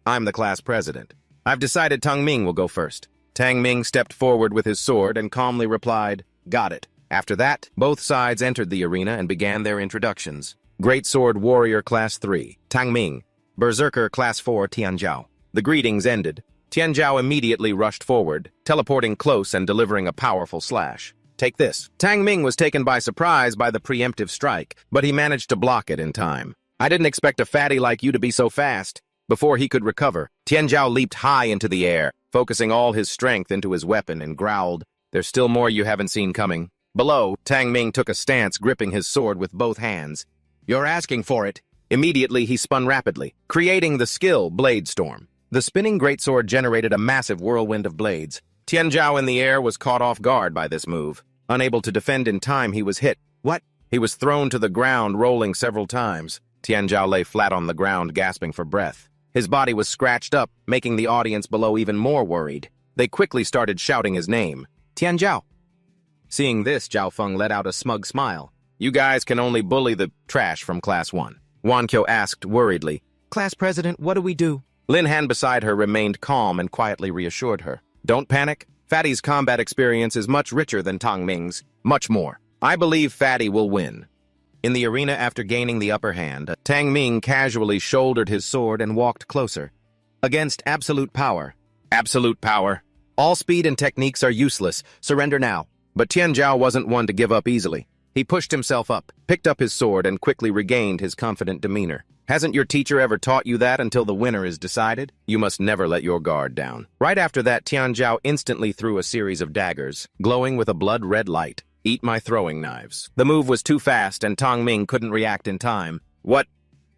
I'm the class president. I've decided Tang Ming will go first. Tang Ming stepped forward with his sword and calmly replied, "Got it." After that, both sides entered the arena and began their introductions. Great Sword Warrior Class 3, Tang Ming. Berserker Class 4, Tianzhao. The greetings ended. Tianzhao immediately rushed forward, teleporting close and delivering a powerful slash. Take this. Tang Ming was taken by surprise by the preemptive strike, but he managed to block it in time. I didn't expect a fatty like you to be so fast. Before he could recover, Tianzhao leaped high into the air, focusing all his strength into his weapon and growled, "There's still more you haven't seen coming." Below, Tang Ming took a stance, gripping his sword with both hands. "You're asking for it." Immediately, he spun rapidly, creating the skill Blade Storm. The spinning greatsword generated a massive whirlwind of blades. Tianzhao in the air was caught off guard by this move. Unable to defend in time, he was hit. What? He was thrown to the ground, rolling several times. Tianzhao lay flat on the ground, gasping for breath. His body was scratched up, making the audience below even more worried. They quickly started shouting his name. Tianzhao. Seeing this, Zhao Feng let out a smug smile. You guys can only bully the trash from Class 1. Wan Qiu asked worriedly. Class President, what do we do? Lin Han beside her remained calm and quietly reassured her. Don't panic. Fatty's combat experience is much richer than Tang Ming's. Much more. I believe Fatty will win. In the arena, after gaining the upper hand, Tang Ming casually shouldered his sword and walked closer. Against absolute power. Absolute power. All speed and techniques are useless. Surrender now. But Tianzhao wasn't one to give up easily. He pushed himself up, picked up his sword, and quickly regained his confident demeanor. Hasn't your teacher ever taught you that until the winner is decided? You must never let your guard down. Right after that, Tianzhao instantly threw a series of daggers, glowing with a blood-red light. Eat my throwing knives. The move was too fast, and Tang Ming couldn't react in time. What?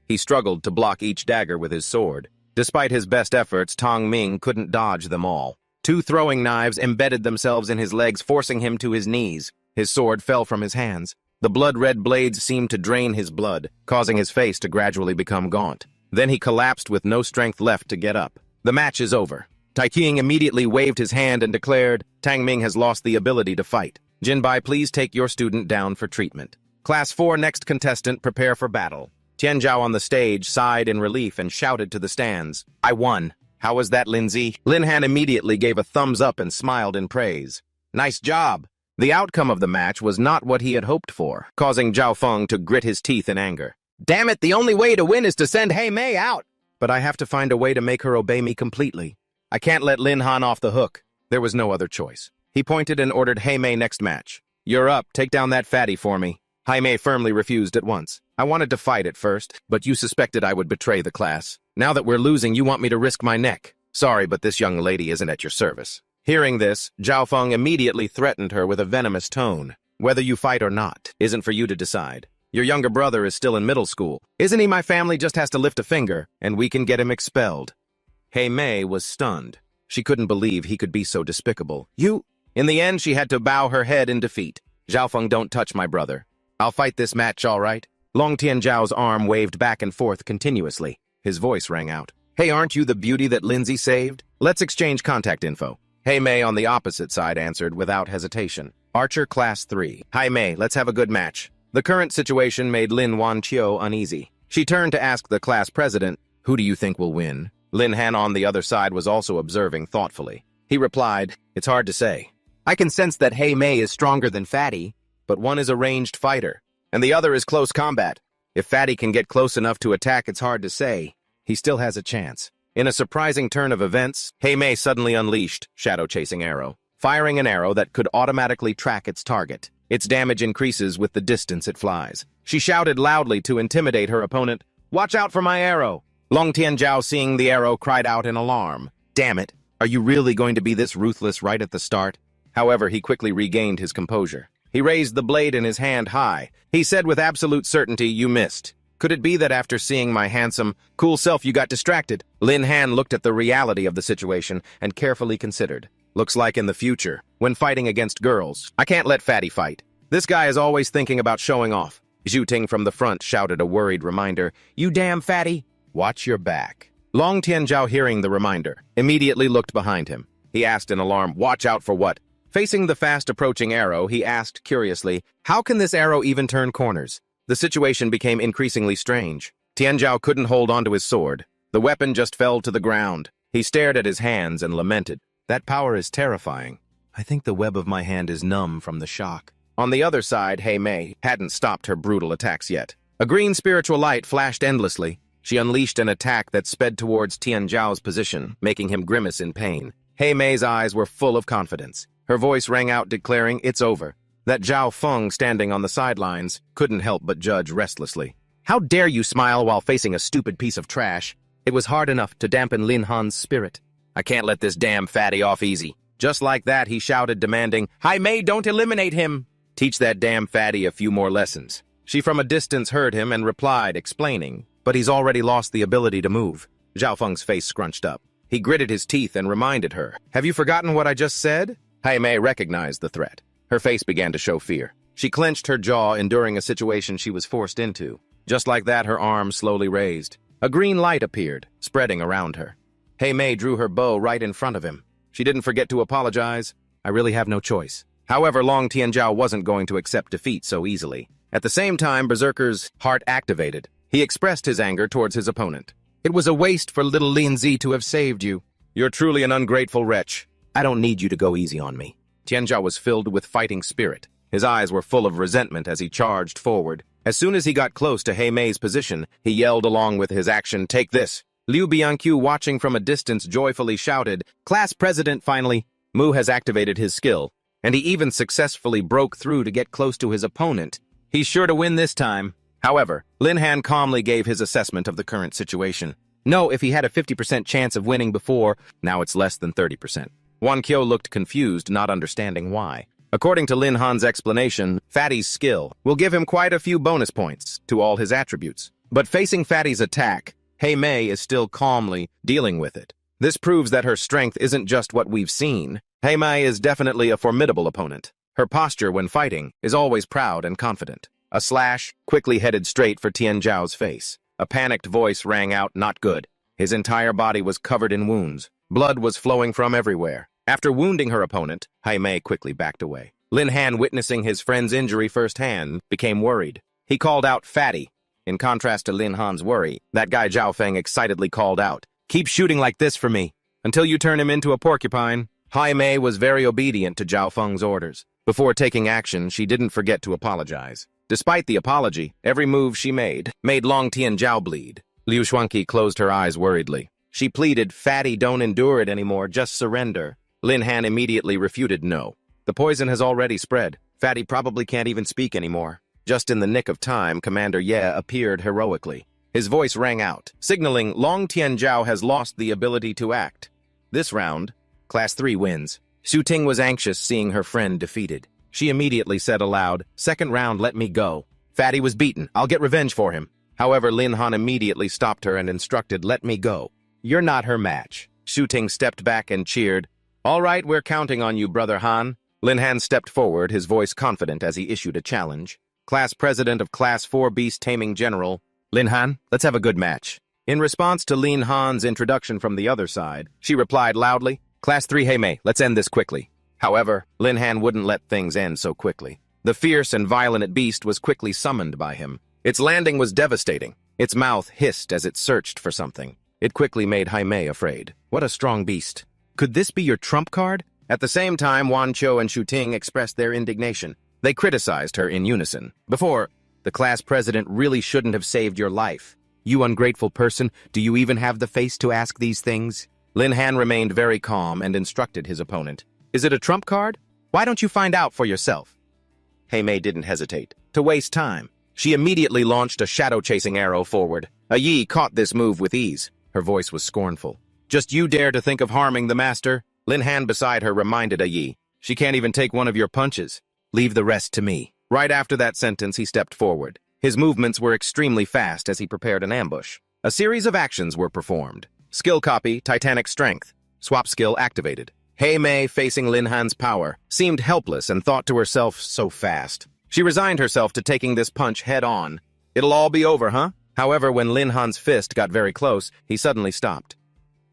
He struggled to block each dagger with his sword. Despite his best efforts, Tang Ming couldn't dodge them all. Two throwing knives embedded themselves in his legs, forcing him to his knees. His sword fell from his hands. The blood-red blades seemed to drain his blood, causing his face to gradually become gaunt. Then he collapsed with no strength left to get up. The match is over. Tai Qing immediately waved his hand and declared, Tang Ming has lost the ability to fight. Jinbai, please take your student down for treatment. Class 4 next contestant, prepare for battle. Tianzhao on the stage sighed in relief and shouted to the stands, I won. How was that, Lindsay? Lin Han immediately gave a thumbs up and smiled in praise. Nice job. The outcome of the match was not what he had hoped for, causing Zhao Feng to grit his teeth in anger. Damn it, the only way to win is to send Mei out. But I have to find a way to make her obey me completely. I can't let Lin Han off the hook. There was no other choice. He pointed and ordered Mei next match. You're up, take down that fatty for me. Mei firmly refused at once. I wanted to fight at first, but you suspected I would betray the class. Now that we're losing, you want me to risk my neck. Sorry, but this young lady isn't at your service. Hearing this, Zhao Feng immediately threatened her with a venomous tone. Whether you fight or not isn't for you to decide. Your younger brother is still in middle school. Isn't he? My family just has to lift a finger, and we can get him expelled. Mei was stunned. She couldn't believe he could be so despicable. You? In the end, she had to bow her head in defeat. Zhao Feng, don't touch my brother. I'll fight this match, all right? Long Tianzhao's arm waved back and forth continuously. His voice rang out. Hey, aren't you the beauty that Lindsay saved? Let's exchange contact info. Mei on the opposite side answered without hesitation. Archer Class 3. Hi, Mei, let's have a good match. The current situation made Lin Wan Qiu uneasy. She turned to ask the class president, who do you think will win? Lin Han on the other side was also observing thoughtfully. He replied, it's hard to say. I can sense that Mei is stronger than Fatty, but one is a ranged fighter, and the other is close combat. If Fatty can get close enough to attack, it's hard to say. He still has a chance. In a surprising turn of events, Mei suddenly unleashed Shadow-Chasing Arrow, firing an arrow that could automatically track its target. Its damage increases with the distance it flies. She shouted loudly to intimidate her opponent, watch out for my arrow! Long Tianzhao, seeing the arrow, cried out in alarm. Damn it, are you really going to be this ruthless right at the start? However, he quickly regained his composure. He raised the blade in his hand high. He said with absolute certainty, you missed. Could it be that after seeing my handsome, cool self you got distracted? Lin Han looked at the reality of the situation and carefully considered. Looks like in the future, when fighting against girls, I can't let Fatty fight. This guy is always thinking about showing off. Zhu Ting from the front shouted a worried reminder, "You damn fatty! Watch your back." Long Tianzhao, hearing the reminder, immediately looked behind him. He asked in alarm, "Watch out for what?" Facing the fast-approaching arrow, he asked curiously, "How can this arrow even turn corners?" The situation became increasingly strange. Tianzhao couldn't hold onto his sword. The weapon just fell to the ground. He stared at his hands and lamented, "That power is terrifying. I think the web of my hand is numb from the shock." On the other side, Hei Mei hadn't stopped her brutal attacks yet. A green spiritual light flashed endlessly. She unleashed an attack that sped towards Tianzhao's position, making him grimace in pain. Hei Mei's eyes were full of confidence. Her voice rang out declaring, "It's over." That Zhao Feng, standing on the sidelines, couldn't help but judge restlessly. "How dare you smile while facing a stupid piece of trash?" It was hard enough to dampen Lin Han's spirit. "I can't let this damn fatty off easy." Just like that, he shouted, demanding, "Hei Mei, don't eliminate him! Teach that damn fatty a few more lessons." She from a distance heard him and replied, explaining, "But he's already lost the ability to move." Zhao Feng's face scrunched up. He gritted his teeth and reminded her, "Have you forgotten what I just said?" Hei Mei recognized the threat. Her face began to show fear. She clenched her jaw, enduring a situation she was forced into. Just like that, her arm slowly raised. A green light appeared, spreading around her. Hei Mei drew her bow right in front of him. She didn't forget to apologize. "I really have no choice." However, Long Tianzhao wasn't going to accept defeat so easily. At the same time, Berserker's heart activated. He expressed his anger towards his opponent. "It was a waste for little Lin Zi to have saved you. You're truly an ungrateful wretch. I don't need you to go easy on me." Tianzhao was filled with fighting spirit. His eyes were full of resentment as he charged forward. As soon as he got close to Hei Mei's position, he yelled along with his action, "Take this!" Liu Bianqiu, watching from a distance, joyfully shouted, "Class President, finally!" Mu has activated his skill, and he even successfully broke through to get close to his opponent. He's sure to win this time. However, Lin Han calmly gave his assessment of the current situation. No, if he had a 50% chance of winning before, now it's less than 30%. Wan Qiu looked confused, not understanding why. According to Lin Han's explanation, Fatty's skill will give him quite a few bonus points to all his attributes. But facing Fatty's attack, Hei Mei is still calmly dealing with it. This proves that her strength isn't just what we've seen. Hei Mei is definitely a formidable opponent. Her posture when fighting is always proud and confident. A slash quickly headed straight for Tianzhao's face. A panicked voice rang out, "Not good." His entire body was covered in wounds. Blood was flowing from everywhere. After wounding her opponent, Hei Mei quickly backed away. Lin Han, witnessing his friend's injury firsthand, became worried. He called out, "Fatty." In contrast to Lin Han's worry, that guy Zhao Feng excitedly called out, "Keep shooting like this for me, until you turn him into a porcupine." Hei Mei was very obedient to Zhao Feng's orders. Before taking action, she didn't forget to apologize. Despite the apology, every move she made Long Tianzhao bleed. Liu Xuanqi closed her eyes worriedly. She pleaded, "Fatty, don't endure it anymore, just surrender." Lin Han immediately refuted, "No. The poison has already spread. Fatty probably can't even speak anymore." Just in the nick of time, Commander Ye appeared heroically. His voice rang out, signaling Long Tianzhao has lost the ability to act. This round, Class 3 wins. Zhu Ting was anxious seeing her friend defeated. She immediately said aloud, "Second round, let me go. Fatty was beaten. I'll get revenge for him." However, Lin Han immediately stopped her and instructed, "Let me go. You're not her match." Zhu Ting stepped back and cheered, "All right, we're counting on you, Brother Han." Lin Han stepped forward, his voice confident as he issued a challenge. "Class President of Class 4 Beast Taming General, Lin Han, let's have a good match." In response to Lin Han's introduction from the other side, she replied loudly, "Class 3 Hei Mei, let's end this quickly." However, Lin Han wouldn't let things end so quickly. The fierce and violent beast was quickly summoned by him. Its landing was devastating. Its mouth hissed as it searched for something. It quickly made Hei Mei afraid. What a strong beast. Could this be your trump card? At the same time, Wan Qiu and Zhu Ting expressed their indignation. They criticized her in unison. "Before, the class president really shouldn't have saved your life. You ungrateful person, do you even have the face to ask these things?" Lin Han remained very calm and instructed his opponent. "Is it a trump card? Why don't you find out for yourself?" Hei Mei didn't hesitate. To waste time, she immediately launched a shadow-chasing arrow forward. A Yi caught this move with ease. Her voice was scornful. "Just you dare to think of harming the master?" Lin Han beside her reminded a Yi. "She can't even take one of your punches. Leave the rest to me." Right after that sentence, he stepped forward. His movements were extremely fast as he prepared an ambush. A series of actions were performed. Skill copy, Titanic Strength. Swap skill activated. Hei Mei, facing Lin Han's power, seemed helpless and thought to herself, "So fast. She resigned herself to taking this punch head-on. It'll all be over, huh? However, when Lin Han's fist got very close, he suddenly stopped.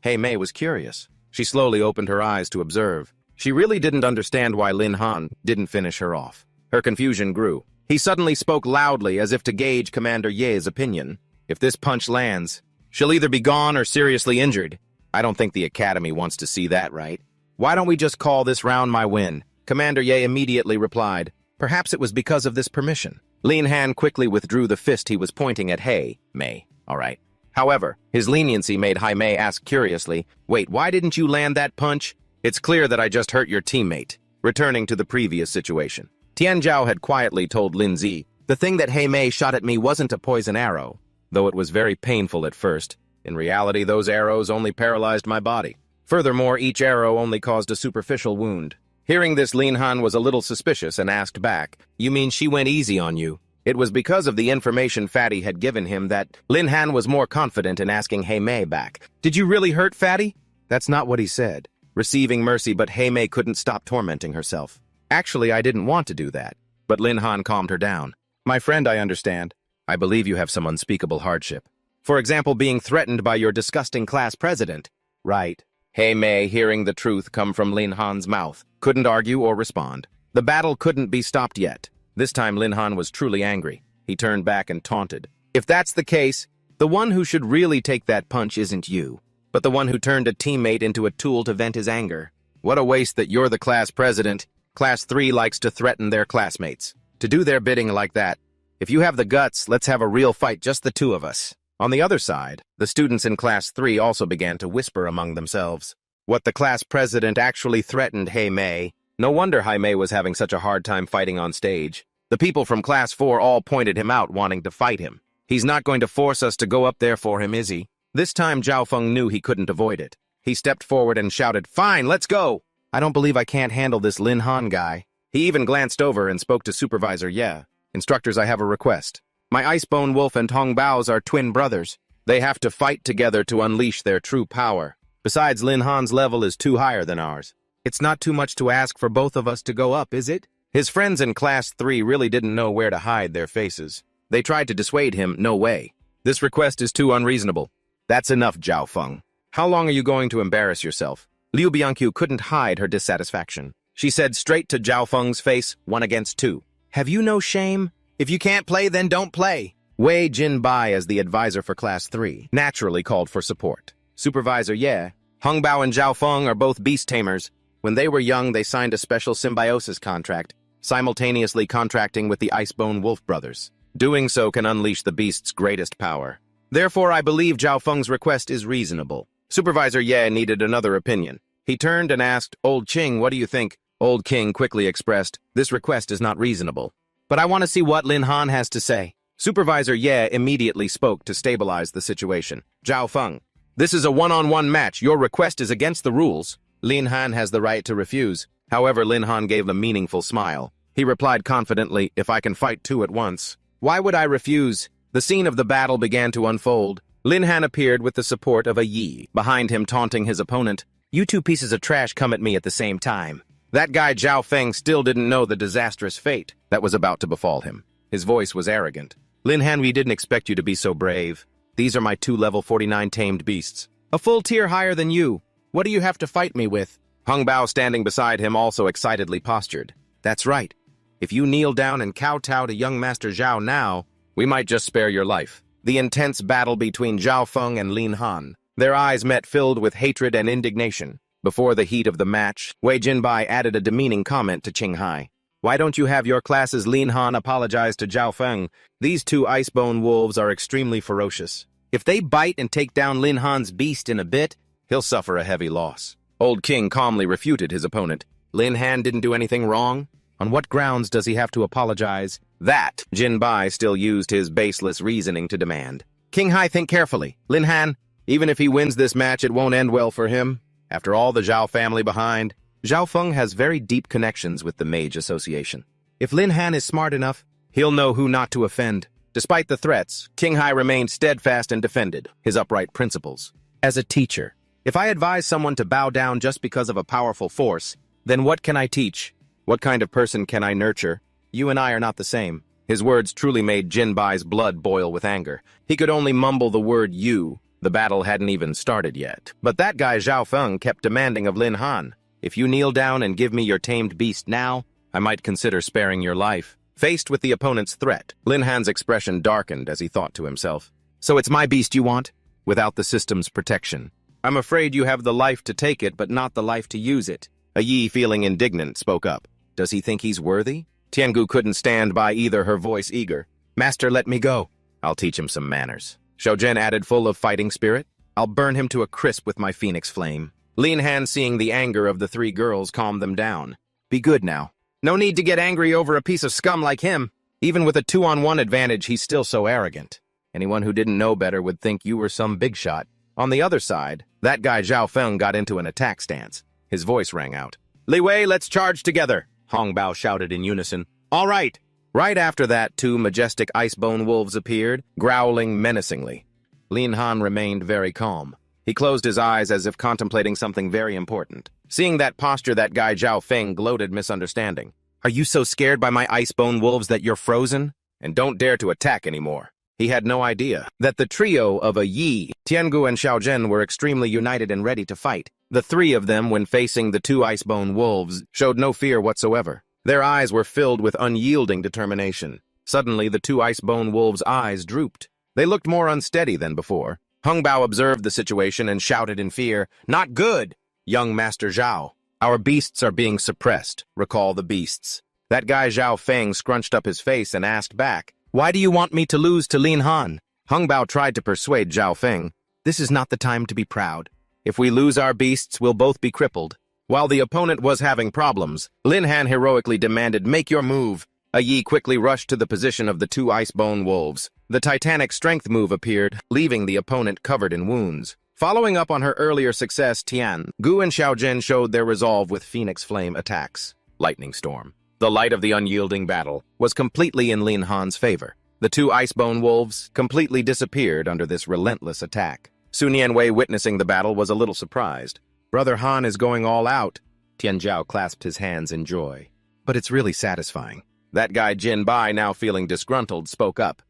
Hei Mei was curious. She slowly opened her eyes to observe. She really didn't understand why Lin Han didn't finish her off. Her confusion grew. He suddenly spoke loudly as if to gauge Commander Ye's opinion. If this punch lands, she'll either be gone or seriously injured. I don't think the Academy wants to see that, right? Why don't we just call this round my win? Commander Ye immediately replied. Perhaps it was because of this permission. Lin Han quickly withdrew the fist he was pointing at Hei Mei. All right. However, his leniency made Hei Mei ask curiously, wait, why didn't you land that punch? It's clear that I just hurt your teammate. Returning to the previous situation. Tian Zhao had quietly told Lin Zi, the thing that Hei Mei shot at me wasn't a poison arrow, though it was very painful at first. In reality, those arrows only paralyzed my body. Furthermore, each arrow only caused a superficial wound. Hearing this, Lin Han was a little suspicious and asked back, you mean she went easy on you? It was because of the information Fatty had given him that Lin Han was more confident in asking Hei Mei back. Did you really hurt Fatty? That's not what he said. Receiving mercy, but Hei Mei couldn't stop tormenting herself. Actually, I didn't want to do that. But Lin Han calmed her down. My friend, I understand. I believe you have some unspeakable hardship. For example, being threatened by your disgusting class president. Right. Hei Mei, hearing the truth come from Lin Han's mouth, couldn't argue or respond. The battle couldn't be stopped yet. This time Lin Han was truly angry. He turned back and taunted. If that's the case, the one who should really take that punch isn't you, but the one who turned a teammate into a tool to vent his anger. What a waste that you're the class president. Class 3 likes to threaten their classmates. To do their bidding like that. If you have the guts, let's have a real fight, just the two of us. On the other side, the students in Class 3 also began to whisper among themselves. What the class president actually threatened Hei Mei. No wonder Hei Mei was having such a hard time fighting on stage. The people from Class 4 all pointed him out, wanting to fight him. He's not going to force us to go up there for him, is he? This time Zhao Feng knew he couldn't avoid it. He stepped forward and shouted, Fine, let's go! I don't believe I can't handle this Lin Han guy. He even glanced over and spoke to Supervisor Ye. Instructors, I have a request. My Icebone Wolf and Hong Bao's are twin brothers. They have to fight together to unleash their true power. Besides, Lin Han's level is too higher than ours. It's not too much to ask for both of us to go up, is it? His friends in Class 3 really didn't know where to hide their faces. They tried to dissuade him, no way. This request is too unreasonable. That's enough, Zhao Feng. How long are you going to embarrass yourself? Liu Bianqiu couldn't hide her dissatisfaction. She said straight to Zhao Feng's face, 1 against 2. Have you no shame? If you can't play, then don't play. Wei Jinbai, as the advisor for Class 3, naturally called for support. Supervisor Ye, Hong Bao and Zhao Feng are both beast tamers. When they were young, they signed a special symbiosis contract, simultaneously contracting with the Icebone Wolf brothers. Doing so can unleash the beast's greatest power. Therefore, I believe Zhao Feng's request is reasonable. Supervisor Ye needed another opinion. He turned and asked, Old Qing, what do you think? Old King quickly expressed, this request is not reasonable. But I want to see what Lin Han has to say. Supervisor Ye immediately spoke to stabilize the situation. Zhao Feng, this is a one-on-one match. Your request is against the rules. Lin Han has the right to refuse. However, Lin Han gave a meaningful smile. He replied confidently, if I can fight two at once. Why would I refuse? The scene of the battle began to unfold. Lin Han appeared with the support of a Yi, behind him taunting his opponent. You two pieces of trash come at me at the same time. That guy Zhao Feng still didn't know the disastrous fate that was about to befall him. His voice was arrogant. Lin Han, we didn't expect you to be so brave. These are my 2 level 49 tamed beasts. A full tier higher than you. What do you have to fight me with? Hong Bao, standing beside him, also excitedly postured. That's right. If you kneel down and kowtow to young Master Zhao now, we might just spare your life. The intense battle between Zhao Feng and Lin Han. Their eyes met, filled with hatred and indignation. Before the heat of the match, Wei Jinbai added a demeaning comment to Qinghai. Why don't you have your class's Lin Han apologize to Zhao Feng? These 2 Icebone wolves are extremely ferocious. If they bite and take down Lin Han's beast in a bit, he'll suffer a heavy loss. Old King calmly refuted his opponent. Lin Han didn't do anything wrong. On what grounds does he have to apologize? That, Jinbai still used his baseless reasoning to demand. Qinghai, think carefully. Lin Han, even if he wins this match, it won't end well for him. After all the Zhao family behind, Zhao Feng has very deep connections with the Mage Association. If Lin Han is smart enough, he'll know who not to offend. Despite the threats, Qinghai remained steadfast and defended his upright principles. As a teacher, if I advise someone to bow down just because of a powerful force, then what can I teach? What kind of person can I nurture? You and I are not the same. His words truly made Jinbai's blood boil with anger. He could only mumble the word you. The battle hadn't even started yet. But that guy Zhao Feng kept demanding of Lin Han, "If you kneel down and give me your tamed beast now, I might consider sparing your life." Faced with the opponent's threat, Lin Han's expression darkened as he thought to himself, "So it's my beast you want? Without the system's protection. I'm afraid you have the life to take it, but not the life to use it." A Yi, feeling indignant, spoke up. Does he think he's worthy? Tiangu couldn't stand by either, her voice eager. "Master, let me go. I'll teach him some manners." Xiaozhen added, full of fighting spirit. "I'll burn him to a crisp with my phoenix flame." Lin Han, seeing the anger of the three girls, calmed them down. "Be good now. No need to get angry over a piece of scum like him. Even with a 2-on-1 advantage, he's still so arrogant. Anyone who didn't know better would think you were some big shot." On the other side, that guy Zhao Feng got into an attack stance. His voice rang out. "Li Wei, let's charge together!" Hong Bao shouted in unison. "All right!" Right after that, 2 majestic icebone wolves appeared, growling menacingly. Lin Han remained very calm. He closed his eyes as if contemplating something very important. Seeing that posture, that guy Zhao Feng gloated misunderstanding. "Are you so scared by my icebone wolves that you're frozen? And don't dare to attack anymore." He had no idea that the trio of a Yi, Tiangu, and Xiaozhen were extremely united and ready to fight. The 3 of them, when facing the 2 icebone wolves, showed no fear whatsoever. Their eyes were filled with unyielding determination. Suddenly, the 2 icebone wolves' eyes drooped. They looked more unsteady than before. Hong Bao observed the situation and shouted in fear, "Not good! Young Master Zhao, our beasts are being suppressed. Recall the beasts." That guy Zhao Feng scrunched up his face and asked back, "Why do you want me to lose to Lin Han?" Hong Bao tried to persuade Zhao Feng, "This is not the time to be proud. If we lose our beasts, we'll both be crippled." While the opponent was having problems, Lin Han heroically demanded, "Make your move." A Yi quickly rushed to the position of the 2 icebone wolves. The Titanic Strength move appeared, leaving the opponent covered in wounds. Following up on her earlier success, Tian, Gu, and Xiaozhen showed their resolve with Phoenix Flame attacks. Lightning Storm. The light of the unyielding battle was completely in Lin Han's favor. The 2 icebone wolves completely disappeared under this relentless attack. Su Nianwei, witnessing the battle, was a little surprised. "Brother Han is going all out." Tian Zhao clasped his hands in joy. "But it's really satisfying." That guy Jin Bai, now feeling disgruntled, spoke up.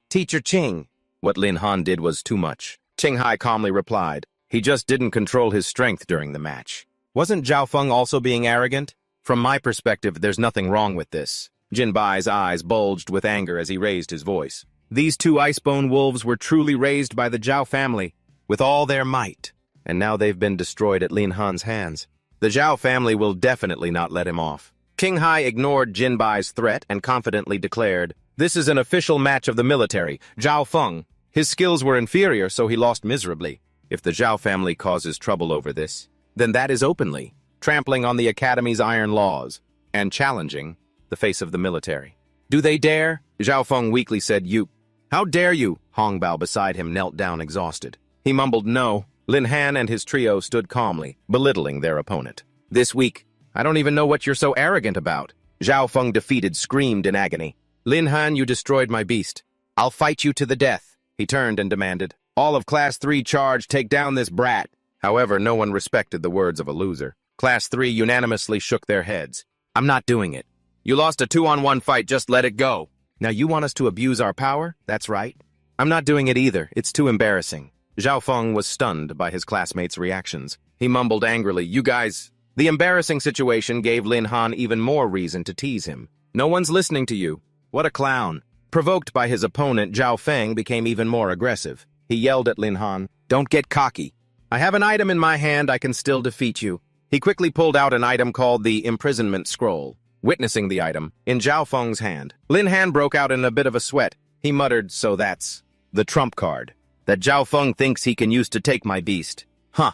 "Teacher Qing." What Lin Han did was too much. Qing Hai calmly replied, "He just didn't control his strength during the match." Wasn't Zhao Feng also being arrogant? From my perspective, there's nothing wrong with this. Jin Bai's eyes bulged with anger as he raised his voice. These 2 icebone wolves were truly raised by the Zhao family, with all their might. And now they've been destroyed at Lin Han's hands. The Zhao family will definitely not let him off. King Hai ignored Jin Bai's threat and confidently declared, "This is an official match of the military. Zhao Feng. His skills were inferior, so he lost miserably. If the Zhao family causes trouble over this, then that is openly trampling on the Academy's iron laws and challenging the face of the military. Do they dare?" Zhao Feng weakly said, "You. How dare you?" Hong Bao beside him knelt down exhausted. He mumbled no. Lin Han and his trio stood calmly, belittling their opponent. "This week, I don't even know what you're so arrogant about." Zhao Feng, defeated, screamed in agony. "Lin Han, you destroyed my beast. I'll fight you to the death." He turned and demanded, "All of Class 3 charge, take down this brat." However, no one respected the words of a loser. Class 3 unanimously shook their heads. "I'm not doing it. You lost a 2-on-1 fight, just let it go." "Now you want us to abuse our power? That's right. I'm not doing it either. It's too embarrassing." Zhao Feng was stunned by his classmates' reactions. He mumbled angrily, "You guys..." The embarrassing situation gave Lin Han even more reason to tease him. "No one's listening to you. What a clown." Provoked by his opponent, Zhao Feng became even more aggressive. He yelled at Lin Han, "Don't get cocky. I have an item in my hand, I can still defeat you." He quickly pulled out an item called the Imprisonment Scroll. Witnessing the item in Zhao Feng's hand, Lin Han broke out in a bit of a sweat. He muttered, "So that's the trump card that Zhao Feng thinks he can use to take my beast. Huh."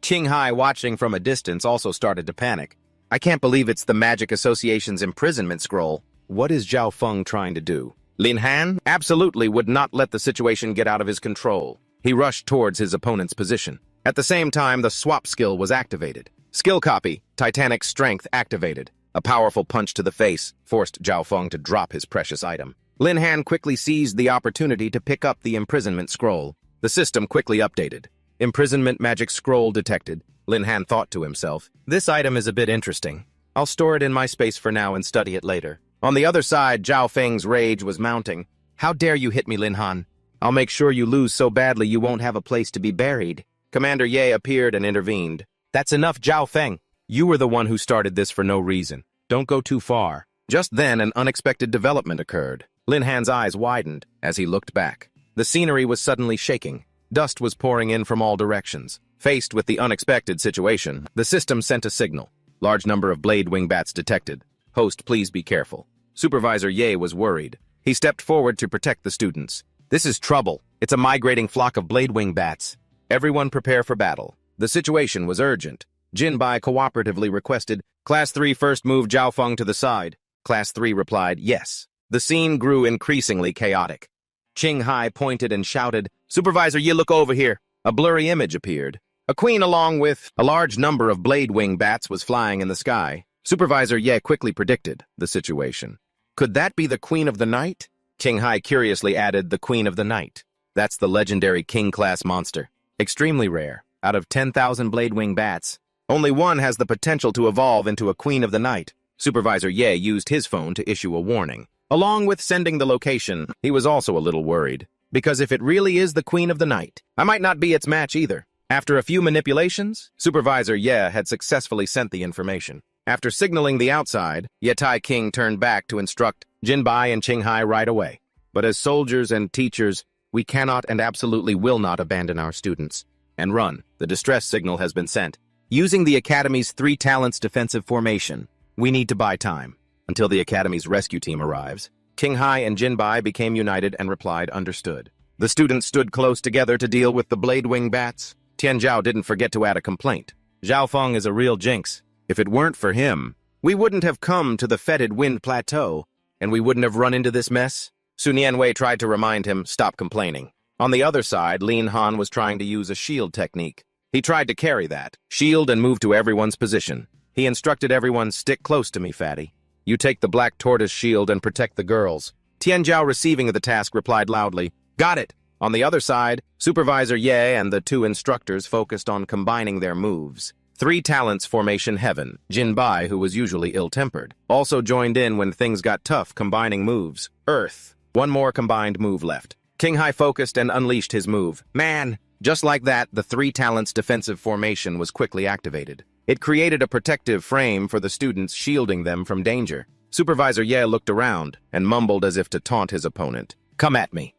Qing Hai, watching from a distance, also started to panic. "I can't believe it's the Magic Association's imprisonment scroll. What is Zhao Feng trying to do?" Lin Han absolutely would not let the situation get out of his control. He rushed towards his opponent's position. At the same time, the swap skill was activated. Skill copy, Titanic Strength, activated. A powerful punch to the face forced Zhao Feng to drop his precious item. Lin Han quickly seized the opportunity to pick up the imprisonment scroll. The system quickly updated. Imprisonment magic scroll detected. Lin Han thought to himself, "This item is a bit interesting. I'll store it in my space for now and study it later." On the other side, Zhao Feng's rage was mounting. How dare you hit me, Lin Han? I'll make sure you lose so badly you won't have a place to be buried. Commander Ye appeared and intervened. That's enough, Zhao Feng. You were the one who started this for no reason. Don't go too far. Just then, an unexpected development occurred. Lin Han's eyes widened as he looked back. The scenery was suddenly shaking. Dust was pouring in from all directions. Faced with the unexpected situation, the system sent a signal. Large number of blade wing bats detected. Host, please be careful. Supervisor Ye was worried. He stepped forward to protect the students. This is trouble. It's a migrating flock of blade wing bats. Everyone prepare for battle. The situation was urgent. Jin Bai cooperatively requested, Class 3 first move Zhao Feng to the side. Class 3 replied, yes. The scene grew increasingly chaotic. Qing Hai pointed and shouted, Supervisor Ye, look over here. A blurry image appeared. A queen along with a large number of blade wing bats was flying in the sky. Supervisor Ye quickly predicted the situation. Could that be the Queen of the Night? Qing Hai curiously added the Queen of the Night. That's the legendary king-class monster. Extremely rare. Out of 10,000 blade wing bats, only one has the potential to evolve into a Queen of the Night. Supervisor Ye used his phone to issue a warning. Along with sending the location, he was also a little worried. Because if it really is the Queen of the Night, I might not be its match either. After a few manipulations, Supervisor Ye had successfully sent the information. After signaling the outside, Yetai King turned back to instruct Jin Bai and Qing Hai right away. But as soldiers and teachers, we cannot and absolutely will not abandon our students. And run. The distress signal has been sent. Using the Academy's 3 talents defensive formation, we need to buy time until the Academy's rescue team arrives. Qing Hai and Jin Bai became united and replied, understood. The students stood close together to deal with the blade wing bats. Tian Zhao didn't forget to add a complaint. Zhao Feng is a real jinx. If it weren't for him, we wouldn't have come to the fetid wind plateau, and we wouldn't have run into this mess. Su Nianwei tried to remind him, stop complaining. On the other side, Lin Han was trying to use a shield technique. He tried to carry that, shield and move to everyone's position. He instructed everyone, stick close to me, fatty. You take the black tortoise shield and protect the girls. Tian Zhao, receiving the task, replied loudly, got it. On the other side, Supervisor Ye and the 2 instructors focused on combining their moves. 3 talents formation heaven. Jin Bai, who was usually ill-tempered, also joined in when things got tough, combining moves. Earth. 1 more combined move left. Qing Hai focused and unleashed his move. Man! Just like that, the 3 talents defensive formation was quickly activated. It created a protective frame for the students, shielding them from danger. Supervisor Ye looked around and mumbled as if to taunt his opponent. Come at me.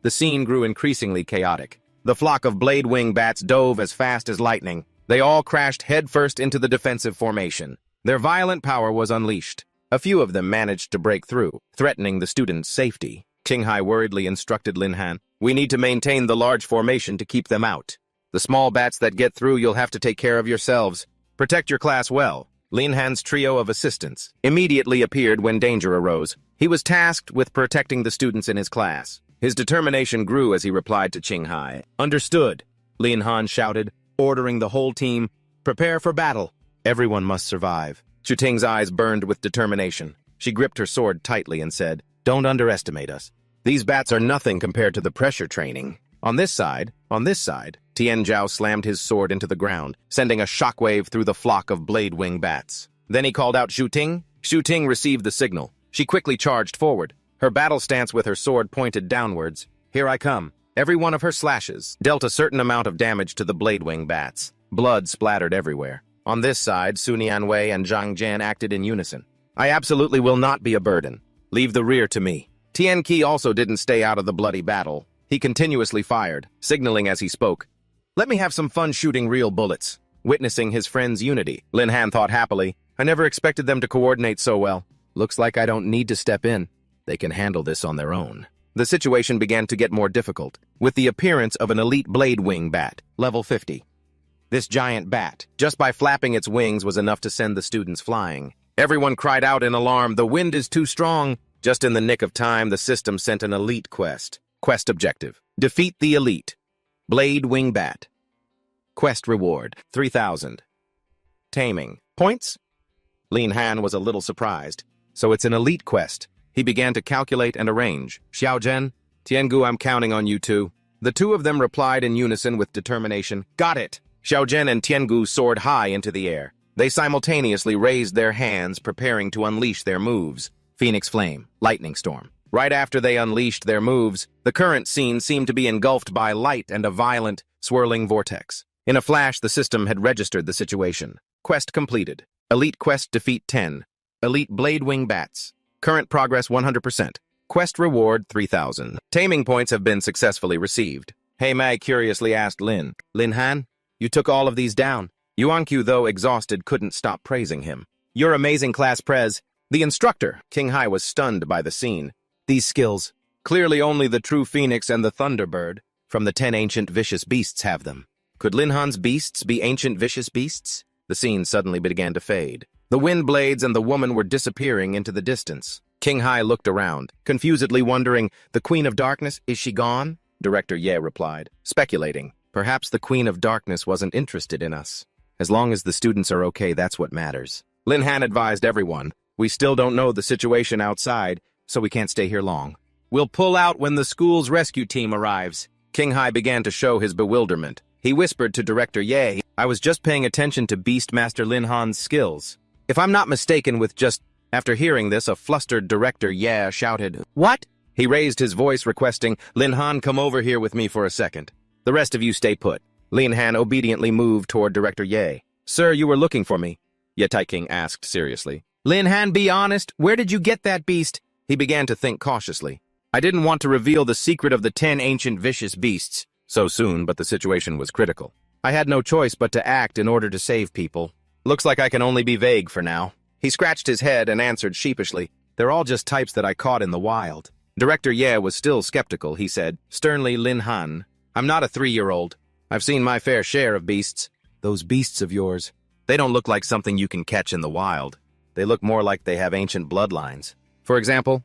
The scene grew increasingly chaotic. The flock of blade wing bats dove as fast as lightning. They all crashed headfirst into the defensive formation. Their violent power was unleashed. A few of them managed to break through, threatening the students' safety. Qing Hai worriedly instructed Lin Han, we need to maintain the large formation to keep them out. The small bats that get through, you'll have to take care of yourselves. Protect your class well. Lin Han's trio of assistants immediately appeared when danger arose. He was tasked with protecting the students in his class. His determination grew as he replied to Qing Hai. Understood, Lin Han shouted, ordering the whole team, prepare for battle. Everyone must survive. Xu Ting's eyes burned with determination. She gripped her sword tightly and said, don't underestimate us. These bats are nothing compared to the pressure training. On this side, Tian Zhao slammed his sword into the ground, sending a shockwave through the flock of blade wing bats. Then he called out Xu Ting. Xu Ting received the signal. She quickly charged forward, her battle stance with her sword pointed downwards. Here I come. Every one of her slashes dealt a certain amount of damage to the blade wing bats. Blood splattered everywhere. On this side, Su Nianwei and Zhang Jian acted in unison. I absolutely will not be a burden. Leave the rear to me. Tian Qi also didn't stay out of the bloody battle. He continuously fired, signaling as he spoke. Let me have some fun shooting real bullets. Witnessing his friend's unity, Lin Han thought happily, I never expected them to coordinate so well. Looks like I don't need to step in. They can handle this on their own. The situation began to get more difficult, with the appearance of an elite blade wing bat, level 50. This giant bat, just by flapping its wings, was enough to send the students flying. Everyone cried out in alarm, the wind is too strong. Just in the nick of time, the system sent an elite quest. Quest objective, defeat the elite. Blade wing bat. Quest reward, 3,000. Taming. Points? Lin Han was a little surprised. So it's an elite quest. He began to calculate and arrange. Xiao Zhen, Tiangu, I'm counting on you two. The 2 of them replied in unison with determination. Got it! Xiao Zhen and Tiangu soared high into the air. They simultaneously raised their hands, preparing to unleash their moves. Phoenix Flame, Lightning Storm. Right after they unleashed their moves, the current scene seemed to be engulfed by light and a violent, swirling vortex. In a flash, the system had registered the situation. Quest completed. Elite Quest defeat 10. Elite Blade Wing Bats. Current progress 100%. Quest reward 3,000. Taming points have been successfully received. Hey Mai curiously asked Lin. Lin Han, you took all of these down. Yuankyu, though exhausted, couldn't stop praising him. You're amazing, Class Prez. The instructor, King Hai, was stunned by the scene. These skills, clearly only the true Phoenix and the Thunderbird from the 10 ancient vicious beasts have them. Could Lin Han's beasts be ancient vicious beasts? The scene suddenly began to fade. The wind blades and the woman were disappearing into the distance. King Hai looked around, confusedly wondering, the Queen of Darkness, is she gone? Director Ye replied, speculating. Perhaps the Queen of Darkness wasn't interested in us. As long as the students are okay, that's what matters. Lin Han advised everyone, we still don't know the situation outside, so we can't stay here long. We'll pull out when the school's rescue team arrives. King Hai began to show his bewilderment. He whispered to Director Ye, I was just paying attention to Beastmaster Lin Han's skills. If I'm not mistaken with just... After hearing this, a flustered Director Ye shouted, What? He raised his voice requesting, Lin Han, come over here with me for a second. The rest of you stay put. Lin Han obediently moved toward Director Ye. Sir, you were looking for me? Ye Taiking asked seriously. Lin Han, be honest, where did you get that beast? He began to think cautiously. I didn't want to reveal the secret of the 10 ancient vicious beasts so soon, but the situation was critical. I had no choice but to act in order to save people. Looks like I can only be vague for now. He scratched his head and answered sheepishly, They're all just types that I caught in the wild. Director Ye was still skeptical, he said, sternly, Lin Han, I'm not a 3-year-old. I've seen my fair share of beasts. Those beasts of yours, they don't look like something you can catch in the wild. They look more like they have ancient bloodlines. For example,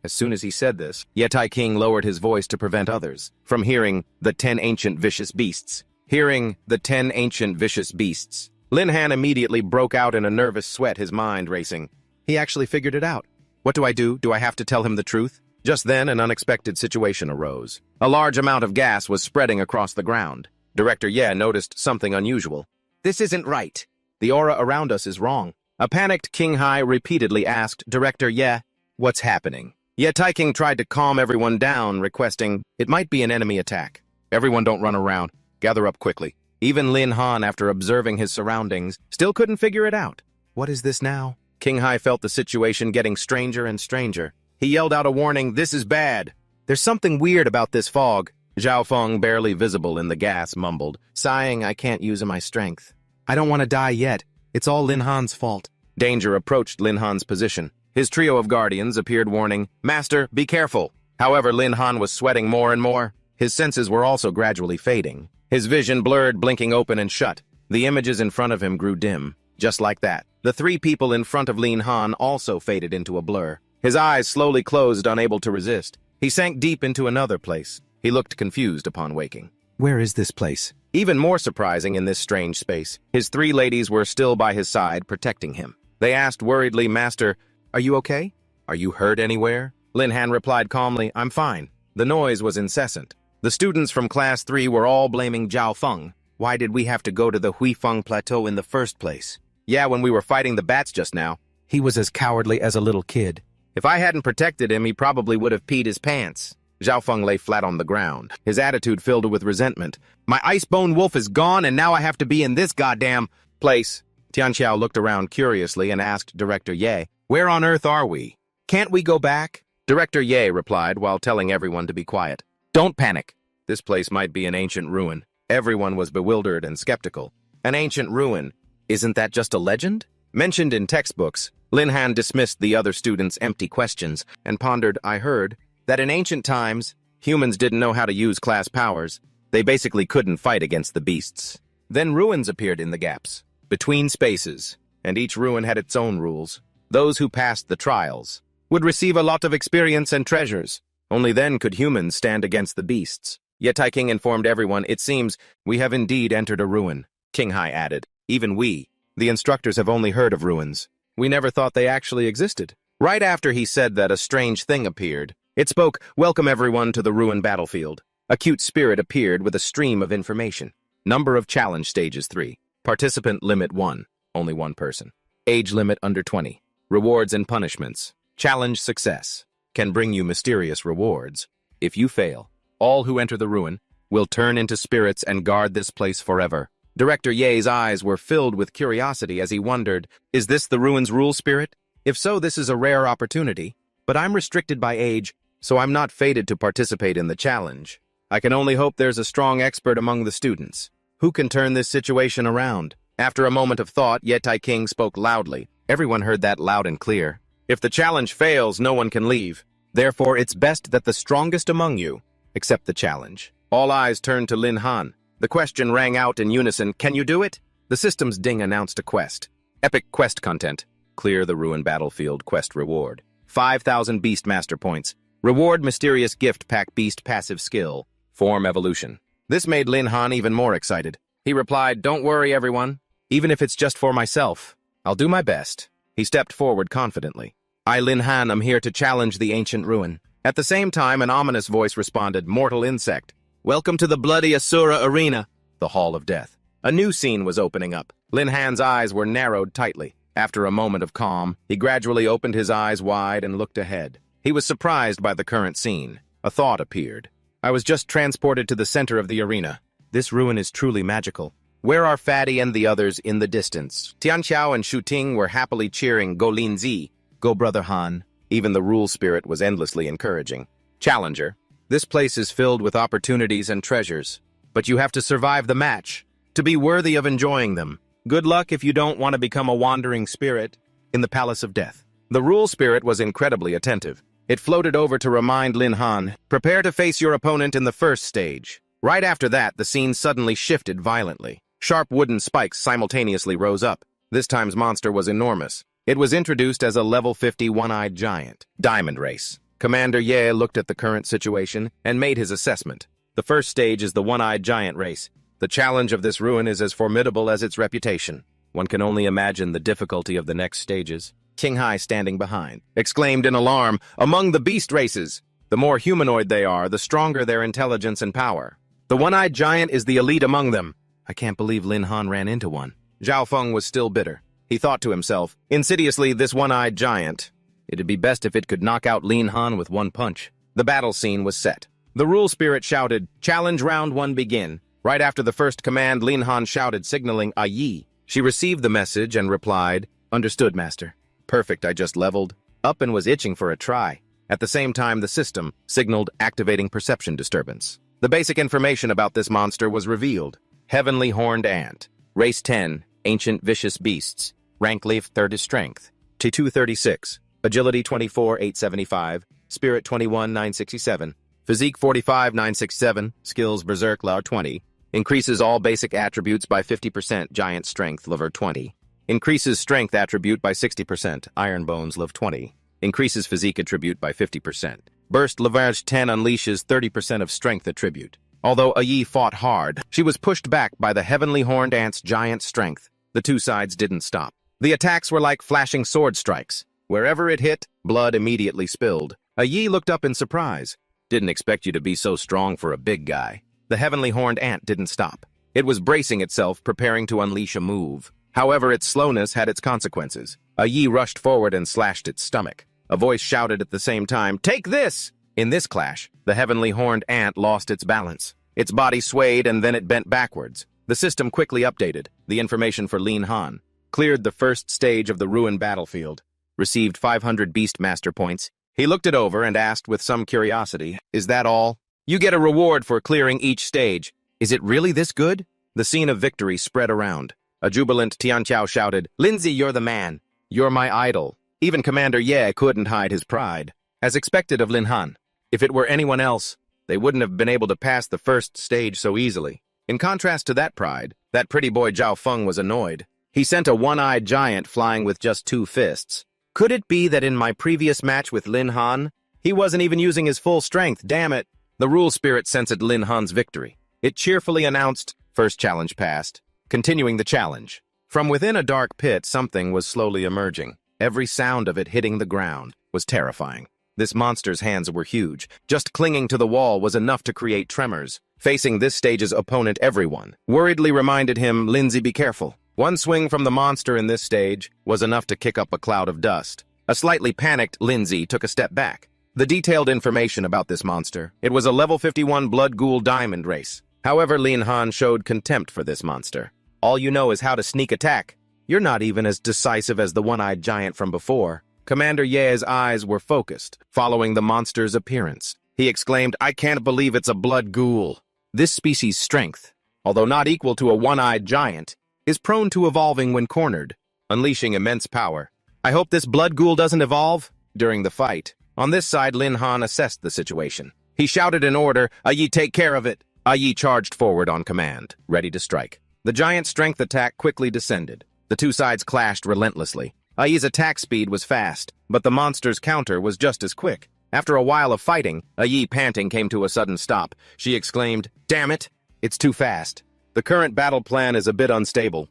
as soon as he said this, Ye Taiking lowered his voice to prevent others from hearing the 10 ancient vicious beasts. Hearing the 10 ancient vicious beasts. Lin Han immediately broke out in a nervous sweat, his mind racing. He actually figured it out. What do I do? Do I have to tell him the truth? Just then, an unexpected situation arose. A large amount of gas was spreading across the ground. Director Ye noticed something unusual. This isn't right. The aura around us is wrong. A panicked King Hai repeatedly asked Director Ye, what's happening? Ye Taiking tried to calm everyone down, requesting, it might be an enemy attack. Everyone don't run around. Gather up quickly. Even Lin Han, after observing his surroundings, still couldn't figure it out. What is this now? King Hai felt the situation getting stranger and stranger. He yelled out a warning, this is bad. There's something weird about this fog. Zhao Feng, barely visible in the gas, mumbled, sighing, I can't use my strength. I don't want to die yet. It's all Lin Han's fault. Danger approached Lin Han's position. His trio of guardians appeared warning, Master, be careful. However, Lin Han was sweating more and more. His senses were also gradually fading. His vision blurred, blinking open and shut. The images in front of him grew dim. Just like that, the 3 people in front of Lin Han also faded into a blur. His eyes slowly closed, unable to resist. He sank deep into another place. He looked confused upon waking. Where is this place? Even more surprising in this strange space, his 3 ladies were still by his side, protecting him. They asked worriedly, Master, are you okay? Are you hurt anywhere? Lin Han replied calmly, I'm fine. The noise was incessant. The students from Class 3 were all blaming Zhao Feng. Why did we have to go to the Huifeng Plateau in the first place? Yeah, when we were fighting the bats just now, he was as cowardly as a little kid. If I hadn't protected him, he probably would have peed his pants. Zhao Feng lay flat on the ground, his attitude filled with resentment. My ice-bone wolf is gone, and now I have to be in this goddamn place. Tianxiao looked around curiously and asked Director Ye, where on earth are we? Can't we go back? Director Ye replied while telling everyone to be quiet. Don't panic. This place might be an ancient ruin. Everyone was bewildered and skeptical. An ancient ruin? Isn't that just a legend? Mentioned in textbooks, Lin Han dismissed the other students' empty questions and pondered, I heard, that in ancient times, humans didn't know how to use class powers. They basically couldn't fight against the beasts. Then ruins appeared in the gaps, between spaces, and each ruin had its own rules. Those who passed the trials would receive a lot of experience and treasures. Only then could humans stand against the beasts. Ye Taiking informed everyone, it seems we have indeed entered a ruin. King Hai added, even we, the instructors, have only heard of ruins. We never thought they actually existed. Right after he said that, a strange thing appeared. It spoke, welcome everyone to the ruined battlefield. A cute spirit appeared with a stream of information. Number of challenge stages 3. Participant limit 1. Only 1 person. Age limit under 20. Rewards and punishments. Challenge success can bring you mysterious rewards. If you fail, all who enter the ruin will turn into spirits and guard this place forever. Director Ye's eyes were filled with curiosity as he wondered, is this the ruin's rule spirit? If so, this is a rare opportunity. But I'm restricted by age, so I'm not fated to participate in the challenge. I can only hope there's a strong expert among the students who can turn this situation around. After a moment of thought, Yetai King spoke loudly. Everyone heard that loud and clear. If the challenge fails, no one can leave. Therefore, it's best that the strongest among you accept the challenge. All eyes turned to Lin Han. The question rang out in unison, can you do it? The system's ding announced a quest. Epic quest content. Clear the ruined battlefield quest reward. 5,000 Beastmaster points. Reward mysterious gift pack beast passive skill. Form evolution. This made Lin Han even more excited. He replied, don't worry everyone. Even if it's just for myself, I'll do my best. He stepped forward confidently. I, Lin Han, am here to challenge the ancient ruin. At the same time, an ominous voice responded, mortal insect. Welcome to the bloody Asura arena, the Hall of Death. A new scene was opening up. Lin Han's eyes were narrowed tightly. After a moment of calm, he gradually opened his eyes wide and looked ahead. He was surprised by the current scene. A thought appeared. I was just transported to the center of the arena. This ruin is truly magical. Where are Fatty and the others in the distance? Tianqiao and Shu Ting were happily cheering, Go Lin Zi, go Brother Han. Even the rule spirit was endlessly encouraging. Challenger, this place is filled with opportunities and treasures, but you have to survive the match to be worthy of enjoying them. Good luck if you don't want to become a wandering spirit in the Palace of Death. The rule spirit was incredibly attentive. It floated over to remind Lin Han, prepare to face your opponent in the first stage. Right after that, the scene suddenly shifted violently. Sharp wooden spikes simultaneously rose up. This time's monster was enormous. It was introduced as a level 50 one-eyed giant. Diamond Race. Commander Ye looked at the current situation and made his assessment. The first stage is the one-eyed giant race. The challenge of this ruin is as formidable as its reputation. One can only imagine the difficulty of the next stages. King Hai, standing behind, exclaimed in alarm, among the beast races. The more humanoid they are, the stronger their intelligence and power. The one-eyed giant is the elite among them. I can't believe Lin Han ran into one. Zhao Feng was still bitter. He thought to himself, insidiously, this one-eyed giant. It'd be best if it could knock out Lin Han with one punch. The battle scene was set. The rule spirit shouted, challenge round 1 begin. Right after the first command, Lin Han shouted, signaling a Yi. She received the message and replied, understood, master. Perfect, I just leveled up and was itching for a try. At the same time, the system signaled activating perception disturbance. The basic information about this monster was revealed. Heavenly Horned Ant. Race 10, Ancient Vicious Beasts. Rank Leaf 30 Strength. T236. Agility 24, 875. Spirit 21, 967. Physique 45, 967. Skills Berserk Law 20. Increases all basic attributes by 50%. Giant Strength Lever 20. Increases Strength attribute by 60%. Iron Bones Lev 20. Increases Physique attribute by 50%. Burst Leverage 10 unleashes 30% of Strength attribute. Although Yi fought hard, she was pushed back by the Heavenly Horned Ant's giant strength. The two sides didn't stop. The attacks were like flashing sword strikes. Wherever it hit, blood immediately spilled. Yi looked up in surprise. Didn't expect you to be so strong for a big guy. The Heavenly Horned Ant didn't stop. It was bracing itself, preparing to unleash a move. However, its slowness had its consequences. Yi rushed forward and slashed its stomach. A voice shouted at the same time, take this! In this clash, the Heavenly Horned Ant lost its balance. Its body swayed and then it bent backwards. The system quickly updated. The information for Lin Han. Cleared the first stage of the ruined battlefield. Received 500 Beastmaster points. He looked it over and asked with some curiosity, is that all? You get a reward for clearing each stage. Is it really this good? The scene of victory spread around. A jubilant Tianqiao shouted, Lindsay, you're the man. You're my idol. Even Commander Ye couldn't hide his pride. As expected of Lin Han. If it were anyone else, they wouldn't have been able to pass the first stage so easily. In contrast to that pride, that pretty boy Zhao Feng was annoyed. He sent a one-eyed giant flying with just 2 fists. Could it be that in my previous match with Lin Han, he wasn't even using his full strength, damn it? The rule spirit sensed Lin Han's victory. It cheerfully announced, first challenge passed. Continuing the challenge. From within a dark pit, something was slowly emerging. Every sound of it hitting the ground was terrifying. This monster's hands were huge. Just clinging to the wall was enough to create tremors. Facing this stage's opponent, everyone worriedly reminded him, Lindsay, be careful. One swing from the monster in this stage was enough to kick up a cloud of dust. A slightly panicked Lindsay took a step back. The detailed information about this monster. It was a level 51 blood ghoul diamond race. However, Lin Han showed contempt for this monster. All you know is how to sneak attack. You're not even as decisive as the one-eyed giant from before. Commander Ye's eyes were focused, following the monster's appearance. He exclaimed, "I can't believe it's a blood ghoul." This species' strength, although not equal to a one-eyed giant, is prone to evolving when cornered, unleashing immense power. I hope this blood ghoul doesn't evolve. During the fight, on this side, Lin Han assessed the situation. He shouted an order, "Yi, take care of it." Yi charged forward on command, ready to strike. The giant's strength attack quickly descended. The two sides clashed relentlessly. Yi's attack speed was fast, but the monster's counter was just as quick. After a while of fighting, Yi, panting, came to a sudden stop. She exclaimed, "Damn it! It's too fast. The current battle plan is a bit unstable."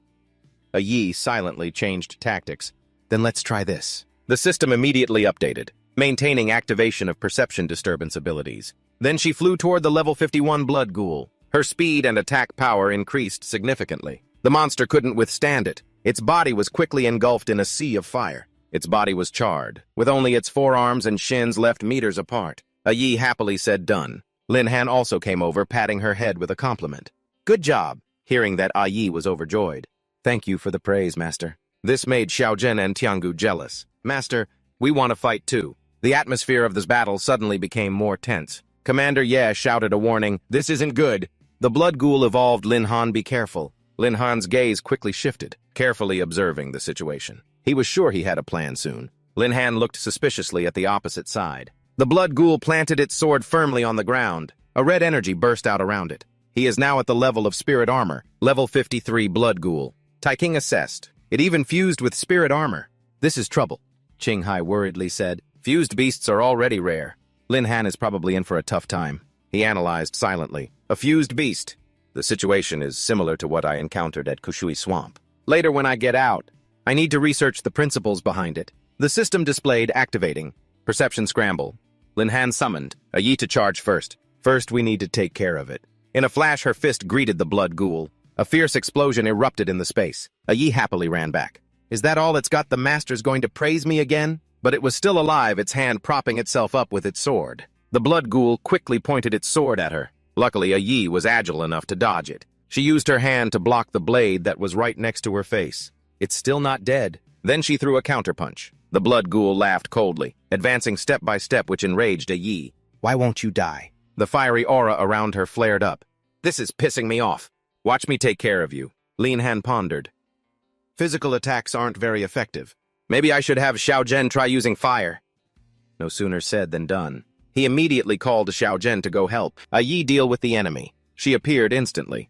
Yi silently changed tactics. "Then let's try this." The system immediately updated, maintaining activation of perception disturbance abilities. Then she flew toward the level 51 blood ghoul. Her speed and attack power increased significantly. The monster couldn't withstand it. Its body was quickly engulfed in a sea of fire. Its body was charred, with only its forearms and shins left meters apart. Yi happily said done. Lin Han also came over, patting her head with a compliment. "Good job." Hearing that, Yi was overjoyed. "Thank you for the praise, Master." This made Xiaozhen and Tiangu jealous. "Master, we want to fight too." The atmosphere of this battle suddenly became more tense. Commander Ye shouted a warning, "This isn't good." The blood ghoul evolved. "Lin Han, be careful." Lin Han's gaze quickly shifted, carefully observing the situation. He was sure he had a plan soon. Lin Han looked suspiciously at the opposite side. The blood ghoul planted its sword firmly on the ground. A red energy burst out around it. He is now at the level of spirit armor, level 53 blood ghoul. Tai King assessed. It even fused with spirit armor. "This is trouble," Qing Hai worriedly said. "Fused beasts are already rare. Lin Han is probably in for a tough time." He analyzed silently. "A fused beast. The situation is similar to what I encountered at Kushui Swamp. Later when I get out, I need to research the principles behind it." The system displayed activating. Perception scramble. Lin Han summoned. Yi to charge first. "First, we need to take care of it." In a flash, her fist greeted the blood ghoul. A fierce explosion erupted in the space. Yi happily ran back. "Is that all it's got? The Master's going to praise me again?" But it was still alive, its hand propping itself up with its sword. The blood ghoul quickly pointed its sword at her. Luckily, Yi was agile enough to dodge it. She used her hand to block the blade that was right next to her face. "It's still not dead." Then she threw a counterpunch. The blood ghoul laughed coldly, advancing step by step, which enraged Yi. "Why won't you die?" The fiery aura around her flared up. "This is pissing me off. Watch me take care of you." Lin Han pondered. "Physical attacks aren't very effective. Maybe I should have Xiaozhen try using fire." No sooner said than done. He immediately called Xiaozhen to go help Yi deal with the enemy. She appeared instantly.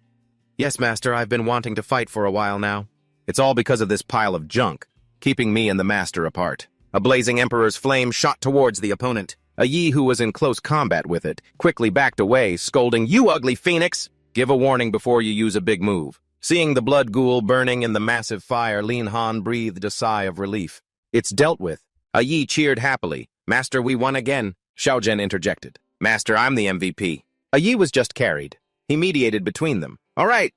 "Yes, Master, I've been wanting to fight for a while now. It's all because of this pile of junk, keeping me and the Master apart." A blazing Emperor's flame shot towards the opponent. Yi, who was in close combat with it, quickly backed away, scolding, "You ugly phoenix! Give a warning before you use a big move." Seeing the blood ghoul burning in the massive fire, Lin Han breathed a sigh of relief. "It's dealt with." Yi cheered happily. "Master, we won again." Xiaozhen interjected. "Master, I'm the MVP." Yi was just carried. He mediated between them. All right,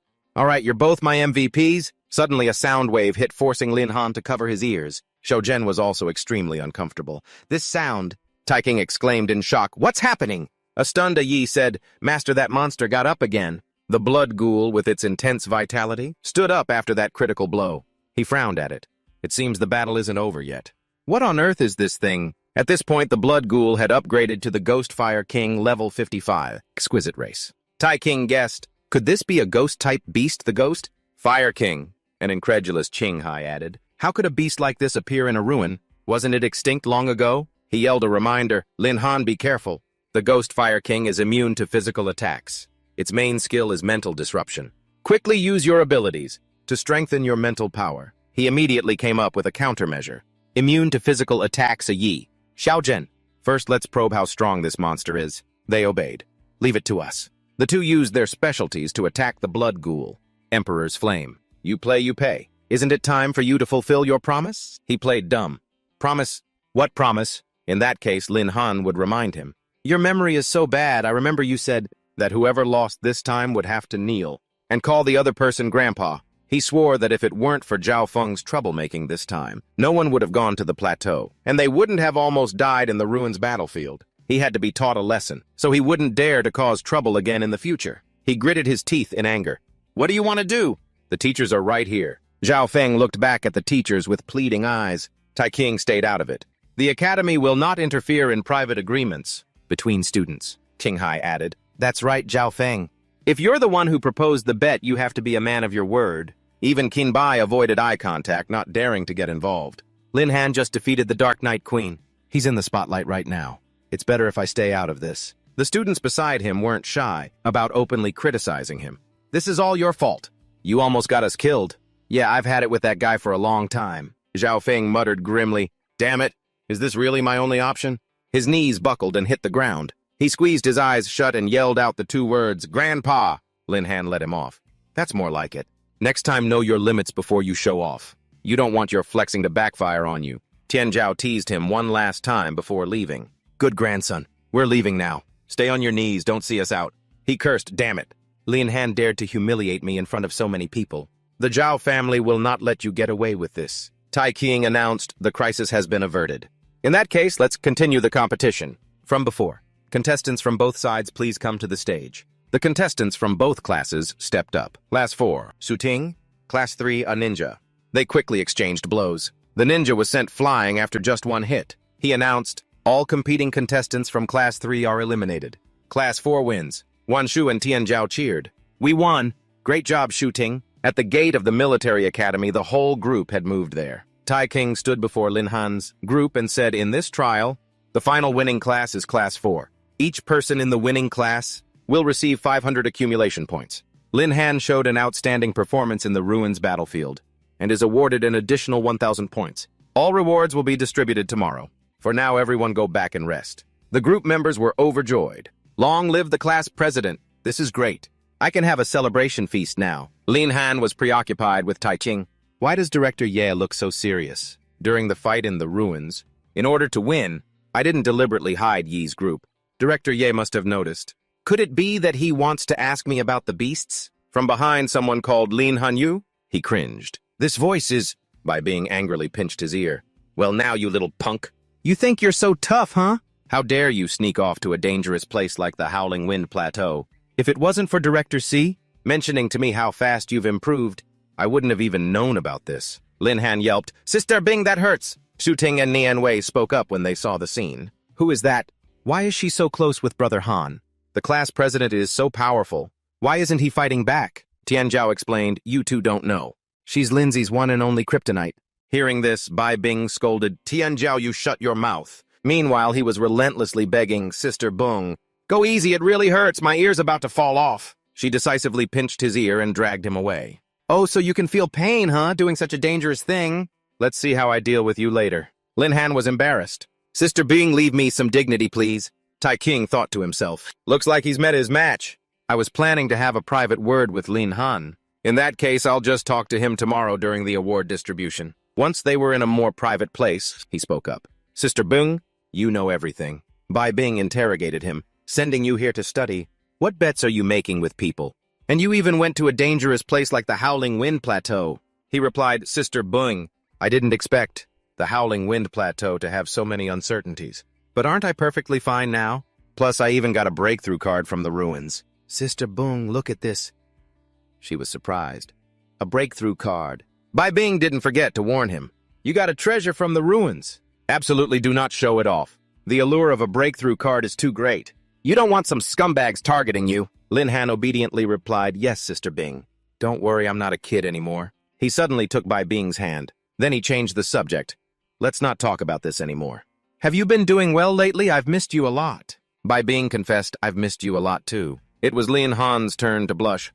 you're both my MVPs." Suddenly a sound wave hit, forcing Lin Han to cover his ears. Xiaozhen was also extremely uncomfortable. "This sound," Tai King exclaimed in shock. "What's happening?" A stunned Yi said, "Master, that monster got up again." The blood ghoul, with its intense vitality, stood up after that critical blow. He frowned at it. "It seems the battle isn't over yet. What on earth is this thing?" At this point, the blood ghoul had upgraded to the Ghost Fire King level 55, exquisite race. Tai King guessed, "Could this be a ghost-type beast, the ghost?" "Fire King," an incredulous Qing Hai added. "How could a beast like this appear in a ruin? Wasn't it extinct long ago?" He yelled a reminder, "Lin Han, be careful. The Ghost Fire King is immune to physical attacks. Its main skill is mental disruption. Quickly use your abilities to strengthen your mental power." He immediately came up with a countermeasure. Immune to physical attacks, Yi. "Xiaozhen, first let's probe how strong this monster is." They obeyed. "Leave it to us." The two used their specialties to attack the blood ghoul. Emperor's Flame. "You play, you pay. Isn't it time for you to fulfill your promise?" He played dumb. "Promise? What promise?" In that case, Lin Han would remind him. "Your memory is so bad. I remember you said that whoever lost this time would have to kneel and call the other person Grandpa." He swore that if it weren't for Zhao Feng's troublemaking this time, no one would have gone to the plateau, and they wouldn't have almost died in the ruins battlefield. He had to be taught a lesson, so he wouldn't dare to cause trouble again in the future. He gritted his teeth in anger. "What do you want to do?" "The teachers are right here." Zhao Feng looked back at the teachers with pleading eyes. Tai King stayed out of it. "The academy will not interfere in private agreements between students," King Hai added. "That's right, Zhao Feng. If you're the one who proposed the bet, you have to be a man of your word." Even Qin Bai avoided eye contact, not daring to get involved. "Lin Han just defeated the Dark Knight Queen. He's in the spotlight right now. It's better if I stay out of this." The students beside him weren't shy about openly criticizing him. "This is all your fault. You almost got us killed." "Yeah, I've had it with that guy for a long time." Zhao Feng muttered grimly. "Damn it, is this really my only option?" His knees buckled and hit the ground. He squeezed his eyes shut and yelled out the two words, "Grandpa!" Lin Han let him off. "That's more like it. Next time, know your limits before you show off. You don't want your flexing to backfire on you." Tian Zhao teased him one last time before leaving. "Good grandson. We're leaving now. Stay on your knees, don't see us out." He cursed, "Damn it. Lin Han dared to humiliate me in front of so many people. The Zhao family will not let you get away with this." Tai King announced the crisis has been averted. "In that case, let's continue the competition. From before. Contestants from both sides, please come to the stage." The contestants from both classes stepped up. Class 4, Su Ting. Class 3, a ninja. They quickly exchanged blows. The ninja was sent flying after just one hit. He announced, "All competing contestants from Class 3 are eliminated. Class 4 wins." Wan Shu and Tian Zhao cheered. "We won. Great job, Shu Ting." At the gate of the military academy, the whole group had moved there. Tai King stood before Lin Han's group and said, "In this trial, the final winning class is Class 4. Each person in the winning class will receive 500 accumulation points." Lin Han showed an outstanding performance in the ruins battlefield and is awarded an additional 1,000 points. All rewards will be distributed tomorrow. For now, everyone go back and rest. The group members were overjoyed. "Long live the class president. This is great. I can have a celebration feast now." Lin Han was preoccupied with Tai Ching. "Why does Director Ye look so serious?" During the fight in the ruins, in order to win, I didn't deliberately hide Yi's group. Director Ye must have noticed. "Could it be that he wants to ask me about the beasts?" From behind, someone called Lin Hanyu. He cringed. "This voice is..." Bai Bing angrily pinched his ear. "Well now, you little punk. You think you're so tough, huh? How dare you sneak off to a dangerous place like the Howling Wind Plateau? If it wasn't for Director C mentioning to me how fast you've improved, I wouldn't have even known about this." Lin Han yelped, "Sister Bing, that hurts!" Shu Ting and Nian Wei spoke up when they saw the scene. "Who is that? Why is she so close with Brother Han? The class president is so powerful. Why isn't he fighting back?" Tian Zhao explained, "You two don't know. She's Lindsay's one and only kryptonite." Hearing this, Bai Bing scolded, "Tian Zhao, you shut your mouth." Meanwhile, he was relentlessly begging Sister Bung, "Go easy, it really hurts, my ear's about to fall off." She decisively pinched his ear and dragged him away. "Oh, so you can feel pain, huh, doing such a dangerous thing? Let's see how I deal with you later." Lin Han was embarrassed. "Sister Bing, leave me some dignity, please." Tai King thought to himself, "Looks like he's met his match. I was planning to have a private word with Lin Han. In that case, I'll just talk to him tomorrow during the award distribution." Once they were in a more private place, he spoke up. "Sister Bung, you know everything." Bai Bing interrogated him. "Sending you here to study, what bets are you making with people? And you even went to a dangerous place like the Howling Wind Plateau." He replied, "Sister Bung, I didn't expect the Howling Wind Plateau to have so many uncertainties. But aren't I perfectly fine now? Plus, I even got a breakthrough card from the ruins." "Sister Bung, look at this." She was surprised. A breakthrough card. Bai Bing didn't forget to warn him. "You got a treasure from the ruins. Absolutely do not show it off. The allure of a breakthrough card is too great. You don't want some scumbags targeting you." Lin Han obediently replied, "Yes, Sister Bing. Don't worry, I'm not a kid anymore." He suddenly took Bai Bing's hand. Then he changed the subject. "Let's not talk about this anymore. Have you been doing well lately? I've missed you a lot." Bai Bing confessed, "I've missed you a lot too." It was Lin Han's turn to blush.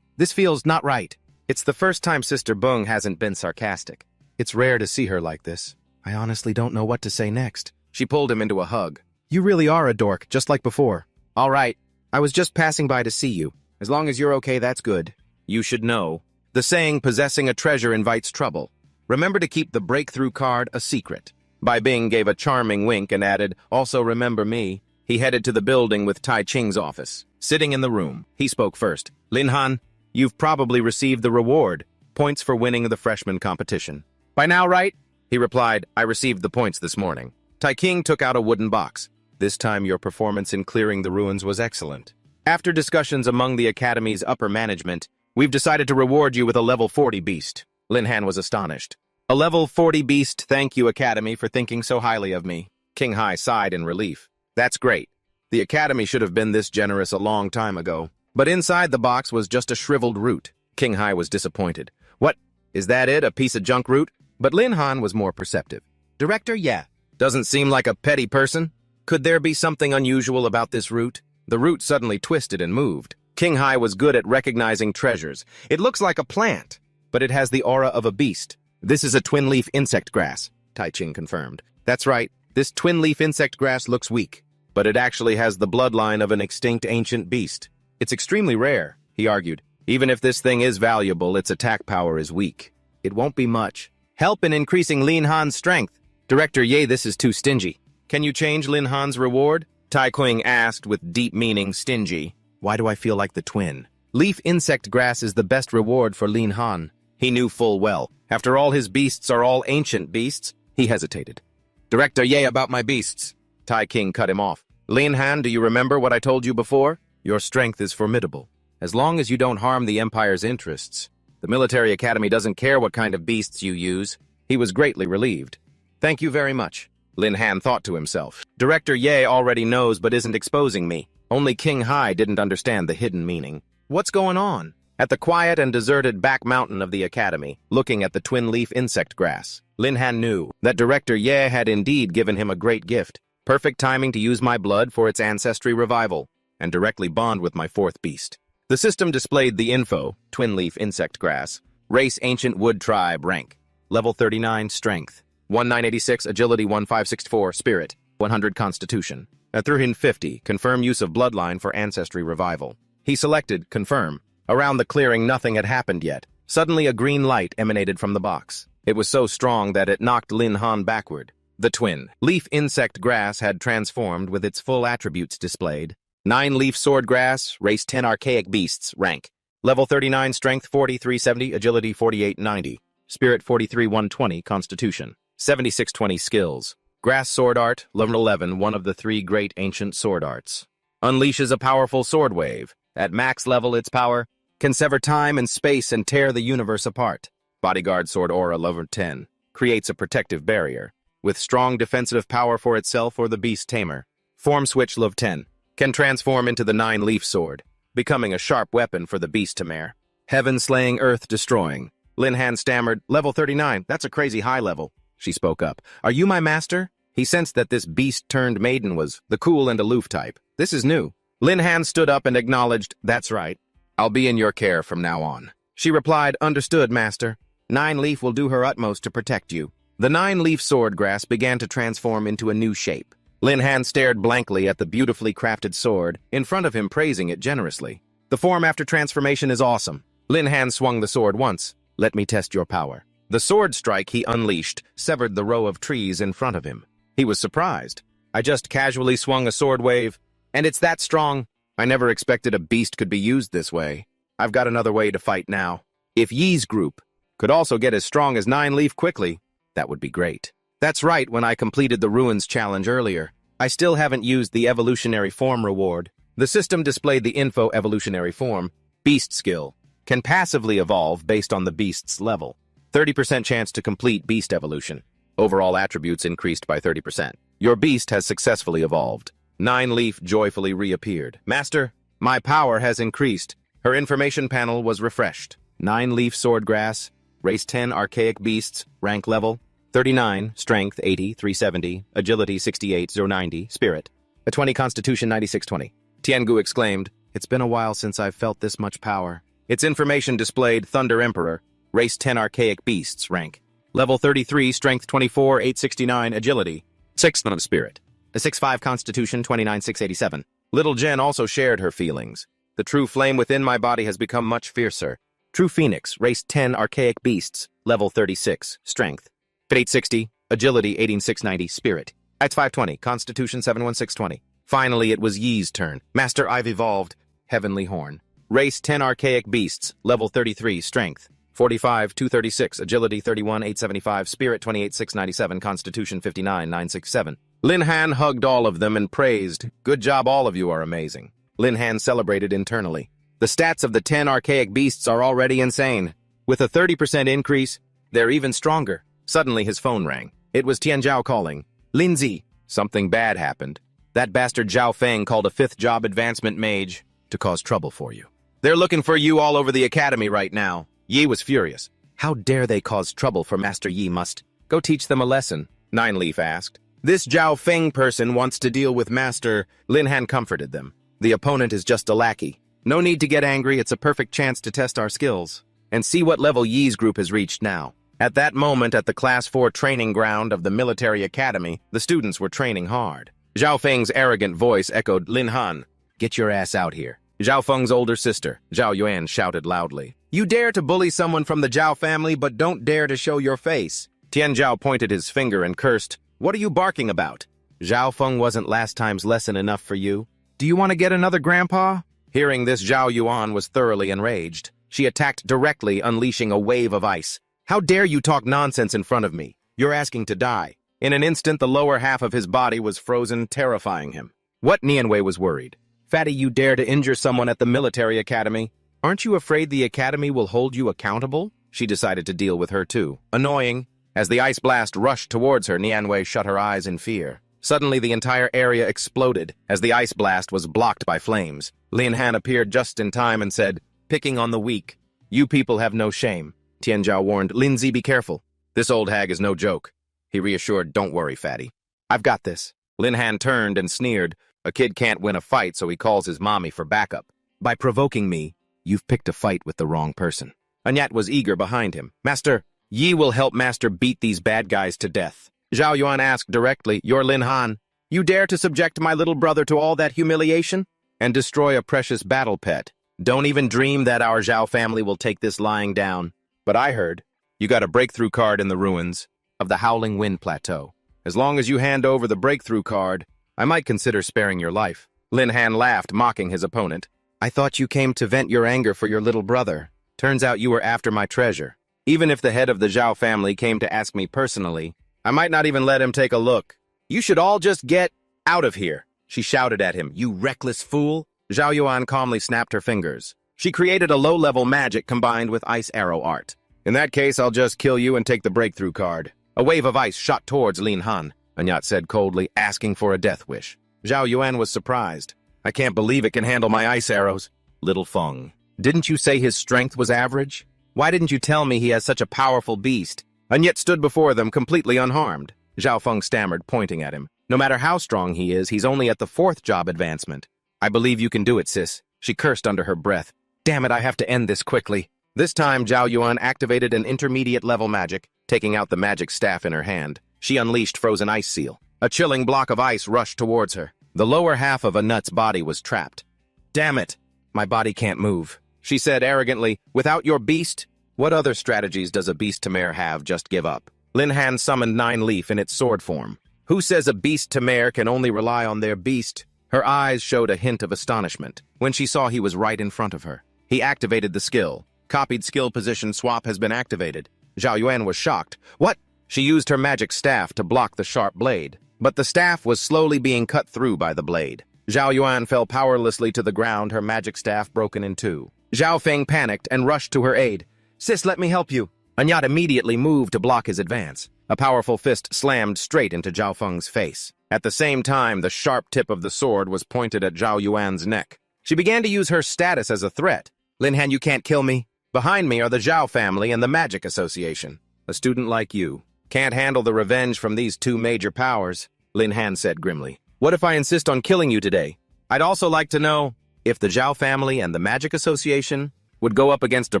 This feels not right. It's the first time Sister Bung hasn't been sarcastic. It's rare to see her like this. I honestly don't know what to say next." She pulled him into a hug. "You really are a dork, just like before." "All right. I was just passing by to see you. As long as you're okay, that's good. You should know. The saying, possessing a treasure invites trouble. Remember to keep the breakthrough card a secret." Bai Bing gave a charming wink and added, "Also remember me." He headed to the building with Tai Ching's office. Sitting in the room, he spoke first. "Lin Han, you've probably received the reward. Points for winning the freshman competition. By now, right? He replied, I received the points this morning. Tai King took out a wooden box. This time your performance in clearing the ruins was excellent. After discussions among the Academy's upper management, we've decided to reward you with a level 40 beast. Lin Han was astonished. A level 40 beast, thank you, Academy, for thinking so highly of me. King Hai sighed in relief. That's great. The Academy should have been this generous a long time ago. But inside the box was just a shriveled root. King Hai was disappointed. What? Is that it, a piece of junk root? But Lin Han was more perceptive. Director, yeah. Doesn't seem like a petty person. Could there be something unusual about this root? The root suddenly twisted and moved. King Hai was good at recognizing treasures. It looks like a plant, but it has the aura of a beast. This is a twin-leaf insect grass, Tai Ching confirmed. That's right, this twin-leaf insect grass looks weak, but it actually has the bloodline of an extinct ancient beast. It's extremely rare, he argued. Even if this thing is valuable, its attack power is weak. It won't be much. Help in increasing Lin Han's strength. Director Ye, this is too stingy. Can you change Lin Han's reward? Tai Qing asked with deep meaning, stingy. Why do I feel like the twin? Leaf insect grass is the best reward for Lin Han. He knew full well. After all, his beasts are all ancient beasts. He hesitated. Director Ye, about my beasts. Tai King cut him off. Lin Han, do you remember what I told you before? Your strength is formidable. As long as you don't harm the Empire's interests. The military academy doesn't care what kind of beasts you use. He was greatly relieved. Thank you very much. Lin Han thought to himself. Director Ye already knows but isn't exposing me. Only King Hai didn't understand the hidden meaning. What's going on? At the quiet and deserted back mountain of the academy, looking at the twin-leaf insect grass, Lin Han knew that Director Ye had indeed given him a great gift. Perfect timing to use my blood for its ancestry revival, and directly bond with my fourth beast. The system displayed the info, twin-leaf insect grass, race ancient wood tribe, rank, level 39, strength, 1986, agility 1564, spirit, 100 constitution. At 350, confirm use of bloodline for ancestry revival. He selected confirm. Around the clearing nothing had happened yet. Suddenly a green light emanated from the box. It was so strong that it knocked Lin Han backward. The twin-leaf insect grass had transformed with its full attributes displayed. 9-leaf sword grass, race 10 archaic beasts, rank. Level 39, strength 4370, agility 4890, spirit 43120, constitution. 7620 skills. Grass sword art, level 11, one of the 3 great ancient sword arts. Unleashes a powerful sword wave. At max level, its power can sever time and space and tear the universe apart. Bodyguard sword aura, level 10. Creates a protective barrier. With strong defensive power for itself or the beast tamer. Form switch, level 10. Can transform into the 9-leaf sword, becoming a sharp weapon for the beast tamer. Heaven slaying, earth destroying. Lin Han stammered, level 39, that's a crazy high level. She spoke up. Are you my master? He sensed that this beast-turned-maiden was the cool and aloof type. This is new. Lin Han stood up and acknowledged, that's right. I'll be in your care from now on. She replied, understood, master. 9-leaf will do her utmost to protect you. The 9-leaf sword grass began to transform into a new shape. Lin Han stared blankly at the beautifully crafted sword, in front of him praising it generously. The form after transformation is awesome. Lin Han swung the sword once. Let me test your power. The sword strike he unleashed severed the row of trees in front of him. He was surprised. I just casually swung a sword wave, and it's that strong. I never expected a beast could be used this way. I've got another way to fight now. If Yi's group could also get as strong as 9-leaf quickly, that would be great. That's right, when I completed the Ruins challenge earlier. I still haven't used the evolutionary form reward. The system displayed the info evolutionary form, beast skill, can passively evolve based on the beast's level. 30% chance to complete beast evolution. Overall attributes increased by 30%. Your beast has successfully evolved. 9-leaf joyfully reappeared. Master, my power has increased. Her information panel was refreshed. 9-leaf swordgrass, race 10 archaic beasts, rank level 39, strength 80, 370, agility 68, 090, spirit. A 20 constitution 9620. Tiangu exclaimed, it's been a while since I've felt this much power. Its information displayed Thunder Emperor, race 10 archaic beasts, rank. Level 33, strength 24, 869, agility. 6 of spirit. A 6-5 constitution 29, 687. Little Jen also shared her feelings. The true flame within my body has become much fiercer. True Phoenix, race 10 archaic beasts, level 36, strength. 860, agility 18690, spirit. At 520, constitution 71620. Finally, it was Yi's turn. Master, I've evolved. Heavenly Horn. Race 10 archaic beasts, level 33, strength. 45, 236, agility 31, 875, spirit 28, 697, constitution 59, 967. Lin Han hugged all of them and praised, "Good job, all of you are amazing." Lin Han celebrated internally. The stats of the 10 archaic beasts are already insane. With a 30% increase, they're even stronger. Suddenly his phone rang. It was Tian Zhao calling. "Lindsay, something bad happened. That bastard Zhao Feng called a 5th job advancement mage to cause trouble for you. They're looking for you all over the academy right now." Yi was furious. "How dare they cause trouble for Master Yi must go teach them a lesson?" Nine Leaf asked. "This Zhao Feng person wants to deal with Master." Lin Han comforted them. "The opponent is just a lackey. No need to get angry, it's a perfect chance to test our skills. And see what level Yi's group has reached now." At that moment, at the Class 4 training ground of the military academy, the students were training hard. Zhao Feng's arrogant voice echoed, "Lin Han, get your ass out here." Zhao Feng's older sister, Zhao Yuan, shouted loudly, "You dare to bully someone from the Zhao family, but don't dare to show your face." Tian Zhao pointed his finger and cursed, "What are you barking about? Zhao Feng wasn't last time's lesson enough for you? Do you want to get another grandpa?" Hearing this, Zhao Yuan was thoroughly enraged. She attacked directly, unleashing a wave of ice. "How dare you talk nonsense in front of me? You're asking to die." In an instant, the lower half of his body was frozen, terrifying him. What? Nianwei was worried. "Fatty, you dare to injure someone at the military academy? Aren't you afraid the academy will hold you accountable?" She decided to deal with her too. Annoying. As the ice blast rushed towards her, Nianwei shut her eyes in fear. Suddenly, the entire area exploded as the ice blast was blocked by flames. Lin Han appeared just in time and said, "Picking on the weak. You people have no shame." Tian Zhao warned, "Lindsay, be careful. This old hag is no joke." He reassured, "Don't worry, fatty. I've got this." Lin Han turned and sneered. "A kid can't win a fight, so he calls his mommy for backup. By provoking me, you've picked a fight with the wrong person." Anyat was eager behind him. "Master, Yi will help Master beat these bad guys to death." Zhao Yuan asked directly, "You're Lin Han. You dare to subject my little brother to all that humiliation? And destroy a precious battle pet? Don't even dream that our Zhao family will take this lying down. But I heard you got a breakthrough card in the ruins of the Howling Wind Plateau. As long as you hand over the breakthrough card, I might consider sparing your life." Lin Han laughed, mocking his opponent. "I thought you came to vent your anger for your little brother. Turns out you were after my treasure. Even if the head of the Zhao family came to ask me personally, I might not even let him take a look. You should all just get out of here." She shouted at him, "You reckless fool." Zhao Yuan calmly snapped her fingers. She created a low-level magic combined with ice arrow art. "In that case, I'll just kill you and take the breakthrough card." A wave of ice shot towards Lin Han. Anyat said coldly, asking for a death wish. Zhao Yuan was surprised. "I can't believe it can handle my ice arrows." "Little Feng, didn't you say his strength was average? Why didn't you tell me he has such a powerful beast?" Anyat stood before them completely unharmed. Zhao Feng stammered, pointing at him. "No matter how strong he is, he's only at the 4th job advancement." "I believe you can do it, sis," she cursed under her breath. "Damn it, I have to end this quickly." This time, Zhao Yuan activated an intermediate-level magic, taking out the magic staff in her hand. She unleashed Frozen Ice Seal. A chilling block of ice rushed towards her. The lower half of Anut's body was trapped. "Damn it, my body can't move," she said arrogantly. "Without your beast? What other strategies does a beast Temer have? Just give up." Lin Han summoned Nine Leaf in its sword form. "Who says a beast Temer can only rely on their beast?" Her eyes showed a hint of astonishment when she saw he was right in front of her. He activated the skill. Copied skill position swap has been activated. Zhao Yuan was shocked. "What?" She used her magic staff to block the sharp blade, but the staff was slowly being cut through by the blade. Zhao Yuan fell powerlessly to the ground, her magic staff broken in two. Zhao Feng panicked and rushed to her aid. "Sis, let me help you." Anyat immediately moved to block his advance. A powerful fist slammed straight into Zhao Feng's face. At the same time, the sharp tip of the sword was pointed at Zhao Yuan's neck. She began to use her status as a threat. "Lin Han, you can't kill me. Behind me are the Zhao family and the Magic Association. A student like you can't handle the revenge from these two major powers," Lin Han said grimly. "What if I insist on killing you today? I'd also like to know if the Zhao family and the Magic Association would go up against a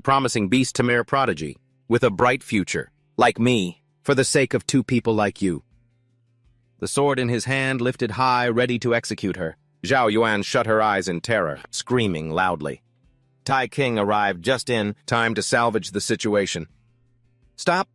promising beast Temer prodigy with a bright future, like me, for the sake of two people like you." The sword in his hand lifted high, ready to execute her. Zhao Yuan shut her eyes in terror, screaming loudly. Tai King arrived just in time to salvage the situation. "Stop!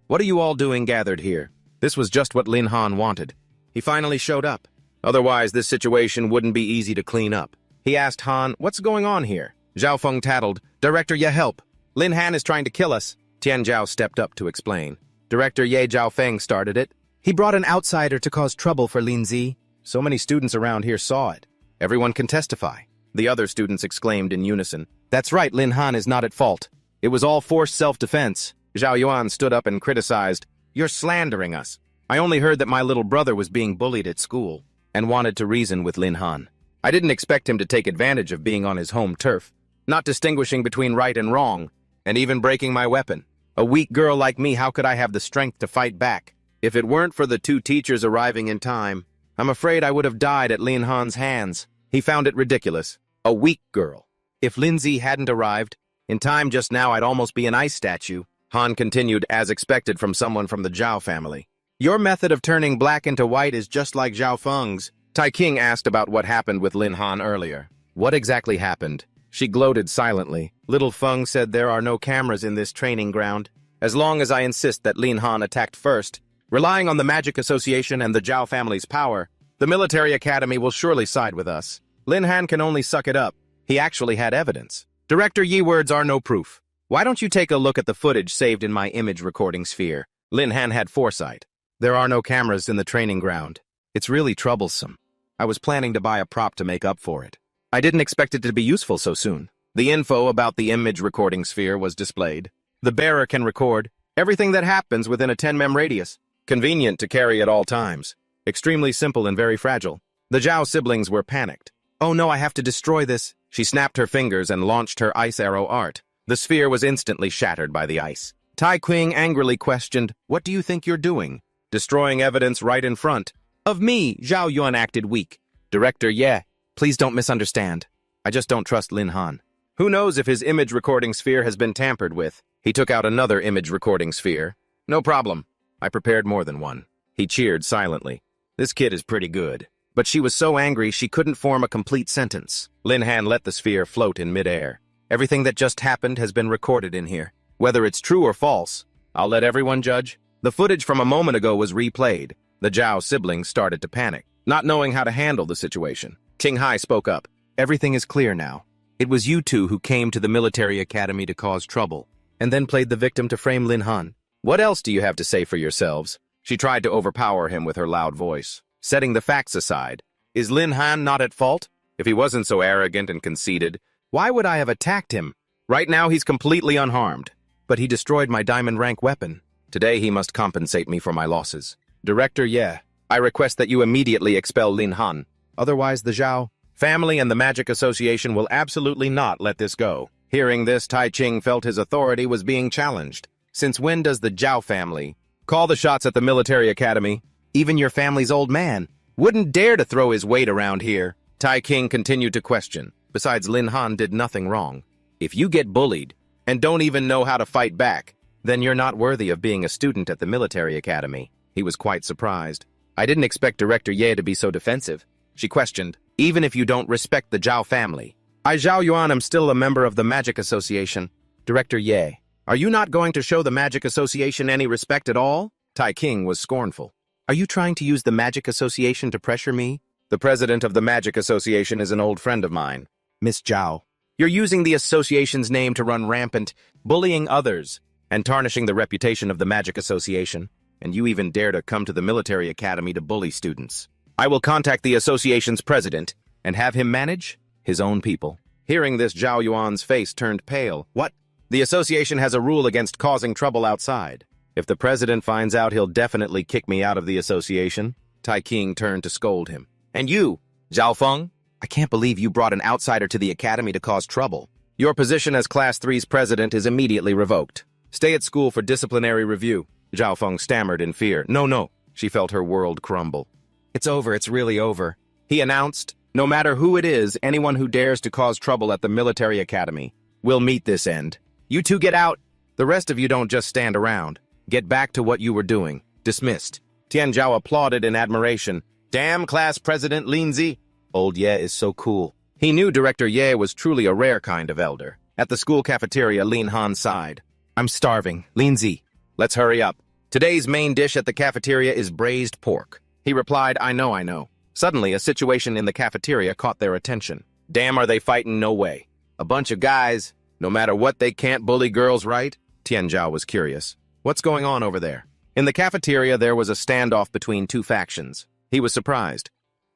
What are you all doing gathered here?" This was just what Lin Han wanted. He finally showed up. Otherwise, this situation wouldn't be easy to clean up. He asked Han, "What's going on here?" Zhao Feng tattled, "Director, ya help." Lin Han is trying to kill us. Tian Zhao stepped up to explain. Director Ye Zhaofeng started it. He brought an outsider to cause trouble for Lin Zi. So many students around here saw it. Everyone can testify. The other students exclaimed in unison. That's right, Lin Han is not at fault. It was all forced self-defense. Zhao Yuan stood up and criticized. You're slandering us. I only heard that my little brother was being bullied at school and wanted to reason with Lin Han. I didn't expect him to take advantage of being on his home turf, not distinguishing between right and wrong, and even breaking my weapon. A weak girl like me, how could I have the strength to fight back? If it weren't for the two teachers arriving in time, I'm afraid I would have died at Lin Han's hands. He found it ridiculous. A weak girl. If Lin Zi hadn't arrived, in time just now I'd almost be an ice statue. Han continued, as expected from someone from the Zhao family. Your method of turning black into white is just like Zhao Feng's. Tai King asked about what happened with Lin Han earlier. What exactly happened? She gloated silently. Little Feng said there are no cameras in this training ground. As long as I insist that Lin Han attacked first, relying on the Magic Association and the Zhao family's power, the military academy will surely side with us. Lin Han can only suck it up. He actually had evidence. Director Yi words are no proof. Why don't you take a look at the footage saved in my image recording sphere? Lin Han had foresight. There are no cameras in the training ground. It's really troublesome. I was planning to buy a prop to make up for it. I didn't expect it to be useful so soon. The info about the image recording sphere was displayed. The bearer can record everything that happens within a 10 mem radius. Convenient to carry at all times. Extremely simple and very fragile. The Zhao siblings were panicked. Oh no, I have to destroy this. She snapped her fingers and launched her ice arrow art. The sphere was instantly shattered by the ice. Tai Qing angrily questioned, what do you think you're doing? Destroying evidence right in front. Of me, Zhao Yuan acted weak. Director Ye, please don't misunderstand. I just don't trust Lin Han. Who knows if his image recording sphere has been tampered with? He took out another image recording sphere. No problem. I prepared more than one. He cheered silently. This kid is pretty good. But she was so angry she couldn't form a complete sentence. Lin Han let the sphere float in midair. Everything that just happened has been recorded in here. Whether it's true or false, I'll let everyone judge. The footage from a moment ago was replayed. The Zhao siblings started to panic, not knowing how to handle the situation. Ting Hai spoke up. Everything is clear now. It was you two who came to the military academy to cause trouble, and then played the victim to frame Lin Han. What else do you have to say for yourselves? She tried to overpower him with her loud voice. Setting the facts aside, is Lin Han not at fault? If he wasn't so arrogant and conceited, why would I have attacked him? Right now he's completely unharmed. But he destroyed my diamond rank weapon. Today he must compensate me for my losses. Director Ye, I request that you immediately expel Lin Han. Otherwise the Zhao family and the Magic Association will absolutely not let this go. Hearing this, Tai Qing felt his authority was being challenged. Since when does the Zhao family call the shots at the military academy? Even your family's old man wouldn't dare to throw his weight around here. Tai King continued to question. Besides, Lin Han did nothing wrong. If you get bullied and don't even know how to fight back, then you're not worthy of being a student at the military academy. He was quite surprised. I didn't expect Director Ye to be so defensive. She questioned, even if you don't respect the Zhao family. I, Zhao Yuan, am still a member of the Magic Association. Director Ye, are you not going to show the Magic Association any respect at all? Tai King was scornful. Are you trying to use the Magic Association to pressure me? The president of the Magic Association is an old friend of mine. Miss Zhao, you're using the association's name to run rampant, bullying others, and tarnishing the reputation of the Magic Association. And you even dare to come to the military academy to bully students. I will contact the association's president and have him manage his own people. Hearing this, Zhao Yuan's face turned pale. What? The association has a rule against causing trouble outside. If the president finds out, he'll definitely kick me out of the association. Tai King turned to scold him. And you, Zhao Feng? I can't believe you brought an outsider to the academy to cause trouble. Your position as Class 3's president is immediately revoked. Stay at school for disciplinary review. Zhao Feng stammered in fear. No. She felt her world crumble. It's over, it's really over. He announced, no matter who it is, anyone who dares to cause trouble at the military academy will meet this end. You two get out. The rest of you don't just stand around. Get back to what you were doing. Dismissed. Tian Zhao applauded in admiration. Damn, Class President Lin Zi. Old Ye is so cool. He knew Director Ye was truly a rare kind of elder. At the school cafeteria, Lin Han sighed. I'm starving. Lin Zi, let's hurry up. Today's main dish at the cafeteria is braised pork. He replied, I know. Suddenly, a situation in the cafeteria caught their attention. Damn, are they fighting? No way. A bunch of guys. No matter what, they can't bully girls, right? Tianzhao was curious. What's going on over there? In the cafeteria, there was a standoff between two factions. He was surprised.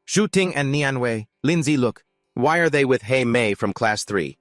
Shu Ting and Nianwei, Lindsay, look. Why are they with He Mei from Class 3?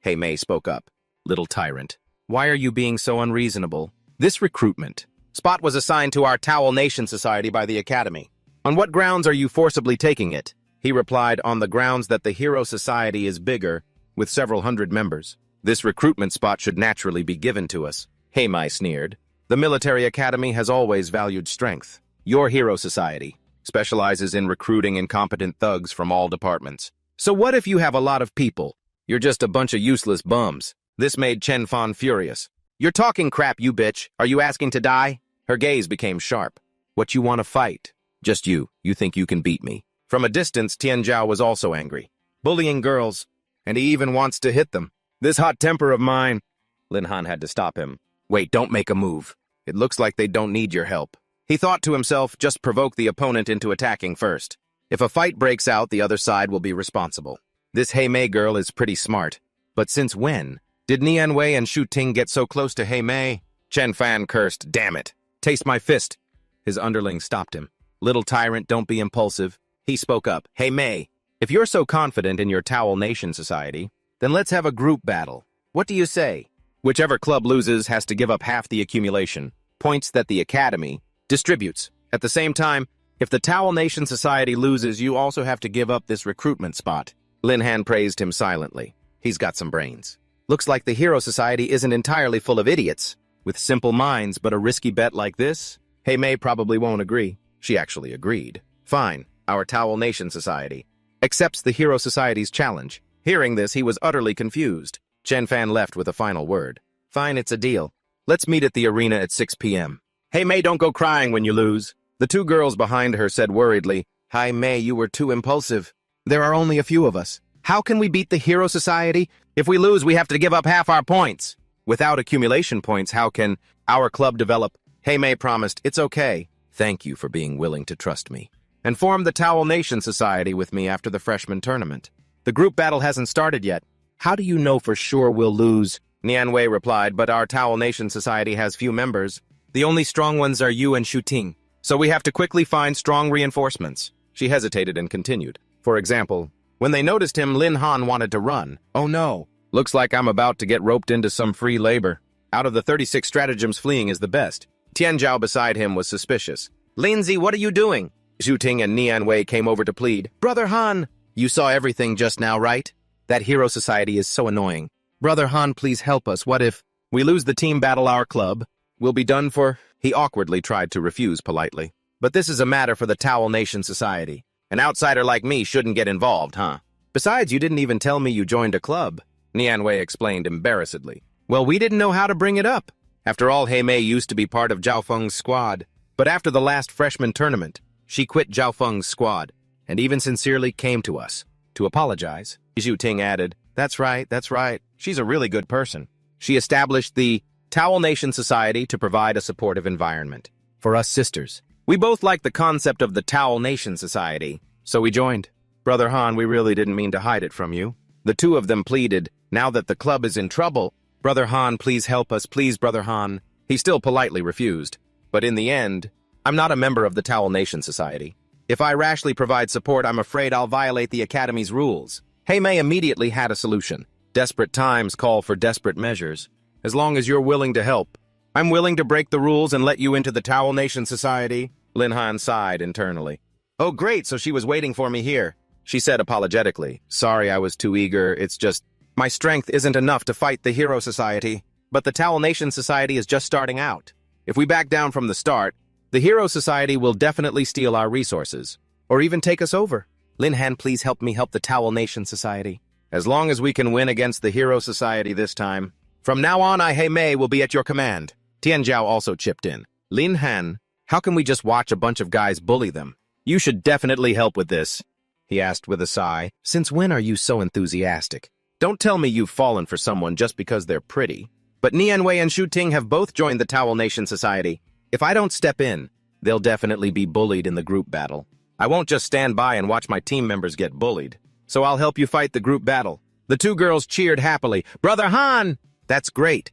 He Mei spoke up. Little tyrant. Why are you being so unreasonable? This recruitment spot was assigned to our Towel Nation Society by the Academy. On what grounds are you forcibly taking it? He replied, on the grounds that the Hero Society is bigger, with several hundred members. This recruitment spot should naturally be given to us. He Mei sneered. The military academy has always valued strength. Your Hero Society specializes in recruiting incompetent thugs from all departments. So what if you have a lot of people? You're just a bunch of useless bums. This made Chen Fan furious. You're talking crap, you bitch. Are you asking to die? Her gaze became sharp. What you want to fight? Just you. You think you can beat me. From a distance, Tianzhao was also angry. Bullying girls. And he even wants to hit them. This hot temper of mine. Lin Han had to stop him. Wait, don't make a move. It looks like they don't need your help. He thought to himself, just provoke the opponent into attacking first. If a fight breaks out, the other side will be responsible. This He Mei girl is pretty smart. But since when? Did Nianwei and Shu Ting get so close to He Mei? Chen Fan cursed, damn it. Taste my fist. His underling stopped him. Little tyrant, don't be impulsive. He spoke up. He Mei, if you're so confident in your Towel Nation Society, then let's have a group battle. What do you say? Whichever club loses has to give up half the accumulation, points that the Academy distributes. At the same time, if the Towel Nation Society loses, you also have to give up this recruitment spot. Lin Han praised him silently. He's got some brains. Looks like the Hero Society isn't entirely full of idiots. With simple minds, but a risky bet like this? He Mei probably won't agree. She actually agreed. Fine, our Towel Nation Society accepts the Hero Society's challenge. Hearing this, he was utterly confused. Chen Fan left with a final word. Fine, it's a deal. Let's meet at the arena at 6 p.m. He Mei, don't go crying when you lose. The two girls behind her said worriedly, He Mei, you were too impulsive. There are only a few of us. How can we beat the Hero Society? If we lose, we have to give up half our points. Without accumulation points, how can our club develop? He Mei promised, it's okay. Thank you for being willing to trust me. And form the Towel Nation Society with me after the freshman tournament. The group battle hasn't started yet. How do you know for sure we'll lose? Nianwei replied, but our Towel Nation Society has few members. The only strong ones are you and Shu Ting. So we have to quickly find strong reinforcements. She hesitated and continued. For example, when they noticed him, Lin Han wanted to run. Oh no, looks like I'm about to get roped into some free labor. Out of the 36 stratagems, fleeing is the best. Tianzhao beside him was suspicious. Lindsay, what are you doing? Shu Ting and Nianwei came over to plead. Brother Han, you saw everything just now, right? That Hero Society is so annoying. Brother Han, please help us. What if we lose the team battle our club? We'll be done for... He awkwardly tried to refuse politely. But this is a matter for the Towel Nation Society. An outsider like me shouldn't get involved, huh? Besides, you didn't even tell me you joined a club. Nianwei explained embarrassedly. Well, we didn't know how to bring it up. After all, He Mei used to be part of Zhao Feng's squad. But after the last freshman tournament, she quit Zhao Feng's squad, and even sincerely came to us to apologize. Shu Ting added, that's right. She's a really good person. She established the Towel Nation Society to provide a supportive environment for us sisters. We both liked the concept of the Towel Nation Society, so we joined. Brother Han, we really didn't mean to hide it from you. The two of them pleaded, now that the club is in trouble. Brother Han, please help us, please, Brother Han. He still politely refused. But in the end, I'm not a member of the Towel Nation Society. If I rashly provide support, I'm afraid I'll violate the Academy's rules. He Mei immediately had a solution. Desperate times call for desperate measures. As long as you're willing to help, I'm willing to break the rules and let you into the Towel Nation Society. Lin Han sighed internally. Oh, great, so she was waiting for me here. She said apologetically. Sorry, I was too eager. It's just, my strength isn't enough to fight the Hero Society. But the Towel Nation Society is just starting out. If we back down from the start, the Hero Society will definitely steal our resources, or even take us over. Lin Han, please help me help the Towel Nation Society. As long as we can win against the Hero Society this time. From now on, He Mei will be at your command. Tianzhao also chipped in. Lin Han, how can we just watch a bunch of guys bully them? You should definitely help with this, he asked with a sigh. Since when are you so enthusiastic? Don't tell me you've fallen for someone just because they're pretty. But Nianwei and Shu Ting have both joined the Towel Nation Society. If I don't step in, they'll definitely be bullied in the group battle. I won't just stand by and watch my team members get bullied. So I'll help you fight the group battle. The two girls cheered happily. "Brother Han!" "That's great."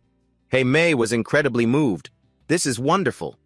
Hey Mei was incredibly moved. "This is wonderful."